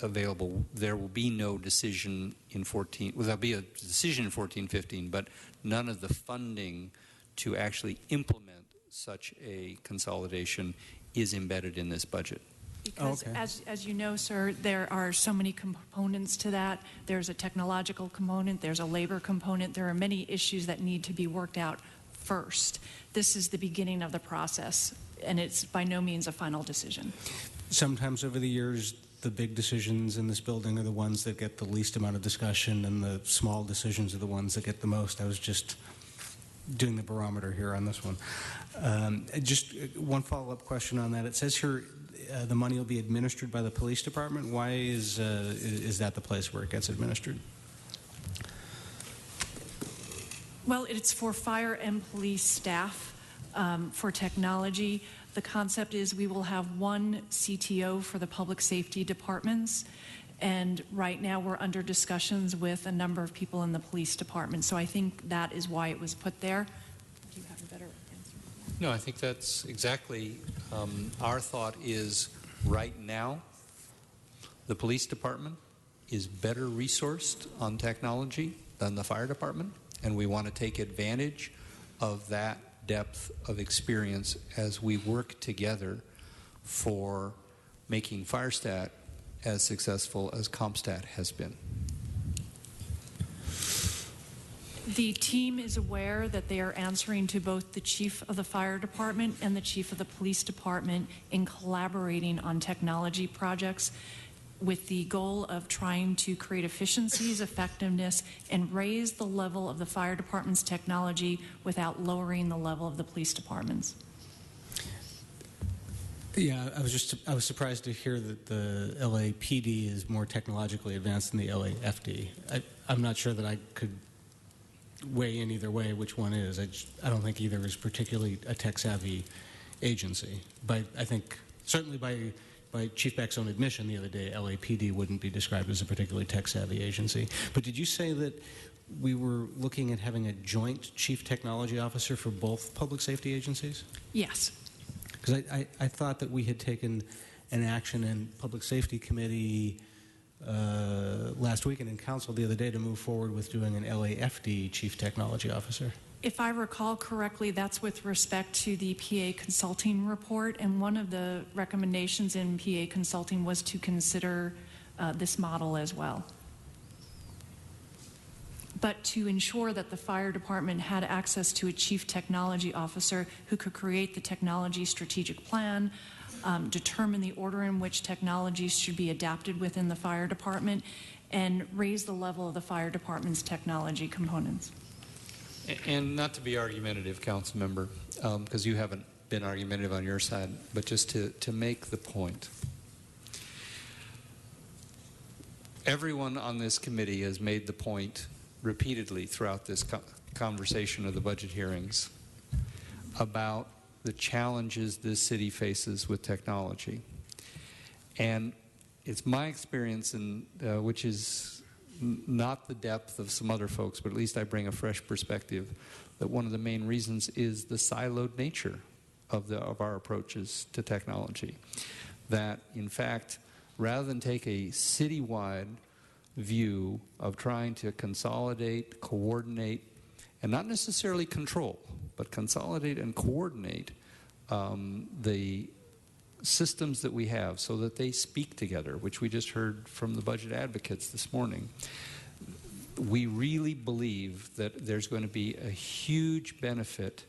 available. There will be no decision in 14. Well, there'll be a decision in 14-15, but none of the funding to actually implement such a consolidation is embedded in this budget. Because as you know, sir, there are so many components to that. There's a technological component, there's a labor component, there are many issues that need to be worked out first. This is the beginning of the process, and it's by no means a final decision. Sometimes over the years, the big decisions in this building are the ones that get the least amount of discussion, and the small decisions are the ones that get the most. I was just doing the barometer here on this one. Just one follow-up question on that. It says here the money will be administered by the police department. Why is that the place where it gets administered? Well, it's for fire and police staff for technology. The concept is we will have one CTO for the public safety departments, and right now we're under discussions with a number of people in the police department. So I think that is why it was put there. Do you have a better answer? No, I think that's exactly our thought is right now the police department is better resourced on technology than the fire department, and we want to take advantage of that depth of experience as we work together for making FireStat as successful as CompStat has been. The team is aware that they are answering to both the chief of the fire department and the chief of the police department in collaborating on technology projects with the goal of trying to create efficiencies, effectiveness, and raise the level of the fire department's technology without lowering the level of the police department's. Yeah, I was surprised to hear that the LAPD is more technologically advanced than the LAFD. I'm not sure that I could weigh in either way which one is. I don't think either is particularly a tech-savvy agency. But I think certainly by Chief Beck's own admission the other day, LAPD wouldn't be described as a particularly tech-savvy agency. But did you say that we were looking at having a joint chief technology officer for both public safety agencies? Yes. Because I thought that we had taken an action in Public Safety Committee last week and in Council the other day to move forward with doing an LAFD chief technology officer. If I recall correctly, that's with respect to the PA Consulting report, and one of the recommendations in PA Consulting was to consider this model as well. But to ensure that the fire department had access to a chief technology officer who could create the technology strategic plan, determine the order in which technologies should be adapted within the fire department, and raise the level of the fire department's technology components. And not to be argumentative, council member, because you haven't been argumentative on your side, but just to make the point. Everyone on this committee has made the point repeatedly throughout this conversation of the budget hearings about the challenges this city faces with technology. And it's my experience, which is not the depth of some other folks, but at least I bring a fresh perspective, that one of the main reasons is the siloed nature of our approaches to technology. That, in fact, rather than take a citywide view of trying to consolidate, coordinate, and not necessarily control, but consolidate and coordinate the systems that we have so that they speak together, which we just heard from the budget advocates this morning. We really believe that there's going to be a huge benefit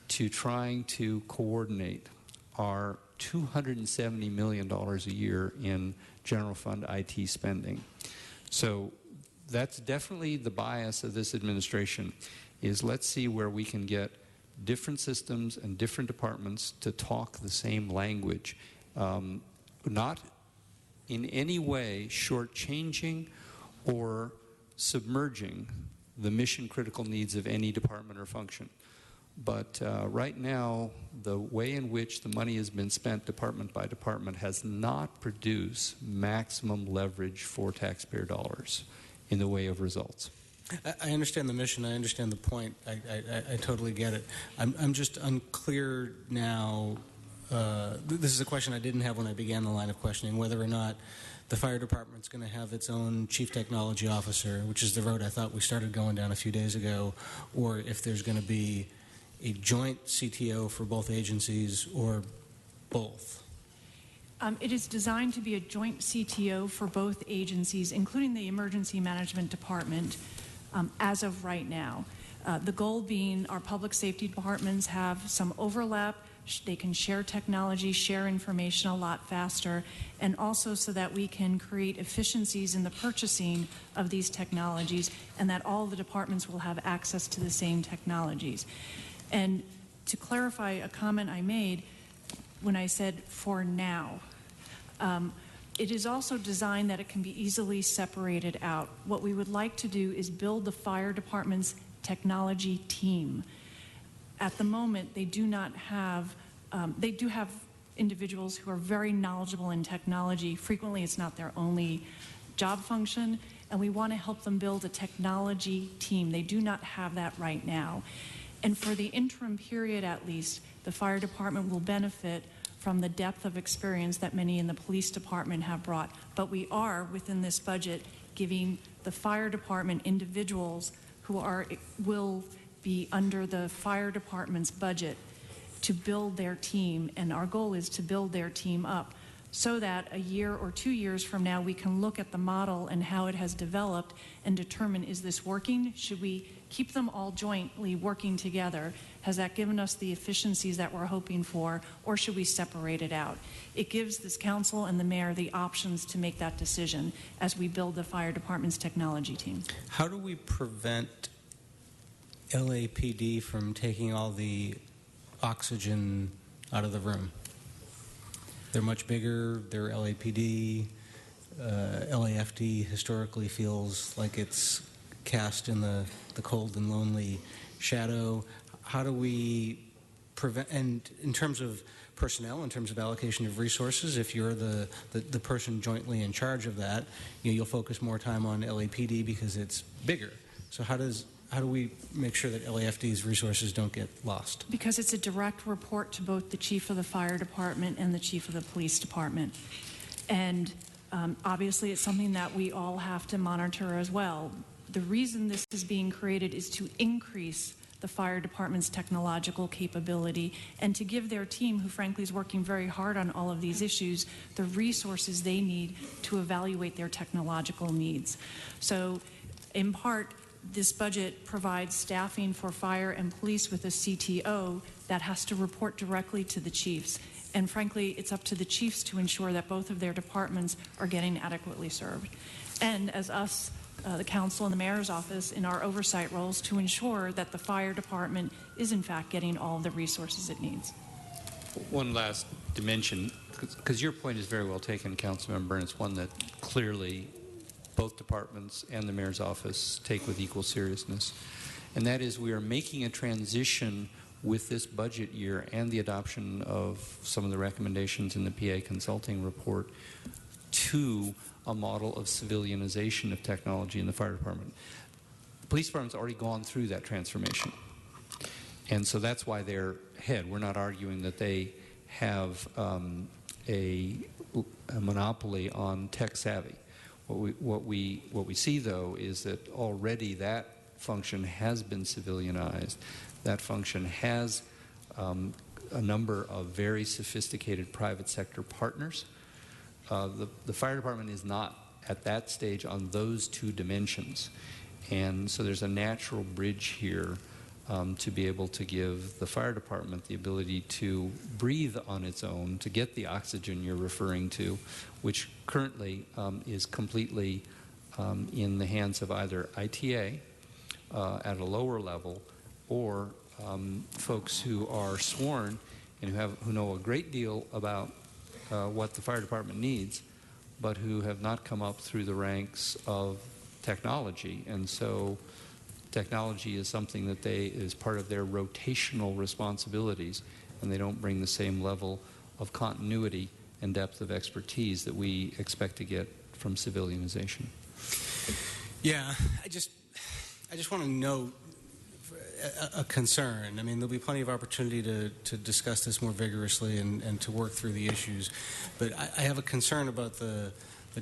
to trying to coordinate our $270 million a year in general fund IT spending. So that's definitely the bias of this administration, is let's see where we can get different systems and different departments to talk the same language, not in any way shortchanging or submerging the mission-critical needs of any department or function. But right now, the way in which the money has been spent department by department has not produced maximum leverage for taxpayer dollars in the way of results. I understand the mission. I understand the point. I totally get it. I'm just unclear now. This is a question I didn't have when I began the line of questioning, whether or not the fire department's going to have its own chief technology officer, which is the road I thought we started going down a few days ago, or if there's going to be a joint CTO for both agencies, or both. It is designed to be a joint CTO for both agencies, including the Emergency Management Department, as of right now. The goal being our public safety departments have some overlap. They can share technology, share information a lot faster, and also so that we can create efficiencies in the purchasing of these technologies and that all the departments will have access to the same technologies. And to clarify a comment I made when I said for now, it is also designed that it can be easily separated out. What we would like to do is build the fire department's technology team. At the moment, they do not have, they do have individuals who are very knowledgeable in technology. Frequently, it's not their only job function, and we want to help them build a technology team. They do not have that right now. And for the interim period, at least, the fire department will benefit from the depth of experience that many in the police department have brought. But we are, within this budget, giving the fire department individuals who will be under the fire department's budget to build their team. And our goal is to build their team up so that a year or 2 years from now, we can look at the model and how it has developed and determine, is this working? Should we keep them all jointly working together? Has that given us the efficiencies that we're hoping for, or should we separate it out? It gives this council and the mayor the options to make that decision as we build the fire department's technology team. How do we prevent LAPD from taking all the oxygen out of the room? They're much bigger, they're LAPD. LAFD historically feels like it's cast in the cold and lonely shadow. How do we prevent, and in terms of personnel, in terms of allocation of resources, if you're the person jointly in charge of that, you'll focus more time on LAPD because it's bigger. So how do we make sure that LAFD's resources don't get lost? Because it's a direct report to both the chief of the fire department and the chief of the police department. And obviously it's something that we all have to monitor as well. The reason this is being created is to increase the fire department's technological capability and to give their team, who frankly is working very hard on all of these issues, the resources they need to evaluate their technological needs. So in part, this budget provides staffing for fire and police with a CTO that has to report directly to the chiefs. And frankly, it's up to the chiefs to ensure that both of their departments are getting adequately served. And as us, the council and the mayor's office, in our oversight roles, to ensure that the fire department is in fact getting all the resources it needs. One last dimension, because your point is very well taken, Councilmember, and it's one that clearly both departments and the mayor's office take with equal seriousness. And that is, we are making a transition with this budget year and the adoption of some of the recommendations in the PA consulting report to a model of civilianization of technology in the fire department. The police department's already gone through that transformation. And so that's why they're ahead. We're not arguing that they have a monopoly on tech savvy. What we see, though, is that already that function has been civilianized. That function has a number of very sophisticated private sector partners. The fire department is not at that stage on those two dimensions. And so there's a natural bridge here to be able to give the fire department the ability to breathe on its own, to get the oxygen you're referring to, which currently is completely in the hands of either ITA at a lower level or folks who are sworn and who know a great deal about what the fire department needs, but who have not come up through the ranks of technology. And so technology is something that is part of their rotational responsibilities, and they don't bring the same level of continuity and depth of expertise that we expect to get from civilianization. Yeah, I just want to note a concern. I mean, there'll be plenty of opportunity to discuss this more vigorously and to work through the issues, but I have a concern about the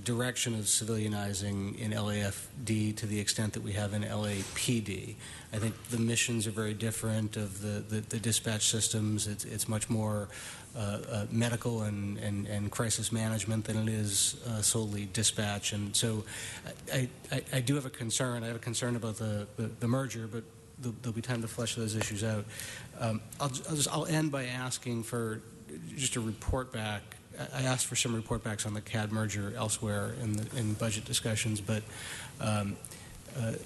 direction of civilianizing in LAFD to the extent that we have in LAPD. I think the missions are very different of the dispatch systems. It's much more medical and crisis management than it is solely dispatch. And so I do have a concern. I have a concern about the merger, but there'll be time to flesh those issues out. I'll end by asking for just a report back. I asked for some report backs on the CAD merger elsewhere in budget discussions, but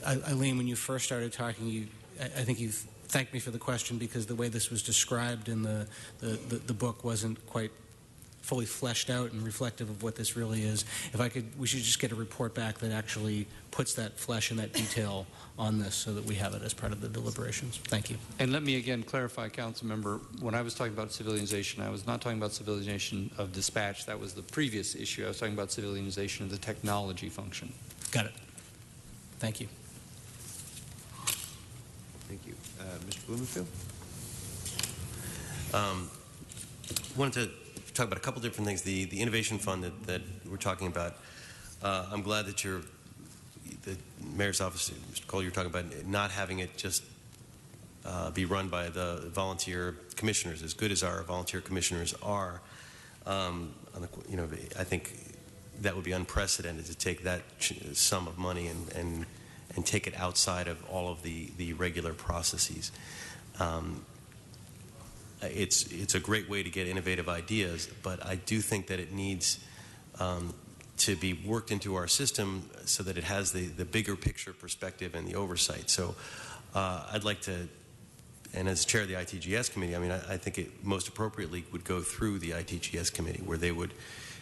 Eileen, when you first started talking, I think you thanked me for the question because the way this was described in the book wasn't quite fully fleshed out and reflective of what this really is. If I could, we should just get a report back that actually puts that flesh and that detail on this so that we have it as part of the deliberations. Thank you. And let me again clarify, Councilmember, when I was talking about civilization, I was not talking about civilization of dispatch. That was the previous issue. I was talking about civilization of the technology function. Got it. Thank you. Thank you. Mr. Blumenfield? Wanted to talk about a couple different things. The innovation fund that we're talking about, I'm glad that the mayor's office, Mr. Cole, you're talking about not having it just be run by the volunteer commissioners. As good as our volunteer commissioners are, I think that would be unprecedented to take that sum of money and take it outside of all of the regular processes. It's a great way to get innovative ideas, but I do think that it needs to be worked into our system so that it has the bigger picture perspective and the oversight. So I'd like to, and as chair of the ITGS committee, I mean, I think it most appropriately would go through the ITGS committee where they would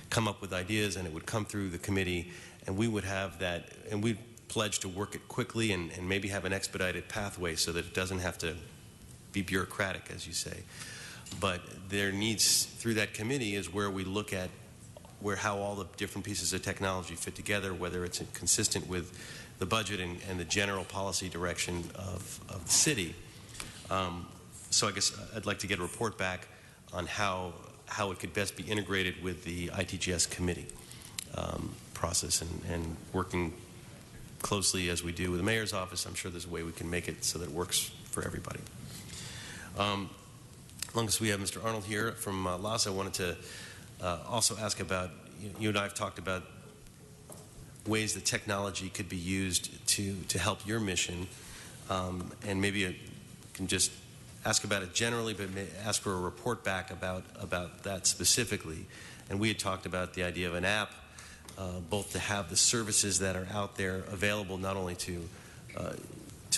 come up with ideas and it would come through the committee and we would have that, and we'd pledge to work it quickly and maybe have an expedited pathway so that it doesn't have to be bureaucratic, as you say. But there needs, through that committee, is where we look at how all the different pieces of technology fit together, whether it's consistent with the budget and the general policy direction of the city. So I guess I'd like to get a report back on how it could best be integrated with the ITGS committee process and working closely as we do with the mayor's office. I'm sure there's a way we can make it so that it works for everybody. As long as we have Mr. Arnold here from LASA, I wanted to also ask about, you and I have talked about ways that technology could be used to help your mission, and maybe you can just ask about it generally, but ask for a report back about that specifically. And we had talked about the idea of an app, both to have the services that are out there available not only to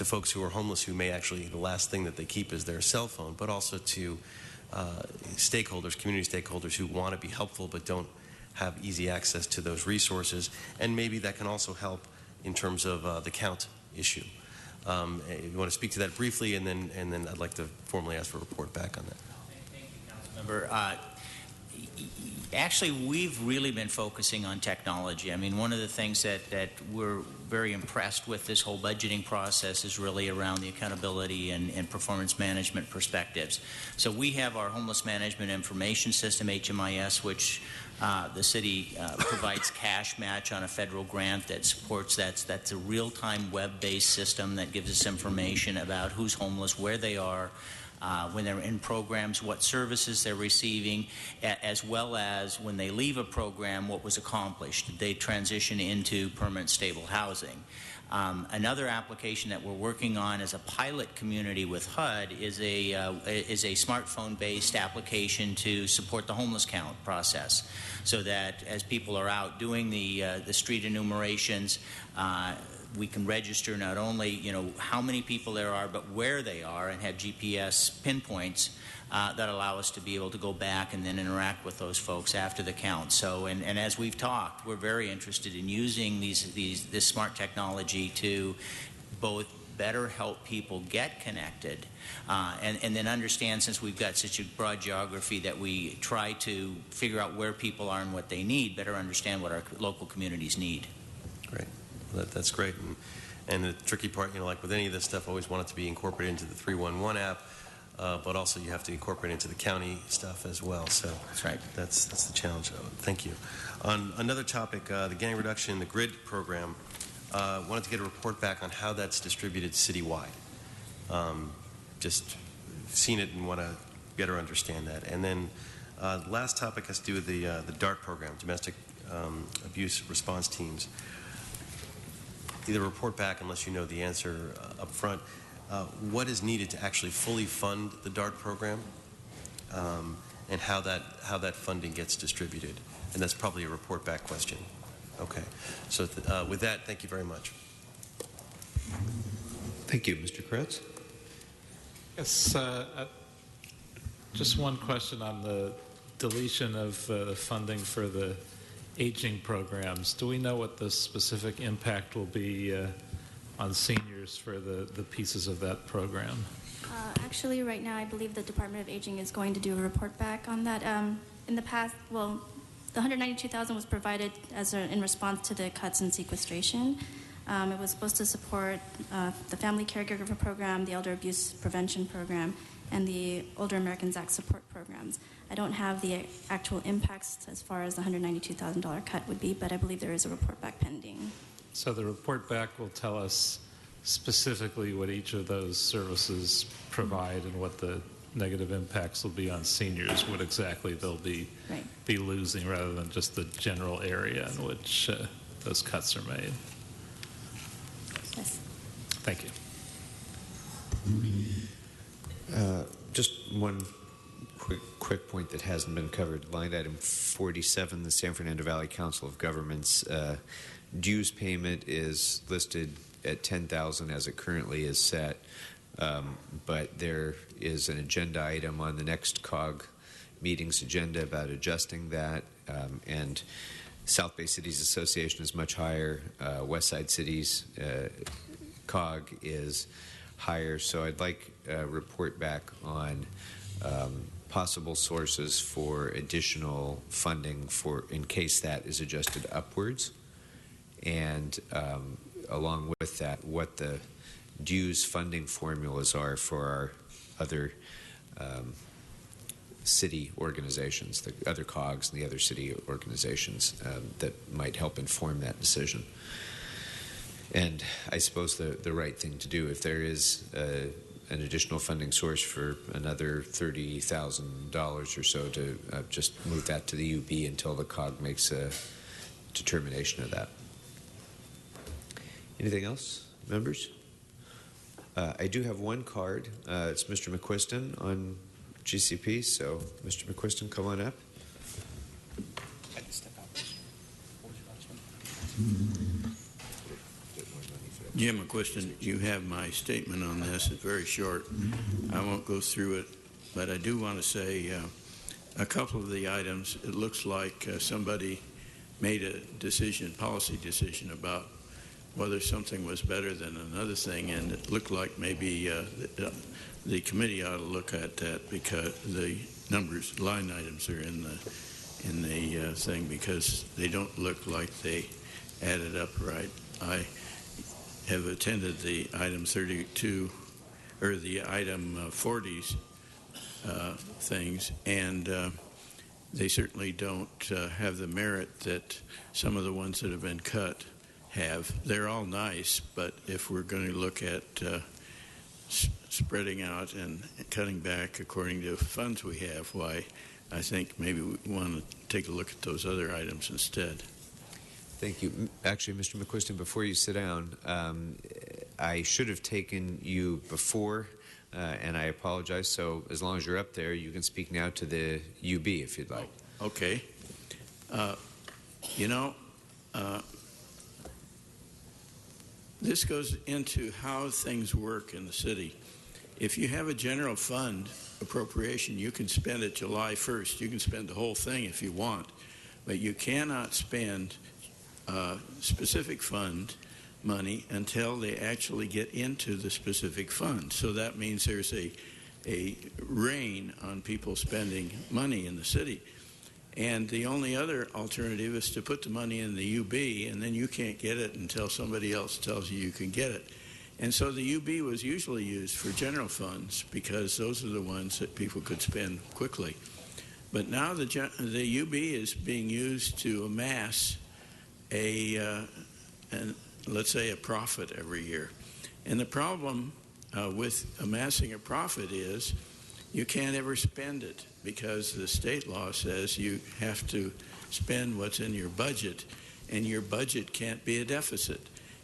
folks who are homeless, who may actually, the last thing that they keep is their cell phone, but also to stakeholders, community stakeholders who want to be helpful but don't have easy access to those resources. And maybe that can also help in terms of the count issue. If you want to speak to that briefly, and then I'd like to formally ask for a report back on that. Thank you, Councilmember. Actually, we've really been focusing on technology. I mean, one of the things that we're very impressed with this whole budgeting process is really around the accountability and performance management perspectives. So we have our Homeless Management Information System, HMIS, which the city provides cash match on a federal grant that supports that. That's a real-time web-based system that gives us information about who's homeless, where they are, when they're in programs, what services they're receiving, as well as when they leave a program, what was accomplished. Did they transition into permanent stable housing? Another application that we're working on as a pilot community with HUD is a smartphone-based application to support the homeless count process, so that as people are out doing the street enumerations, we can register not only how many people there are, but where they are, and have GPS pinpoints that allow us to be able to go back and then interact with those folks after the count. So, and as we've talked, we're very interested in using this smart technology to both better help people get connected, and then understand, since we've got such a broad geography, that we try to figure out where people are and what they need, better understand what our local communities need. Great. That's great. And the tricky part, like with any of this stuff, I always want it to be incorporated into the 311 app, but also you have to incorporate into the county stuff as well. So that's right. That's the challenge. Thank you. On another topic, the gang reduction, the GRID program, wanted to get a report back on how that's distributed citywide. Just seen it and want to better understand that. And then the last topic has to do with the DART program, Domestic Abuse Response Teams. Either report back, unless you know the answer up front, what is needed to actually fully fund the DART program, and how that funding gets distributed. And that's probably a report back question. Okay. So with that, thank you very much. Thank you. Mr. Kretz? Yes, just one question on the deletion of funding for the aging programs. Do we know what the specific impact will be on seniors for the pieces of that program? Actually, right now, I believe the Department of Aging is going to do a report back on that. In the past, well, the $192,000 was provided in response to the cuts in sequestration. It was supposed to support the Family Caregiver Program, the Elder Abuse Prevention Program, and the Older Americans Act support programs. I don't have the actual impacts as far as the $192,000 cut would be, but I believe there is a report back pending. So the report back will tell us specifically what each of those services provide and what the negative impacts will be on seniors, what exactly they'll be losing, rather than just the general area in which those cuts are made. Yes. Thank you. Just one quick point that hasn't been covered. Line item 47, the San Fernando Valley Council of Governments dues payment is listed at $10,000 as it currently is set, but there is an agenda item on the next COG meeting's agenda about adjusting that, and South Bay Cities Association is much higher. West Side Cities COG is higher, so I'd like a report back on possible sources for additional funding for in case that is adjusted upwards, and along with that, what the dues funding formulas are for our other city organizations, the other COGs and the other city organizations that might help inform that decision. And I suppose the right thing to do, if there is an additional funding source for another $30,000 or so to just move that to the UB until the COG makes a determination of that. Anything else, members? I do have one card. It's Mr. McQuiston on GCP. So, Mr. McQuiston, come on up. Jim McQuiston, you have my statement on this. It's very short. I won't go through it, but I do want to say a couple of the items. It looks like somebody made a decision, policy decision about whether something was better than another thing, and it looked like maybe the committee ought to look at that because the numbers, line items are in the thing because they don't look like they added up right. I have attended the item 32 or the item 40s things, and they certainly don't have the merit that some of the ones that have been cut have. They're all nice, but if we're going to look at spreading out and cutting back according to funds we have, why, I think maybe we want to take a look at those other items instead. Thank you. Actually, Mr. McQuiston, before you sit down, I should have taken you before, and I apologize. So as long as you're up there, you can speak now to the UB if you'd like. Okay. This goes into how things work in the city. If you have a general fund appropriation, you can spend it July 1st. You can spend the whole thing if you want, but you cannot spend specific fund money until they actually get into the specific fund. So that means there's a rein on people spending money in the city. And the only other alternative is to put the money in the UB, and then you can't get it until somebody else tells you can get it. And so the UB was usually used for general funds because those are the ones that people could spend quickly. But now the UB is being used to amass let's say a profit every year. And the problem with amassing a profit is you can't ever spend it because the state law says you have to spend what's in your budget, and your budget can't be a deficit.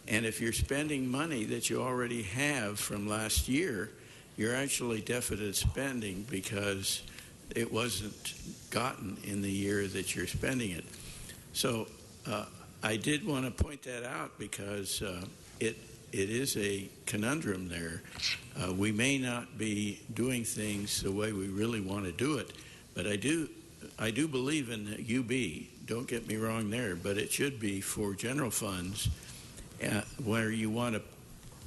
And if you're spending money that you already have from last year, you're actually deficit spending because it wasn't gotten in the year that you're spending it. So I did want to point that out because it is a conundrum there. We may not be doing things the way we really want to do it, but I do believe in the UB. Don't get me wrong there, but it should be for general funds where you want to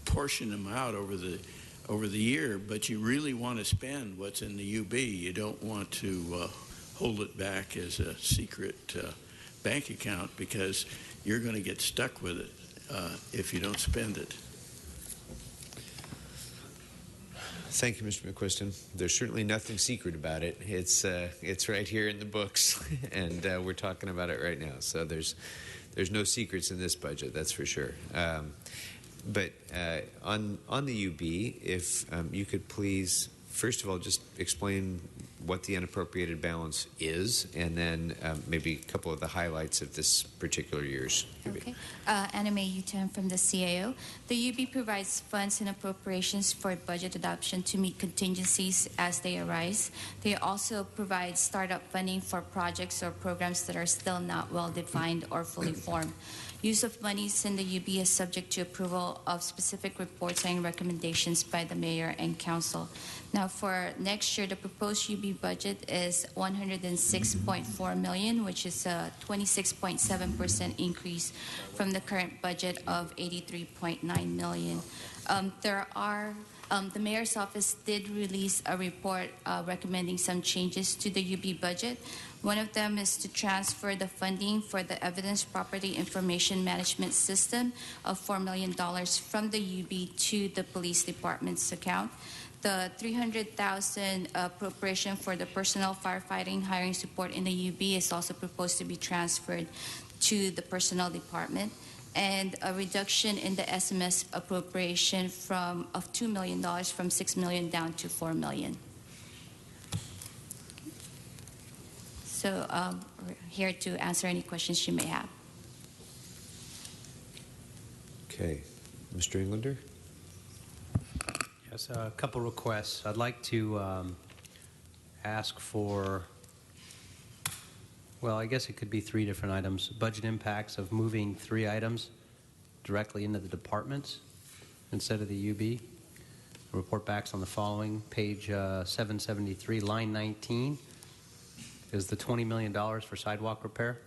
portion them out over the year, but you really want to spend what's in the UB. You don't want to hold it back as a secret bank account because you're going to get stuck with it if you don't spend it. Thank you, Mr. McQuiston. There's certainly nothing secret about it. It's right here in the books, and we're talking about it right now. So there's no secrets in this budget, that's for sure. But on the UB, if you could please, first of all, just explain what the unappropriated balance is, and then maybe a couple of the highlights of this particular year's UB. Okay. Anna Mae Utan from the CAO. The UB provides funds and appropriations for budget adoption to meet contingencies as they arise. They also provide startup funding for projects or programs that are still not well defined or fully formed. Use of monies in the UB is subject to approval of specific reports and recommendations by the mayor and council. Now, for next year, the proposed UB budget is $106.4 million, which is a 26.7% increase from the current budget of $83.9 million. The mayor's office did release a report recommending some changes to the UB budget. One of them is to transfer the funding for the Evidence Property Information Management System of $4 million from the UB to the police department's account. The $300,000 appropriation for the personnel firefighting hiring support in the UB is also proposed to be transferred to the personnel department. and a reduction in the SMS appropriation of $2 million from $6 million down to $4 million. So we're here to answer any questions you may have. Okay. Mr. Englander? Yes, a couple requests. I'd like to ask for, well, I guess it could be 3 different items. Budget impacts of moving 3 items directly into the departments instead of the UB. Report backs on the following. Page 773, line 19, is the $20 million for sidewalk repair.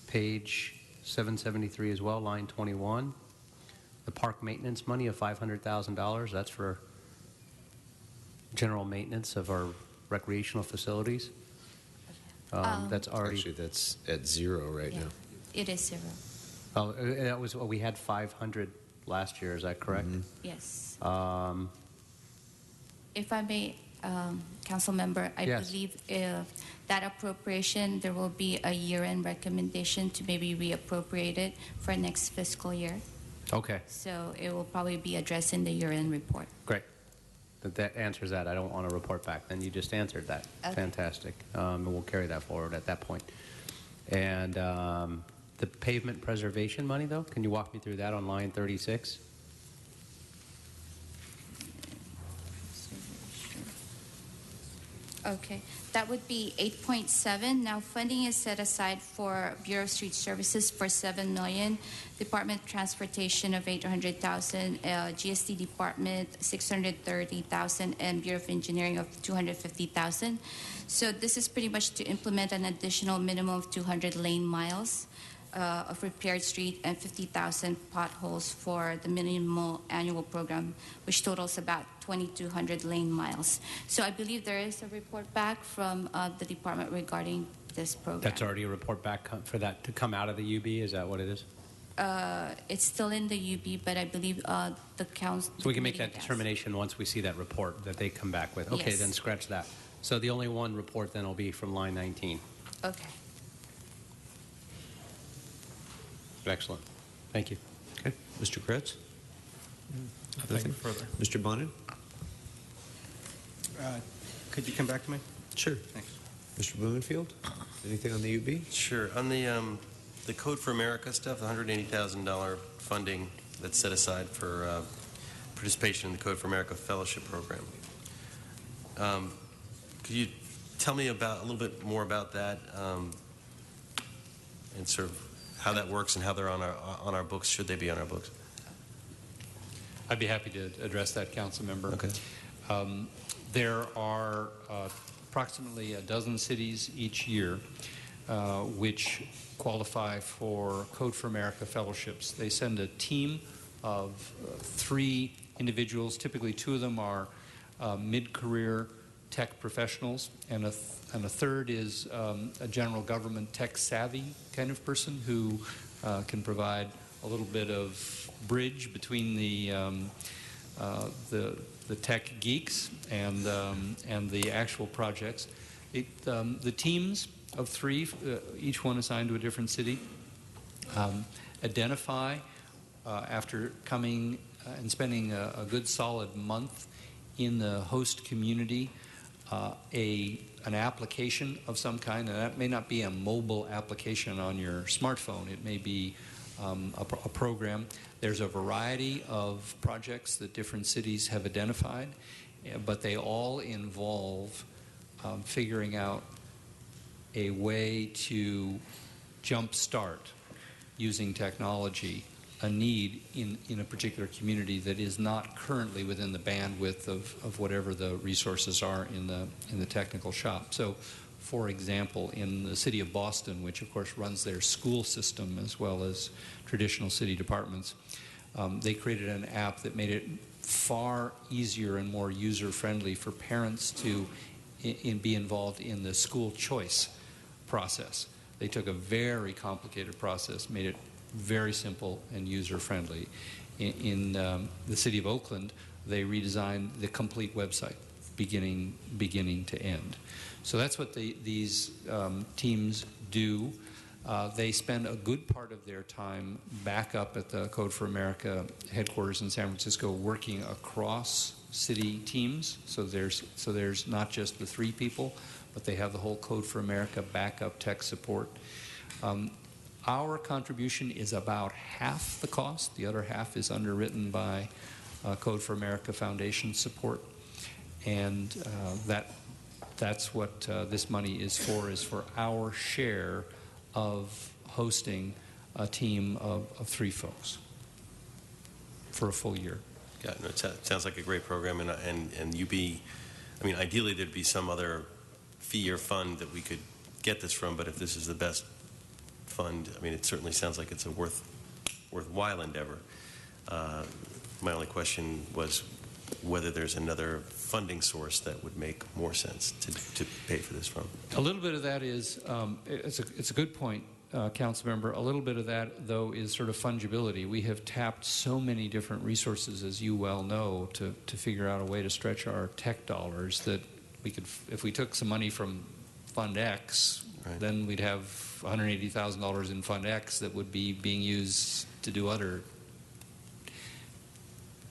Page 773 as well, line 21. The park maintenance money of $500,000, that's for general maintenance of our recreational facilities. That's already... Actually, that's at 0 right now. It is 0. Oh, that was, we had 500 last year, is that correct? Yes. If I may, Council Member, I Yes. believe that appropriation, there will be a year-end recommendation to maybe reappropriate it for next fiscal year. Okay, So it will probably be addressed in the year-end report. great. That answers that. I don't want to report back. Then you just answered that. Okay. Fantastic. And we'll carry that forward at that point. And the pavement preservation money, though, can you walk me through that on line 36? Okay, that would be 8.7. Now, funding is set aside for Bureau of Street Services for $7 million, Department of Transportation of $800,000, GST Department $630,000, and Bureau of Engineering of $250,000. So this is pretty much to implement an additional minimum of 200 lane miles of repaired street and 50,000 potholes for the minimal annual program, which totals about 2,200 lane miles. So I believe there is a report back from the department regarding this program. That's already a report back for that to come out of the UB? Is that what it is? It's still in the UB, but I believe the council... So we can make that determination once we see that report that they come back with. Okay, Yes. then scratch that. So the only one report then will be from line 19. Okay. Excellent. Thank you. Okay. Mr. Kretz? Nothing further. Mr. Bonin? Could you come back to me? Sure. Thanks. Mr. Blumenfield? Anything on the UB? Sure. On the Code for America stuff, the $180,000 funding that's set aside for participation in the Code for America Fellowship Program. Could you tell me a little bit more about that and sort of how that works and how they're on our books? Should they be on our books? I'd be happy to address that, Council Member. Okay. There are approximately a dozen cities each year which qualify for Code for America fellowships. They send a team of 3 individuals. Typically, 2 of them are mid-career tech professionals, and a third is a general government tech-savvy kind of person who can provide a little bit of bridge between the tech geeks and the actual projects. The teams of 3, each one assigned to a different city, identify after coming and spending a good solid month in the host community an application of some kind, and that may not be a mobile application on your smartphone. It may be a program. There's a variety of projects that different cities have identified, but they all involve figuring out a way to jumpstart using technology a need in a particular community that is not currently within the bandwidth of whatever the resources are in the technical shop. So, for example, in the city of Boston, which of course runs their school system as well as traditional city departments, they created an app that made it far easier and more user-friendly for parents to be involved in the school choice process. They took a very complicated process, made it very simple and user-friendly. In the city of Oakland, they redesigned the complete website, beginning to end. So that's what these teams do. They spend a good part of their time back up at the Code for America headquarters in San Francisco working across city teams. So there's not just the 3 people, but they have the whole Code for America backup tech support. Our contribution is about half the cost. The other half is underwritten by Code for America Foundation support. And that's what this money is for our share of hosting a team of 3 folks for a full year. Yeah, no, it sounds like a great program, and UB, I mean, ideally there'd be some other fee or fund that we could get this from, but if this is the best fund, I mean, it certainly sounds like it's a worthwhile endeavor. My only question was whether there's another funding source that would make more sense to pay for this from. A little bit of that is, it's a good point, Council Member. A little bit of that, though, is sort of fungibility. We have tapped so many different resources, as you well know, to figure out a way to stretch our tech dollars that we could, if we took some money from Fund X, right, then we'd have $180,000 in Fund X that would be being used to do other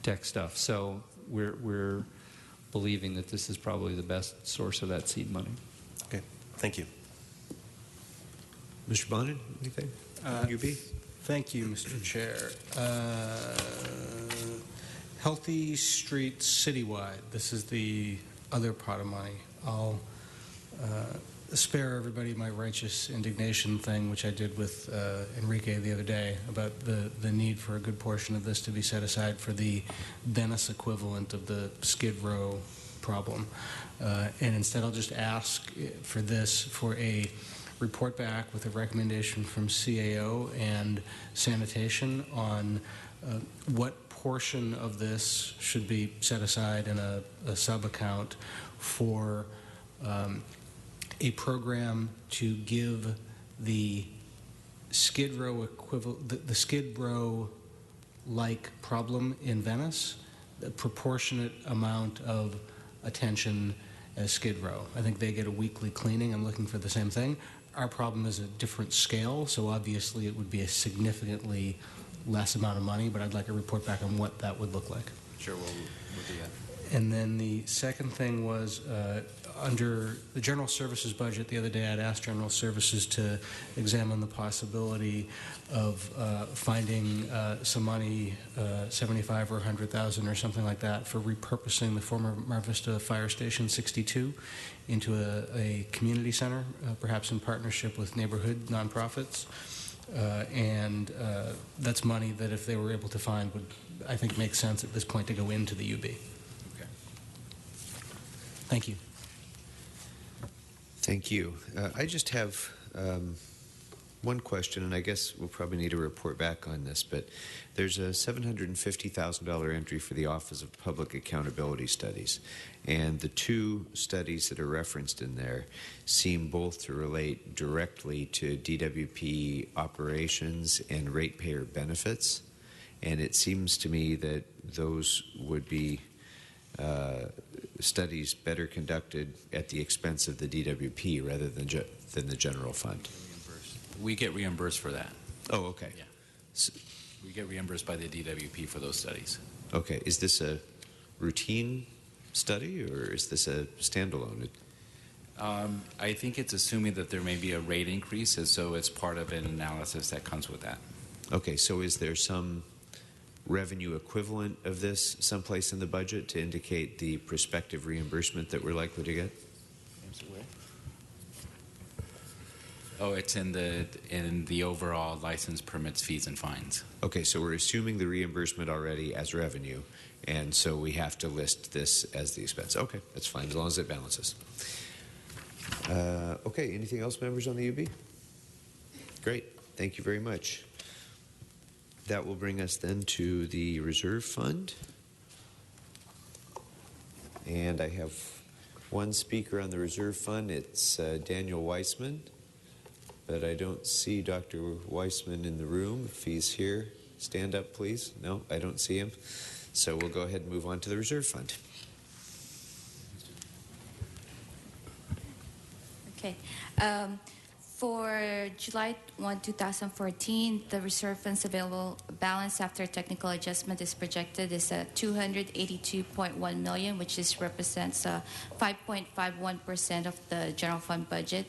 tech stuff. So we're believing that this is probably the best source of that seed money. Okay, thank you. Mr. Bonin, anything? UB? Thank you, Mr. Chair. Healthy Streets Citywide. This is the other pot of money. I'll spare everybody my righteous indignation thing, which I did with Enrique the other day, about the need for a good portion of this to be set aside for the Venice equivalent of the Skid Row problem. And instead I'll just ask for this, for a report back with a recommendation from CAO and sanitation on what portion of this should be set aside in a sub-account for a program to give the Skid Row equivalent, the Skid Row-like problem in Venice, the proportionate amount of attention as Skid Row. I think they get a weekly cleaning. I'm looking for the same thing. Our problem is a different scale, so obviously it would be a significantly less amount of money, but I'd like a report back on what that would look like. Sure, we'll do that. And then the second thing was under the General Services budget the other day, I'd asked General Services to examine the possibility of finding some money, 75 or 100,000 or something like that, for repurposing the former Mar Vista Fire Station 62 into a community center, perhaps in partnership with neighborhood nonprofits. And that's money that if they were able to find would, I think, make sense at this point to go into the UB. Okay. Thank you. Thank you. I just have one question, and I guess we'll probably need a report back on this, but there's a $750,000 entry for the Office of Public Accountability Studies, and the 2 studies that are referenced in there seem both to relate directly to DWP operations and ratepayer benefits, and it seems to me that those would be studies better conducted at the expense of the DWP rather than the general fund. We get reimbursed for that. Oh, okay. Yeah. We get reimbursed by the DWP for those studies. Okay. Is this a routine study or is this a standalone? I think it's assuming that there may be a rate increase, and so it's part of an analysis that comes with that. Okay. So is there some revenue equivalent of this someplace in the budget to indicate the prospective reimbursement that we're likely to get? Oh, it's in the overall license, permits, fees, and fines. Okay, so we're assuming the reimbursement already as revenue, and so we have to list this as the expense. Okay, that's fine, as long as it balances. Okay, anything else, members on the UB? Great, thank you very much. That will bring us then to the reserve fund. And I have one speaker on the reserve fund. It's Daniel Weissman. But I don't see Dr. Weissman in the room. If he's here, stand up, please. No, I don't see him. So we'll go ahead and move on to the reserve fund. Okay. For July 1, 2014, the reserve funds available balance after technical adjustment is projected is $282.1 million, which represents 5.51% of the general fund budget.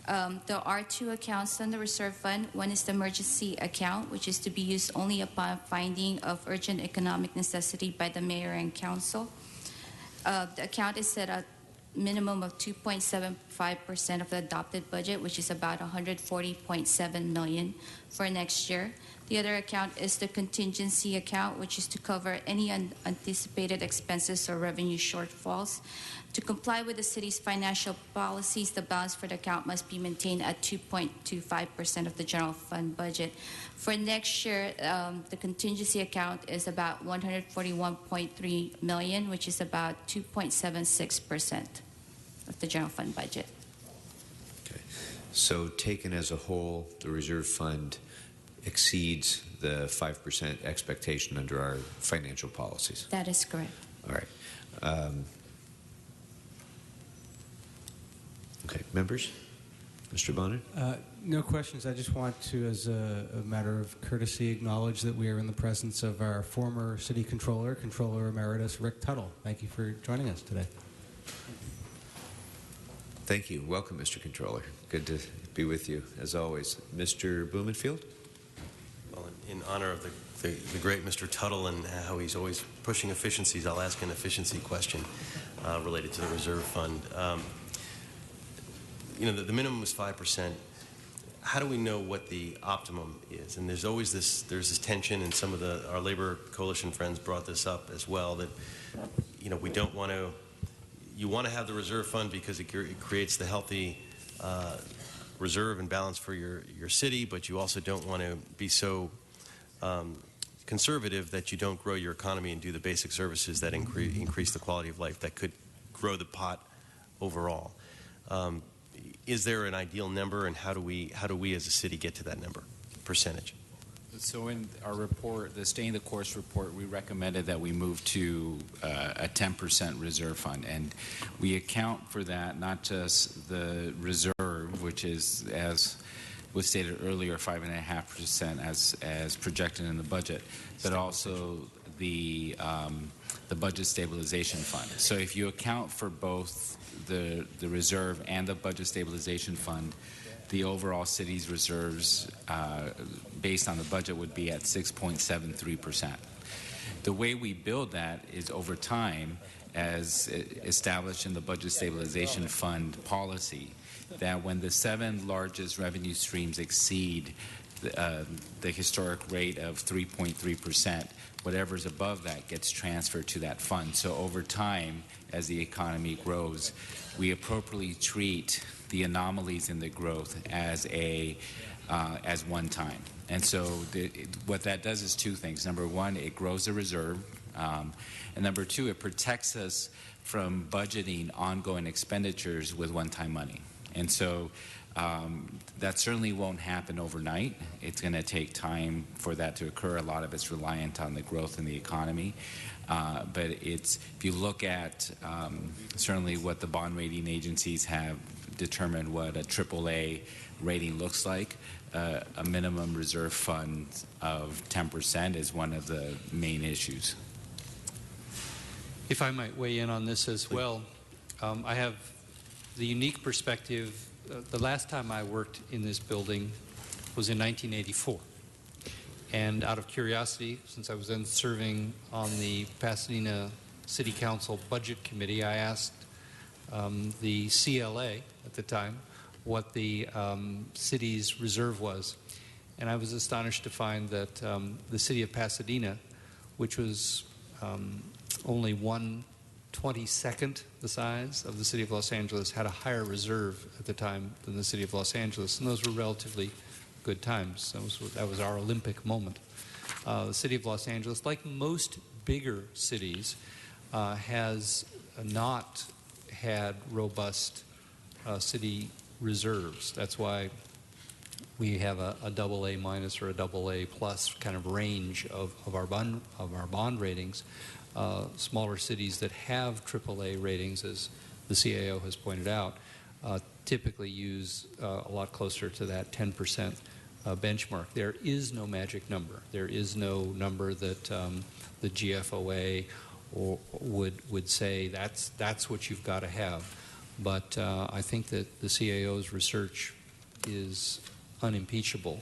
There are two accounts on the reserve fund. One is the emergency account, which is to be used only upon finding of urgent economic necessity by the mayor and council. The account is set at minimum of 2.75% of the adopted budget, which is about $140.7 million for next year. The other account is the contingency account, which is to cover any unanticipated expenses or revenue shortfalls. To comply with the city's financial policies, the balance for the account must be maintained at 2.25% of the general fund budget. For next year, the contingency account is about $141.3 million, which is about 2.76% of the general fund budget. Okay. So taken as a whole, the reserve fund exceeds the 5% expectation under our financial policies. That is correct. All right. Okay, members? Mr. Bonner? No questions. I just want to, as a matter of courtesy, acknowledge that we are in the presence of our former City Controller, Controller Emeritus Rick Tuttle. Thank you for joining us today. Thank you. Welcome, Mr. Controller. Good to be with you, as always. Mr. Blumenfield? Well, in honor of the great Mr. Tuttle and how he's always pushing efficiencies, I'll ask an efficiency question related to the reserve fund. The minimum is 5%. How do we know what the optimum is? And there's always this tension, and some of our labor coalition friends brought this up as well, that we don't want to. You want to have the reserve fund because it creates the healthy reserve and balance for your city, but you also don't want to be so conservative that you don't grow your economy and do the basic services that increase the quality of life that could grow the pot overall. Is there an ideal number, and how do we as a city get to that number, percentage? So in our report, the Staying the Course report, we recommended that we move to a 10% reserve fund, and we account for that not just the reserve, which is, as was stated earlier, 5.5% as projected in the budget, but also the budget stabilization fund. So if you account for both the reserve and the budget stabilization fund, the overall city's reserves based on the budget would be at 6.73%. The way we build that is over time, as established in the budget stabilization fund policy, that when the 7 largest revenue streams exceed the historic rate of 3.3%, whatever's above that gets transferred to that fund. So over time, as the economy grows, we appropriately treat the anomalies in the growth as one time. And so what that does is two things. Number one, it grows the reserve. And number two, it protects us from budgeting ongoing expenditures with one-time money. And so that certainly won't happen overnight. It's going to take time for that to occur. A lot of it's reliant on the growth in the economy. But if you look at certainly what the bond rating agencies have determined what a AAA rating looks like, a minimum reserve fund of 10% is one of the main issues. If I might weigh in on this as well, I have the unique perspective. The last time I worked in this building was in 1984. And out of curiosity, since I was then serving on the Pasadena City Council Budget Committee, I asked the CLA at the time what the city's reserve was. And I was astonished to find that the city of Pasadena, which was only 1/22nd the size of the city of Los Angeles, had a higher reserve at the time than the city of Los Angeles. And those were relatively good times. That was our Olympic moment. The city of Los Angeles, like most bigger cities, has not had robust city reserves. That's why we have a AA minus or a AA plus kind of range of our bond ratings. Smaller cities that have AAA ratings, as the CAO has pointed out, typically use a lot closer to that 10% benchmark. There is no magic number. There is no number that the GFOA would say that's what you've got to have. But I think that the CAO's research is unimpeachable,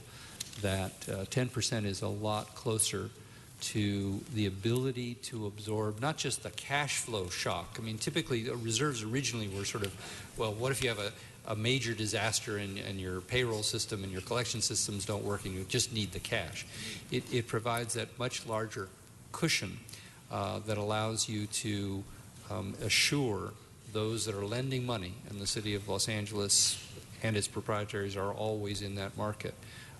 that 10% is a lot closer to the ability to absorb not just the cash flow shock. I mean, typically reserves originally were sort of, well, what if you have a major disaster and your payroll system and your collection systems don't work and you just need the cash? It provides that much larger cushion that allows you to assure those that are lending money, and the City of Los Angeles and its proprietaries are always in that market,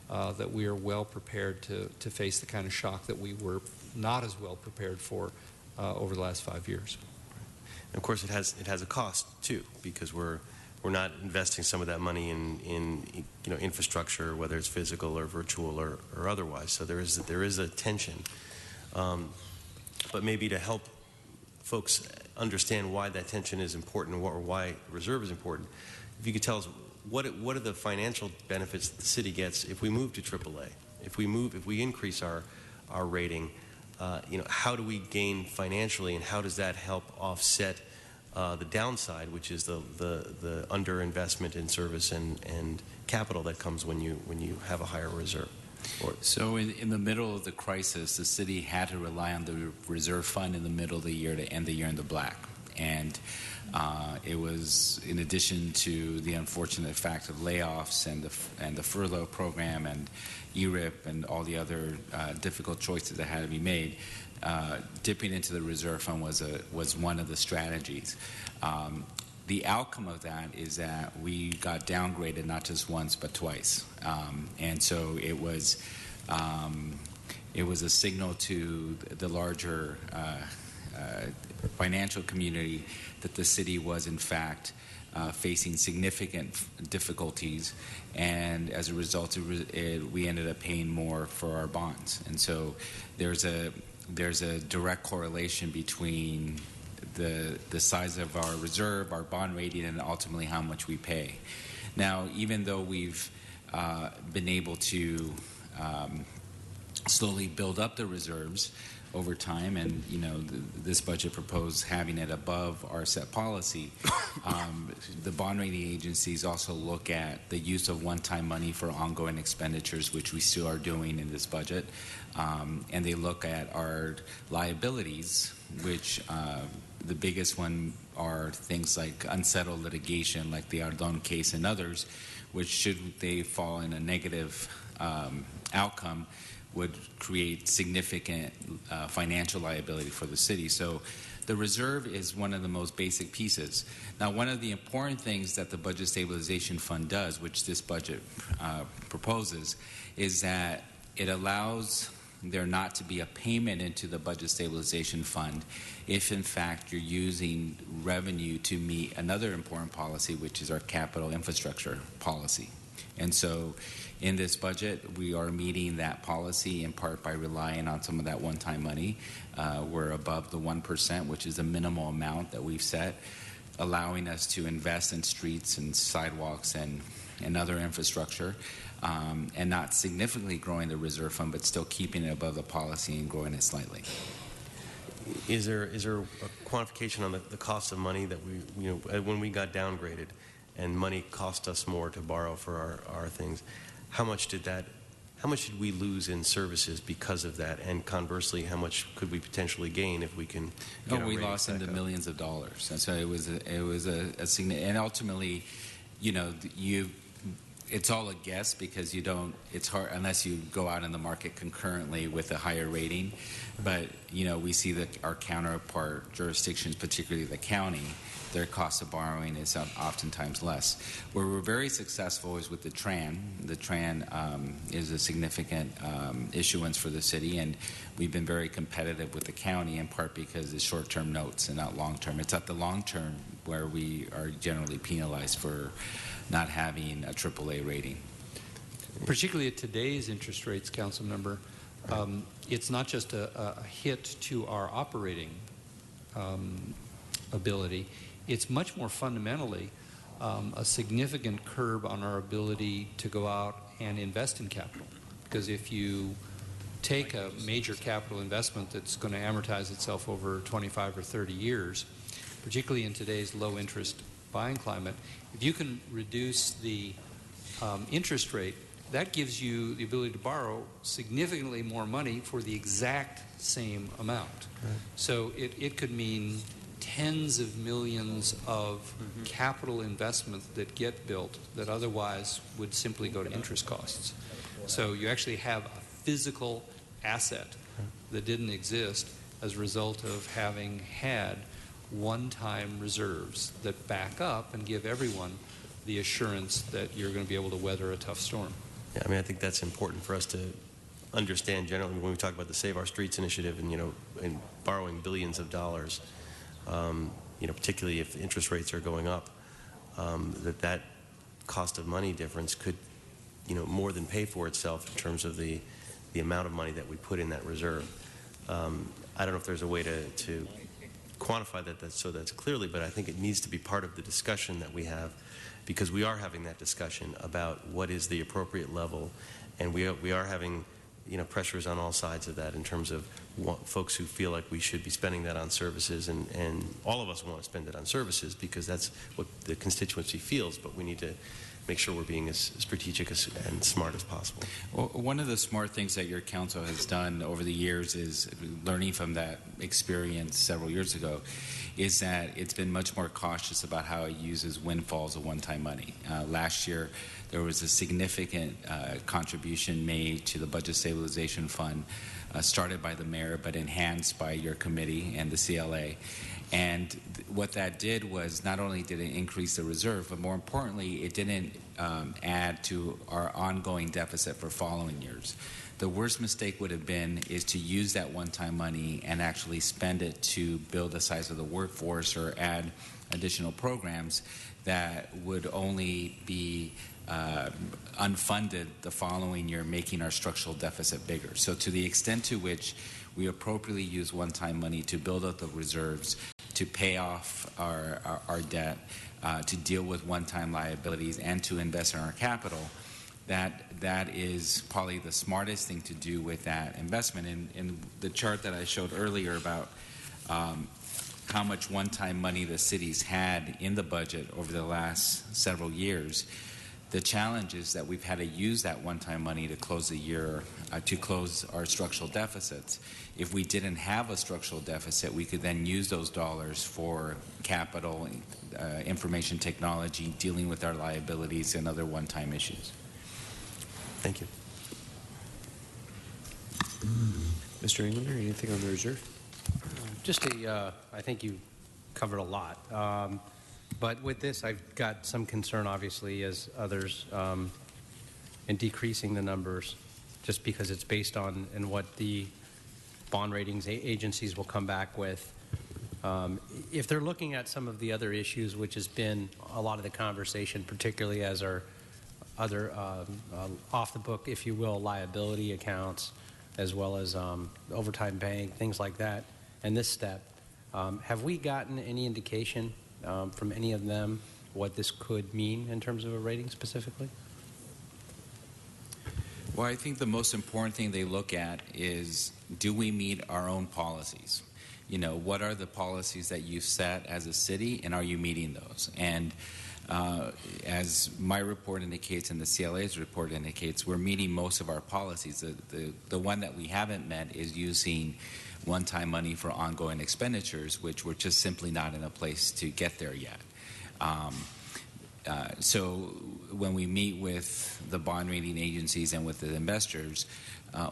that we are well prepared to face the kind of shock that we were not as well prepared for over the last 5 years. And of course, it has a cost too, because we're not investing some of that money in infrastructure, whether it's physical or virtual or otherwise. So there is a tension. But maybe to help folks understand why that tension is important or why reserve is important, if you could tell us what are the financial benefits that the city gets if we move to AAA? If we increase our rating, how do we gain financially, and how does that help offset the downside, which is the underinvestment in service and capital that comes when you have a higher reserve? So in the middle of the crisis, the city had to rely on the reserve fund in the middle of the year to end the year in the black. And it was in addition to the unfortunate fact of layoffs and the furlough program and ERIP and all the other difficult choices that had to be made. Dipping into the reserve fund was one of the strategies. The outcome of that is that we got downgraded not just once but twice, and so it was a signal to the larger financial community that the city was in fact facing significant difficulties, and as a result we ended up paying more for our bonds. And so there's a direct correlation between the size of our reserve, our bond rating, and ultimately how much we pay. Now, even though we've been able to slowly build up the reserves over time, and this budget proposed having it above our set policy, the bond rating agencies also look at the use of one-time money for ongoing expenditures, which we still are doing in this budget, and they look at our liabilities, which the biggest one are things like unsettled litigation, like the Ardon case and others, which should they fall in a negative outcome, would create significant financial liability for the city. So the reserve is one of the most basic pieces. Now, one of the important things that the Budget Stabilization Fund does, which this budget proposes, is that it allows there not to be a payment into the Budget Stabilization Fund if, in fact, you're using revenue to meet another important policy, which is our capital infrastructure policy. And so in this budget, we are meeting that policy in part by relying on some of that one-time money. We're above the 1%, which is the minimal amount that we've set, allowing us to invest in streets and sidewalks and other infrastructure, and not significantly growing the reserve fund, but still keeping it above the policy and growing it slightly. Is there a quantification on the cost of money that when we got downgraded and money cost us more to borrow for our things, how much did we lose in services because of that? And conversely, how much could we potentially gain if we can get we lost into millions of dollars. And so it was a significant, and ultimately, it's all a guess because it's hard unless you go out in the market concurrently with a higher rating. But, we see that our counterpart jurisdictions, particularly the county, their cost of borrowing is oftentimes less. Where we're very successful is with the TRAN. The TRAN is a significant issuance for the city, and we've been very competitive with the county, in part because it's short-term notes and not long-term. It's at the long-term where we are generally penalized for not having a AAA rating. Particularly at today's interest rates, Council Member, it's not just a hit to our operating ability. It's much more fundamentally a significant curb on our ability to go out and invest in capital. Because if you take a major capital investment that's going to amortize itself over 25 or 30 years, particularly in today's low interest buying climate, if you can reduce the interest rate, that gives you the ability to borrow significantly more money for the exact same amount. Right. So it could mean tens of millions of capital investments that get built that otherwise would simply go to interest costs. So you actually have a physical asset that didn't exist as a result of having had one-time reserves that back up and give everyone the assurance that you're going to be able to weather a tough storm. Yeah, I mean, I think that's important for us to understand generally when we talk about the Save Our Streets initiative and, and borrowing billions of dollars, particularly if interest rates are going up, that cost of money difference could, more than pay for itself in terms of the amount of money that we put in that reserve. I don't know if there's a way to quantify that so that's clearly, but I think it needs to be part of the discussion that we have, because we are having that discussion about what is the appropriate level, and we are having pressures on all sides of that in terms of folks who feel like we should be spending that on services, and all of us want to spend it on services because that's what the constituency feels, but we need to make sure we're being as strategic and smart as possible. Well, one of the smart things that your council has done over the years is learning from that experience several years ago is that it's been much more cautious about how it uses windfalls of one-time money. Last year, there was a significant contribution made to the Budget Stabilization Fund, started by the mayor but enhanced by your committee and the CLA. And what that did was not only did it increase the reserve, but more importantly, it didn't add to our ongoing deficit for following years. The worst mistake would have been is to use that one-time money and actually spend it to build the size of the workforce or add additional programs that would only be unfunded the following year, making our structural deficit bigger. So to the extent to which we appropriately use one-time money to build up the reserves, to pay off our debt, to deal with one-time liabilities, and to invest in our capital, that is probably the smartest thing to do with that investment. In the chart that I showed earlier about how much one-time money the city's had in the budget over the last several years, the challenge is that we've had to use that one-time money to close the year, to close our structural deficits. If we didn't have a structural deficit, we could then use those dollars for capital, information technology, dealing with our liabilities and other one-time issues. Thank you. Mr. Englander, anything on the reserve? I think you covered a lot. But with this, I've got some concern, obviously, as others, in decreasing the numbers, just because it's based on what the bond ratings agencies will come back with. If they're looking at some of the other issues, which has been a lot of the conversation, particularly as our other off-the-book, if you will, liability accounts, as well as overtime bank, things like that, and this step, have we gotten any indication from any of them what this could mean in terms of a rating specifically? Well, I think the most important thing they look at is, do we meet our own policies? What are the policies that you've set as a city, and are you meeting those? And as my report indicates and the CLA's report indicates, we're meeting most of our policies. The one that we haven't met is using one-time money for ongoing expenditures, which we're just simply not in a place to get there yet. So when we meet with the bond rating agencies and with the investors,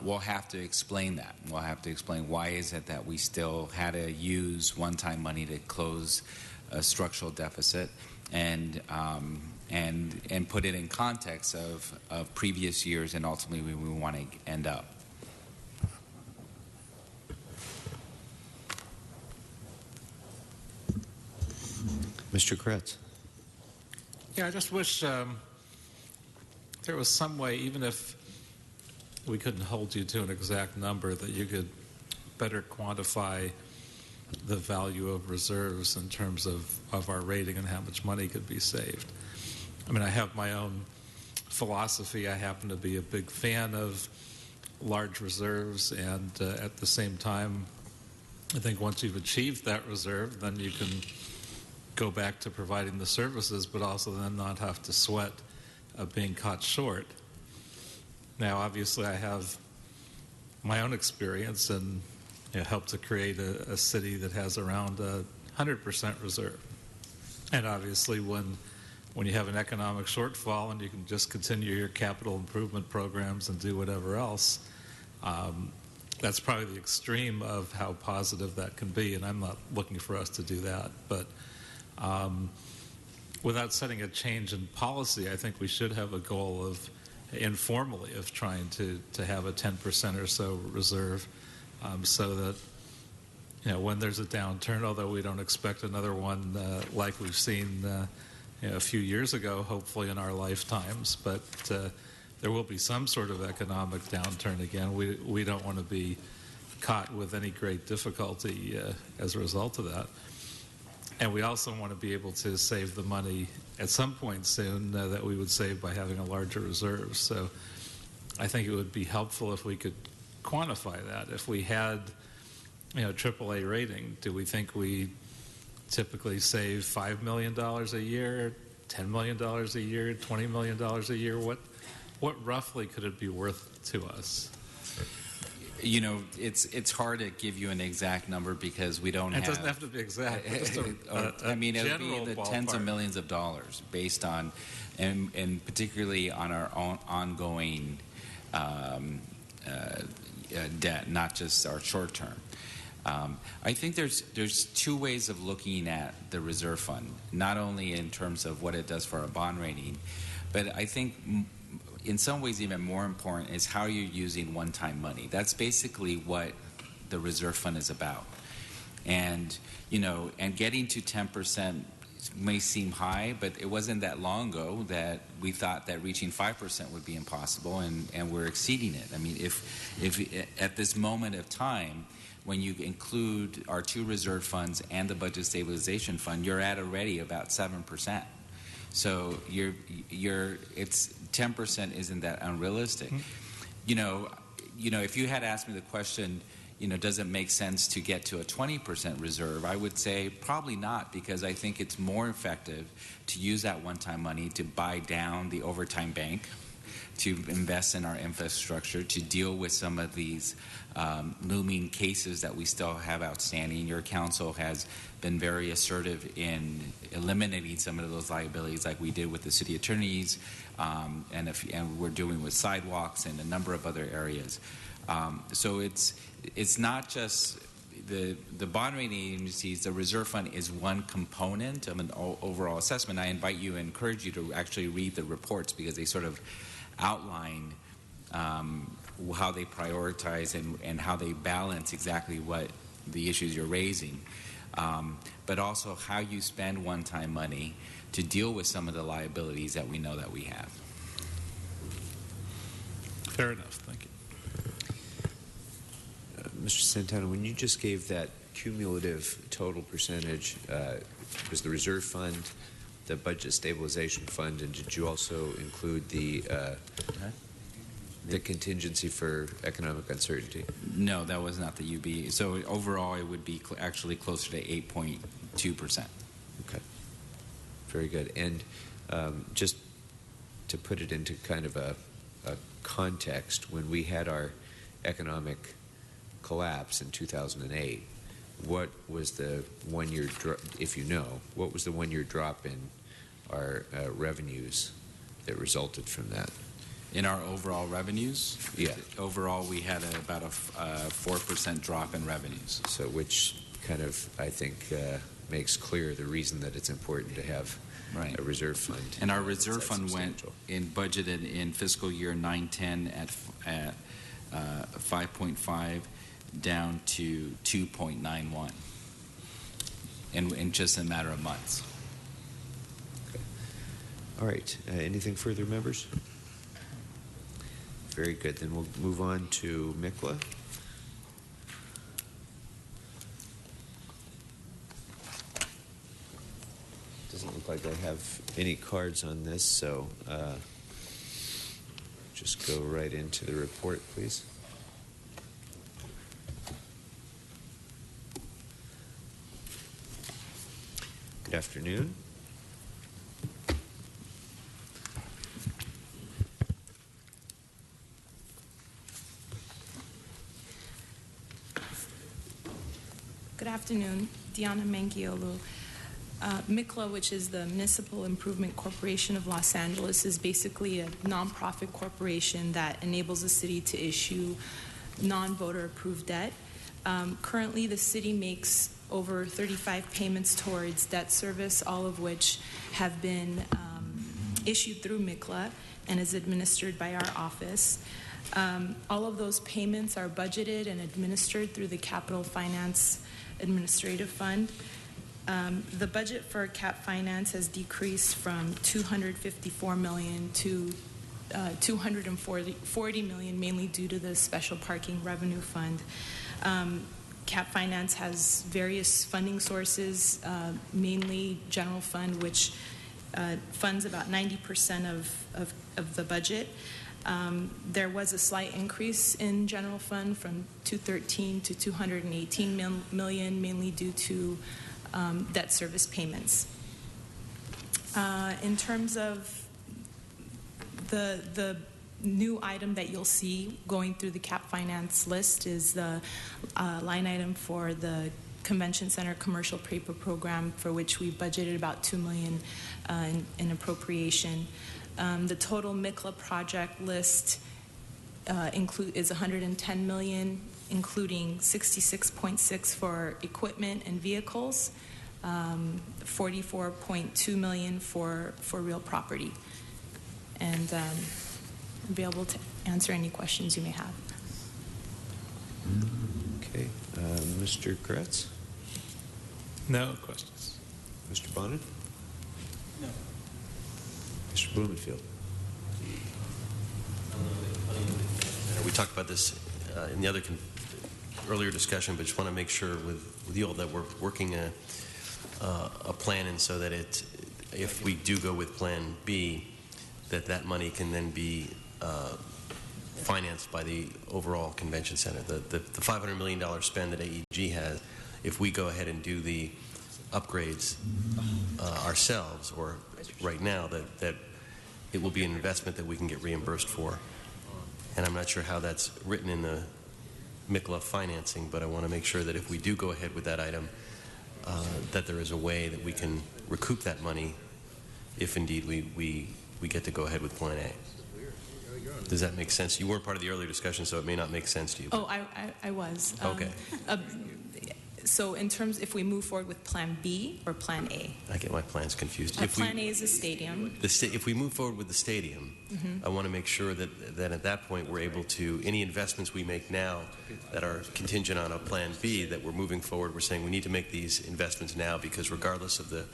we'll have to explain that. We'll have to explain why is it that we still had to use one-time money to close a structural deficit, and put it in context of previous years and ultimately where we want to end up. Mr. Kretz. Yeah, I just wish there was some way, even if we couldn't hold you to an exact number, that you could better quantify the value of reserves in terms of our rating and how much money could be saved. I mean, I have my own philosophy. I happen to be a big fan of large reserves, and at the same time, I think once you've achieved that reserve, then you can go back to providing the services, but also then not have to sweat being caught short. Now, obviously, I have my own experience and helped to create a city that has around 100% reserve. And obviously, when you have an economic shortfall and you can just continue your capital improvement programs and do whatever else, that's probably the extreme of how positive that can be, and I'm not looking for us to do that. But without setting a change in policy, I think we should have a goal of, informally, of trying to have a 10% or so reserve, so that when there's a downturn, although we don't expect another one like we've seen a few years ago, hopefully in our lifetimes, but there will be some sort of economic downturn again. We don't want to be caught with any great difficulty as a result of that. And we also want to be able to save the money at some point soon that we would save by having a larger reserve. So I think it would be helpful if we could quantify that. If we had AAA rating, do we think we typically save $5 million a year, $10 million a year, $20 million a year? What roughly could it be worth to us? It's hard to give you an exact number because we don't have... It doesn't have to be exact. Just I mean, it would be in the ballpark. tens of millions of dollars based on, and particularly on our own ongoing debt, not just our short term. I think there's two ways of looking at the reserve fund, not only in terms of what it does for our bond rating, but I think in some ways even more important is how you're using one-time money. That's basically what the reserve fund is about. And and getting to 10% may seem high, but it wasn't that long ago that we thought that reaching 5% would be impossible, and we're exceeding it. I mean, if at this moment of time, when you include our two reserve funds and the budget stabilization fund, you're at already about 7%. So it's 10% isn't that unrealistic. Mm-hmm. If you had asked me the question, does it make sense to get to a 20% reserve? I would say probably not, because I think it's more effective to use that one-time money to buy down the overtime bank, to invest in our infrastructure, to deal with some of these looming cases that we still have outstanding. Your council has been very assertive in eliminating some of those liabilities, like we did with the city attorneys, and we're doing with sidewalks and a number of other areas. So it's not just the bond rating agencies. The reserve fund is one component of an overall assessment. I invite you and encourage you to actually read the reports, because they sort of outline how they prioritize and how they balance exactly what the issues you're raising, but also how you spend one-time money to deal with some of the liabilities that we know that we have. Fair enough. Thank you. Mr. Santana, when you just gave that cumulative total percentage, was the reserve fund, the budget stabilization fund, and did you also include the contingency for economic uncertainty? No, that was not the UB. So overall, it would be actually closer to 8.2%. Okay. Very good. And just to put it into kind of a context, when we had our economic collapse in 2008, what was the one-year drop, if you know, what was the one-year drop in our revenues that resulted from that? In our overall revenues? Yeah. Overall, we had about a 4% drop in revenues. So which kind of, I think, makes clear the reason that it's important to have a reserve fund. And our reserve fund went budgeted in fiscal year 9-10 at 5.5 down to 2.91 in just a matter of months. Okay. All right. Anything further, members? Very good. Then we'll move on to Mikla. look like I have any cards on this, so just go right into the report, please. Good afternoon. Good afternoon, Diana Mangiolu. MICLA, which is the Municipal Improvement Corporation of Los Angeles, is basically a nonprofit corporation that enables the city to issue non-voter approved debt. Currently, the city makes over 35 payments towards debt service, all of which have been issued through MICLA and is administered by our office. All of those payments are budgeted and administered through the Capital Finance Administrative Fund. The budget for Cap Finance has decreased from $254 million to $240 million, mainly due to the Special Parking Revenue Fund. Cap Finance has various funding sources, mainly general fund, which funds about 90% of the budget. There was a slight increase in general fund from 213 to 218 million, mainly due to debt service payments. In terms of the new item that you'll see going through the Cap Finance list is the line item for the Convention Center Commercial Paper Program, for which we budgeted about $2 million in appropriation. The total MICLA project list is $110 million, including $66.6 for equipment and vehicles, $44.2 million for real property. And I'll be able to answer any questions you may have. Okay. Mr. Kretz? No questions. Mr. Bonnet? No. Mr. Blumenfield? We talked about this in the earlier discussion, but just want to make sure with you all that we're working a plan, and so that if we do go with Plan B, that money can then be financed by the overall convention center. The $500 million spend that AEG has, if we go ahead and do the upgrades ourselves, or right now, that it will be an investment that we can get reimbursed for. And I'm not sure how that's written in the MICLA financing, but I want to make sure that if we do go ahead with that item, that there is a way that we can recoup that money if indeed we get to go ahead with Plan A. Does that make sense? You weren't part of the earlier discussion, so it may not make sense to you. Oh, I was. Okay. So in terms, if we move forward with Plan B or Plan A? I get my plans confused. Plan A is the stadium. If we move forward with the stadium, I want to make sure that at that point we're able to, any investments we make now that are contingent on a Plan B, that we're moving forward, we're saying we need to make these investments now, because regardless of the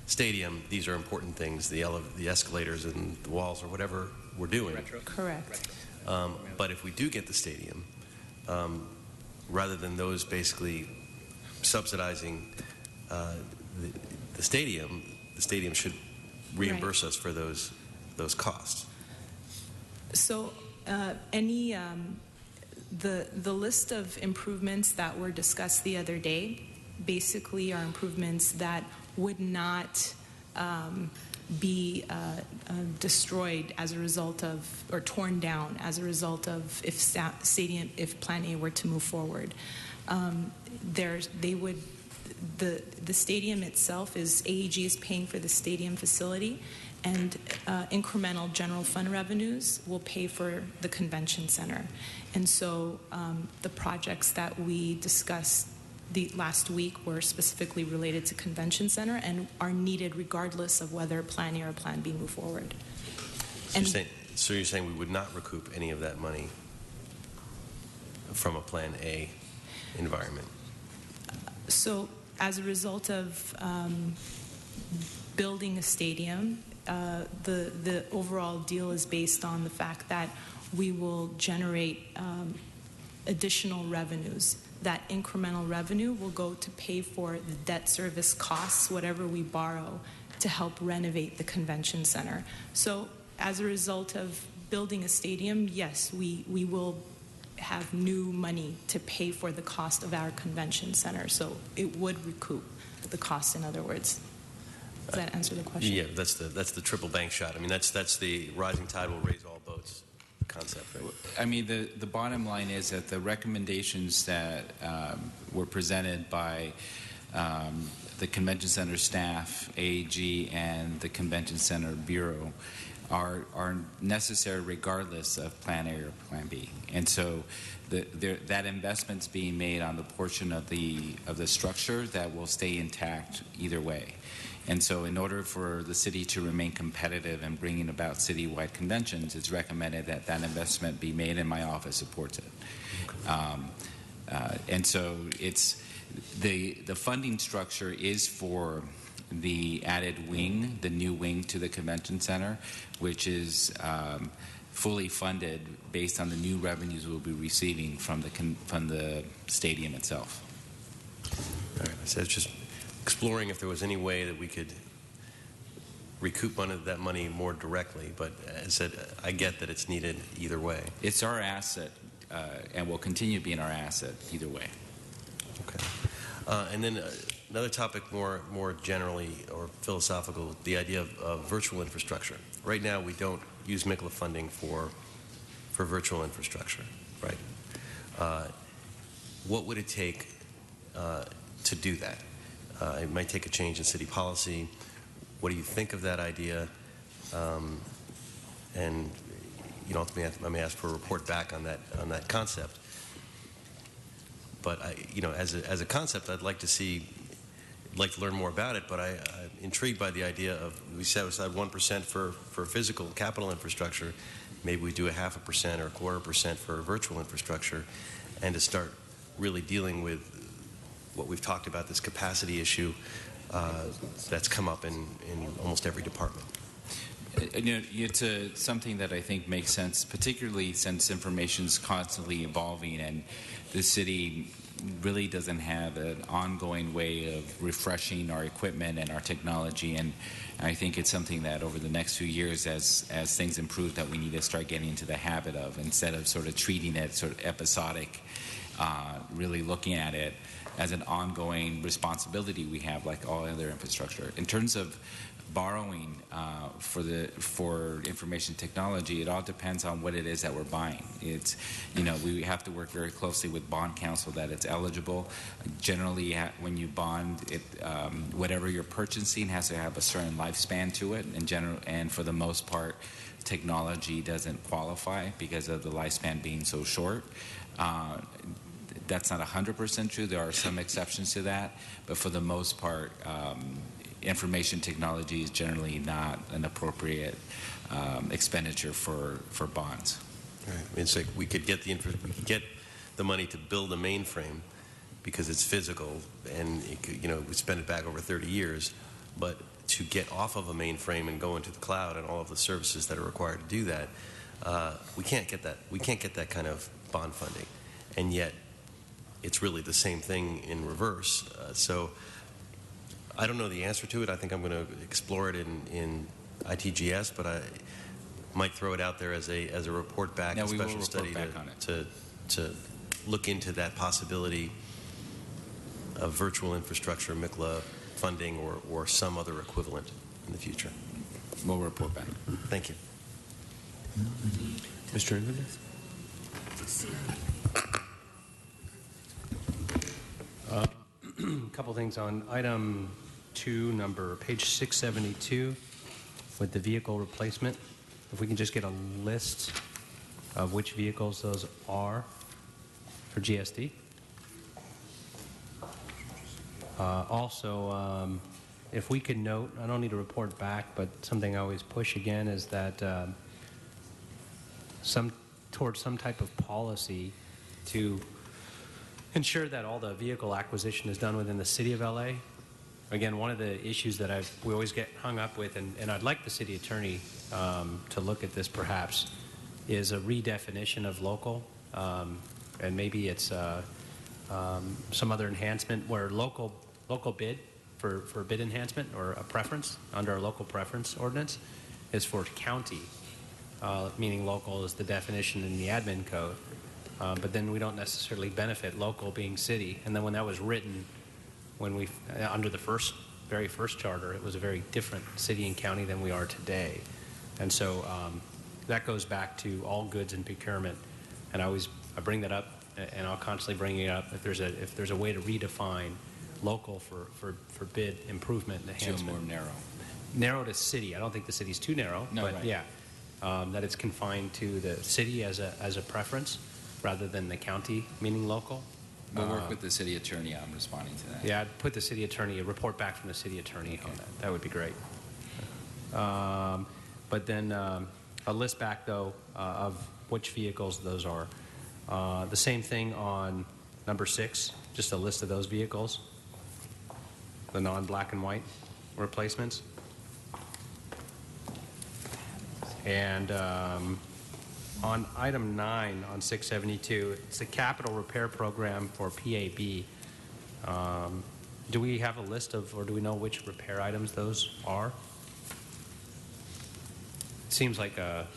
stadium, these are important things, the escalators and the walls or whatever we're doing. Correct. But if we do get the stadium, rather than those basically subsidizing the stadium should reimburse us for those costs. So the list of improvements that were discussed the other day basically are improvements that would not be destroyed as a result of, or torn down as a result of, if Plan A were to move forward. The stadium itself AEG is paying for the stadium facility, and incremental general fund revenues will pay for the convention center. And so the projects that we discussed last week were specifically related to convention center and are needed regardless of whether Plan A or Plan B move forward. So you're saying we would not recoup any of that money from a Plan A environment? So as a result of building a stadium, the overall deal is based on the fact that we will generate additional revenues. That incremental revenue will go to pay for the debt service costs, whatever we borrow to help renovate the convention center. So as a result of building a stadium, yes, we will have new money to pay for the cost of our convention center. So it would recoup the cost, in other words. Does that answer the question? Yeah, that's the triple bank shot. I mean, that's the rising tide will raise all boats concept, right? I mean, the bottom line is that the recommendations that were presented by the Convention Center staff, AAG, and the Convention Center Bureau are necessary regardless of Plan A or Plan B. And so that investment's being made on the portion of the structure that will stay intact either way. And so in order for the city to remain competitive in bringing about citywide conventions, it's recommended that that investment be made, and my office supports it. And so it's the funding structure is for the added wing, the new wing to the convention center, which is fully funded based on the new revenues we'll be receiving from the stadium itself. All right. So it's just exploring if there was any way that we could recoup that money more directly. But as I said, I get that it's needed either way. It's our asset, and will continue being our asset either way. Okay. And then another topic more generally or philosophical, the idea of virtual infrastructure. Right now, we don't use MICLA funding for virtual infrastructure, right? What would it take to do that? It might take a change in city policy. What do you think of that idea? And ultimately, I may ask for a report back on that concept. But as a concept, I'd like to learn more about it. But I'm intrigued by the idea of we set aside 1% for physical capital infrastructure. Maybe we do 0.5% or 0.25% for virtual infrastructure, and to start really dealing with what we've talked about, this capacity issue that's come up in almost every department. It's something that I think makes sense, particularly since information is constantly evolving, and the city really doesn't have an ongoing way of refreshing our equipment and our technology. And I think it's something that over the next few years, as things improve, that we need to start getting into the habit of, instead of sort of treating it sort of episodic, really looking at it as an ongoing responsibility we have, like all other infrastructure. In terms of borrowing for information technology, it all depends on what it is that we're buying. It's, we have to work very closely with bond counsel that it's eligible. Generally, when you bond it, whatever you're purchasing has to have a certain lifespan to it. And for the most part, technology doesn't qualify because of the lifespan being so short. That's not 100% true. There are some exceptions to that, but for the most part, information technology is generally not an appropriate expenditure for bonds. Right. I mean, it's like we could get the money to build a mainframe because it's physical, and we spend it back over 30 years. But to get off of a mainframe and go into the cloud and all of the services that are required to do that, we can't get that. We can't get that kind of bond funding, and yet it's really the same thing in reverse. So I don't know the answer to it. I think I'm going to explore it in ITGS, but I might throw it out there as a report back, a special study to look into that possibility of virtual infrastructure, MICLA funding, or some other equivalent in the future. We'll report back. Thank you. Mr. Inverness? A couple things on item 2, page 672, with the vehicle replacement. If we can just get a list of which vehicles those are for GSD. Also, if we could note, I don't need to report back, but something I always push again is that towards some type of policy to ensure that all the vehicle acquisition is done within the city of LA. Again, one of the issues that we always get hung up with, and I'd like the city attorney to look at this perhaps, is a redefinition of local, and maybe it's some other enhancement where local bid for bid enhancement or a preference under our local preference ordinance is for county, meaning local is the definition in the admin code. But then we don't necessarily benefit local being city. And then when that was written, when we under the very first charter, it was a very different city and county than we are today. And so that goes back to all goods and procurement. And I bring that up, and I'll constantly bring it up if there's a way to redefine local for bid improvement and enhancement. More narrow. Narrow to city. I don't think the city's too narrow, No, but right. yeah, that it's confined to the city as a preference rather than the county, meaning local. We'll work with the city attorney on responding to that. Yeah, I'd put the city attorney, a report back from the city attorney on that. That would be great. But then a list back, though, of which vehicles those are. The same thing on number 6, just a list of those vehicles, the non-black and white replacements. And on item 9 on 672, it's the capital repair program for PAB. Do we have a list of, or do we know which repair items those are? It seems like a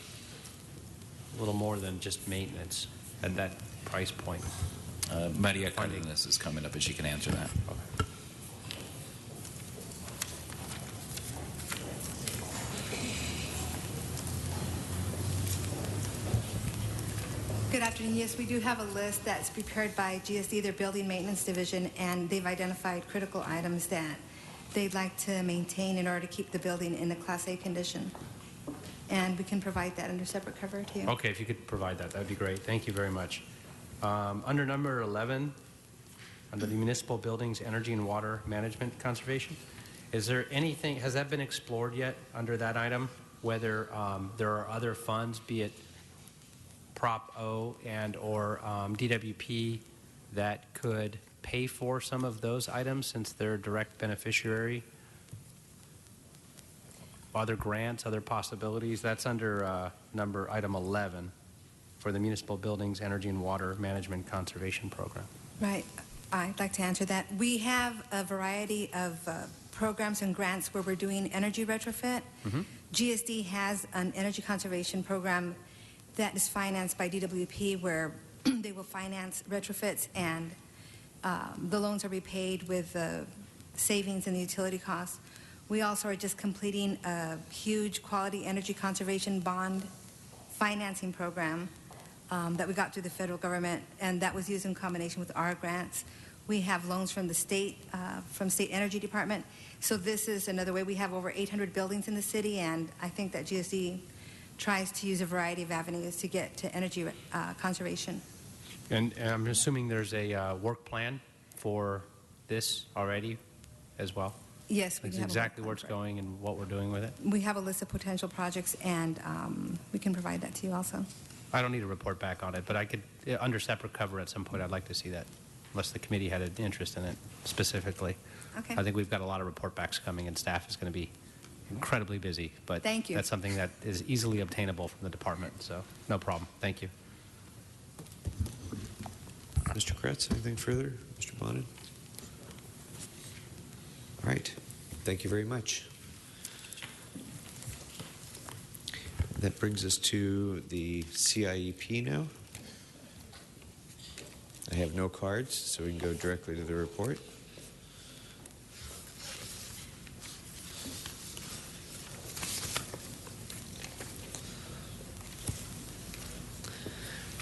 little more than just maintenance at that price point. Maria Cardenas is coming up, and she can answer that. Okay. Good afternoon. Yes, we do have a list that's prepared by GSD, their Building Maintenance Division, and they've identified critical items that they'd like to maintain in order to keep the building in a Class A condition. And we can provide that under separate cover to you. Okay, if you could provide that, that would be great. Thank you very much. Under number 11, under the Municipal Buildings, Energy and Water Management Conservation, is there anything, has that been explored yet under that item, whether there are other funds, be it Prop O and or DWP, that could pay for some of those items since they're a direct beneficiary? Other grants, other possibilities? That's under item 11 for the Municipal Buildings, Energy and Water Management Conservation Program. Right. I'd like to answer that. We have a variety of programs and grants where we're doing energy retrofit. GSD has an energy conservation program that is financed by DWP, where they will finance retrofits, and the loans are repaid with savings in the utility costs. We also are just completing a huge quality energy conservation bond financing program that we got through the federal government, and that was used in combination with our grants. We have loans from the state energy department. So this is another way. We have over 800 buildings in the city, and I think that GSD tries to use a variety of avenues to get to energy conservation. And I'm assuming there's a work plan for this already as well? Yes, we It's do have a exactly work where it's plan for going and what we're doing with it? it. We have a list of potential projects, and we can provide that to you also. I don't need a report back on it, but I could, under separate cover at some point, I'd like to see that, unless the committee had an interest in it specifically. Okay. I think we've got a lot of report backs coming, and staff is going to be incredibly busy, but Thank you. that's something that is easily obtainable from the department, so no problem. Thank you. Mr. Kretz, anything further? Mr. Bonin? All right. Thank you very much. That brings us to the CIEP now. I have no cards, so we can go directly to the report.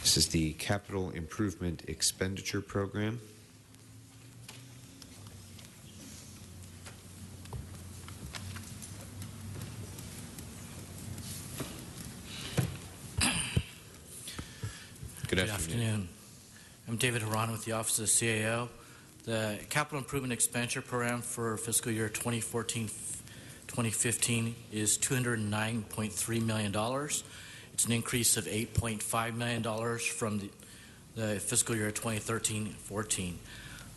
This is the Capital Improvement Expenditure Program. Good afternoon. I'm David Haran with the Office of the CAO. The Capital Improvement Expenditure Program for fiscal year 2014-2015 is $209.3 million. It's an increase of $8.5 million from the fiscal year 2013-14.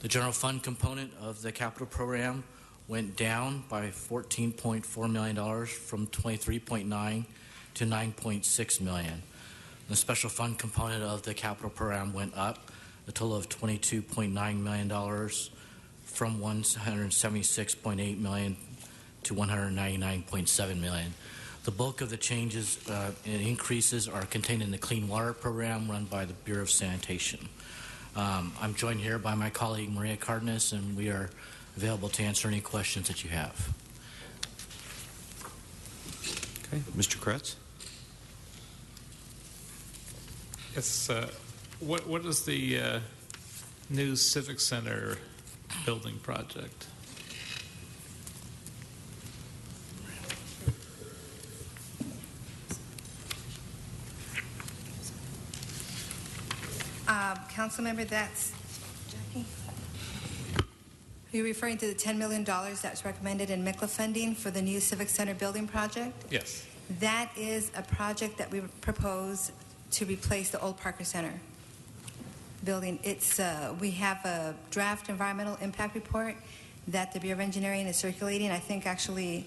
The general fund component of the capital program went down by $14.4 million from $23.9 to $9.6 million. The special fund component of the capital program went up a total of $22.9 million from $176.8 million to $199.7 million. The bulk of the changes and increases are contained in the Clean Water Program run by the Bureau of Sanitation. I'm joined here by my colleague Maria Cardenas, and we are available to answer any questions that you have. Okay, Mr. Kretz? Yes, what is the new Civic Center building project? Councilmember, that's Jackie. Are you referring to the $10 million that's recommended in MICLA funding for the new Civic Center building project? Yes. That is a project that we propose to replace the old Parker Center building. It's we have a draft environmental impact report that the Bureau of Engineering is circulating. I think actually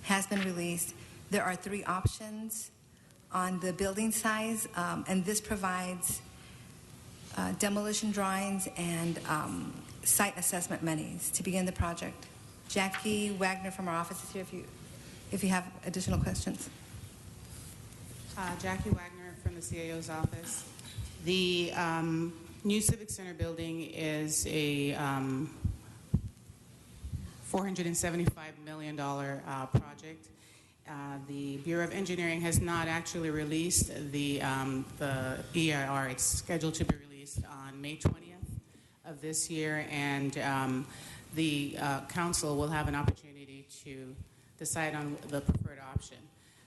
has been released. There are 3 options on the building size, and this provides demolition drawings and site assessment monies to begin the project. Jackie Wagner from our office is here if you have additional questions. Jackie Wagner from the CAO's office. The new Civic Center building is a $475 million project. The Bureau of Engineering has not actually released the EIR. It's scheduled to be released on May 20th of this year, and the council will have an opportunity to decide on the preferred option.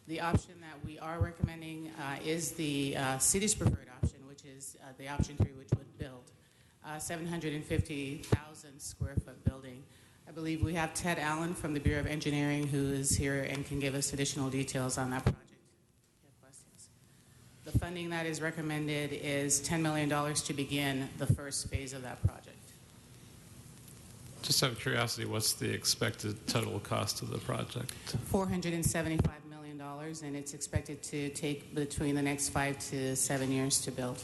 The option that we are recommending is the city's preferred option, which is the option 3, which would build a 750,000 square foot building. I believe we have Ted Allen from the Bureau of Engineering who is here and can give us additional details on that project. The funding that is recommended is $10 million to begin the first phase of that project. Just out of curiosity, what's the expected total cost of the project? $475 million, and it's expected to take between the next 5 to 7 years to build.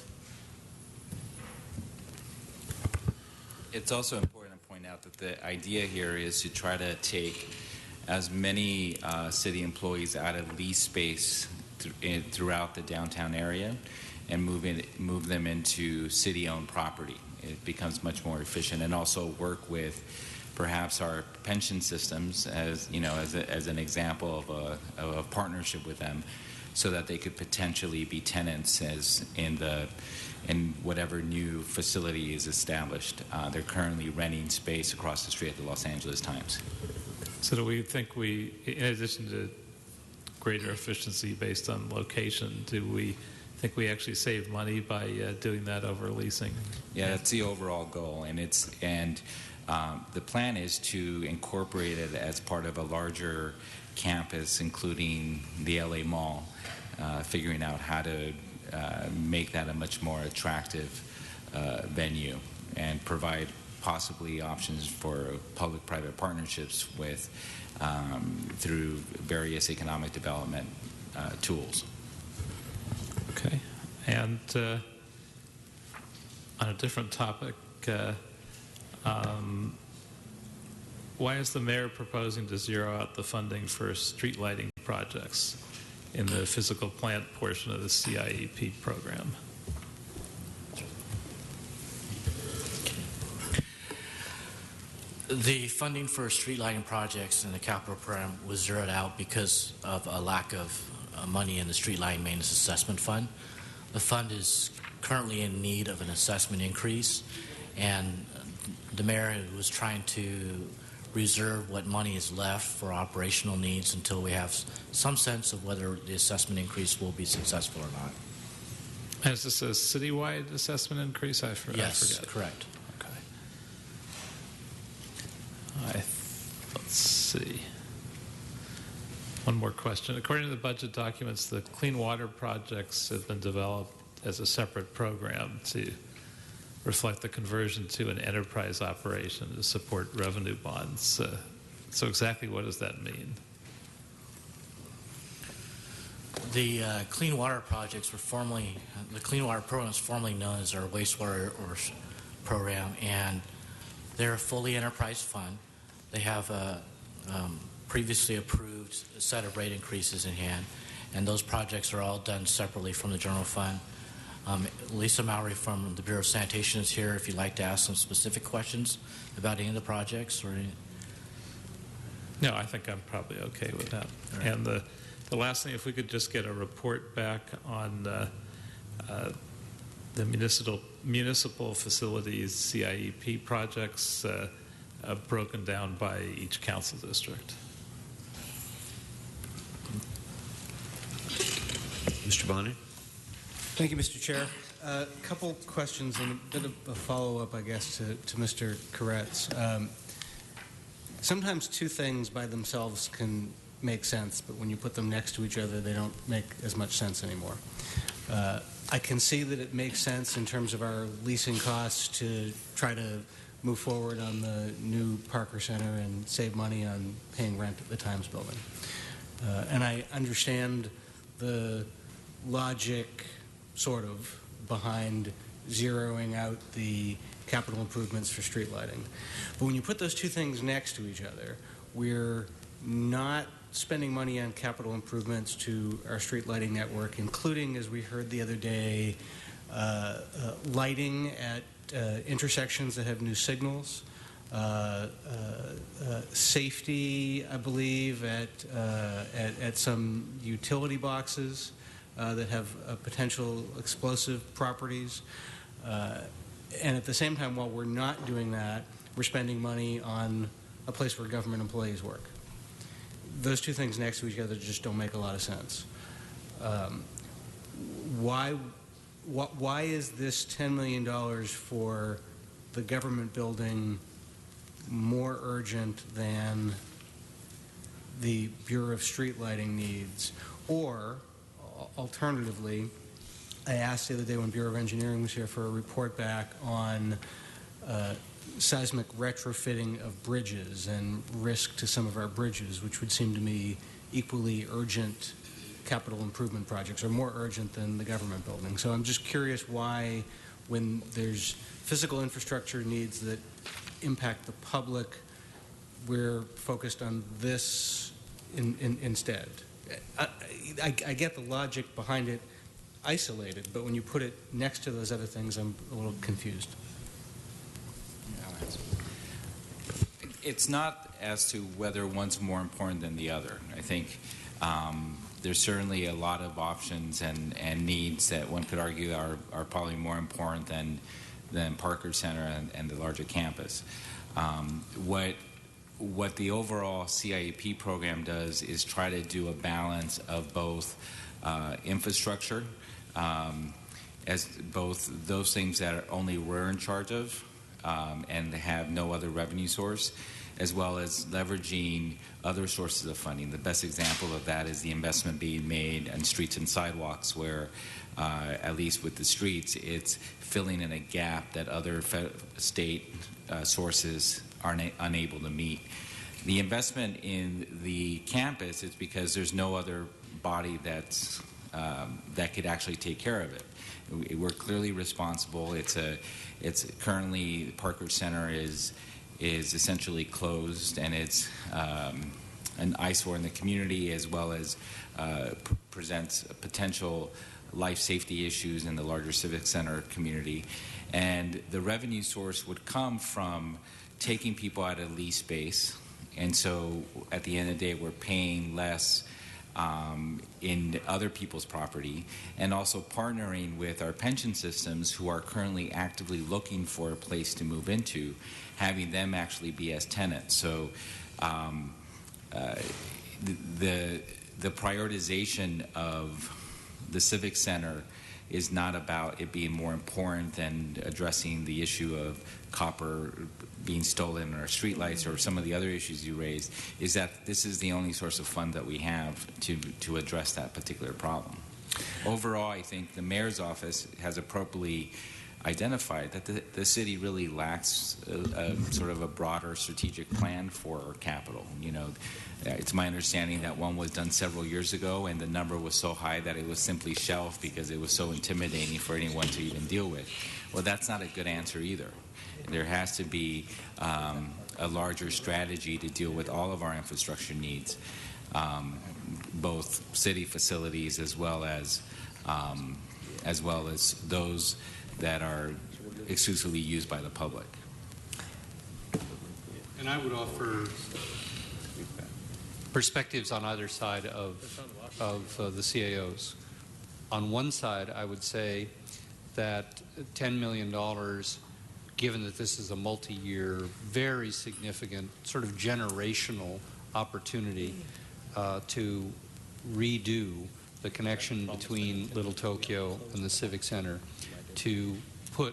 It's also important to point out that the idea here is to try to take as many city employees out of lease space throughout the downtown area and move them into city-owned property. It becomes much more efficient, and also work with perhaps our pension systems as an example of a partnership with them, so that they could potentially be tenants in whatever new facility is established. They're currently renting space across the street at the Los Angeles Times. So do we think in addition to greater efficiency based on location, do we think we actually save money by doing that over leasing? Yeah, that's the overall goal, and the plan is to incorporate it as part of a larger campus, including the LA Mall, figuring out how to make that a much more attractive venue and provide possibly options for public-private partnerships through various economic development tools. Okay. And on a different topic, why is the mayor proposing to zero out the funding for street lighting projects in the physical plant portion of the CIEP program? The funding for street lighting projects in the capital program was zeroed out because of a lack of money in the street lighting maintenance assessment fund. The fund is currently in need of an assessment increase, and the mayor was trying to reserve what money is left for operational needs until we have some sense of whether the assessment increase will be successful or not. And is this a citywide assessment increase? Yes, I forget. correct. Let's see. One more question. According to the budget documents, the clean water projects have been developed as a separate program to reflect the conversion to an enterprise operation to support revenue bonds. So exactly what does that mean? The clean water projects were the clean water program was formerly known as our wastewater program, and They're a fully enterprise fund. They have a previously approved set of rate increases in hand, and those projects are all done separately from the general fund. Lisa Mowry from the Bureau of Sanitation is here if you'd like to ask some specific questions about any of the projects or any. No, I think I'm probably okay with that. Right. And the last thing, if we could just get a report back on the municipal facilities CIEP projects broken down by each council district. Mr. Bonner? Thank you, Mr. Chair. A couple questions and a bit of a follow-up, I guess, to Mr. Koretz. Sometimes two things by themselves can make sense, but when you put them next to each other, they don't make as much sense anymore. I can see that it makes sense in terms of our leasing costs to try to move forward on the new Parker Center and save money on paying rent at the Times Building. And I understand the logic, sort of, behind zeroing out the capital improvements for street lighting. But when you put those two things next to each other, we're not spending money on capital improvements to our street lighting network, including, as we heard the other day, lighting at intersections that have new signals, safety, I believe, at some utility boxes that have potential explosive properties. And at the same time, while we're not doing that, we're spending money on a place where government employees work. Those two things next to each other just don't make a lot of sense. Why is this $10 million for the government building more urgent than the Bureau of Street Lighting needs? Or, alternatively, I asked the other day when Bureau of Engineering was here for a report back on seismic retrofitting of bridges and risk to some of our bridges, which would seem to me equally urgent capital improvement projects, or more urgent than the government building. So I'm just curious why, when there's physical infrastructure needs that impact the public, we're focused on this instead. I get the logic behind it isolated, but when you put it next to those other things, I'm a little confused. It's not as to whether one's more important than the other. I think there's certainly a lot of options and needs that one could argue are probably more important than Parker Center and the larger campus. What the overall CIEP program does is try to do a balance of both infrastructure, as both those things that only we're in charge of and have no other revenue source, as well as leveraging other sources of funding. The best example of that is the investment being made in streets and sidewalks, where at least with the streets, it's filling in a gap that other state sources are unable to meet. The investment in the campus is because there's no other body that's that could actually take care of it. We're clearly responsible. It's currently Parker Center is essentially closed, and it's an eyesore in the community, as well as presents potential life safety issues in the larger civic center community. And the revenue source would come from taking people out of lease space, and so at the end of the day, we're paying less in other people's property, and also partnering with our pension systems who are currently actively looking for a place to move into, having them actually be as tenants. So the prioritization of the Civic Center is not about it being more important than addressing the issue of copper being stolen in our streetlights or some of the other issues you raised, is that this is the only source of fund that we have to address that particular problem. Overall, I think the mayor's office has appropriately identified that the city really lacks sort of a broader strategic plan for capital. You know, it's my understanding that one was done several years ago, and the number was so high that it was simply shelved because it was so intimidating for anyone to even deal with. Well, that's not a good answer either. There has to be a larger strategy to deal with all of our infrastructure needs, both city facilities as well as those that are exclusively used by the public. And I would offer perspectives on either side of the CAOs. On one side, I would say that $10 million, given that this is a multi-year, very significant, sort of generational opportunity to redo the connection between Little Tokyo and the Civic Center, to put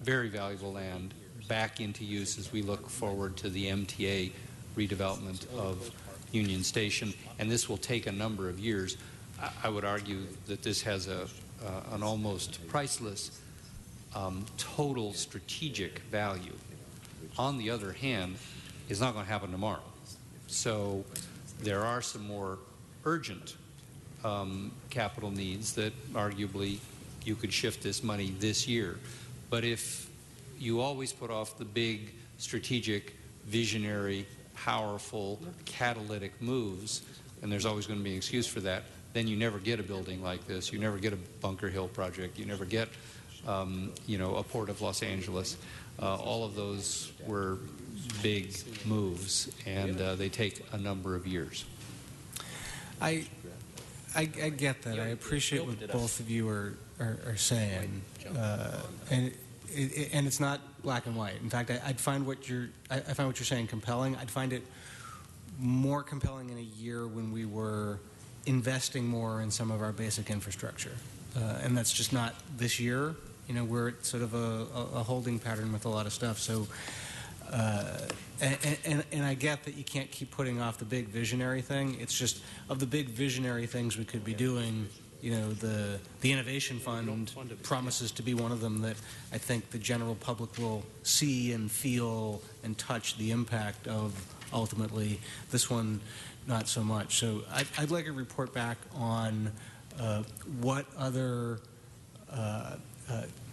very valuable land back into use as we look forward to the MTA redevelopment of Union Station. And this will take a number of years. I would argue that this has an almost priceless total strategic value. On the other hand, it's not going to happen tomorrow. So there are some more urgent capital needs that arguably you could shift this money this year. But if you always put off the big strategic, visionary, powerful, catalytic moves, and there's always going to be an excuse for that, then you never get a building like this. You never get a Bunker Hill project. You never get, a Port of Los Angeles. All of those were big moves, and they take a number of years. I get that. I appreciate what both of you are saying, and it's not black and white. In fact, I find what you're saying compelling. I'd find it more compelling in a year when we were investing more in some of our basic infrastructure, and that's just not this year. You know, we're at sort of a holding pattern with a lot of stuff. So, and I get that you can't keep putting off the big visionary thing. It's just, of the big visionary things we could be doing, you know, the Innovation Fund promises to be one of them that I think the general public will see and feel and touch the impact of ultimately. This one, not so much. So I'd like a report back on what other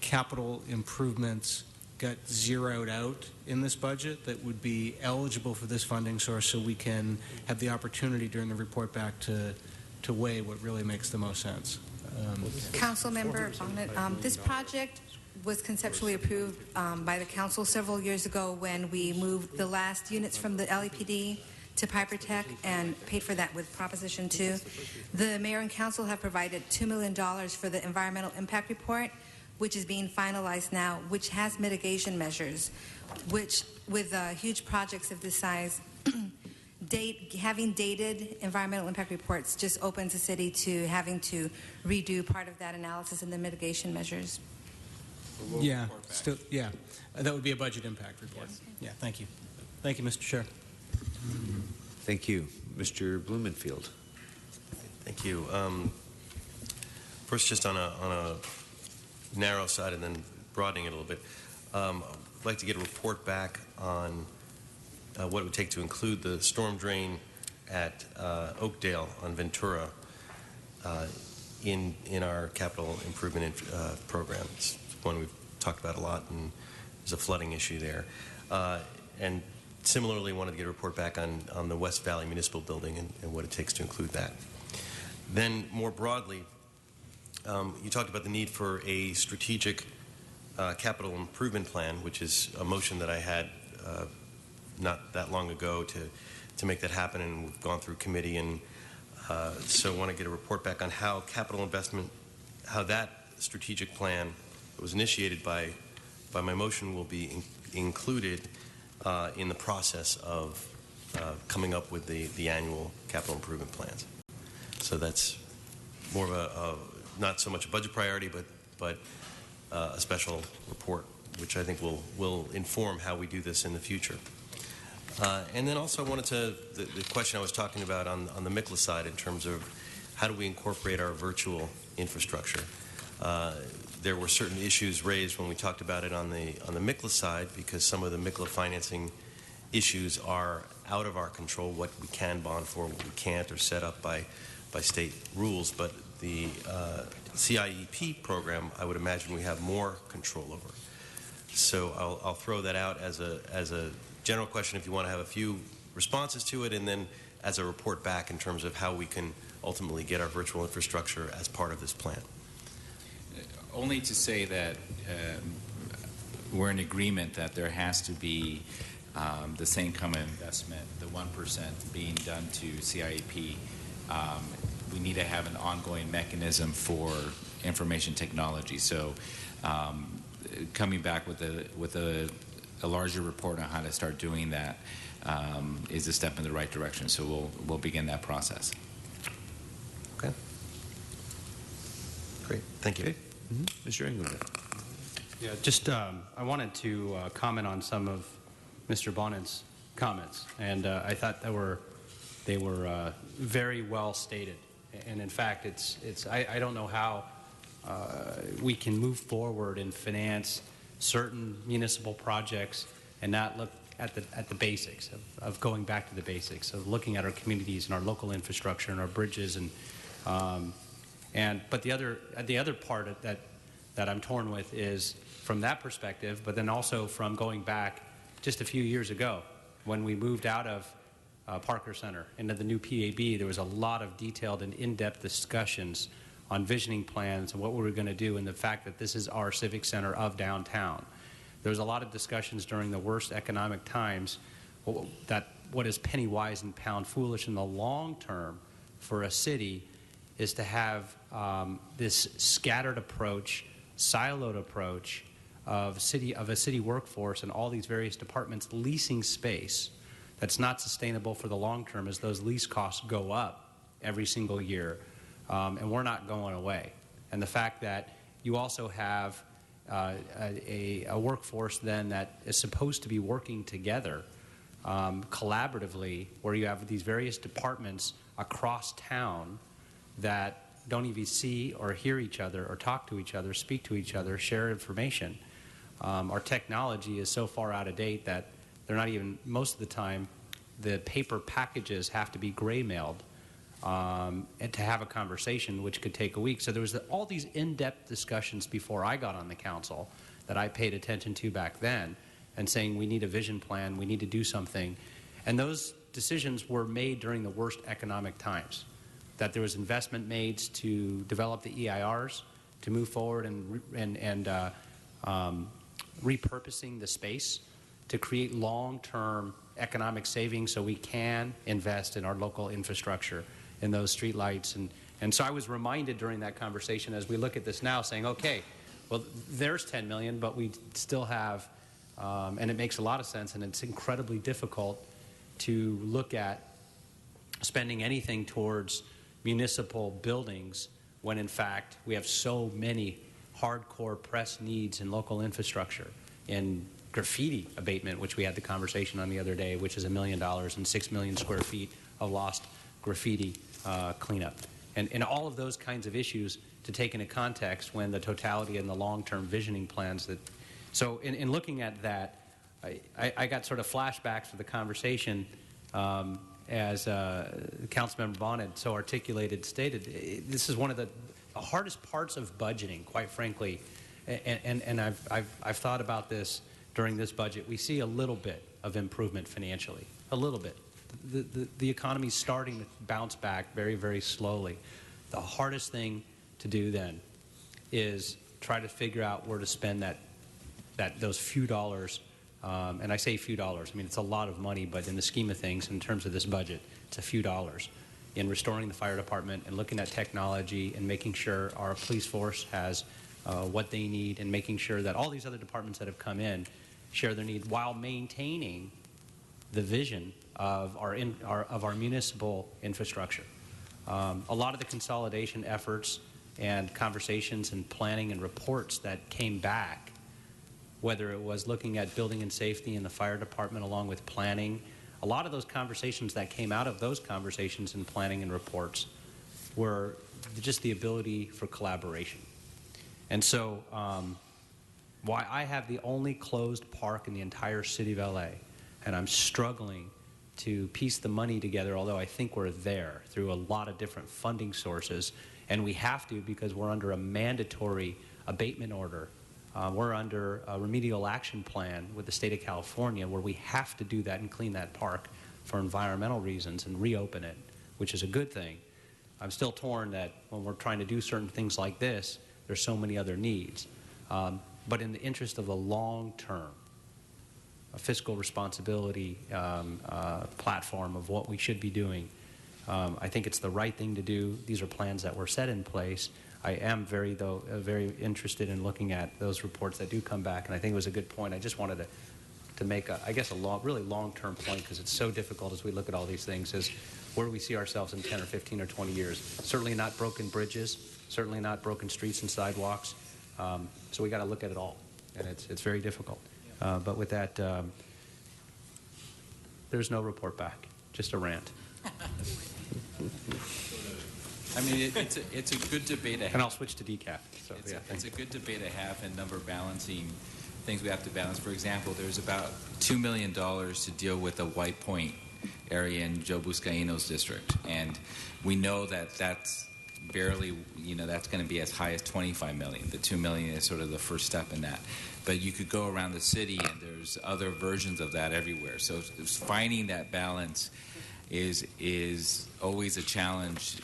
capital improvements got zeroed out in this budget that would be eligible for this funding source, so we can have the opportunity during the report back to weigh what really makes the most sense. Council member Bonnet, this project was conceptually approved by the council several years ago when we moved the last units from the LAPD to Piper Tech and paid for that with Proposition 2. The mayor and council have provided $2 million for the environmental impact report, which is being finalized now, which has mitigation measures, which with huge projects of this size, having dated environmental impact reports just opens the city to having to redo part of that analysis and the mitigation measures. Yeah, still, yeah, that would be a budget impact report. Yes. Yeah, thank you. Thank you, Mr. Chair. Thank you. Mr. Blumenfield. Thank you. First, just on a narrow side and then broadening it a little bit, I'd like to get a report back on what it would take to include the storm drain at Oakdale on Ventura in our capital improvement program. It's one we've talked about a lot, and there's a flooding issue there. And similarly, wanted to get a report back on the West Valley Municipal Building and what it takes to include that. Then, more broadly, you talked about the need for a strategic capital improvement plan, which is a motion that I had not that long ago to make that happen, and we've gone through committee, and so I want to get a report back on how capital investment, how that strategic plan that was initiated by my motion will be included in the process of coming up with the annual capital improvement plans. So that's more of a not so much a budget priority, but a special report, which I think will inform how we do this in the future. And then also I wanted to, the question I was talking about on the MICLA side in terms of how do we incorporate our virtual infrastructure. there were certain issues raised when we talked about it on the MICLA side, because some of the MICLA financing issues are out of our control, what we can bond for, what we can't, or set up by state rules. But the CIEP program, I would imagine we have more control over. So I'll throw that out as a general question if you want to have a few responses to it, and then as a report back in terms of how we can ultimately get our virtual infrastructure as part of this plan. Only to say that we're in agreement that there has to be the same kind of investment, the 1% being done to CIEP. We need to have an ongoing mechanism for information technology. So coming back with a larger report on how to start doing that is a step in the right direction. So we'll begin that process. Okay. Great. Thank you. Okay. Mr. Engelman. Yeah, just I wanted to comment on some of Mr. Bonnet's comments, and I thought they were very well stated. And in fact, I don't know how we can move forward and finance certain municipal projects and not look at the basics of going back to the basics of looking at our communities and our local infrastructure and our bridges but the other part of that I'm torn with is from that perspective, but then also from going back just a few years ago when we moved out of Parker Center into the new PAB. There was a lot of detailed and in-depth discussions on visioning plans and what we were going to do, and the fact that this is our civic center of downtown. There was a lot of discussions during the worst economic times that what is penny wise and pound foolish in the long term for a city is to have this scattered approach, siloed approach of a city workforce and all these various departments leasing space that's not sustainable for the long term as those lease costs go up every single year, and we're not going away. And the fact that you also have a workforce then that is supposed to be working together collaboratively, where you have these various departments across town that don't even see or hear each other or talk to each other, speak to each other, share information. Our technology is so far out of date that they're not even, most of the time, the paper packages have to be gray mailed and to have a conversation, which could take a week. So there was all these in-depth discussions before I got on the council that I paid attention to back then, and saying we need a vision plan, we need to do something. And those decisions were made during the worst economic times, that there was investment made to develop the EIRs, to move forward and repurposing the space to create long-term economic savings so we can invest in our local infrastructure, in those streetlights. And so I was reminded during that conversation as we look at this now saying, okay, well, there's $10 million, but we still have, and it makes a lot of sense, and it's incredibly difficult to look at spending anything towards municipal buildings when in fact we have so many hardcore press needs in local infrastructure, in graffiti abatement, which we had the conversation on the other day, which is $1 million and 6 million square feet of lost graffiti cleanup. And all of those kinds of issues to take into context when the totality and the long-term visioning plans that... So in looking at that, I got sort of flashbacks to the conversation as Councilmember Bonnet so articulated stated. This is one of the hardest parts of budgeting, quite frankly, and I've thought about this during this budget. We see a little bit of improvement financially, a little bit. The economy's starting to bounce back very, very slowly. The hardest thing to do then is try to figure out where to spend those few dollars. And I say few dollars. I mean, it's a lot of money, but in the scheme of things, in terms of this budget, it's a few dollars in restoring the fire department and looking at technology and making sure our police force has what they need, and making sure that all these other departments that have come in share their need while maintaining the vision of our municipal infrastructure. A lot of the consolidation efforts and conversations and planning and reports that came back, whether it was looking at building and safety in the fire department along with planning, a lot of those conversations that came out of those conversations and planning and reports were just the ability for collaboration. And so why I have the only closed park in the entire city of LA, and I'm struggling to piece the money together, although I think we're there through a lot of different funding sources, and we have to because we're under a mandatory abatement order. We're under a remedial action plan with the state of California where we have to do that and clean that park for environmental reasons and reopen it, which is a good thing. I'm still torn that when we're trying to do certain things like this, there's so many other needs. But in the interest of the long term, a fiscal responsibility platform of what we should be doing, I think it's the right thing to do. These are plans that were set in place. I am very interested in looking at those reports that do come back, and I think it was a good point. I just wanted to make, a really long-term point, because it's so difficult as we look at all these things, is where do we see ourselves in 10 or 15 or 20 years? Certainly not broken bridges, certainly not broken streets and sidewalks. So we got to look at it all, and it's very difficult. But with that, there's no report back, just a rant. I mean, it's a good debate to have. And I'll switch to decaf. So, It's a good debate to have, and number balancing things we have to balance. For example, there's about $2 million to deal with the White Point area in Joe Buscaino's district, and we know that that's barely, that's going to be as high as $25 million. The $2 million is sort of the first step in that. But you could go around the city, and there's other versions of that everywhere. So finding that balance is always a challenge,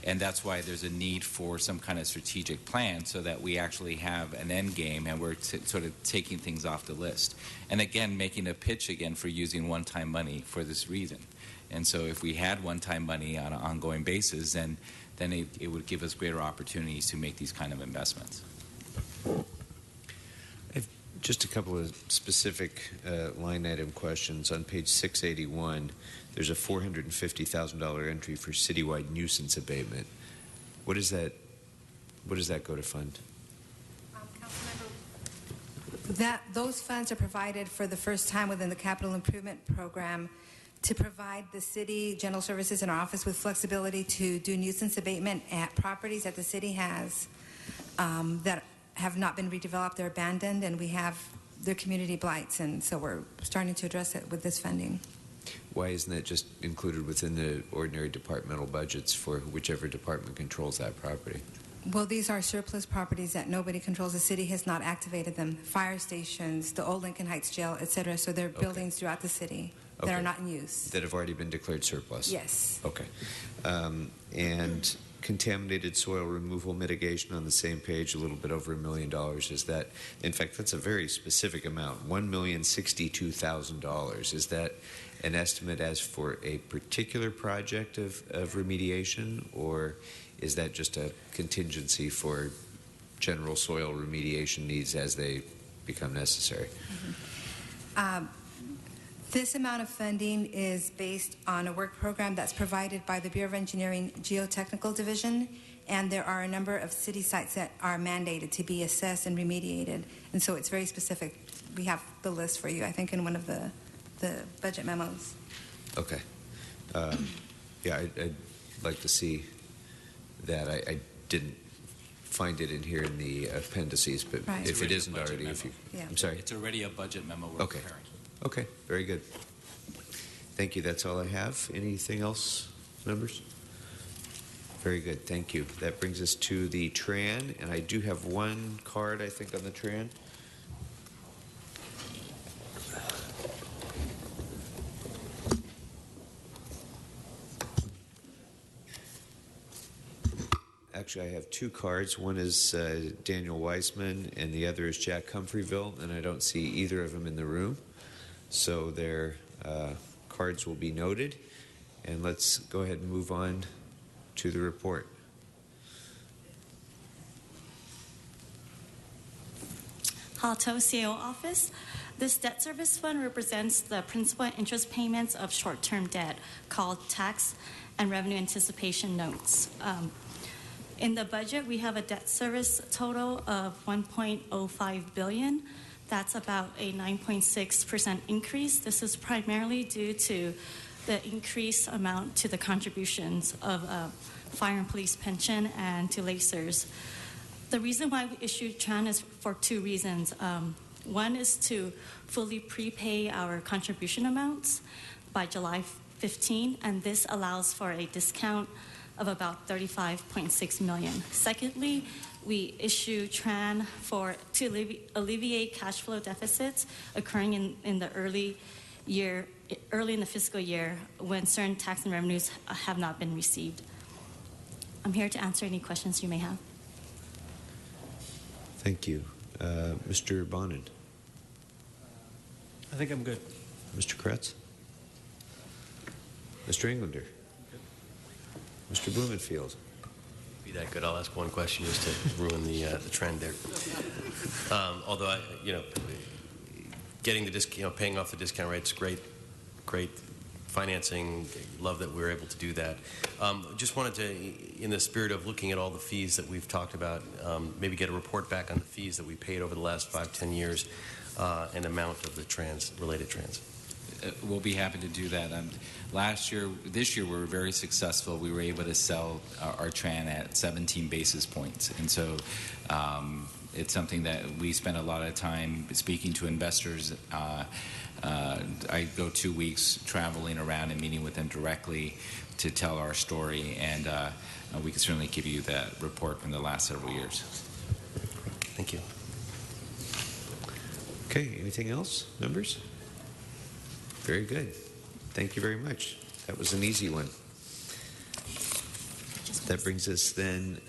and that's why there's a need for some kind of strategic plan so that we actually have an end game and we're sort of taking things off the list. And again, making a pitch again for using one-time money for this reason. And so if we had one-time money on an ongoing basis, then it would give us greater opportunities to make these kind of investments. Just a couple of specific line item questions. On page 681, there's a $450,000 entry for citywide nuisance abatement. What does that go to fund? Those funds are provided for the first time within the capital improvement program to provide the city, general services, and our office with flexibility to do nuisance abatement at properties that the city has that have not been redeveloped, they're abandoned, and we have their community blights, and so we're starting to address it with this funding. Why isn't that just included within the ordinary departmental budgets for whichever department controls that property? Well, these are surplus properties that nobody controls. The city has not activated them. Fire stations, the old Lincoln Heights Jail, etc. So they're buildings throughout the city that are not in use. That have already been declared surplus? Yes. Okay. And contaminated soil removal mitigation on the same page, a little bit over $1 million. Is that, in fact, that's a very specific amount, $1,062,000. Is that an estimate as for a particular project of remediation, or is that just a contingency for general soil remediation needs as they become necessary? This amount of funding is based on a work program that's provided by the Bureau of Engineering Geotechnical Division, and there are a number of city sites that are mandated to be assessed and remediated, and so it's very specific. We have the list for you, I think, in one of the budget memos. Okay. Yeah, I'd like to see that. I didn't find it in here in the appendices, but if it isn't already, I'm sorry. It's already a budget memo we're preparing. Okay, very good. Thank you. That's all I have. Anything else, members? Very good. Thank you. That brings us to the TRAN, and I do have one card, I think, on the TRAN. Actually, I have two cards. One is Daniel Weissman, and the other is Jack Humphreyville, and I don't see either of them in the room. So their cards will be noted, and let's go ahead and move on to the report. Halto CAO Office. This debt service fund represents the principal and interest payments of short-term debt called tax and revenue anticipation notes. In the budget, we have a debt service total of $1.05 billion. That's about a 9.6% increase. This is primarily due to the increased amount to the contributions of fire and police pension and to LACERS. The reason why we issued TRAN is for two reasons. One is to fully prepay our contribution amounts by July 15, and this allows for a discount of about $35.6 million. Secondly, we issue TRAN to alleviate cash flow deficits occurring in the early in the fiscal year when certain tax and revenues have not been received. I'm here to answer any questions you may have. Thank you. Mr. Bonin. I think I'm good. Mr. Kretz. Mr. Englander. Mr. Blumenfield. Be that good, I'll ask one question just to ruin the trend there. Although getting the paying off the discount rate's great financing. Love that we were able to do that. Just wanted to, in the spirit of looking at all the fees that we've talked about, maybe get a report back on the fees that we paid over the last 5-10 years, and amount of the related trans. We'll be happy to do that. This year we were very successful. We were able to sell our TRAN at 17 basis points. And so it's something that we spend a lot of time speaking to investors. I go 2 weeks traveling around and meeting with them directly to tell our story. And we can certainly give you that report from the last several years. Thank you. Okay, anything else, members? Very good. Thank you very much. That was an easy one. That brings us then,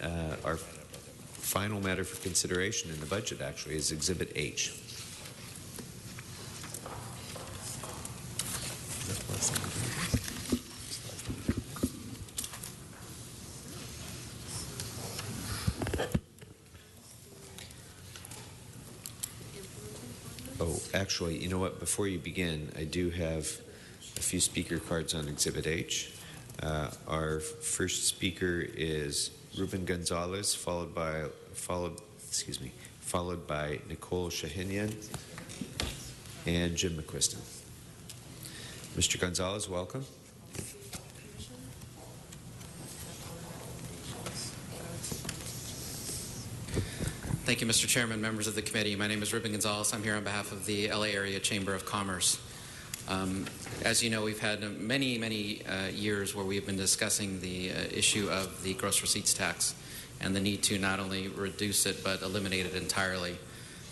our final matter for consideration in the budget actually is Exhibit H. Oh, actually, you know what? Before you begin, I do have a few speaker cards on Exhibit H. Our first speaker is Ruben Gonzalez, followed by Nicole Shahinian and Jim McQuiston. Mr. Gonzalez, welcome. Thank you, Mr. Chairman, members of the committee. My name is Ruben Gonzalez. I'm here on behalf of the LA Area Chamber of Commerce. As you know, we've had many years where we've been discussing the issue of the gross receipts tax and the need to not only reduce it but eliminate it entirely.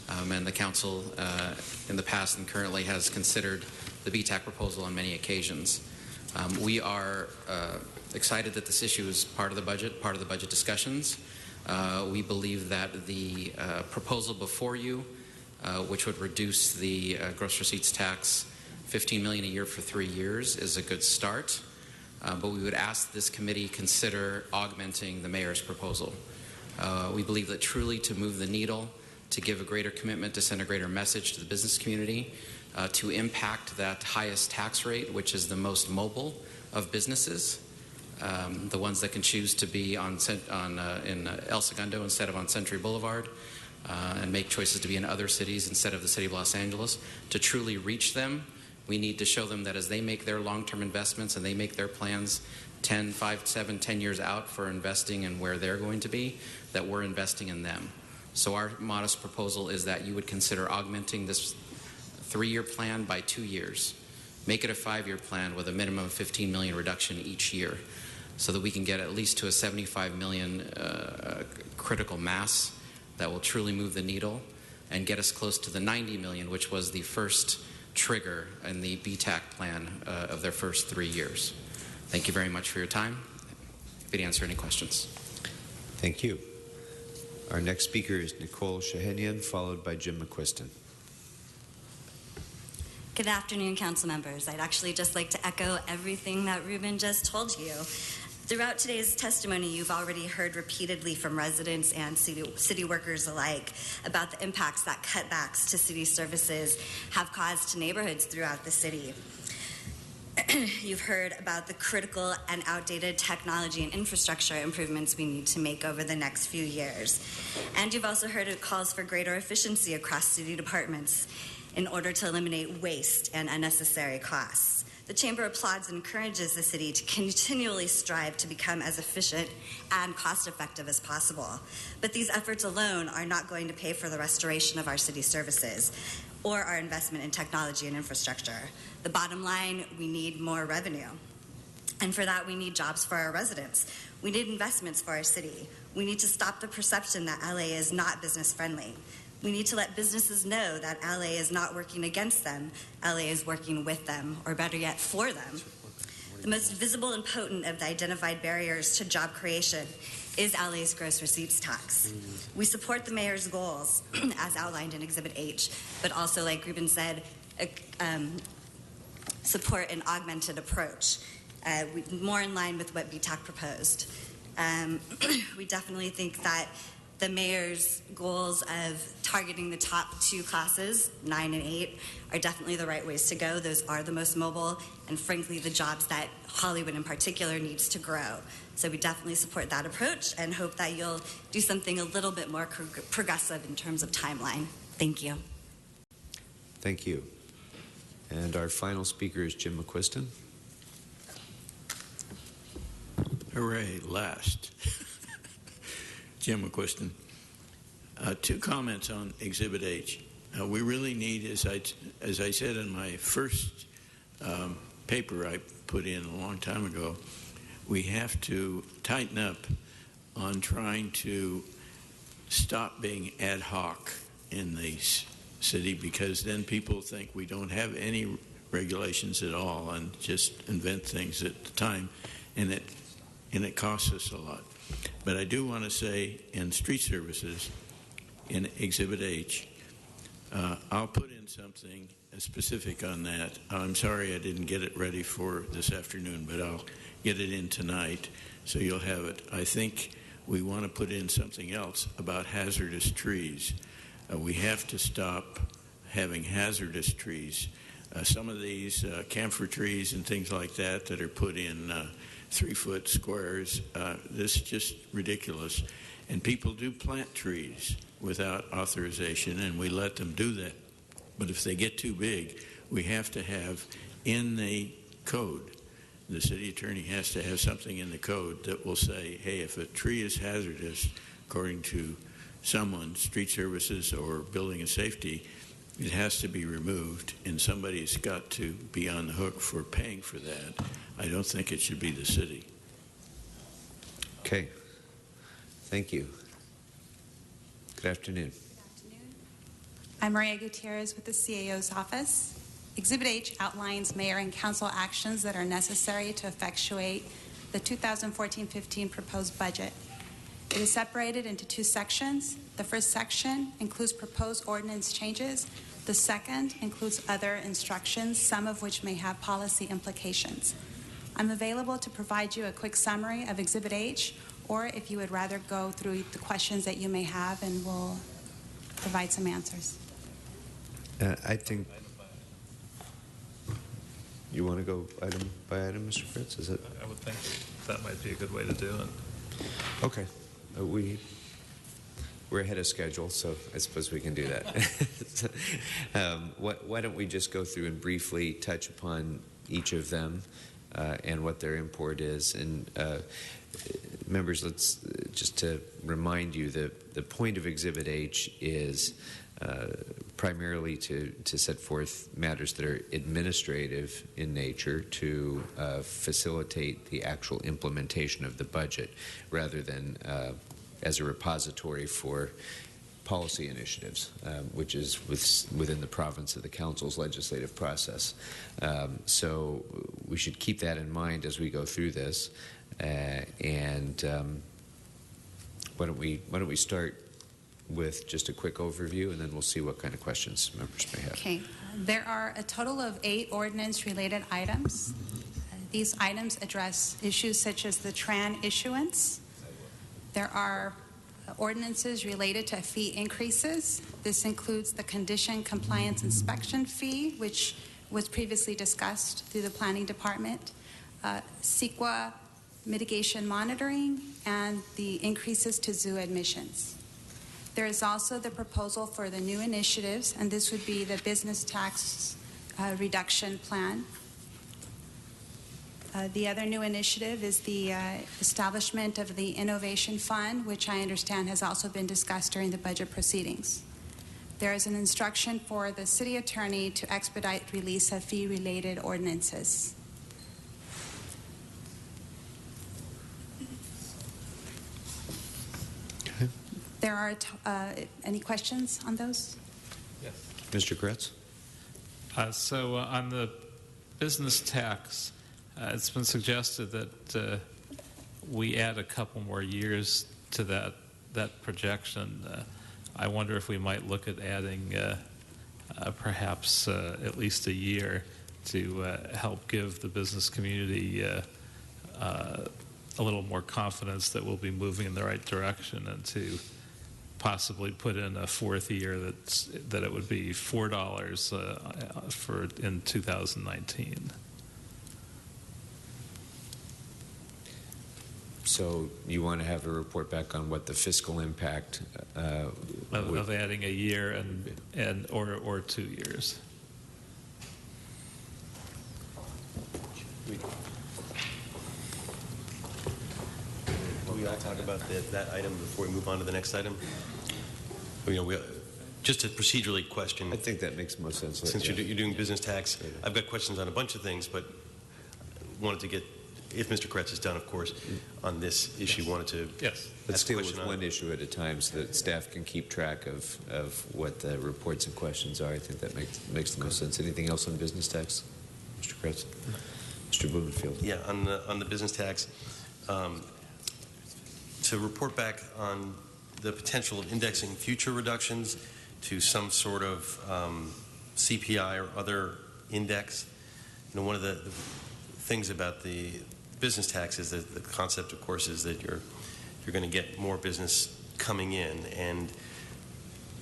And the Council in the past and currently has considered the BTAC proposal on many occasions. We are excited that this issue is part of the budget discussions. We believe that the proposal before you, which would reduce the gross receipts tax $15 million a year for 3 years, is a good start. But we would ask this committee consider augmenting the mayor's proposal. We believe that truly to move the needle, to give a greater commitment, to send a greater message to the business community, to impact that highest tax rate, which is the most mobile of businesses, the ones that can choose to be in El Segundo instead of on Century Boulevard, and make choices to be in other cities instead of the city of Los Angeles. To truly reach them, we need to show them that as they make their long-term investments and they make their plans 10, 5, 7, 10 years out for investing and where they're going to be, that we're investing in them. So our modest proposal is that you would consider augmenting this 3-year plan by 2 years. Make it a 5-year plan with a minimum of $15 million reduction each year, so that we can get at least to a $75 million critical mass that will truly move the needle and get us close to the $90 million, which was the first trigger in the BTAC plan of their first 3 years. Thank you very much for your time. Happy to answer any questions. Thank you. Our next speaker is Nicole Shahinian, followed by Jim McQuiston. Good afternoon, council members. I'd actually just like to echo everything that Ruben just told you. Throughout today's testimony, you've already heard repeatedly from residents and city workers alike about the impacts that cutbacks to city services have caused to neighborhoods throughout the city. You've heard about the critical and outdated technology and infrastructure improvements we need to make over the next few years. And you've also heard it calls for greater efficiency across city departments in order to eliminate waste and unnecessary costs. The Chamber applauds and encourages the city to continually strive to become as efficient and cost-effective as possible. But these efforts alone are not going to pay for the restoration of our city services or our investment in technology and infrastructure. The bottom line, we need more revenue. And for that, we need jobs for our residents. We need investments for our city. We need to stop the perception that LA is not business-friendly. We need to let businesses know that LA is not working against them. LA is working with them, or better yet, for them. The most visible and potent of the identified barriers to job creation is LA's gross receipts tax. We support the mayor's goals, as outlined in Exhibit H, but also, like Ruben said, support an augmented approach, more in line with what BTAC proposed. We definitely think that the mayor's goals of targeting the top two classes, 9 and 8, are definitely the right ways to go. Those are the most mobile and, frankly, the jobs that Hollywood in particular needs to grow. So we definitely support that approach and hope that you'll do something a little bit more progressive in terms of timeline. Thank you. Thank you. And our final speaker is Jim McQuiston. Hooray, last. Jim McQuiston. Two comments on Exhibit H. We really need, as I said in my first paper I put in a long time ago, we have to tighten up on trying to stop being ad hoc in the city, because then people think we don't have any regulations at all and just invent things at the time, and it costs us a lot. But I do want to say in street services, in Exhibit H, I'll put in something specific on that. I'm sorry I didn't get it ready for this afternoon, but I'll get it in tonight so you'll have it. I think we want to put in something else about hazardous trees. We have to stop having hazardous trees. Some of these camphor trees and things like that that are put in 3-foot squares, this is just ridiculous. And people do plant trees without authorization, and we let them do that. But if they get too big, we have to have in the code, the city attorney has to have something in the code that will say, hey, if a tree is hazardous, according to someone, street services or building and safety, it has to be removed, and somebody's got to be on the hook for paying for that. I don't think it should be the city. Okay. Thank you. Good afternoon. I'm Maria Gutierrez with the CAO's office. Exhibit H outlines mayor and council actions that are necessary to effectuate the 2014-15 proposed budget. It is separated into two sections. The first section includes proposed ordinance changes. The second includes other instructions, some of which may have policy implications. I'm available to provide you a quick summary of Exhibit H, or if you would rather go through the questions that you may have, and we'll provide some answers. I think you want to go item by item, Mr. Fritz? Is it? I would think that might be a good way to do it. Okay. We're ahead of schedule, so I suppose we can do that. Why don't we just go through and briefly touch upon each of them and what their import is. And members, let's just to remind you that the point of Exhibit H is primarily to set forth matters that are administrative in nature to facilitate the implementation implementation of the budget rather than as a repository for policy initiatives, which is within the province of the council's legislative process. So we should keep that in mind as we go through this. And why don't we start with just a quick overview, and then we'll see what kind of questions members may have. Okay. There are a total of 8 ordinance-related items. These items address issues such as the TRAN issuance. There are ordinances related to fee increases. This includes the condition compliance inspection fee, which was previously discussed through the planning department, CEQA mitigation monitoring, and the increases to zoo admissions. There is also the proposal for the new initiatives, and this would be the business tax reduction plan. The other new initiative is the establishment of the Innovation Fund, which I understand has also been discussed during the budget proceedings. There is an instruction for the city attorney to expedite release of fee-related ordinances. There are any questions on those? Yes. Mr. Kretz? So on the business tax, it's been suggested that we add a couple more years to that projection. I wonder if we might look at adding perhaps at least a year to help give the business community a little more confidence that we'll be moving in the right direction, and to possibly put in a fourth year that it would be $4 for in 2019. So you want to have a report back on what the fiscal impact of adding a year or 2 years. Will we all talk about that item before we move on to the next item? Just a procedurally question. I think that makes most sense. Since you're doing business tax, I've got questions on a bunch of things, but wanted to get, if Mr. Kretz is done, of course, on this issue, wanted to Let's deal with one issue at a time so that staff can keep track of what the reports and questions are. I think that makes the most sense. Anything else on business tax, Mr. Kretz? Mr. Blumenfield. Yeah, on the business tax, to report back on the potential of indexing future reductions to some sort of CPI or other index. One of the things about the business tax is that the concept, of course, is that you're going to get more business coming in, and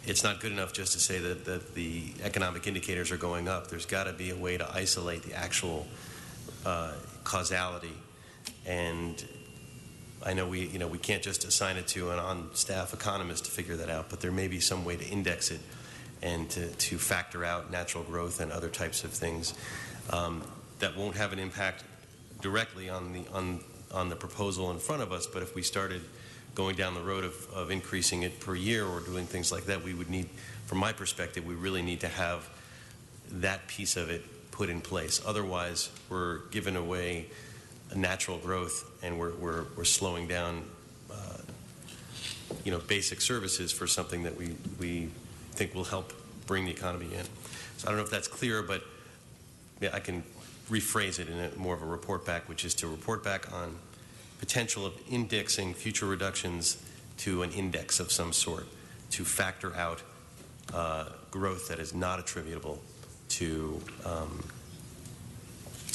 it's not good enough just to say that the economic indicators are going up. There's got to be a way to isolate the actual causality, and I know we can't just assign it to an on-staff economist to figure that out, but there may be some way to index it and to factor out natural growth and other types of things that won't have an impact directly on the proposal in front of us. But if we started going down the road of increasing it per year or doing things like that, we would need, from my perspective, we really need to have that piece of it put in place. Otherwise, we're giving away natural growth, and we're slowing down basic services for something that we think will help bring the economy in. So I don't know if that's clear, but yeah, I can rephrase it in more of a report back, which is to report back on potential of indexing future reductions to an index of some sort to factor out growth that is not attributable to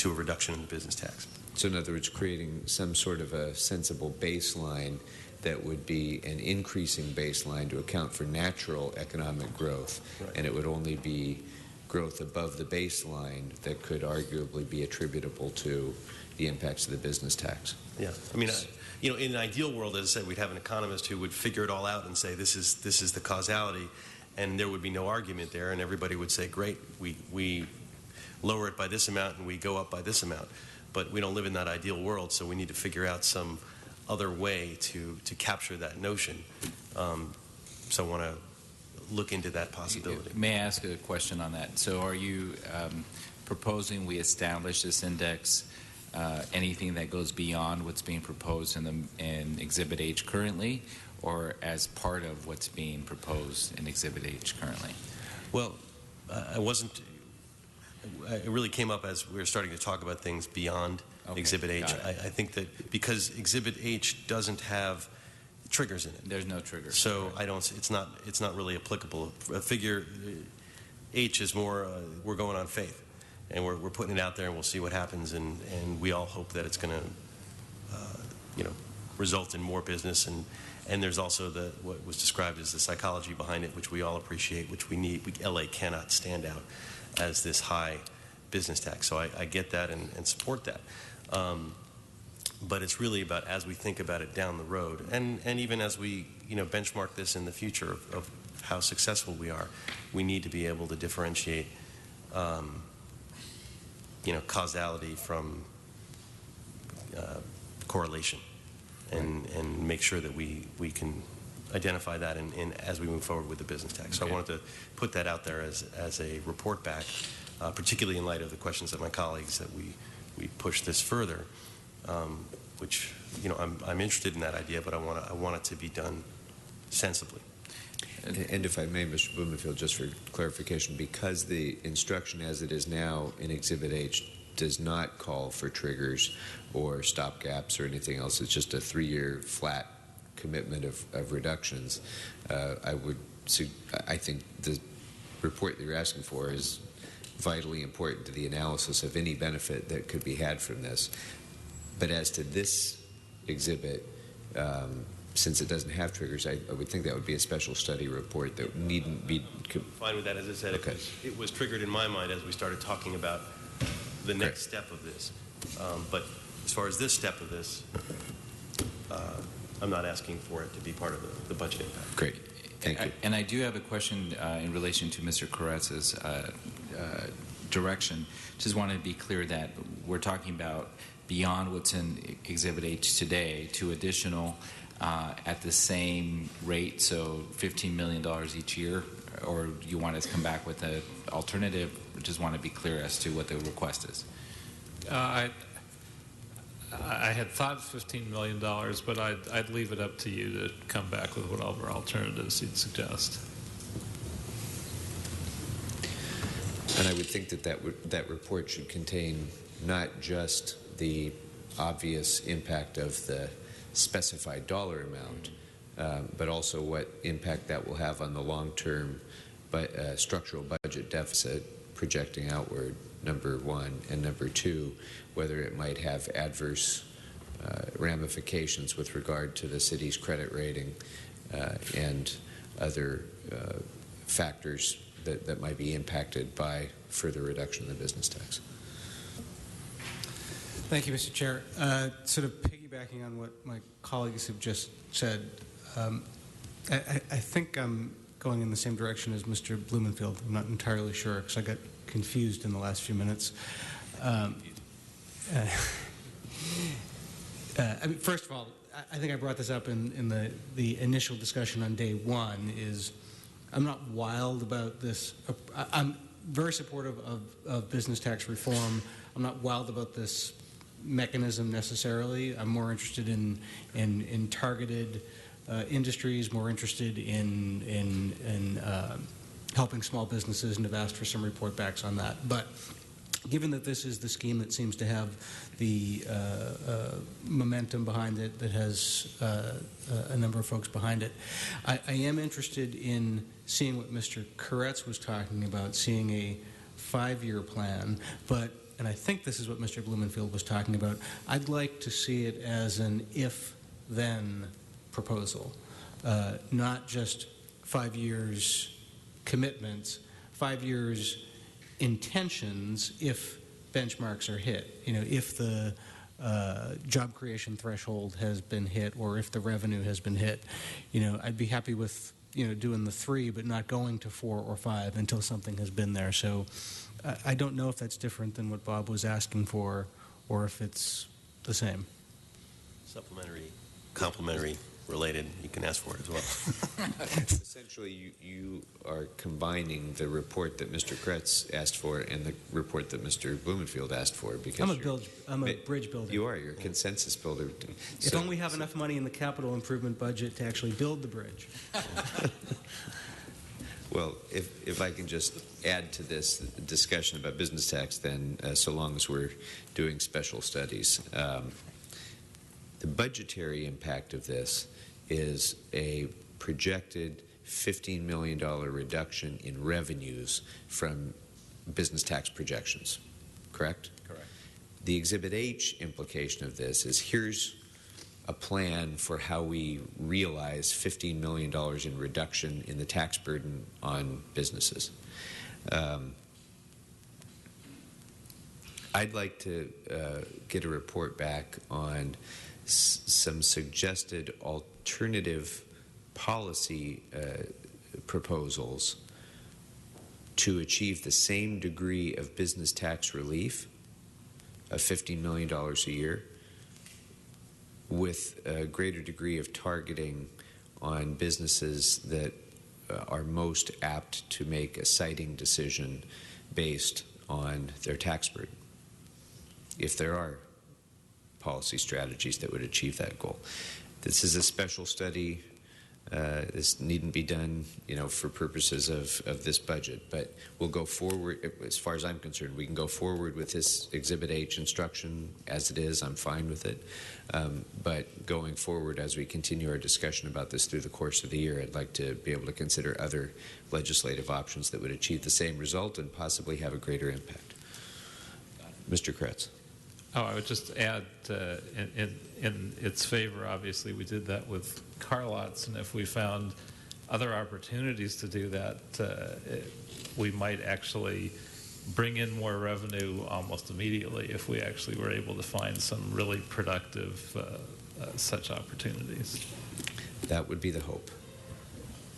a reduction in the business tax. So in other words, creating some sort of a sensible baseline that would be an increasing baseline to account for natural economic growth, right. And it would only be growth above the baseline that could arguably be attributable to the impacts of the business tax. Yeah, I mean, in an ideal world, as I said, we'd have an economist who would figure it all out and say this is the causality, and there would be no argument there, and everybody would say, great, we lower it by this amount and we go up by this amount. But we don't live in that ideal world, so we need to figure out some other way to capture that notion. So I want to look into that possibility. May I ask a question on that? So are you proposing we establish this index, anything that goes beyond what's being proposed in Exhibit H currently, or as part of what's being proposed in Exhibit H currently? Well, it really came up as we were starting to talk about things beyond Exhibit H. I think that because Exhibit H doesn't have triggers in it. There's no triggers. So right. It's not really applicable. Figure H is more we're going on faith, and we're putting it out there, and we'll see what happens, and we all hope that it's going to result in more business, and there's also what was described as the psychology behind it, which we all appreciate, which we need. LA cannot stand out as this high business tax. So I get that and support that. But it's really about, as we think about it down the road, and even as we benchmark this in the future of how successful we are, we need to be able to differentiate causality from correlation and make sure that we can identify that as we move forward with the business tax. So I wanted to put that out there as a report back, particularly in light of the questions of my colleagues, that we push this further, which, you know, I'm interested in that idea, but I want it to be done sensibly. And if I may, Mr. Blumenfield, just for clarification, because the instruction as it is now in Exhibit H does not call for triggers or stopgaps or anything else, it's just a 3-year flat commitment of reductions, I think the report that you're asking for is vitally important to the analysis of any benefit that could be had from this. But as to this exhibit, since it doesn't have triggers, I would think that would be a special study report that needn't be... Fine with that. As I said, okay. It was triggered in my mind as we started talking about the next step of this. But as far as this step of this, I'm not asking for it to be part of the budget impact. Great. Thank you. And I do have a question in relation to Mr. Koretz's direction. Just want to be clear that we're talking about beyond what's in Exhibit H today to additional at the same rate, so $15 million each year, or you want us to come back with an alternative? Just want to be clear as to what the request is. I had thought $15 million, but I'd leave it up to you to come back with whatever alternatives you'd suggest. And I would think that report should contain not just the obvious impact of the specified dollar amount, but also what impact that will have on the long-term structural budget deficit projecting outward, number one, and number two, whether it might have adverse ramifications with regard to the city's credit rating and other factors that might be impacted by further reduction in the business tax. Thank you, Mr. Chair. Sort of piggybacking on what my colleagues have just said, I think I'm going in the same direction as Mr. Blumenfield. I'm not entirely sure because I got confused in the last few minutes. I mean, first of all, I think I brought this up in the initial discussion on day one, is I'm not wild about this. I'm very supportive of business tax reform. I'm not wild about this mechanism necessarily. I'm more interested in targeted industries, more interested in helping small businesses, and have asked for some report backs on that. But given that this is the scheme that seems to have the momentum behind it, that has a number of folks behind it, I am interested in seeing what Mr. Koretz was talking about, seeing a 5-year plan, and I think this is what Mr. Blumenfield was talking about, I'd like to see it as an if-then proposal, not just 5 years commitments, 5 years intentions if benchmarks are hit. You know, if the job creation threshold has been hit, or if the revenue has been hit. You know, I'd be happy with, you know, doing the 3 but not going to 4 or 5 until something has been there. So I don't know if that's different than what Bob was asking for, or if it's the same. Supplementary, complementary, related, you can ask for it as well. Essentially, you are combining the report that Mr. Koretz asked for and the report that Mr. Blumenfield asked for. Because I'm a bridge builder. You are. You're a consensus builder. If only we have enough money in the capital improvement budget to actually build the bridge. Well, if I can just add to this discussion about business tax, then so long as we're doing special studies, the budgetary impact of this is a projected $15 million reduction in revenues from business tax projections, correct? Correct. The Exhibit H implication of this is here's a plan for how we realize $15 million in reduction in the tax burden on businesses. I'd like to get a report back on some suggested alternative policy proposals to achieve the same degree of business tax relief of $15 million a year with a greater degree of targeting on businesses that are most apt to make a siting decision based on their tax burden, if there are policy strategies that would achieve that goal. This is a special study. This needn't be done, for purposes of this budget, but we'll go forward. As far as I'm concerned, we can go forward with this Exhibit H instruction as it is. I'm fine with it. But going forward, as we continue our discussion about this through the course of the year, I'd like to be able to consider other legislative options that would achieve the same result and possibly have a greater impact. Mr. Kretz. Oh, I would just add, in its favor, obviously, we did that with car lots, and if we found other opportunities to do that, we might actually bring in more revenue almost immediately if we actually were able to find some really productive such opportunities. That would be the hope.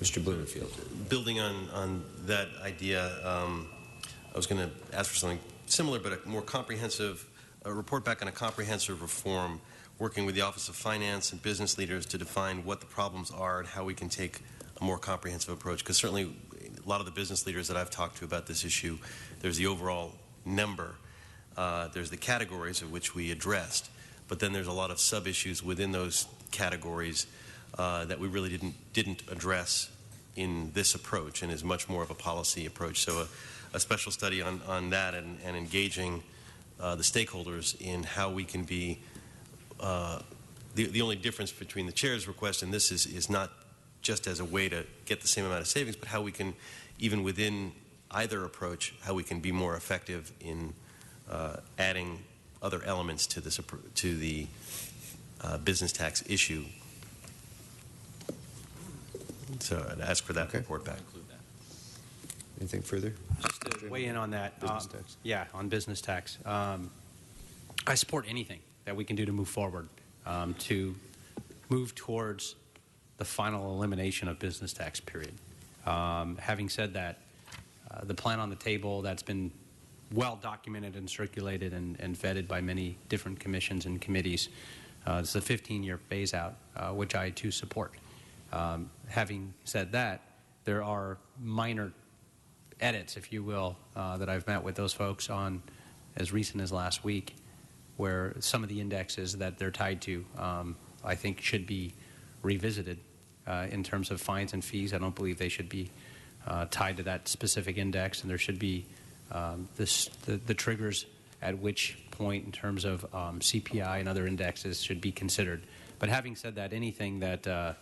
Mr. Blumenfield. Building on that idea, I was going to ask for something similar, but a more comprehensive report back on a comprehensive reform, working with the Office of Finance and business leaders to define what the problems are and how we can take a more comprehensive approach. Because certainly a lot of the business leaders that I've talked to about this issue, there's the overall number, there's the categories of which we addressed, but then there's a lot of sub-issues within those categories that we really didn't address in this approach, and is much more of a policy approach. So a special study on that and engaging the stakeholders in how we can be, the only difference between the chair's request and this is not just as a way to get the same amount of savings, but how we can, even within either approach, how we can be more effective in adding other elements to this to the business tax issue. So I'd ask for that report back. Anything further? Just to weigh in on that. Business tax. Yeah, on business tax. I support anything that we can do to move forward, to move towards the final elimination of business tax, period. Having said that, the plan on the table that's been well documented and circulated and vetted by many different commissions and committees, it's a 15-year phase-out, which I too support. Having said that, there are minor edits, if you will, that I've met with those folks on as recent as last week, where some of the indexes that they're tied to, I think, should be revisited in terms of fines and fees. I don't believe they should be tied to that specific index, and there should be the triggers at which point in terms of CPI and other indexes should be considered. But having said that, anything that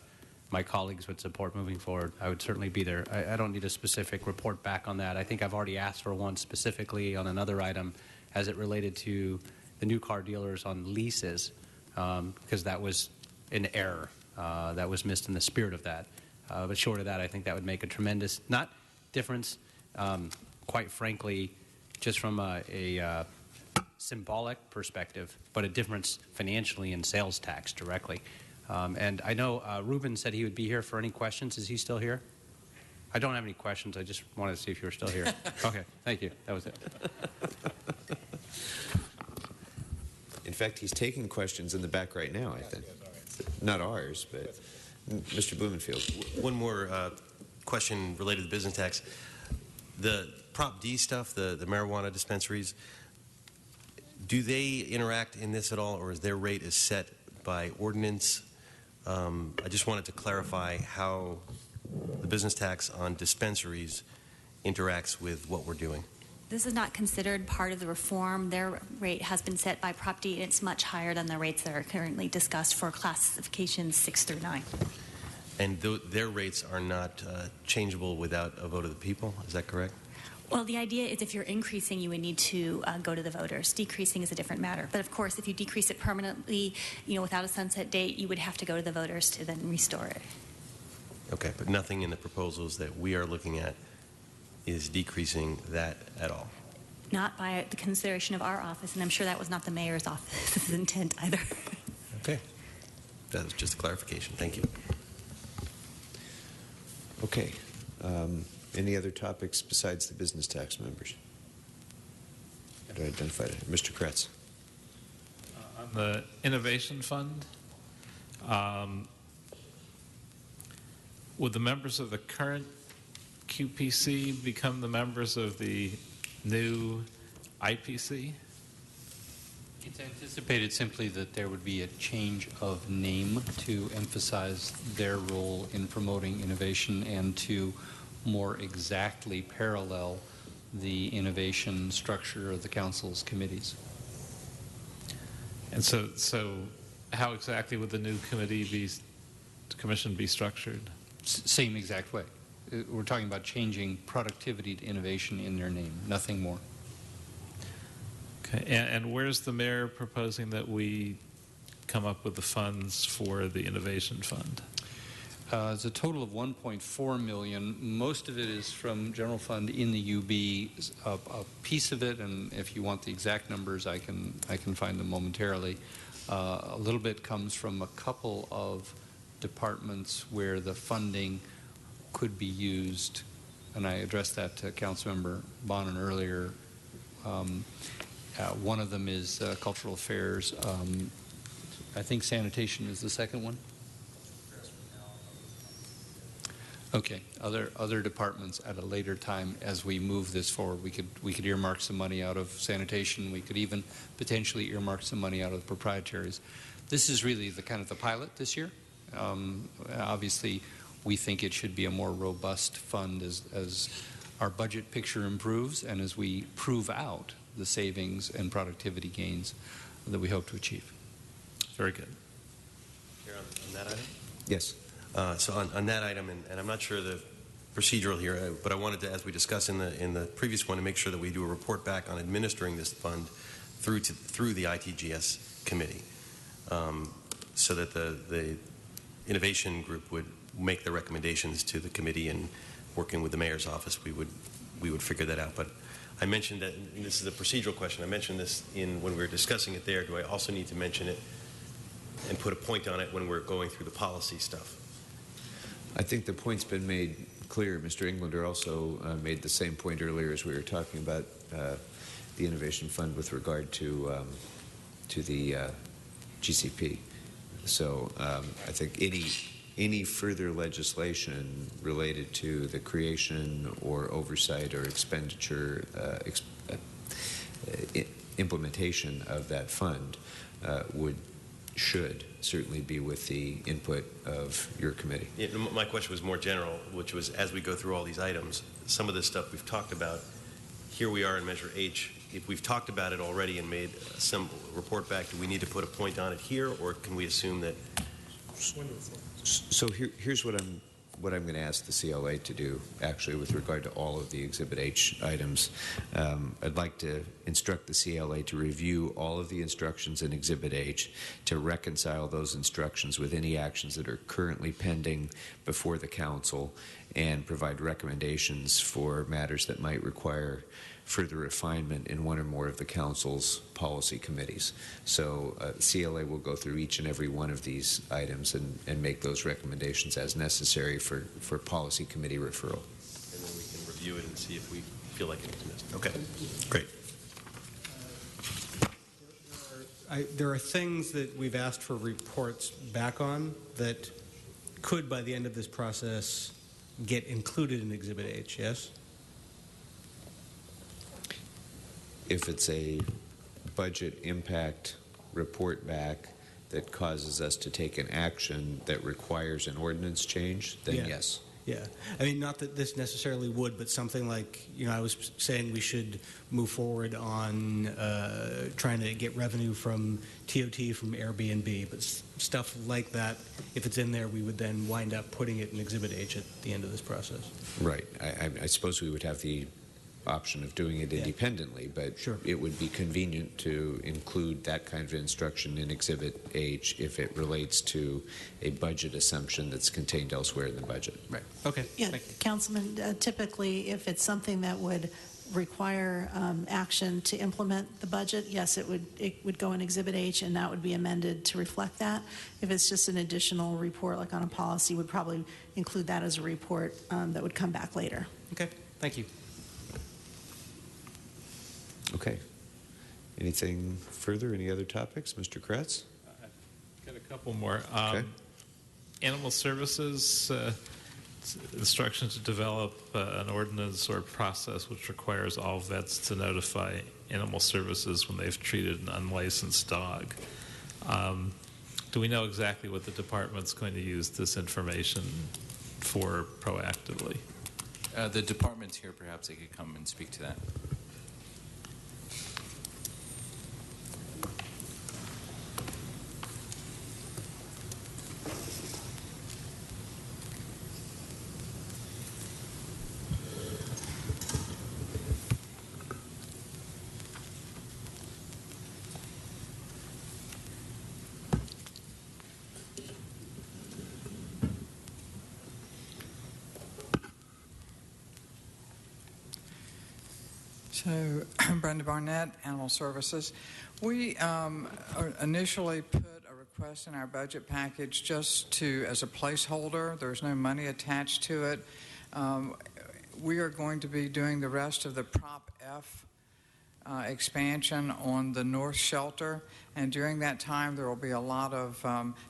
my colleagues would support moving forward, I would certainly be there. I don't need a specific report back on that. I think I've already asked for one specifically on another item as it related to the new car dealers on leases, because that was an error that was missed in the spirit of that. But short of that, I think that would make a tremendous, not difference, quite frankly, just from a symbolic perspective, but a difference financially in sales tax directly. And I know Ruben said he would be here for any questions. Is he still here? I don't have any questions. I just wanted to see if you were still here. Okay, thank you. That was it. In fact, he's taking questions in the back right now, I think. Not ours, but Mr. Blumenfield. One more question related to business tax. The Prop D stuff, the marijuana dispensaries, do they interact in this at all, or is their rate is set by ordinance? I just wanted to clarify how the business tax on dispensaries interacts with what we're doing. This is not considered part of the reform. Their rate has been set by Prop D, and it's much higher than the rates that are currently discussed for classifications 6 through 9. And their rates are not changeable without a vote of the people, is that correct? Well, the idea is if you're increasing, you would need to go to the voters. Decreasing is a different matter. But of course, if you decrease it permanently, without a sunset date, you would have to go to the voters to then restore it. Okay, but nothing in the proposals that we are looking at is decreasing that at all? Not by the consideration of our office, and I'm sure that was not the mayor's office's intent either. Okay. That was just a clarification. Thank you. Okay. Any other topics besides the business tax, members? Do I identify it? Mr. Kretz. On the Innovation Fund, Would the members of the current QPC become the members of the new IPC? It's anticipated simply that there would be a change of name to emphasize their role in promoting innovation and to more exactly parallel the innovation structure of the Council's committees. And so how exactly would the new commission be structured? Same exact way. We're talking about changing productivity to innovation in their name, nothing more. Okay, and where's the mayor proposing that we come up with the funds for the innovation fund? It's a total of $1.4 million. Most of it is from general fund in the UB. A piece of it, and if you want the exact numbers, I can find them momentarily. A little bit comes from a couple of departments where the funding could be used, and I addressed that to Councilmember Bonin earlier. One of them is cultural affairs. I think sanitation is the second one. Okay. Other departments at a later time, as we move this forward, we could earmark some money out of sanitation. We could even potentially earmark some money out of the proprietaries. This is really the kind of the pilot this year. Obviously, we think it should be a more robust fund as our budget picture improves and as we prove out the savings and productivity gains that we hope to achieve. Very good. Here on that item? Yes. So on that item, and I'm not sure the procedural here, but I wanted to, as we discussed in the previous one, to make sure that we do a report back on administering this fund through the ITGS committee, so that the innovation group would make the recommendations to the committee, and working with the mayor's office, we would figure that out. But I mentioned that, and this is a procedural question, I mentioned this when we were discussing it there. Do I also need to mention it and put a point on it when we're going through the policy stuff? I think the point's been made clear. Mr. Englander also made the same point earlier as we were talking about the Innovation Fund with regard to the GCP. So I think any further legislation related to the creation or oversight or expenditure implementation of that fund should certainly be with the input of your committee. Yeah, my question was more general, which was, as we go through all these items, some of this stuff we've talked about, here we are in Measure H. If we've talked about it already and made some report back, do we need to put a point on it here, or can we assume that? So here's what I'm going to ask the CLA to do, actually, with regard to all of the Exhibit H items. I'd like to instruct the CLA to review all of the instructions in Exhibit H, to reconcile those instructions with any actions that are currently pending before the Council, and provide recommendations for matters that might require further refinement in one or more of the Council's policy committees. So CLA will go through each and every one of these items and make those recommendations as necessary for policy committee referral. And then we can review it and see if we feel like it's missed. Okay, great. There are things that we've asked for reports back on that could, by the end of this process, get included in Exhibit H, yes? If it's a budget impact report back that causes us to take an action that requires an ordinance change, then yes. Yeah. I mean, not that this necessarily would, but something like, I was saying we should move forward on trying to get revenue from TOT, from Airbnb, but stuff like that, if it's in there, we would then wind up putting it in Exhibit H at the end of this process. Right. I suppose we would have the option of doing it independently, but it would be convenient to include that kind of instruction in Exhibit H if it relates to a budget assumption that's contained elsewhere in the budget. Right. Okay. Yeah, Councilman, typically if it's something that would require action to implement the budget, yes, it would go in Exhibit H, and that would be amended to reflect that. If it's just an additional report, like on a policy, would probably include that as a report that would come back later. Okay. Thank you. Okay. Anything further? Any other topics? Mr. Kretz? I've got a couple more. Okay. Animal Services, instruction to develop an ordinance or process which requires all vets to notify Animal Services when they've treated an unlicensed dog. Do we know exactly what the department's going to use this information for proactively? The department's here. Perhaps they could come and speak to that. So, Brenda Barnett, Animal Services. We initially put a request in our budget package just as a placeholder. There's no money attached to it. We are going to be doing the rest of the Prop F expansion on the North Shelter, and during that time there will be a lot of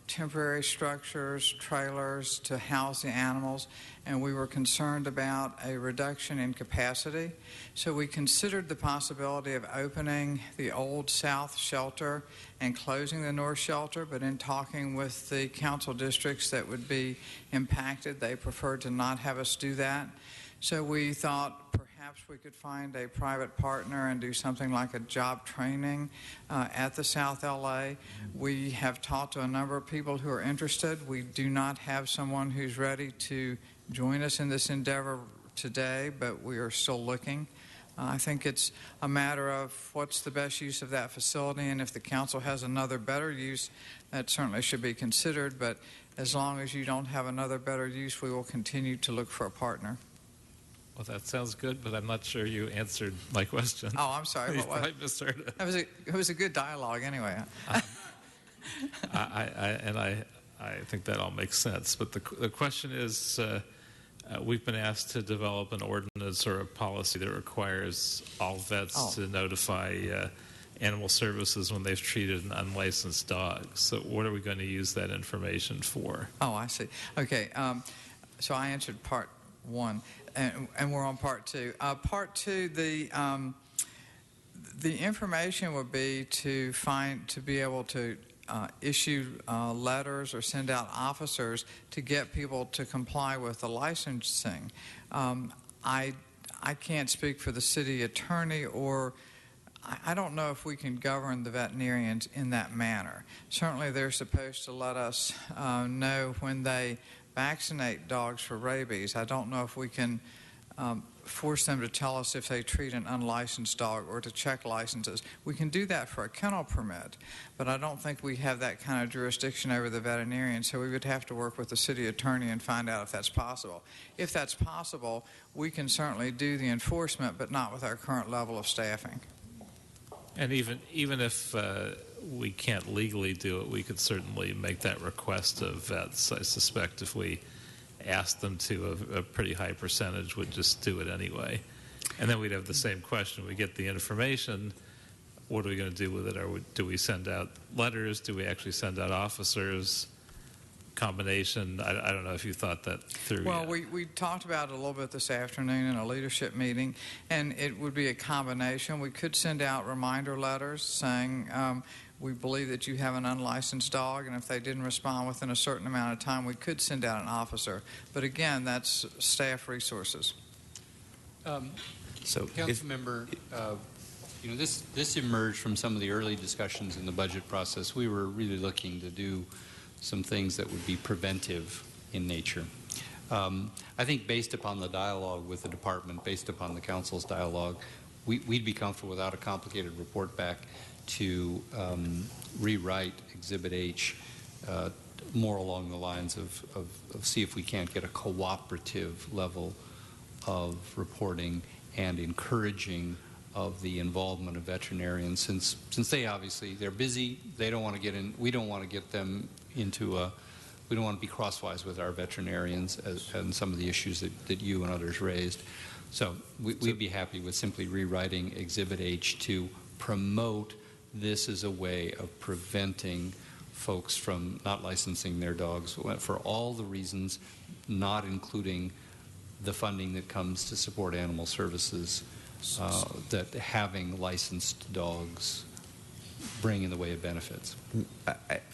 temporary structures, trailers to house the animals, and we were concerned about a reduction in capacity. So we considered the possibility of opening the old South Shelter and closing the North Shelter, but in talking with the council districts that would be impacted, they preferred to not have us do that. So we thought perhaps we could find a private partner and do something like a job training at the South LA. We have talked to a number of people who are interested. We do not have someone who's ready to join us in this endeavor today, but we are still looking. I think it's a matter of what's the best use of that facility, and if the council has another better use, that certainly should be considered. But as long as you don't have another better use, we will continue to look for a partner. Well, that sounds good, but I'm not sure you answered my question. Oh, I'm sorry. I misheard it. It was a good dialogue anyway. I think that all makes sense. But the question is, we've been asked to develop an ordinance or a policy that requires all vets to notify Animal Services when they've treated an unlicensed dog. So what are we going to use that information for? Oh, I see. Okay. So I answered part one. And we're on part two. Part two, the information would be to be able to issue letters or send out officers to get people to comply with the licensing. I can't speak for the city attorney, or I don't know if we can govern the veterinarians in that manner. Certainly they're supposed to let us know when they vaccinate dogs for rabies. I don't know if we can force them to tell us if they treat an unlicensed dog or to check licenses. We can do that for a kennel permit, but I don't think we have that kind of jurisdiction over the veterinarian, so we would have to work with the city attorney and find out if that's possible. If that's possible, we can certainly do the enforcement, but not with our current level of staffing. And even if we can't legally do it, we could certainly make that request of vets. I suspect if we asked them to, a pretty high percentage would just do it anyway. And then we'd have the same question. We get the information, what are we going to do with it? Do we send out letters? Do we actually send out officers? Combination? I don't know if you thought that through Well, yet. we talked about it a little bit this afternoon in a leadership meeting, and it would be a combination. We could send out reminder letters saying we believe that you have an unlicensed dog, and if they didn't respond within a certain amount of time, we could send out an officer. But again, that's staff resources. Councilmember, this emerged from some of the early discussions in the budget process. We were really looking to do some things that would be preventive in nature. I think based upon the dialogue with the department, based upon the council's dialogue, we'd be comfortable without a complicated report back to rewrite Exhibit H more along the lines of see if we can't get a cooperative level of reporting and encouraging of the involvement of veterinarians, since they're busy, they don't want to get in, we don't want to get them into we don't want to be crosswise with our veterinarians and some of the issues that you and others raised. So we'd be happy with simply rewriting Exhibit H to promote this as a way of preventing folks from not licensing their dogs for all the reasons, not including the funding that comes to support animal services that having licensed dogs bring in the way of benefits.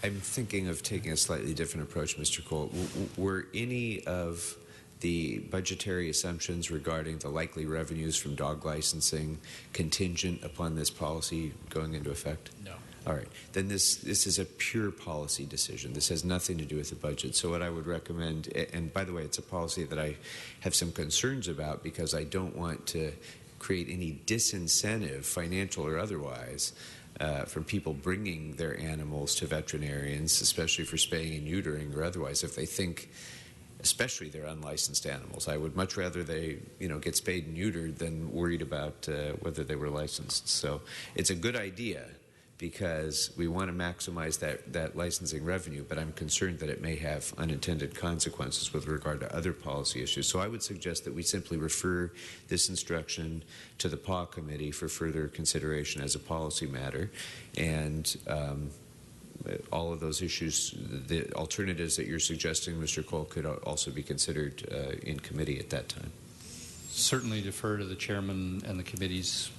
I'm thinking of taking a slightly different approach, Mr. Cole. Were any of the budgetary assumptions regarding the likely revenues from dog licensing contingent upon this policy going into effect? No. All right. Then this is a pure policy decision. This has nothing to do with the budget. So what I would recommend, and by the way, it's a policy that I have some concerns about because I don't want to create any disincentive, financial or otherwise, from people bringing their animals to veterinarians, especially for spaying and neutering or otherwise, if they think, especially their unlicensed animals. I would much rather they, get spayed and neutered than worried about whether they were licensed. So it's a good idea because we want to maximize that licensing revenue, but I'm concerned that it may have unintended consequences with regard to other policy issues. So I would suggest that we simply refer this instruction to the PAW committee for further consideration as a policy matter, and all of those issues, the alternatives that you're suggesting, Mr. Cole, could also be considered in committee at that time. Certainly defer to the chairman and the committee's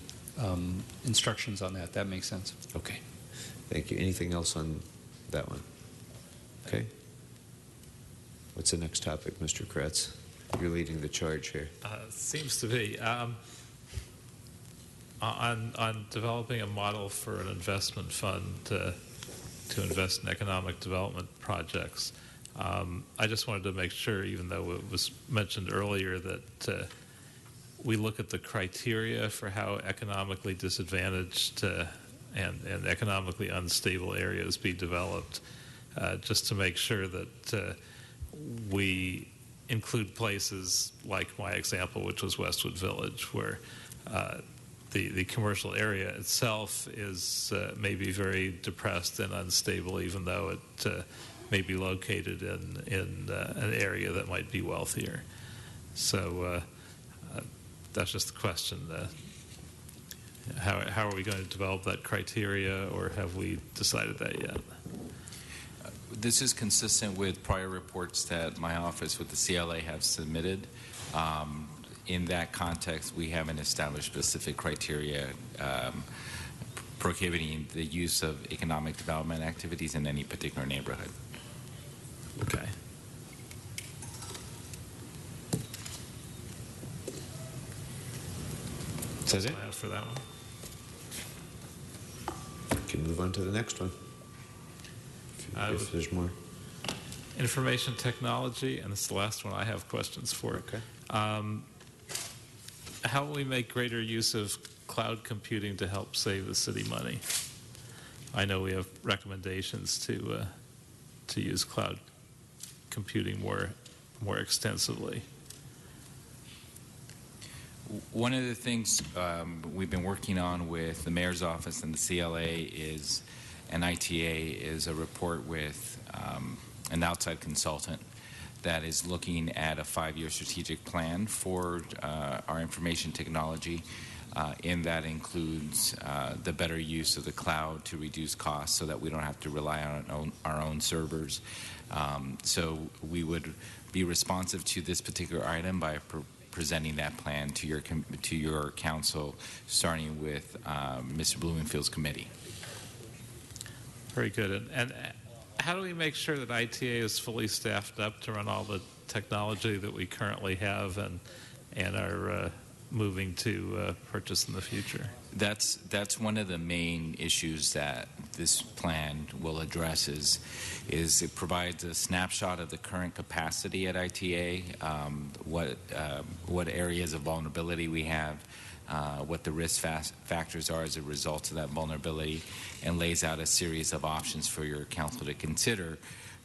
instructions on that. That makes sense. Okay. Thank you. Anything else on that one? Okay. What's the next topic, Mr. Kretz? You're leading the charge here. Seems to be. On developing a model for an investment fund to invest in economic development projects, I just wanted to make sure, even though it was mentioned earlier, that we look at the criteria for how economically disadvantaged and economically unstable areas be developed, just to make sure that we include places like my example, which was Westwood Village, where the commercial area itself is maybe very depressed and unstable, even though it may be located in an area that might be wealthier. So that's just the question. How are we going to develop that criteria, or have we decided that yet? This is consistent with prior reports that my office with the CLA have submitted. In that context, we haven't established specific criteria prohibiting the use of economic development activities in any particular neighborhood. Okay. That's it? For that one. Can move on to the next one. If there's more. Information technology, and this is the last one I have questions for. Okay. How will we make greater use of cloud computing to help save the city money? I know we have recommendations to use cloud computing more extensively. One of the things we've been working on with the mayor's office and the CLA is, and ITA, is a report with an outside consultant that is looking at a 5-year strategic plan for our information technology. In that includes the better use of the cloud to reduce costs so that we don't have to rely on our own servers. So we would be responsive to this particular item by presenting that plan to your council, starting with Mr. Blumenfield's committee. Very good. And how do we make sure that ITA is fully staffed up to run all the technology that we currently have and are moving to purchase in the future? That's one of the main issues that this plan will address is it provides a snapshot of the current capacity at ITA, what areas of vulnerability we have, what the risk factors are as a result of that vulnerability, and lays out a series of options for your council to consider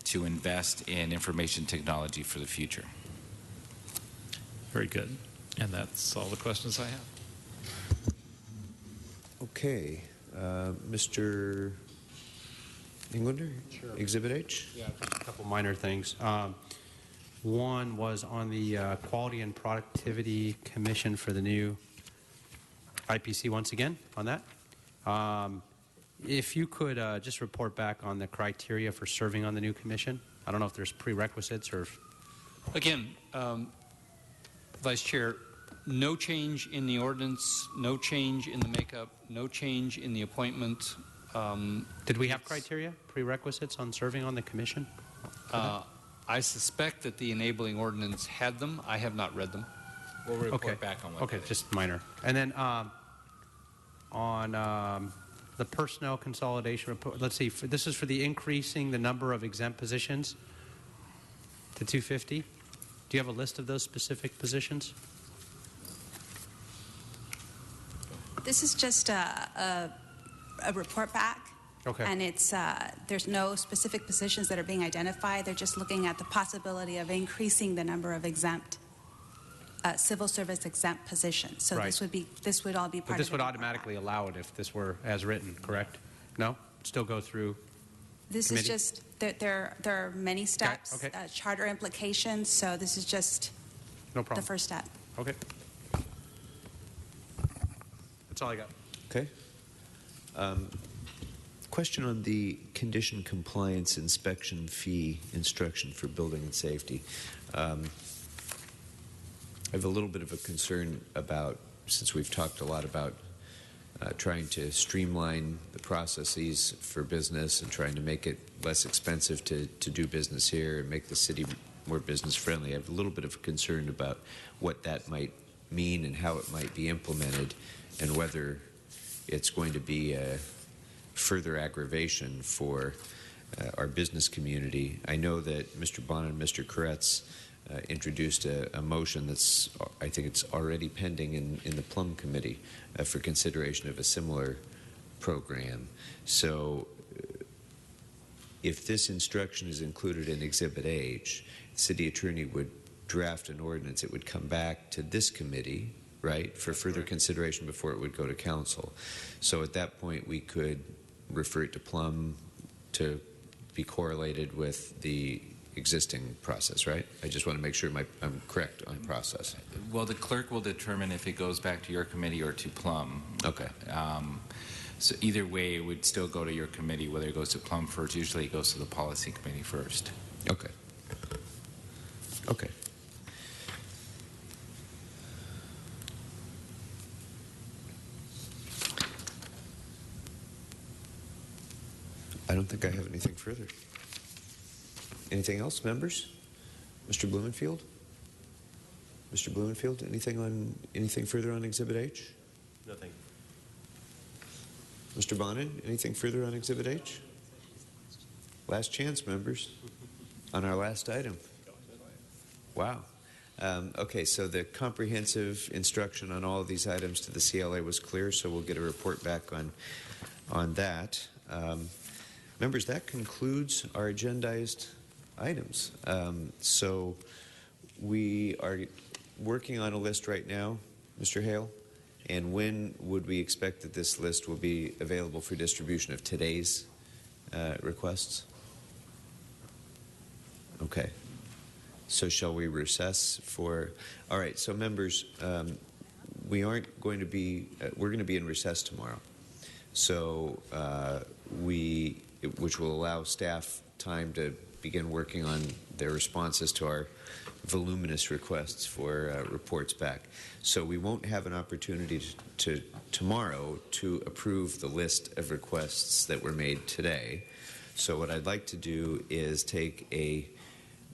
to invest in information technology for the future. Very good. And that's all the questions I have. Okay. Mr. Englander? Sure. Exhibit H? Yeah, just a couple minor things. One was on the Quality and Productivity Commission for the new IPC once again on that. If you could just report back on the criteria for serving on the new commission. I don't know if there's prerequisites or... Again, Vice Chair, no change in the ordinance, no change in the makeup, no change in the appointment. Did we have criteria, prerequisites on serving on the commission? I suspect that the enabling ordinance had them. I have not read them. We'll report back on what Okay, just minor. And then on the personnel consolidation report, let's see, this is for the increasing the number of exempt positions to 250. Do you have a list of those specific positions? This is just a report back. Okay. And it's there's no specific positions that are being identified. They're just looking at the possibility of increasing the number of exempt civil service exempt positions. So Right. this would all be part But this of would the automatically allow it if this were as written, correct? No? Still go through This committee? is just there are many steps, okay. charter implications. So this is just No problem. the first step. Okay. That's all I got. Okay. Question on the condition compliance inspection fee instruction for building and safety. I have a little bit of a concern about, since we've talked a lot about trying to streamline the processes for business and trying to make it less expensive to do business here and make the city more business friendly. I have a little bit of a concern about what that might mean and how it might be implemented and whether it's going to be a further aggravation for our business community. I know that Mr. Bonin and Mr. Koretz introduced a motion that's, I think it's already pending in the Plum Committee for consideration of a similar program. So if this instruction is included in Exhibit H, the city attorney would draft an ordinance. It would come back to this committee, right, for further consideration before it would go to council. So at that point, we could refer it to Plum to be correlated with the existing process, right? I just want to make sure I'm correct on process. Well, the clerk will determine if it goes back to your committee or to Plum. Okay. So either way, it would still go to your committee, whether it goes to Plum first. Usually it goes to the policy committee first. Okay. Okay. I don't think I have anything further. Anything else, members? Mr. Blumenfield? Mr. Blumenfield, anything further on Exhibit H? Nothing. Mr. Bonin, anything further on Exhibit H? Last chance, members, on our last item. Wow. Okay, so the comprehensive instruction on all of these items to the CLA was clear, so we'll get a report back on that. Members, that concludes our agendized items. So we are working on a list right now, Mr. Hale, and when would we expect that this list will be available for distribution of today's requests? Okay. So shall we recess for... All right, so members, we aren't going to be... we're going to be in recess tomorrow. So which will allow staff time to begin working on their responses to our voluminous requests for reports back. So we won't have an opportunity to tomorrow to approve the list of requests that were made today. So what I'd like to do is take a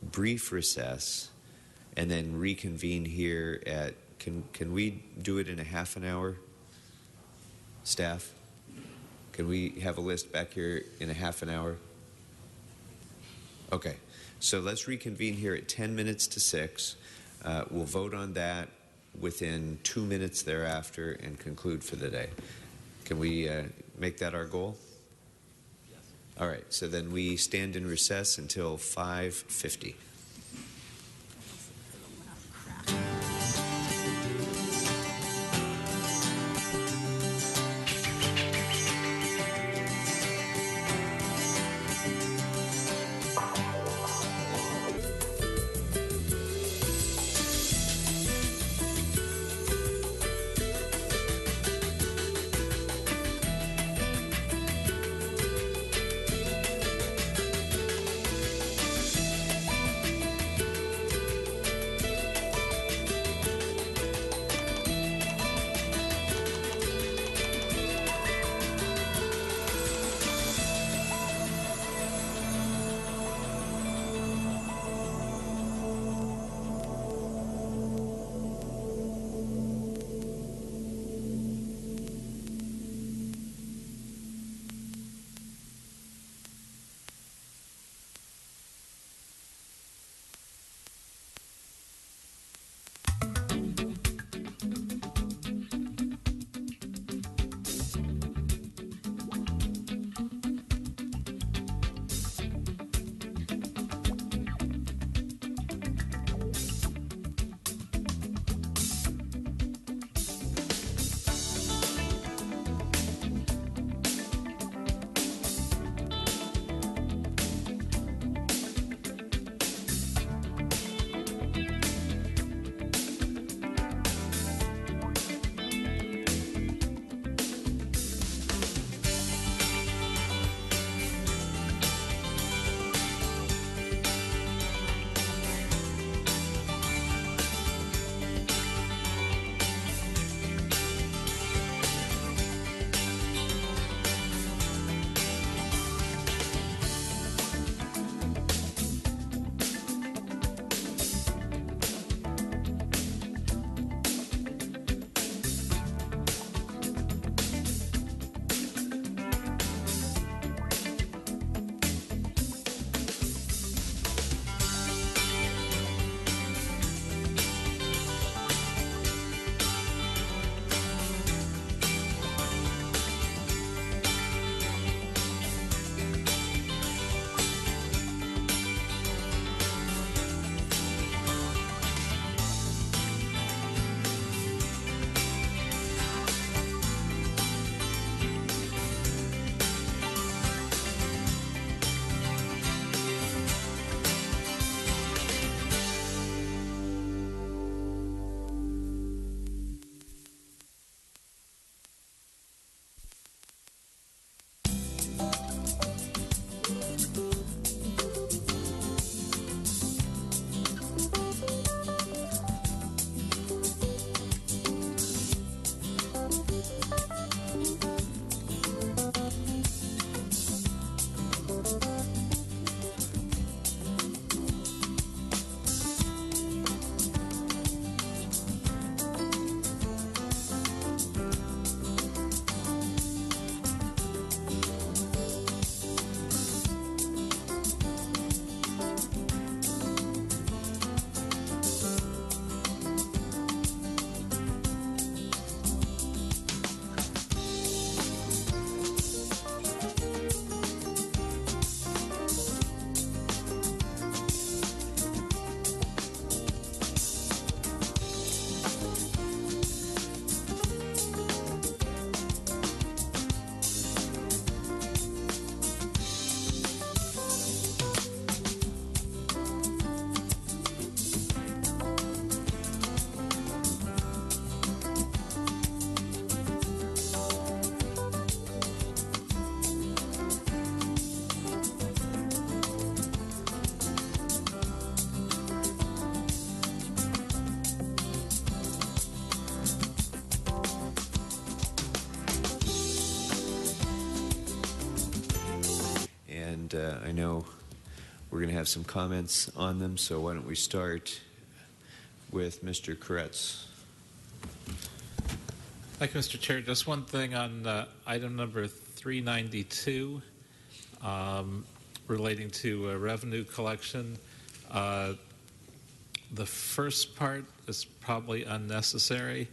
brief recess and then reconvene here at, can we do it in a half an hour, staff? Can we have a list back here in a half an hour? Okay, so let's reconvene here at 10 minutes to 6. We'll vote on that within 2 minutes thereafter and conclude for the day. Can we make that our goal? Yes. All right, so then we stand in recess until 5:50. and I know we're going to have some comments on them, so why don't we start with Mr. Koretz. Thank you, Mr. Chair. Just one thing on item number 392 relating to revenue collection. The first part is probably unnecessary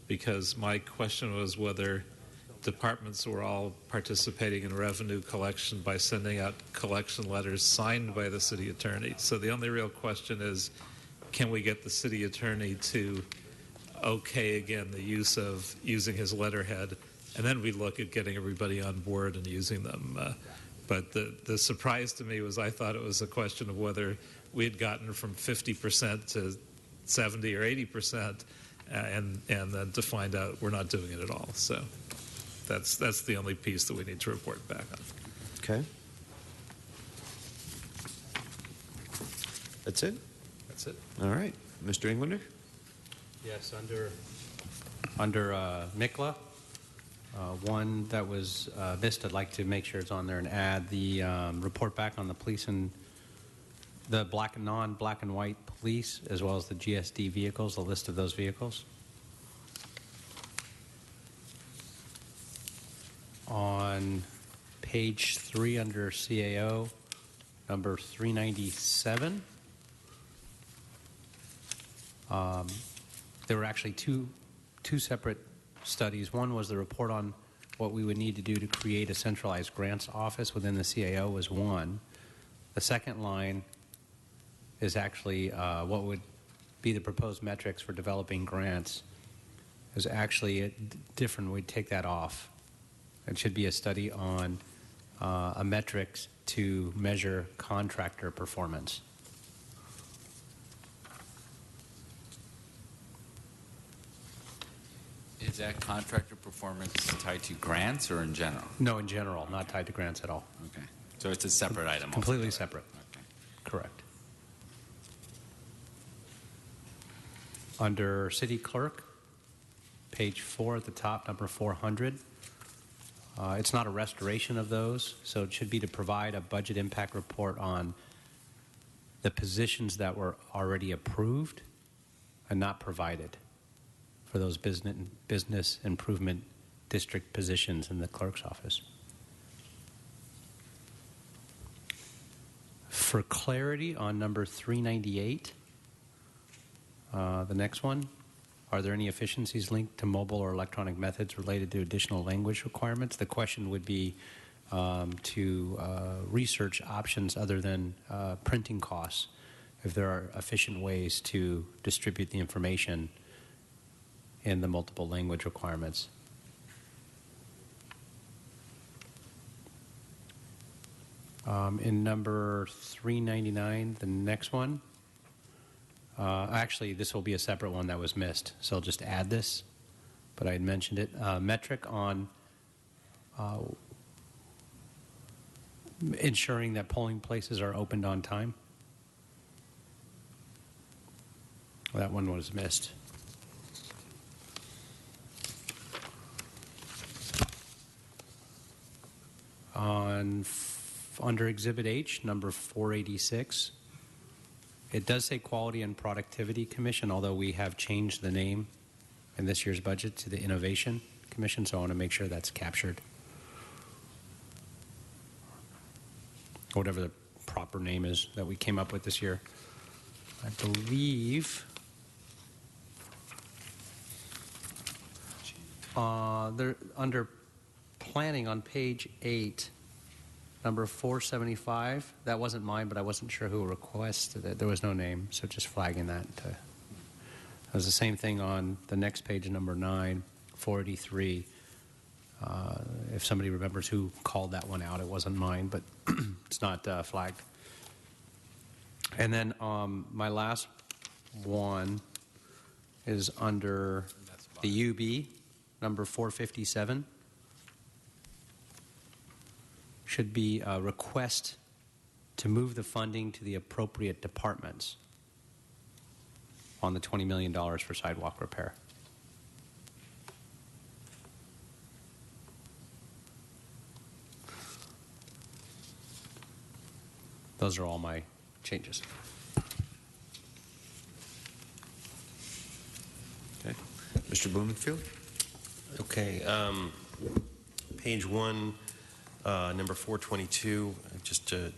because my question was whether departments were all participating in revenue collection by sending out collection letters signed by the city attorney. So the only real question is, can we get the city attorney to okay again the use of using his letterhead, and then we look at getting everybody on board and using them. But the surprise to me was I thought it was a question of whether we had gotten from 50% to 70 or 80%, and then to find out we're not doing it at all. So that's the only piece that we need to report back on. Okay. That's it? That's it. All right. Mr. Englander? Yes, under MICLA, one that was missed, I'd like to make sure it's on there and add the report back on the police and the black and non-black and white police, as well as the GSD vehicles, the list of those vehicles. On page 3 under CAO, number 397, there were actually two separate studies. One was the report on what we would need to do to create a centralized grants office within the CAO was one. The second line is actually what would be the proposed metrics for developing grants. Is actually different. We'd take that off. It should be a study on a metrics to measure contractor performance. Is that contractor performance tied to grants or in general? No, in general, not tied to grants at all. Okay. So it's a separate item. Completely separate. Okay. Correct. Under city clerk, page 4 at the top, number 400. It's not a restoration of those, so it should be to provide a budget impact report on the positions that were already approved and not provided for those business improvement district positions in the clerk's office. For clarity on number 398, the next one, are there any efficiencies linked to mobile or electronic methods related to additional language requirements? The question would be to research options other than printing costs, if there are efficient ways to distribute the information in the multiple language requirements. In number 399, the next one, actually this will be a separate one that was missed, so I'll just add this, but I had mentioned it. Metric on ensuring that polling places are opened on time. Well, that one was missed. Under Exhibit H, number 486, it does say Quality and Productivity Commission, although we have changed the name in this year's budget to the Innovation Commission, so I want to make sure that's captured. Whatever the proper name is that we came up with this year. I believe they're under planning on page 8, number 475. That wasn't mine, but I wasn't sure who requested it. There was no name, so just flagging that. That was the same thing on the next page, number 9, 483. If somebody remembers who called that one out, it wasn't mine, but it's not flagged. And then my last one is under the UB, number 457. Should be a request to move the funding to the appropriate departments on the $20 million for sidewalk repair. Those are all my changes. Okay. Mr. Blumenfield? Okay. Page 1, number 422, just to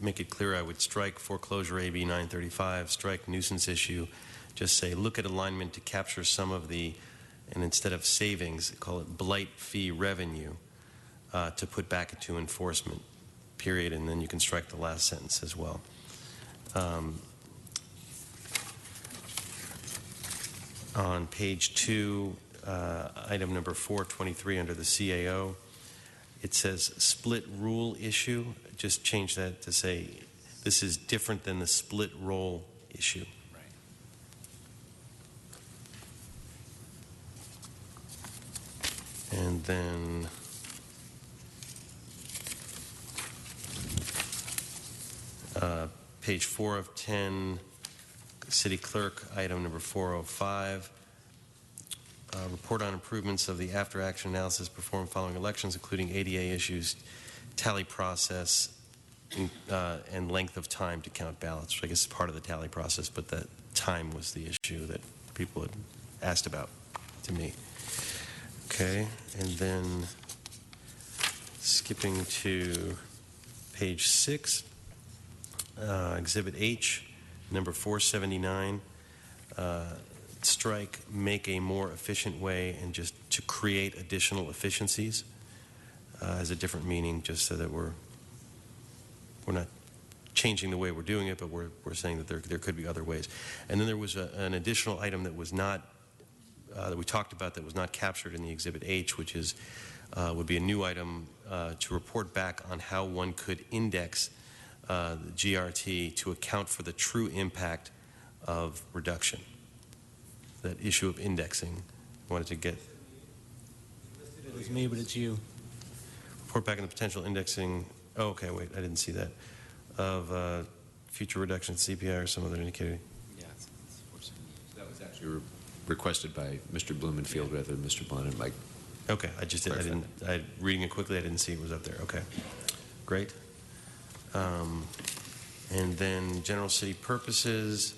make it clear, I would strike foreclosure AB 935, strike nuisance issue, just say look at alignment to capture some of the, and instead of savings, call it blight fee revenue to put back into enforcement, period, and then you can strike the last sentence as well. On page 2, item number 423 under the CAO, it says split rule issue. Just change that to say this is different than the split roll issue. Right. And then page 4 of 10, city clerk, item number 405. Report on improvements of the after-action analysis performed following elections, including ADA issues, tally process, and length of time to count ballots, which I guess is part of the tally process, but that time was the issue that people had asked about to me. Okay, and then skipping to page 6, Exhibit H, number 479. Strike make a more efficient way, and just to create additional efficiencies has a different meaning, just so that we're not changing the way we're doing it, but we're saying that there could be other ways. And then there was an additional item that was not that we talked about that was not captured in the Exhibit H, which is would be a new item to report back on how one could index the GRT to account for the true impact of reduction. That issue of indexing, I wanted to get. It was me, but it's you. Report back on the potential indexing. Oh, okay, wait, I didn't see that. Of future reduction in CPI or some other indicator. Yeah, that was actually requested by Mr. Blumenfield rather than Mr. Bonnet. Mike. Okay, I just did. Reading it quickly, I didn't see it was up there. Okay, great. And then general city purposes.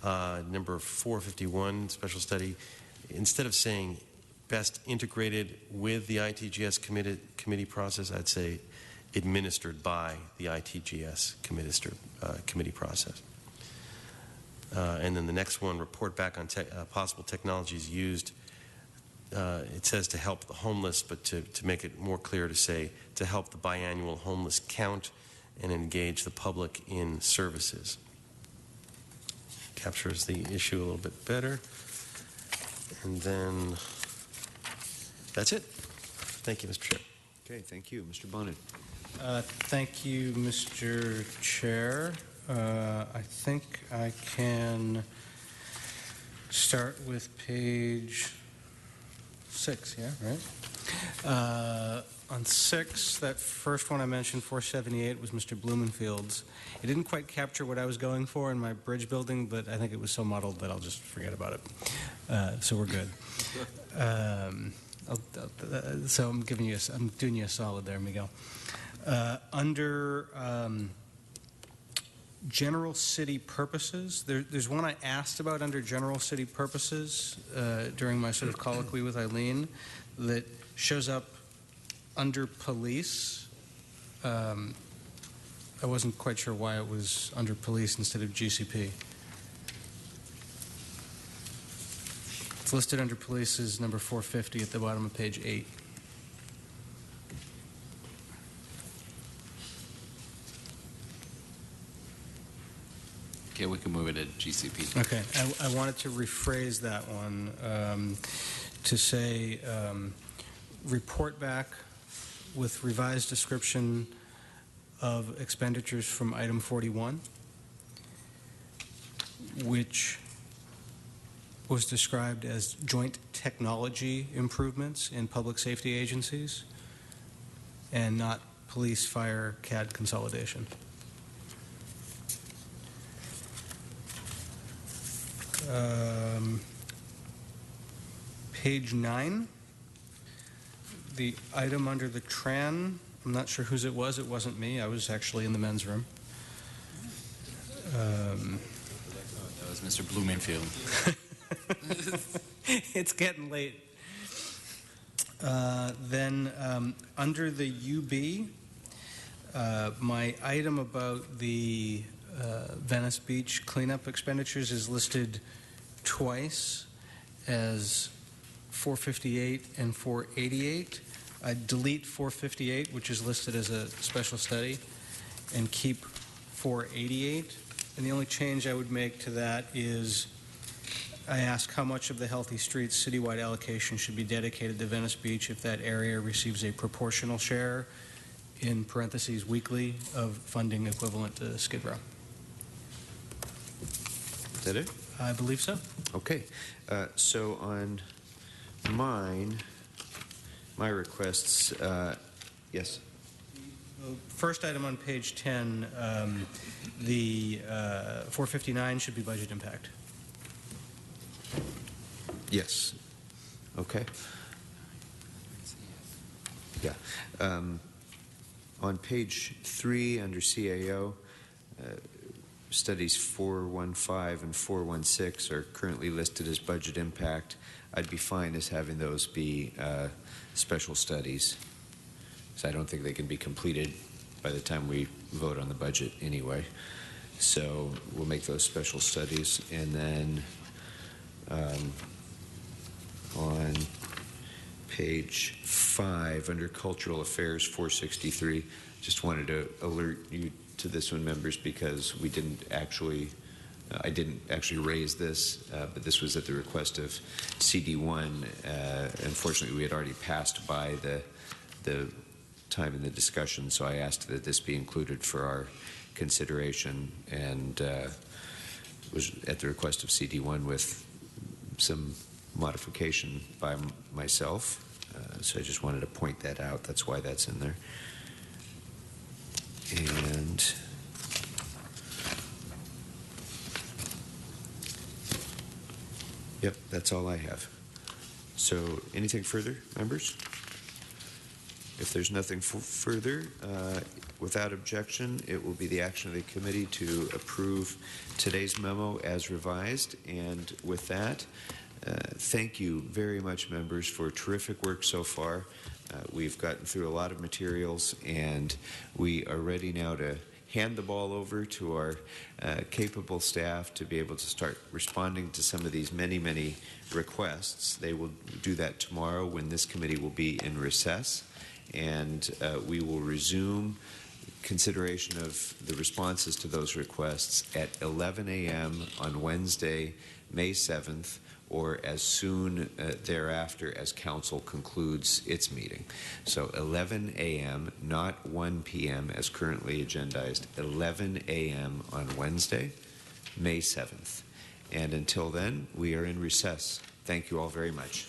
Number 451, special study, instead of saying best integrated with the ITGS committee process, I'd say administered by the ITGS committee process. And then the next one, report back on possible technologies used. It says to help the homeless, but to make it more clear to say to help the biannual homeless count and engage the public in services. Captures the issue a little bit better. And then that's it. Thank you, Mr. Chair. Okay, thank you. Mr. Bonnet. Thank you, Mr. Chair. I think I can start with page 6, yeah, right? On 6, that first one I mentioned, 478, was Mr. Blumenfield's. It didn't quite capture what I was going for in my bridge building, but I think it was so muddled that I'll just forget about it. So we're good. So I'm doing you a solid there, Miguel. Under general city purposes, there's one I asked about under general city purposes during my sort of colloquy with Eileen that shows up under police. I wasn't quite sure why it was under police instead of GCP. It's listed under police as number 450 at the bottom of page 8. Okay, we can move it to GCP. Okay, I wanted to rephrase that one to say report back with revised description of expenditures from item 41, which was described as joint technology improvements in public safety agencies and not police, fire, CAD consolidation. Page 9, the item under the TRAN, I'm not sure whose it was. It wasn't me. I was actually in the men's room. That was Mr. Blumenfield. It's getting late. Then under the UB, my item about the Venice Beach cleanup expenditures is listed twice as 458 and 488. I'd delete 458, which is listed as a special study, and keep 488. And the only change I would make to that is I ask how much of the Healthy Streets citywide allocation should be dedicated to Venice Beach if that area receives a proportional share, in parentheses, weekly, of funding equivalent to Skid Row. Is that it? I believe so. Okay. So on mine, my requests, yes. First item on page 10, the 459 should be budget impact. Yes. Okay. Yeah. On page 3 under CAO, studies 415 and 416 are currently listed as budget impact. I'd be fine as having those be special studies, so I don't think they can be completed by the time we vote on the budget anyway. So we'll make those special studies. And then on page 5 under Cultural Affairs 463, just wanted to alert you to this one, members, because we didn't actually I didn't actually raise this, but this was at the request of CD1. Unfortunately, we had already passed by the time in the discussion, so I asked that this be included for our consideration, and was at the request of CD1 with some modification by myself. So I just wanted to point that out. That's why that's in there. And yep, that's all I have. So anything further, members? If there's nothing further, without objection, it will be the action of the committee to approve today's memo as revised. And with that, thank you very much, members, for terrific work so far. We've gotten through a lot of materials, and we are ready now to hand the ball over to our capable staff to be able to start responding to some of these many, many requests. They will do that tomorrow when this committee will be in recess, and we will resume consideration of the responses to those requests at 11 a.m. on Wednesday, May 7th, or as soon thereafter as Council concludes its meeting. So 11 a.m., not 1 p.m. as currently agendized, 11 a.m. on Wednesday, May 7th. And until then, we are in recess. Thank you all very much.